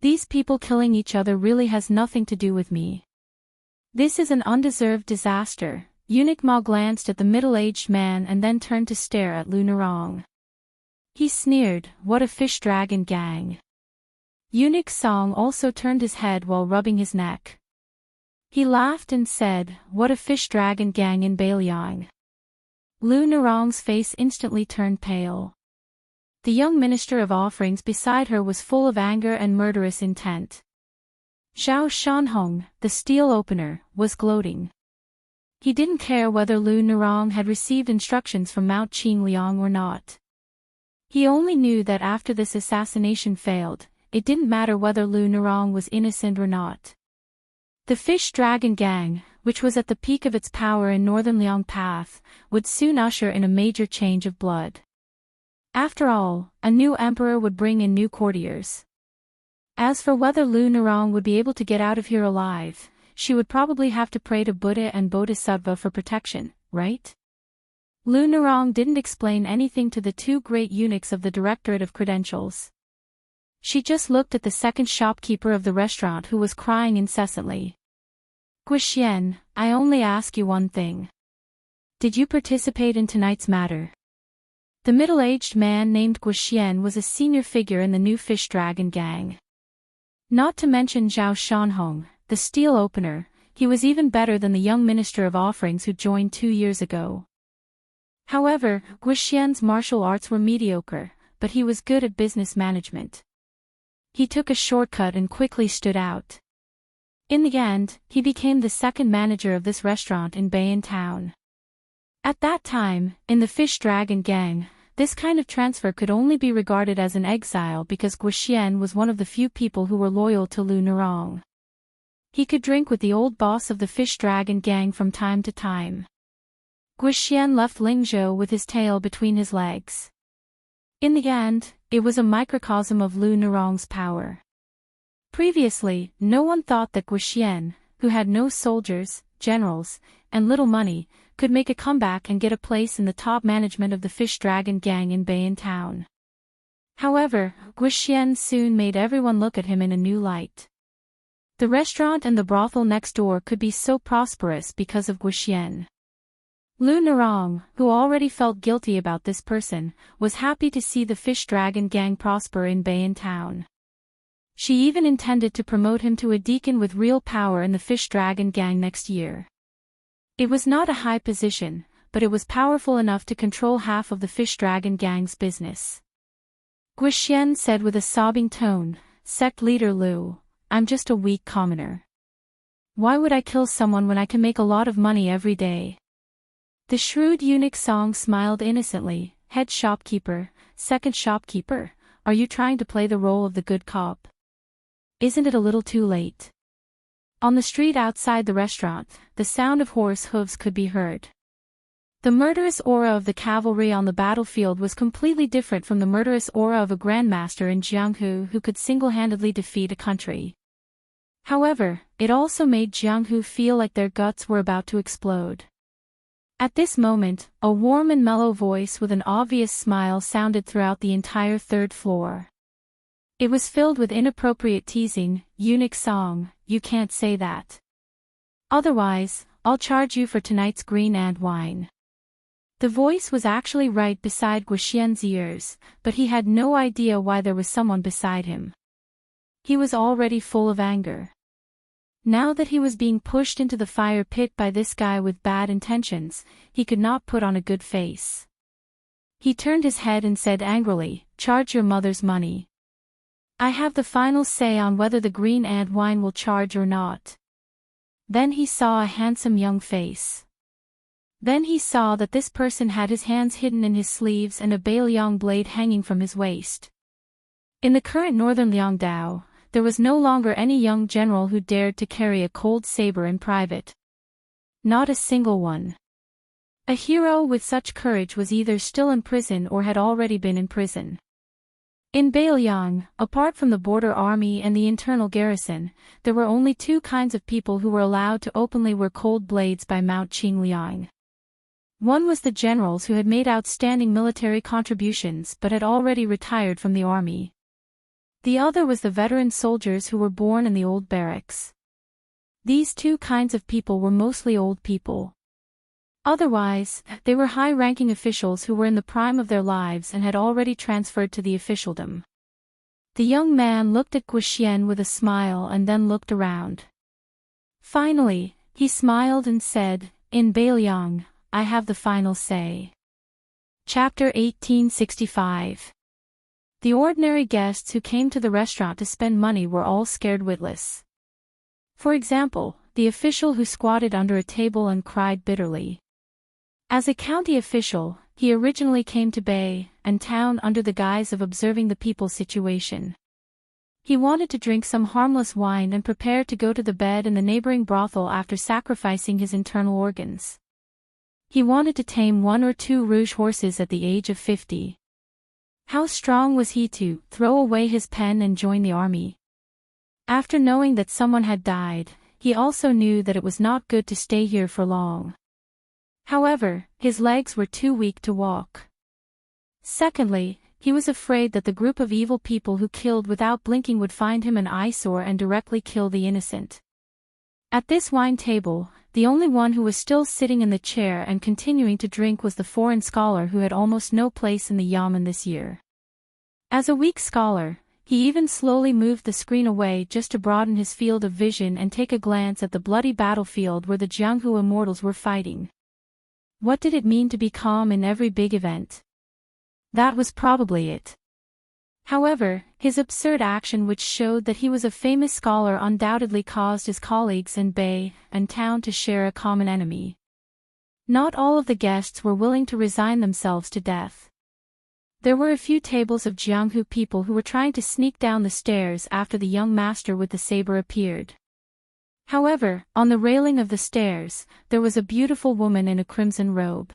These people killing each other really has nothing to do with me. This is an undeserved disaster. Eunuch Ma glanced at the middle-aged man and then turned to stare at Lu Narong. He sneered, "What a fish dragon gang." Eunuch Song also turned his head while rubbing his neck. He laughed and said, "What a fish dragon gang in Bailiang." Lu Narong's face instantly turned pale. The young minister of offerings beside her was full of anger and murderous intent. Zhao Shanhong, the steel opener, was gloating. He didn't care whether Lu Narong had received instructions from Mount Qingliang or not. He only knew that after this assassination failed, it didn't matter whether Lu Narong was innocent or not. The Fish Dragon Gang, which was at the peak of its power in Northern Liang Path, would soon usher in a major change of blood. After all, a new emperor would bring in new courtiers. As for whether Lu Narong would be able to get out of here alive, she would probably have to pray to Buddha and Bodhisattva for protection, right? Lu Narong didn't explain anything to the two great eunuchs of the Directorate of Credentials. She just looked at the second shopkeeper of the restaurant who was crying incessantly. "Guixian, I only ask you one thing. Did you participate in tonight's matter?" The middle-aged man named Guixian was a senior figure in the new Fish Dragon Gang. Not to mention Zhao Shanhong, the steel opener, he was even better than the young minister of offerings who joined 2 years ago. However, Guixian's martial arts were mediocre, but he was good at business management. He took a shortcut and quickly stood out. In the end, he became the second manager of this restaurant in Bayan Town. At that time, in the Fish Dragon Gang, this kind of transfer could only be regarded as an exile because Guixian was one of the few people who were loyal to Lu Narong. He could drink with the old boss of the Fish Dragon Gang from time to time. Guixian left Lingzhou with his tail between his legs. In the end, it was a microcosm of Lu Narong's power. Previously, no one thought that Guixian, who had no soldiers, generals, and little money, could make a comeback and get a place in the top management of the Fish Dragon Gang in Bayan Town. However, Guixian soon made everyone look at him in a new light. The restaurant and the brothel next door could be so prosperous because of Guixian. Lu Narong, who already felt guilty about this person, was happy to see the Fish Dragon Gang prosper in Bayan Town. She even intended to promote him to a deacon with real power in the Fish Dragon Gang next year. It was not a high position, but it was powerful enough to control half of the Fish Dragon Gang's business. Guixian said with a sobbing tone, "Sect leader Lu, I'm just a weak commoner. Why would I kill someone when I can make a lot of money every day?" The shrewd eunuch Song smiled innocently. "Head shopkeeper, second shopkeeper, are you trying to play the role of the good cop? Isn't it a little too late?" On the street outside the restaurant, the sound of horse hooves could be heard. The murderous aura of the cavalry on the battlefield was completely different from the murderous aura of a grandmaster in Jianghu who could single-handedly defeat a country. However, it also made Jianghu feel like their guts were about to explode. At this moment, a warm and mellow voice with an obvious smile sounded throughout the entire third floor. It was filled with inappropriate teasing. "Eunuch Song, you can't say that. Otherwise, I'll charge you for tonight's green and wine." The voice was actually right beside Guixian's ears, but he had no idea why there was someone beside him. He was already full of anger. Now that he was being pushed into the fire pit by this guy with bad intentions, he could not put on a good face. He turned his head and said angrily, "Charge your mother's money. I have the final say on whether the green and wine will charge or not." Then he saw a handsome young face. Then he saw that this person had his hands hidden in his sleeves and a Bailiang blade hanging from his waist. In the current northern Liangdao, there was no longer any young general who dared to carry a cold saber in private. Not a single one. A hero with such courage was either still in prison or had already been in prison. In Bailiang, apart from the border army and the internal garrison, there were only two kinds of people who were allowed to openly wear cold blades by Mount Qingliang. One was the generals who had made outstanding military contributions but had already retired from the army. The other was the veteran soldiers who were born in the old barracks. These two kinds of people were mostly old people. Otherwise, they were high-ranking officials who were in the prime of their lives and had already transferred to the officialdom. The young man looked at Guoxian with a smile and then looked around. Finally, he smiled and said, "In Bailiang, I have the final say." Chapter 1865. The ordinary guests who came to the restaurant to spend money were all scared witless. For example, the official who squatted under a table and cried bitterly. As a county official, he originally came to Bay and town under the guise of observing the people's situation. He wanted to drink some harmless wine and prepare to go to the bed in the neighboring brothel after sacrificing his internal organs. He wanted to tame 1 or 2 rouge horses at the age of 50. How strong was he to throw away his pen and join the army? After knowing that someone had died, he also knew that it was not good to stay here for long. However, his legs were too weak to walk. Secondly, he was afraid that the group of evil people who killed without blinking would find him an eyesore and directly kill the innocent. At this wine table, the only one who was still sitting in the chair and continuing to drink was the foreign scholar who had almost no place in the yamen this year. As a weak scholar, he even slowly moved the screen away just to broaden his field of vision and take a glance at the bloody battlefield where the Jianghu immortals were fighting. What did it mean to be calm in every big event? That was probably it. However, his absurd action, which showed that he was a famous scholar, undoubtedly caused his colleagues in Bay and town to share a common enemy. Not all of the guests were willing to resign themselves to death. There were a few tables of Jianghu people who were trying to sneak down the stairs after the young master with the saber appeared. However, on the railing of the stairs, there was a beautiful woman in a crimson robe.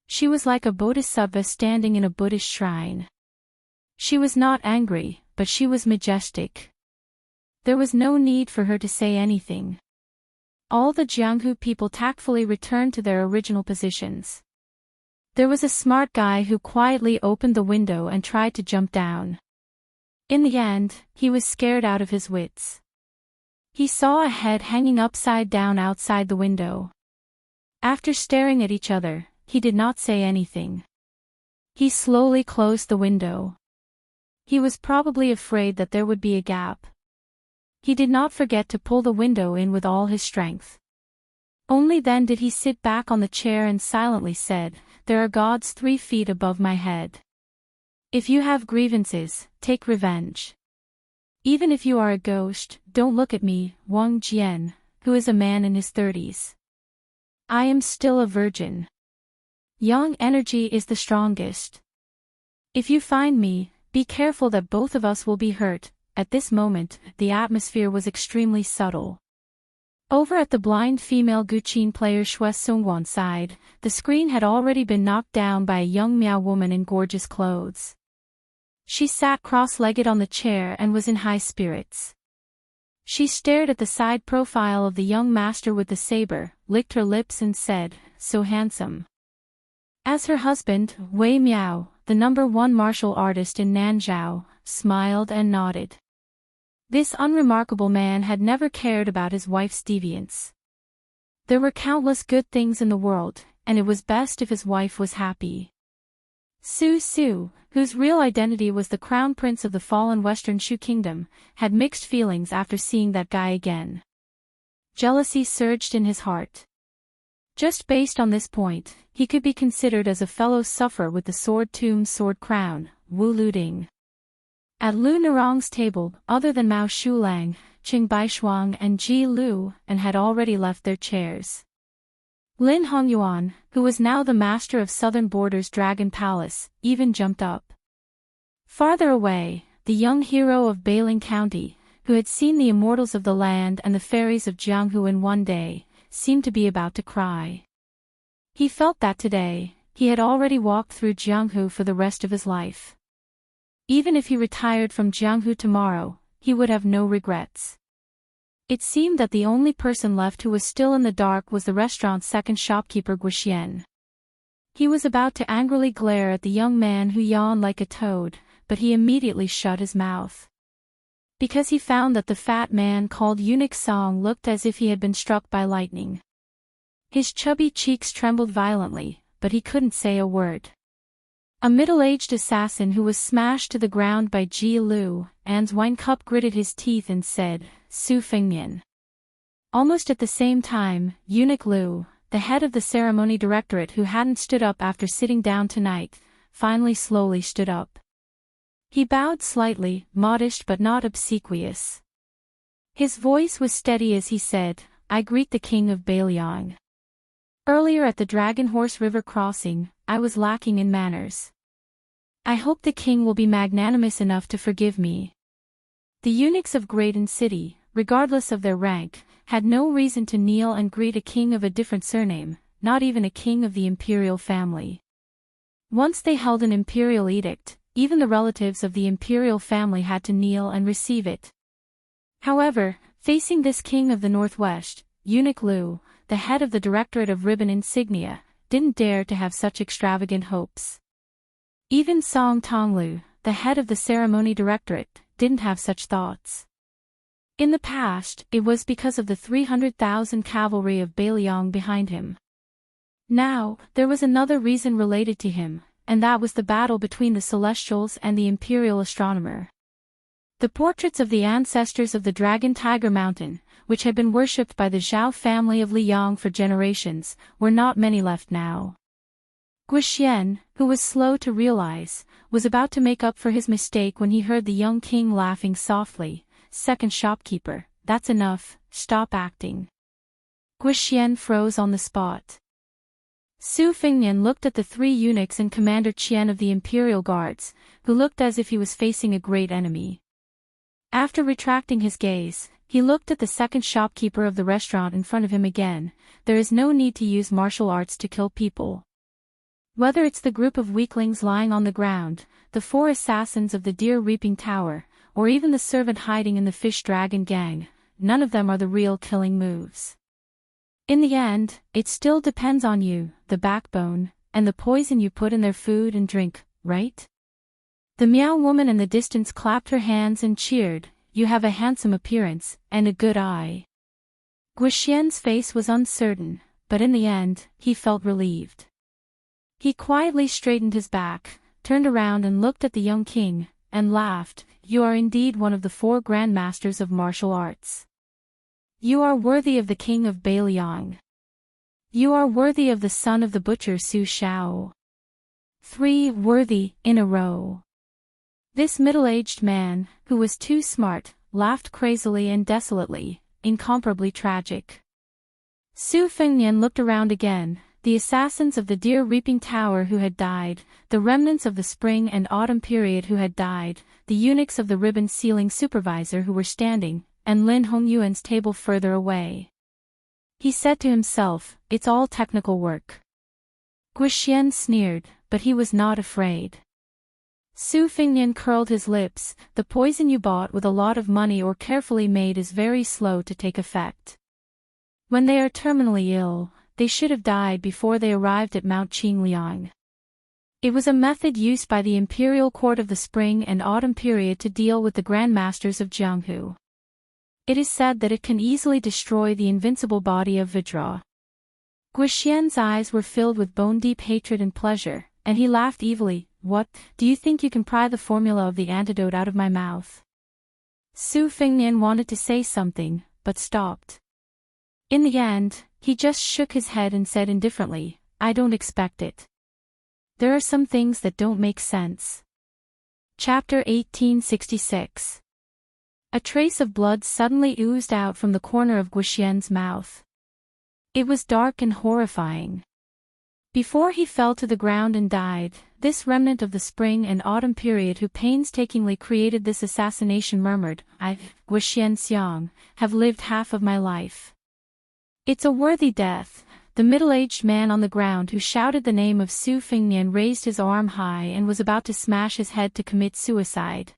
She was like a bodhisattva standing in a Buddhist shrine. She was not angry, but she was majestic. There was no need for her to say anything. All the Jianghu people tactfully returned to their original positions. There was a smart guy who quietly opened the window and tried to jump down. In the end, he was scared out of his wits. He saw a head hanging upside down outside the window. After staring at each other, he did not say anything. He slowly closed the window. He was probably afraid that there would be a gap. He did not forget to pull the window in with all his strength. Only then did he sit back on the chair and silently said, "There are gods 3 feet above my head. If you have grievances, take revenge. Even if you are a ghost, don't look at me, Wang Jian, who is a man in his 30s. I am still a virgin. Young energy is the strongest. If you find me, be careful that both of us will be hurt." At this moment, the atmosphere was extremely subtle. Over at the blind female Guqin player Shui Songguan's side, the screen had already been knocked down by a young Miao woman in gorgeous clothes. She sat cross-legged on the chair and was in high spirits. She stared at the side profile of the young master with the saber, licked her lips and said, "So handsome." As her husband, Wei Miao, the #1 martial artist in Nanzhao, smiled and nodded. This unremarkable man had never cared about his wife's deviance. There were countless good things in the world, and it was best if his wife was happy. Su Su, whose real identity was the crown prince of the fallen Western Shu kingdom, had mixed feelings after seeing that guy again. Jealousy surged in his heart. Just based on this point, he could be considered as a fellow sufferer with the sword tomb sword crown, Wu Luding. At Lu Narong's table, other than Mao Shulang, Qing Baishuang and Ji Lu, and had already left their chairs. Lin Hongyuan, who was now the master of Southern Border's Dragon Palace, even jumped up. Farther away, the young hero of Bailing County, who had seen the immortals of the land and the fairies of Jianghu in one day, seemed to be about to cry. He felt that today, he had already walked through Jianghu for the rest of his life. Even if he retired from Jianghu tomorrow, he would have no regrets. It seemed that the only person left who was still in the dark was the restaurant's second shopkeeper Guoxian. He was about to angrily glare at the young man who yawned like a toad, but he immediately shut his mouth. because he found that the fat man called Eunuch Song looked as if he had been struck by lightning. His chubby cheeks trembled violently, but he couldn't say a word. A middle-aged assassin who was smashed to the ground by Ji Lu, An's wine cup gritted his teeth and said, Su Fengnian. Almost at the same time, Eunuch Lu, the head of the ceremony directorate who hadn't stood up after sitting down tonight, finally slowly stood up. He bowed slightly, modest but not obsequious. His voice was steady as he said, I greet the king of Bailiang. Earlier at the Dragon Horse River crossing, I was lacking in manners. I hope the king will be magnanimous enough to forgive me. The eunuchs of Graydon City, regardless of their rank, had no reason to kneel and greet a king of a different surname, not even a king of the imperial family. Once they held an imperial edict, even the relatives of the imperial family had to kneel and receive it. However, facing this king of the Northwest, Eunuch Lu, the head of the Directorate of Ribbon Insignia, didn't dare to have such extravagant hopes. Even Song Tonglu, the head of the Ceremony Directorate, didn't have such thoughts. In the past, it was because of the 300,000 cavalry of Bailiang behind him. Now, there was another reason related to him, and that was the battle between the Celestials and the Imperial Astronomer. The portraits of the ancestors of the Dragon Tiger Mountain, which had been worshipped by the Zhao family of Liang for generations, were not many left now. Guixian, who was slow to realize, was about to make up for his mistake when he heard the young king laughing softly. Second shopkeeper, that's enough, stop acting. Guixian froze on the spot. Su Fengnian looked at the three eunuchs and Commander Qian of the Imperial Guards, who looked as if he was facing a great enemy. After retracting his gaze, he looked at the second shopkeeper of the restaurant in front of him again. There is no need to use martial arts to kill people. Whether it's the group of weaklings lying on the ground, the 4 assassins of the Deer Reaping Tower, or even the servant hiding in the Fish Dragon gang, none of them are the real killing moves. In the end, it still depends on you, the backbone, and the poison you put in their food and drink, right? The Meow woman in the distance clapped her hands and cheered, you have a handsome appearance, and a good eye. Guixian's face was uncertain, but in the end, he felt relieved. He quietly straightened his back, turned around and looked at the young king, and laughed, you are indeed one of the 4 Grand Masters of martial arts. You are worthy of the king of Bailiang. You are worthy of the son of the butcher Su Shao. 3 worthy, in a row. This middle-aged man, who was too smart, laughed crazily and desolately, incomparably tragic. Su Fengnian looked around again, the assassins of the Deer Reaping Tower who had died, the remnants of the spring and autumn period who had died, the eunuchs of the ribbon ceiling supervisor who were standing, and Lin Hongyuan's table further away. He said to himself, it's all technical work. Guixian sneered, but he was not afraid. Su Fengnian curled his lips, the poison you bought with a lot of money or carefully made is very slow to take effect. When they are terminally ill, they should have died before they arrived at Mount Qingliang. It was a method used by the imperial court of the spring and autumn period to deal with the Grand Masters of Jianghu. It is said that it can easily destroy the invincible body of Vidra. Guixian's eyes were filled with bone-deep hatred and pleasure, and he laughed evilly. What, do you think you can pry the formula of the antidote out of my mouth? Su Fengnian wanted to say something, but stopped. In the end, he just shook his head and said indifferently, I don't expect it. There are some things that don't make sense. Chapter 1866. A trace of blood suddenly oozed out from the corner of Guixian's mouth. It was dark and horrifying. Before he fell to the ground and died, this remnant of the spring and autumn period who painstakingly created this assassination murmured, I, Guixian Xiang, have lived half of my life. It's a worthy death. The middle-aged man on the ground who shouted the name of Su Fengnian raised his arm high and was about to smash his head to commit suicide.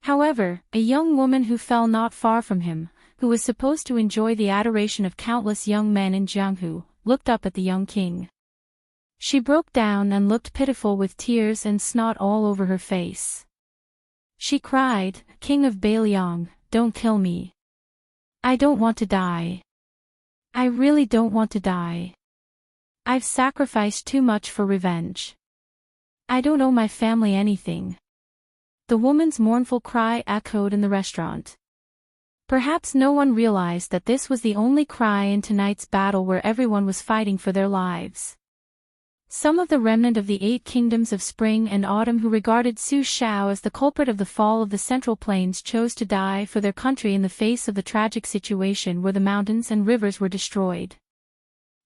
However, a young woman who fell not far from him, who was supposed to enjoy the adoration of countless young men in Jianghu, looked up at the young king. She broke down and looked pitiful with tears and snot all over her face. She cried, "King of Bailiang, don't kill me. I don't want to die. I really don't want to die. I've sacrificed too much for revenge. I don't owe my family anything." The woman's mournful cry echoed in the restaurant. Perhaps no one realized that this was the only cry in tonight's battle where everyone was fighting for their lives. Some of the remnant of the 8 kingdoms of spring and autumn who regarded Su Xiao as the culprit of the fall of the Central Plains chose to die for their country in the face of the tragic situation where the mountains and rivers were destroyed.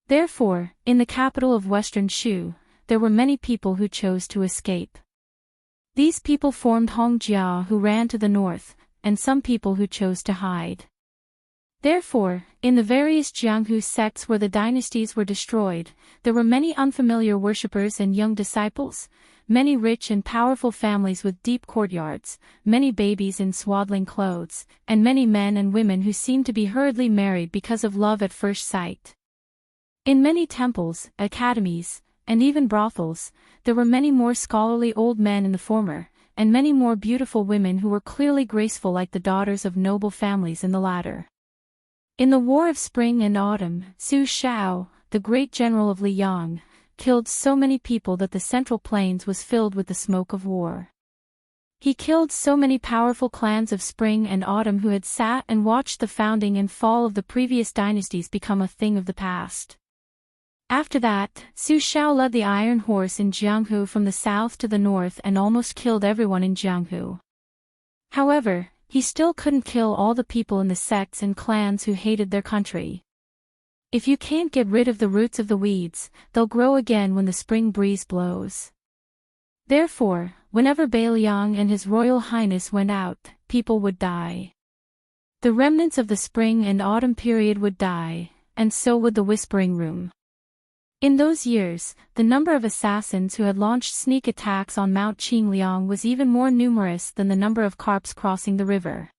Therefore, in the capital of Western Shu, there were many people who chose to escape. These people formed Hongjia who ran to the north, and some people who chose to hide. Therefore, in the various Jianghu sects where the dynasties were destroyed, there were many unfamiliar worshippers and young disciples, many rich and powerful families with deep courtyards, many babies in swaddling clothes, and many men and women who seemed to be hurriedly married because of love at first sight. In many temples, academies, and even brothels, there were many more scholarly old men in the former, and many more beautiful women who were clearly graceful like the daughters of noble families in the latter. In the War of Spring and Autumn, Su Xiao, the great general of Liang, killed so many people that the Central Plains was filled with the smoke of war. He killed so many powerful clans of Spring and Autumn who had sat and watched the founding and fall of the previous dynasties become a thing of the past. After that, Su Xiao led the Iron Horse in Jianghu from the south to the north and almost killed everyone in Jianghu. However, he still couldn't kill all the people in the sects and clans who hated their country. If you can't get rid of the roots of the weeds, they'll grow again when the spring breeze blows. Therefore, whenever Bailiang and His Royal Highness went out, people would die. The remnants of the spring and autumn period would die, and so would the Whispering Room. In those years, the number of assassins who had launched sneak attacks on Mount Qingliang was even more numerous than the number of carps crossing the river.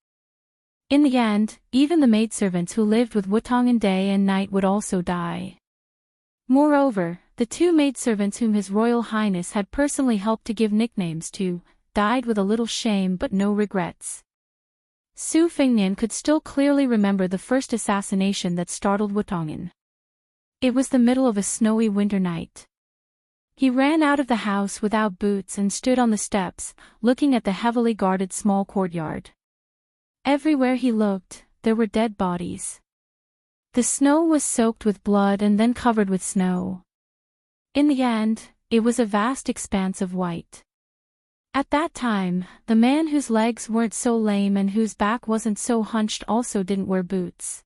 In the end, even the maidservants who lived with Wutong day and night would also die. Moreover, the 2 maidservants whom His Royal Highness had personally helped to give nicknames to, died with a little shame but no regrets. Su Fengnian could still clearly remember the first assassination that startled Wutongin. It was the middle of a snowy winter night. He ran out of the house without boots and stood on the steps, looking at the heavily guarded small courtyard. Everywhere he looked, there were dead bodies. The snow was soaked with blood and then covered with snow. In the end, it was a vast expanse of white. At that time, the man whose legs weren't so lame and whose back wasn't so hunched also didn't wear boots.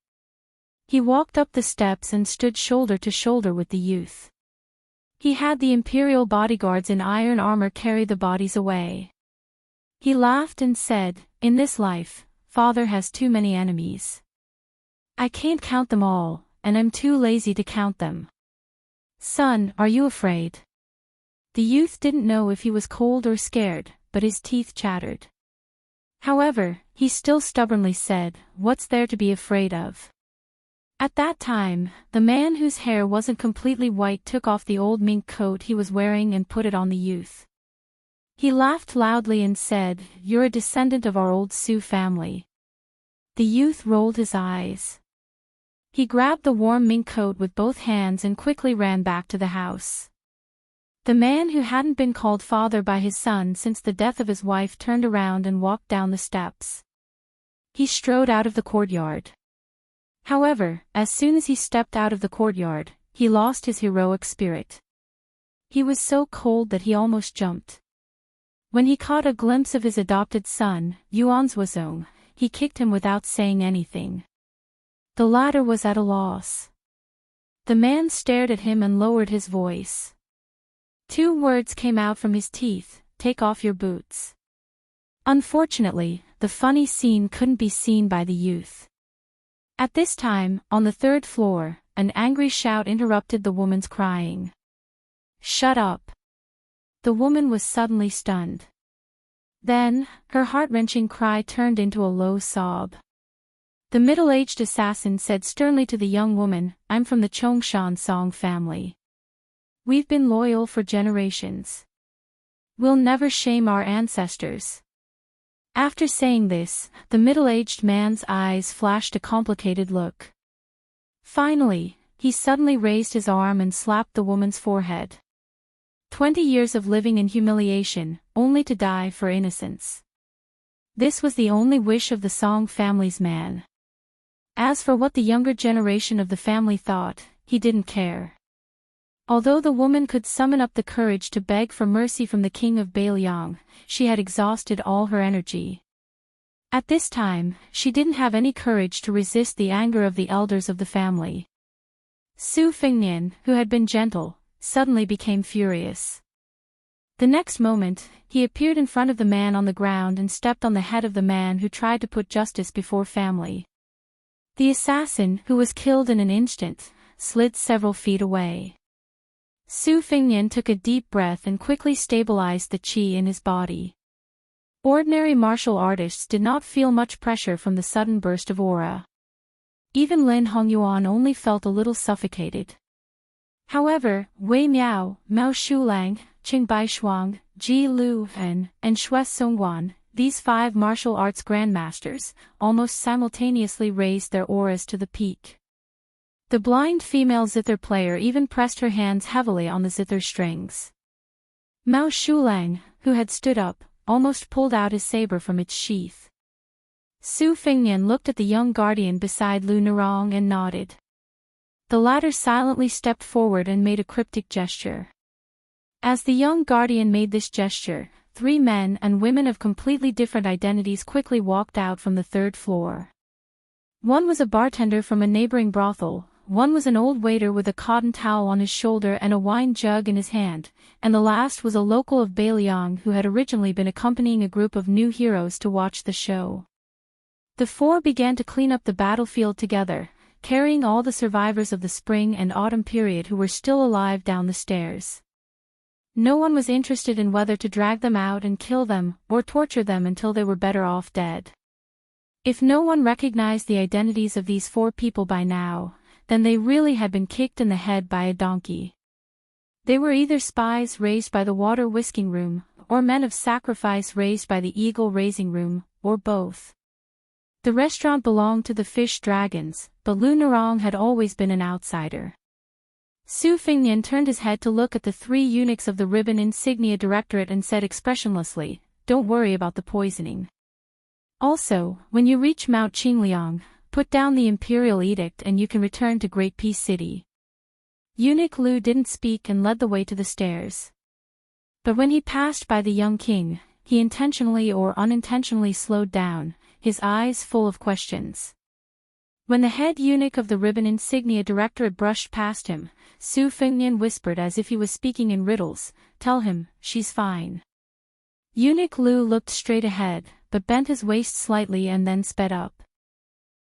He walked up the steps and stood shoulder to shoulder with the youth. He had the imperial bodyguards in iron armor carry the bodies away. He laughed and said, "In this life, father has too many enemies. I can't count them all, and I'm too lazy to count them. Son, are you afraid?" The youth didn't know if he was cold or scared, but his teeth chattered. However, he still stubbornly said, "What's there to be afraid of?" At that time, the man whose hair wasn't completely white took off the old mink coat he was wearing and put it on the youth. He laughed loudly and said, "You're a descendant of our old Su family." The youth rolled his eyes. He grabbed the warm mink coat with both hands and quickly ran back to the house. The man who hadn't been called father by his son since the death of his wife turned around and walked down the steps. He strode out of the courtyard. However, as soon as he stepped out of the courtyard, he lost his heroic spirit. He was so cold that he almost jumped. When he caught a glimpse of his adopted son, Yuanzhuazong, he kicked him without saying anything. The latter was at a loss. The man stared at him and lowered his voice. 2 words came out from his teeth, "Take off your boots." Unfortunately, the funny scene couldn't be seen by the youth. At this time, on the 3rd floor, an angry shout interrupted the woman's crying. "Shut up!" The woman was suddenly stunned. Then, her heart-wrenching cry turned into a low sob. The middle-aged assassin said sternly to the young woman, "I'm from the Chongshan Song family. We've been loyal for generations. We'll never shame our ancestors. After saying this, the middle-aged man's eyes flashed a complicated look. Finally, he suddenly raised his arm and slapped the woman's forehead. 20 years of living in humiliation, only to die for innocence. This was the only wish of the Song family's man. As for what the younger generation of the family thought, he didn't care. Although the woman could summon up the courage to beg for mercy from the king of Bailiang, she had exhausted all her energy. At this time, she didn't have any courage to resist the anger of the elders of the family. Su Fengnian, who had been gentle, suddenly became furious. The next moment, he appeared in front of the man on the ground and stepped on the head of the man who tried to put justice before family. The assassin, who was killed in an instant, slid several feet away. Su Fengnian took a deep breath and quickly stabilized the qi in his body. Ordinary martial artists did not feel much pressure from the sudden burst of aura. Even Lin Hongyuan only felt a little suffocated. However, Wei Miao, Mao Shulang, Qing Baishuang, Ji Lu and Xue Songguan, these 5 martial arts grandmasters, almost simultaneously raised their auras to the peak. The blind female zither player even pressed her hands heavily on the zither strings. Mao Shulang, who had stood up, almost pulled out his saber from its sheath. Su Fengnian looked at the young guardian beside Lu Nerong and nodded. The latter silently stepped forward and made a cryptic gesture. As the young guardian made this gesture, 3 men and women of completely different identities quickly walked out from the 3rd floor. One was a bartender from a neighboring brothel, one was an old waiter with a cotton towel on his shoulder and a wine jug in his hand, and the last was a local of Bailiang who had originally been accompanying a group of new heroes to watch the show. The 4 began to clean up the battlefield together, carrying all the survivors of the spring and autumn period who were still alive down the stairs. No one was interested in whether to drag them out and kill them, or torture them until they were better off dead. If no one recognized the identities of these 4 people by now, then they really had been kicked in the head by a donkey. They were either spies raised by the water whisking room, or men of sacrifice raised by the eagle raising room, or both. The restaurant belonged to the fish dragons, but Lu Nerong had always been an outsider. Su Fengnian turned his head to look at the 3 eunuchs of the Ribbon Insignia Directorate and said expressionlessly, "Don't worry about the poisoning. Also, when you reach Mount Qingliang, put down the imperial edict and you can return to Great Peace City." Eunuch Lu didn't speak and led the way to the stairs. But when he passed by the young king, he intentionally or unintentionally slowed down, his eyes full of questions. When the head eunuch of the Ribbon Insignia Directorate brushed past him, Su Fengnian whispered as if he was speaking in riddles, "Tell him, she's fine." Eunuch Lu looked straight ahead, but bent his waist slightly and then sped up.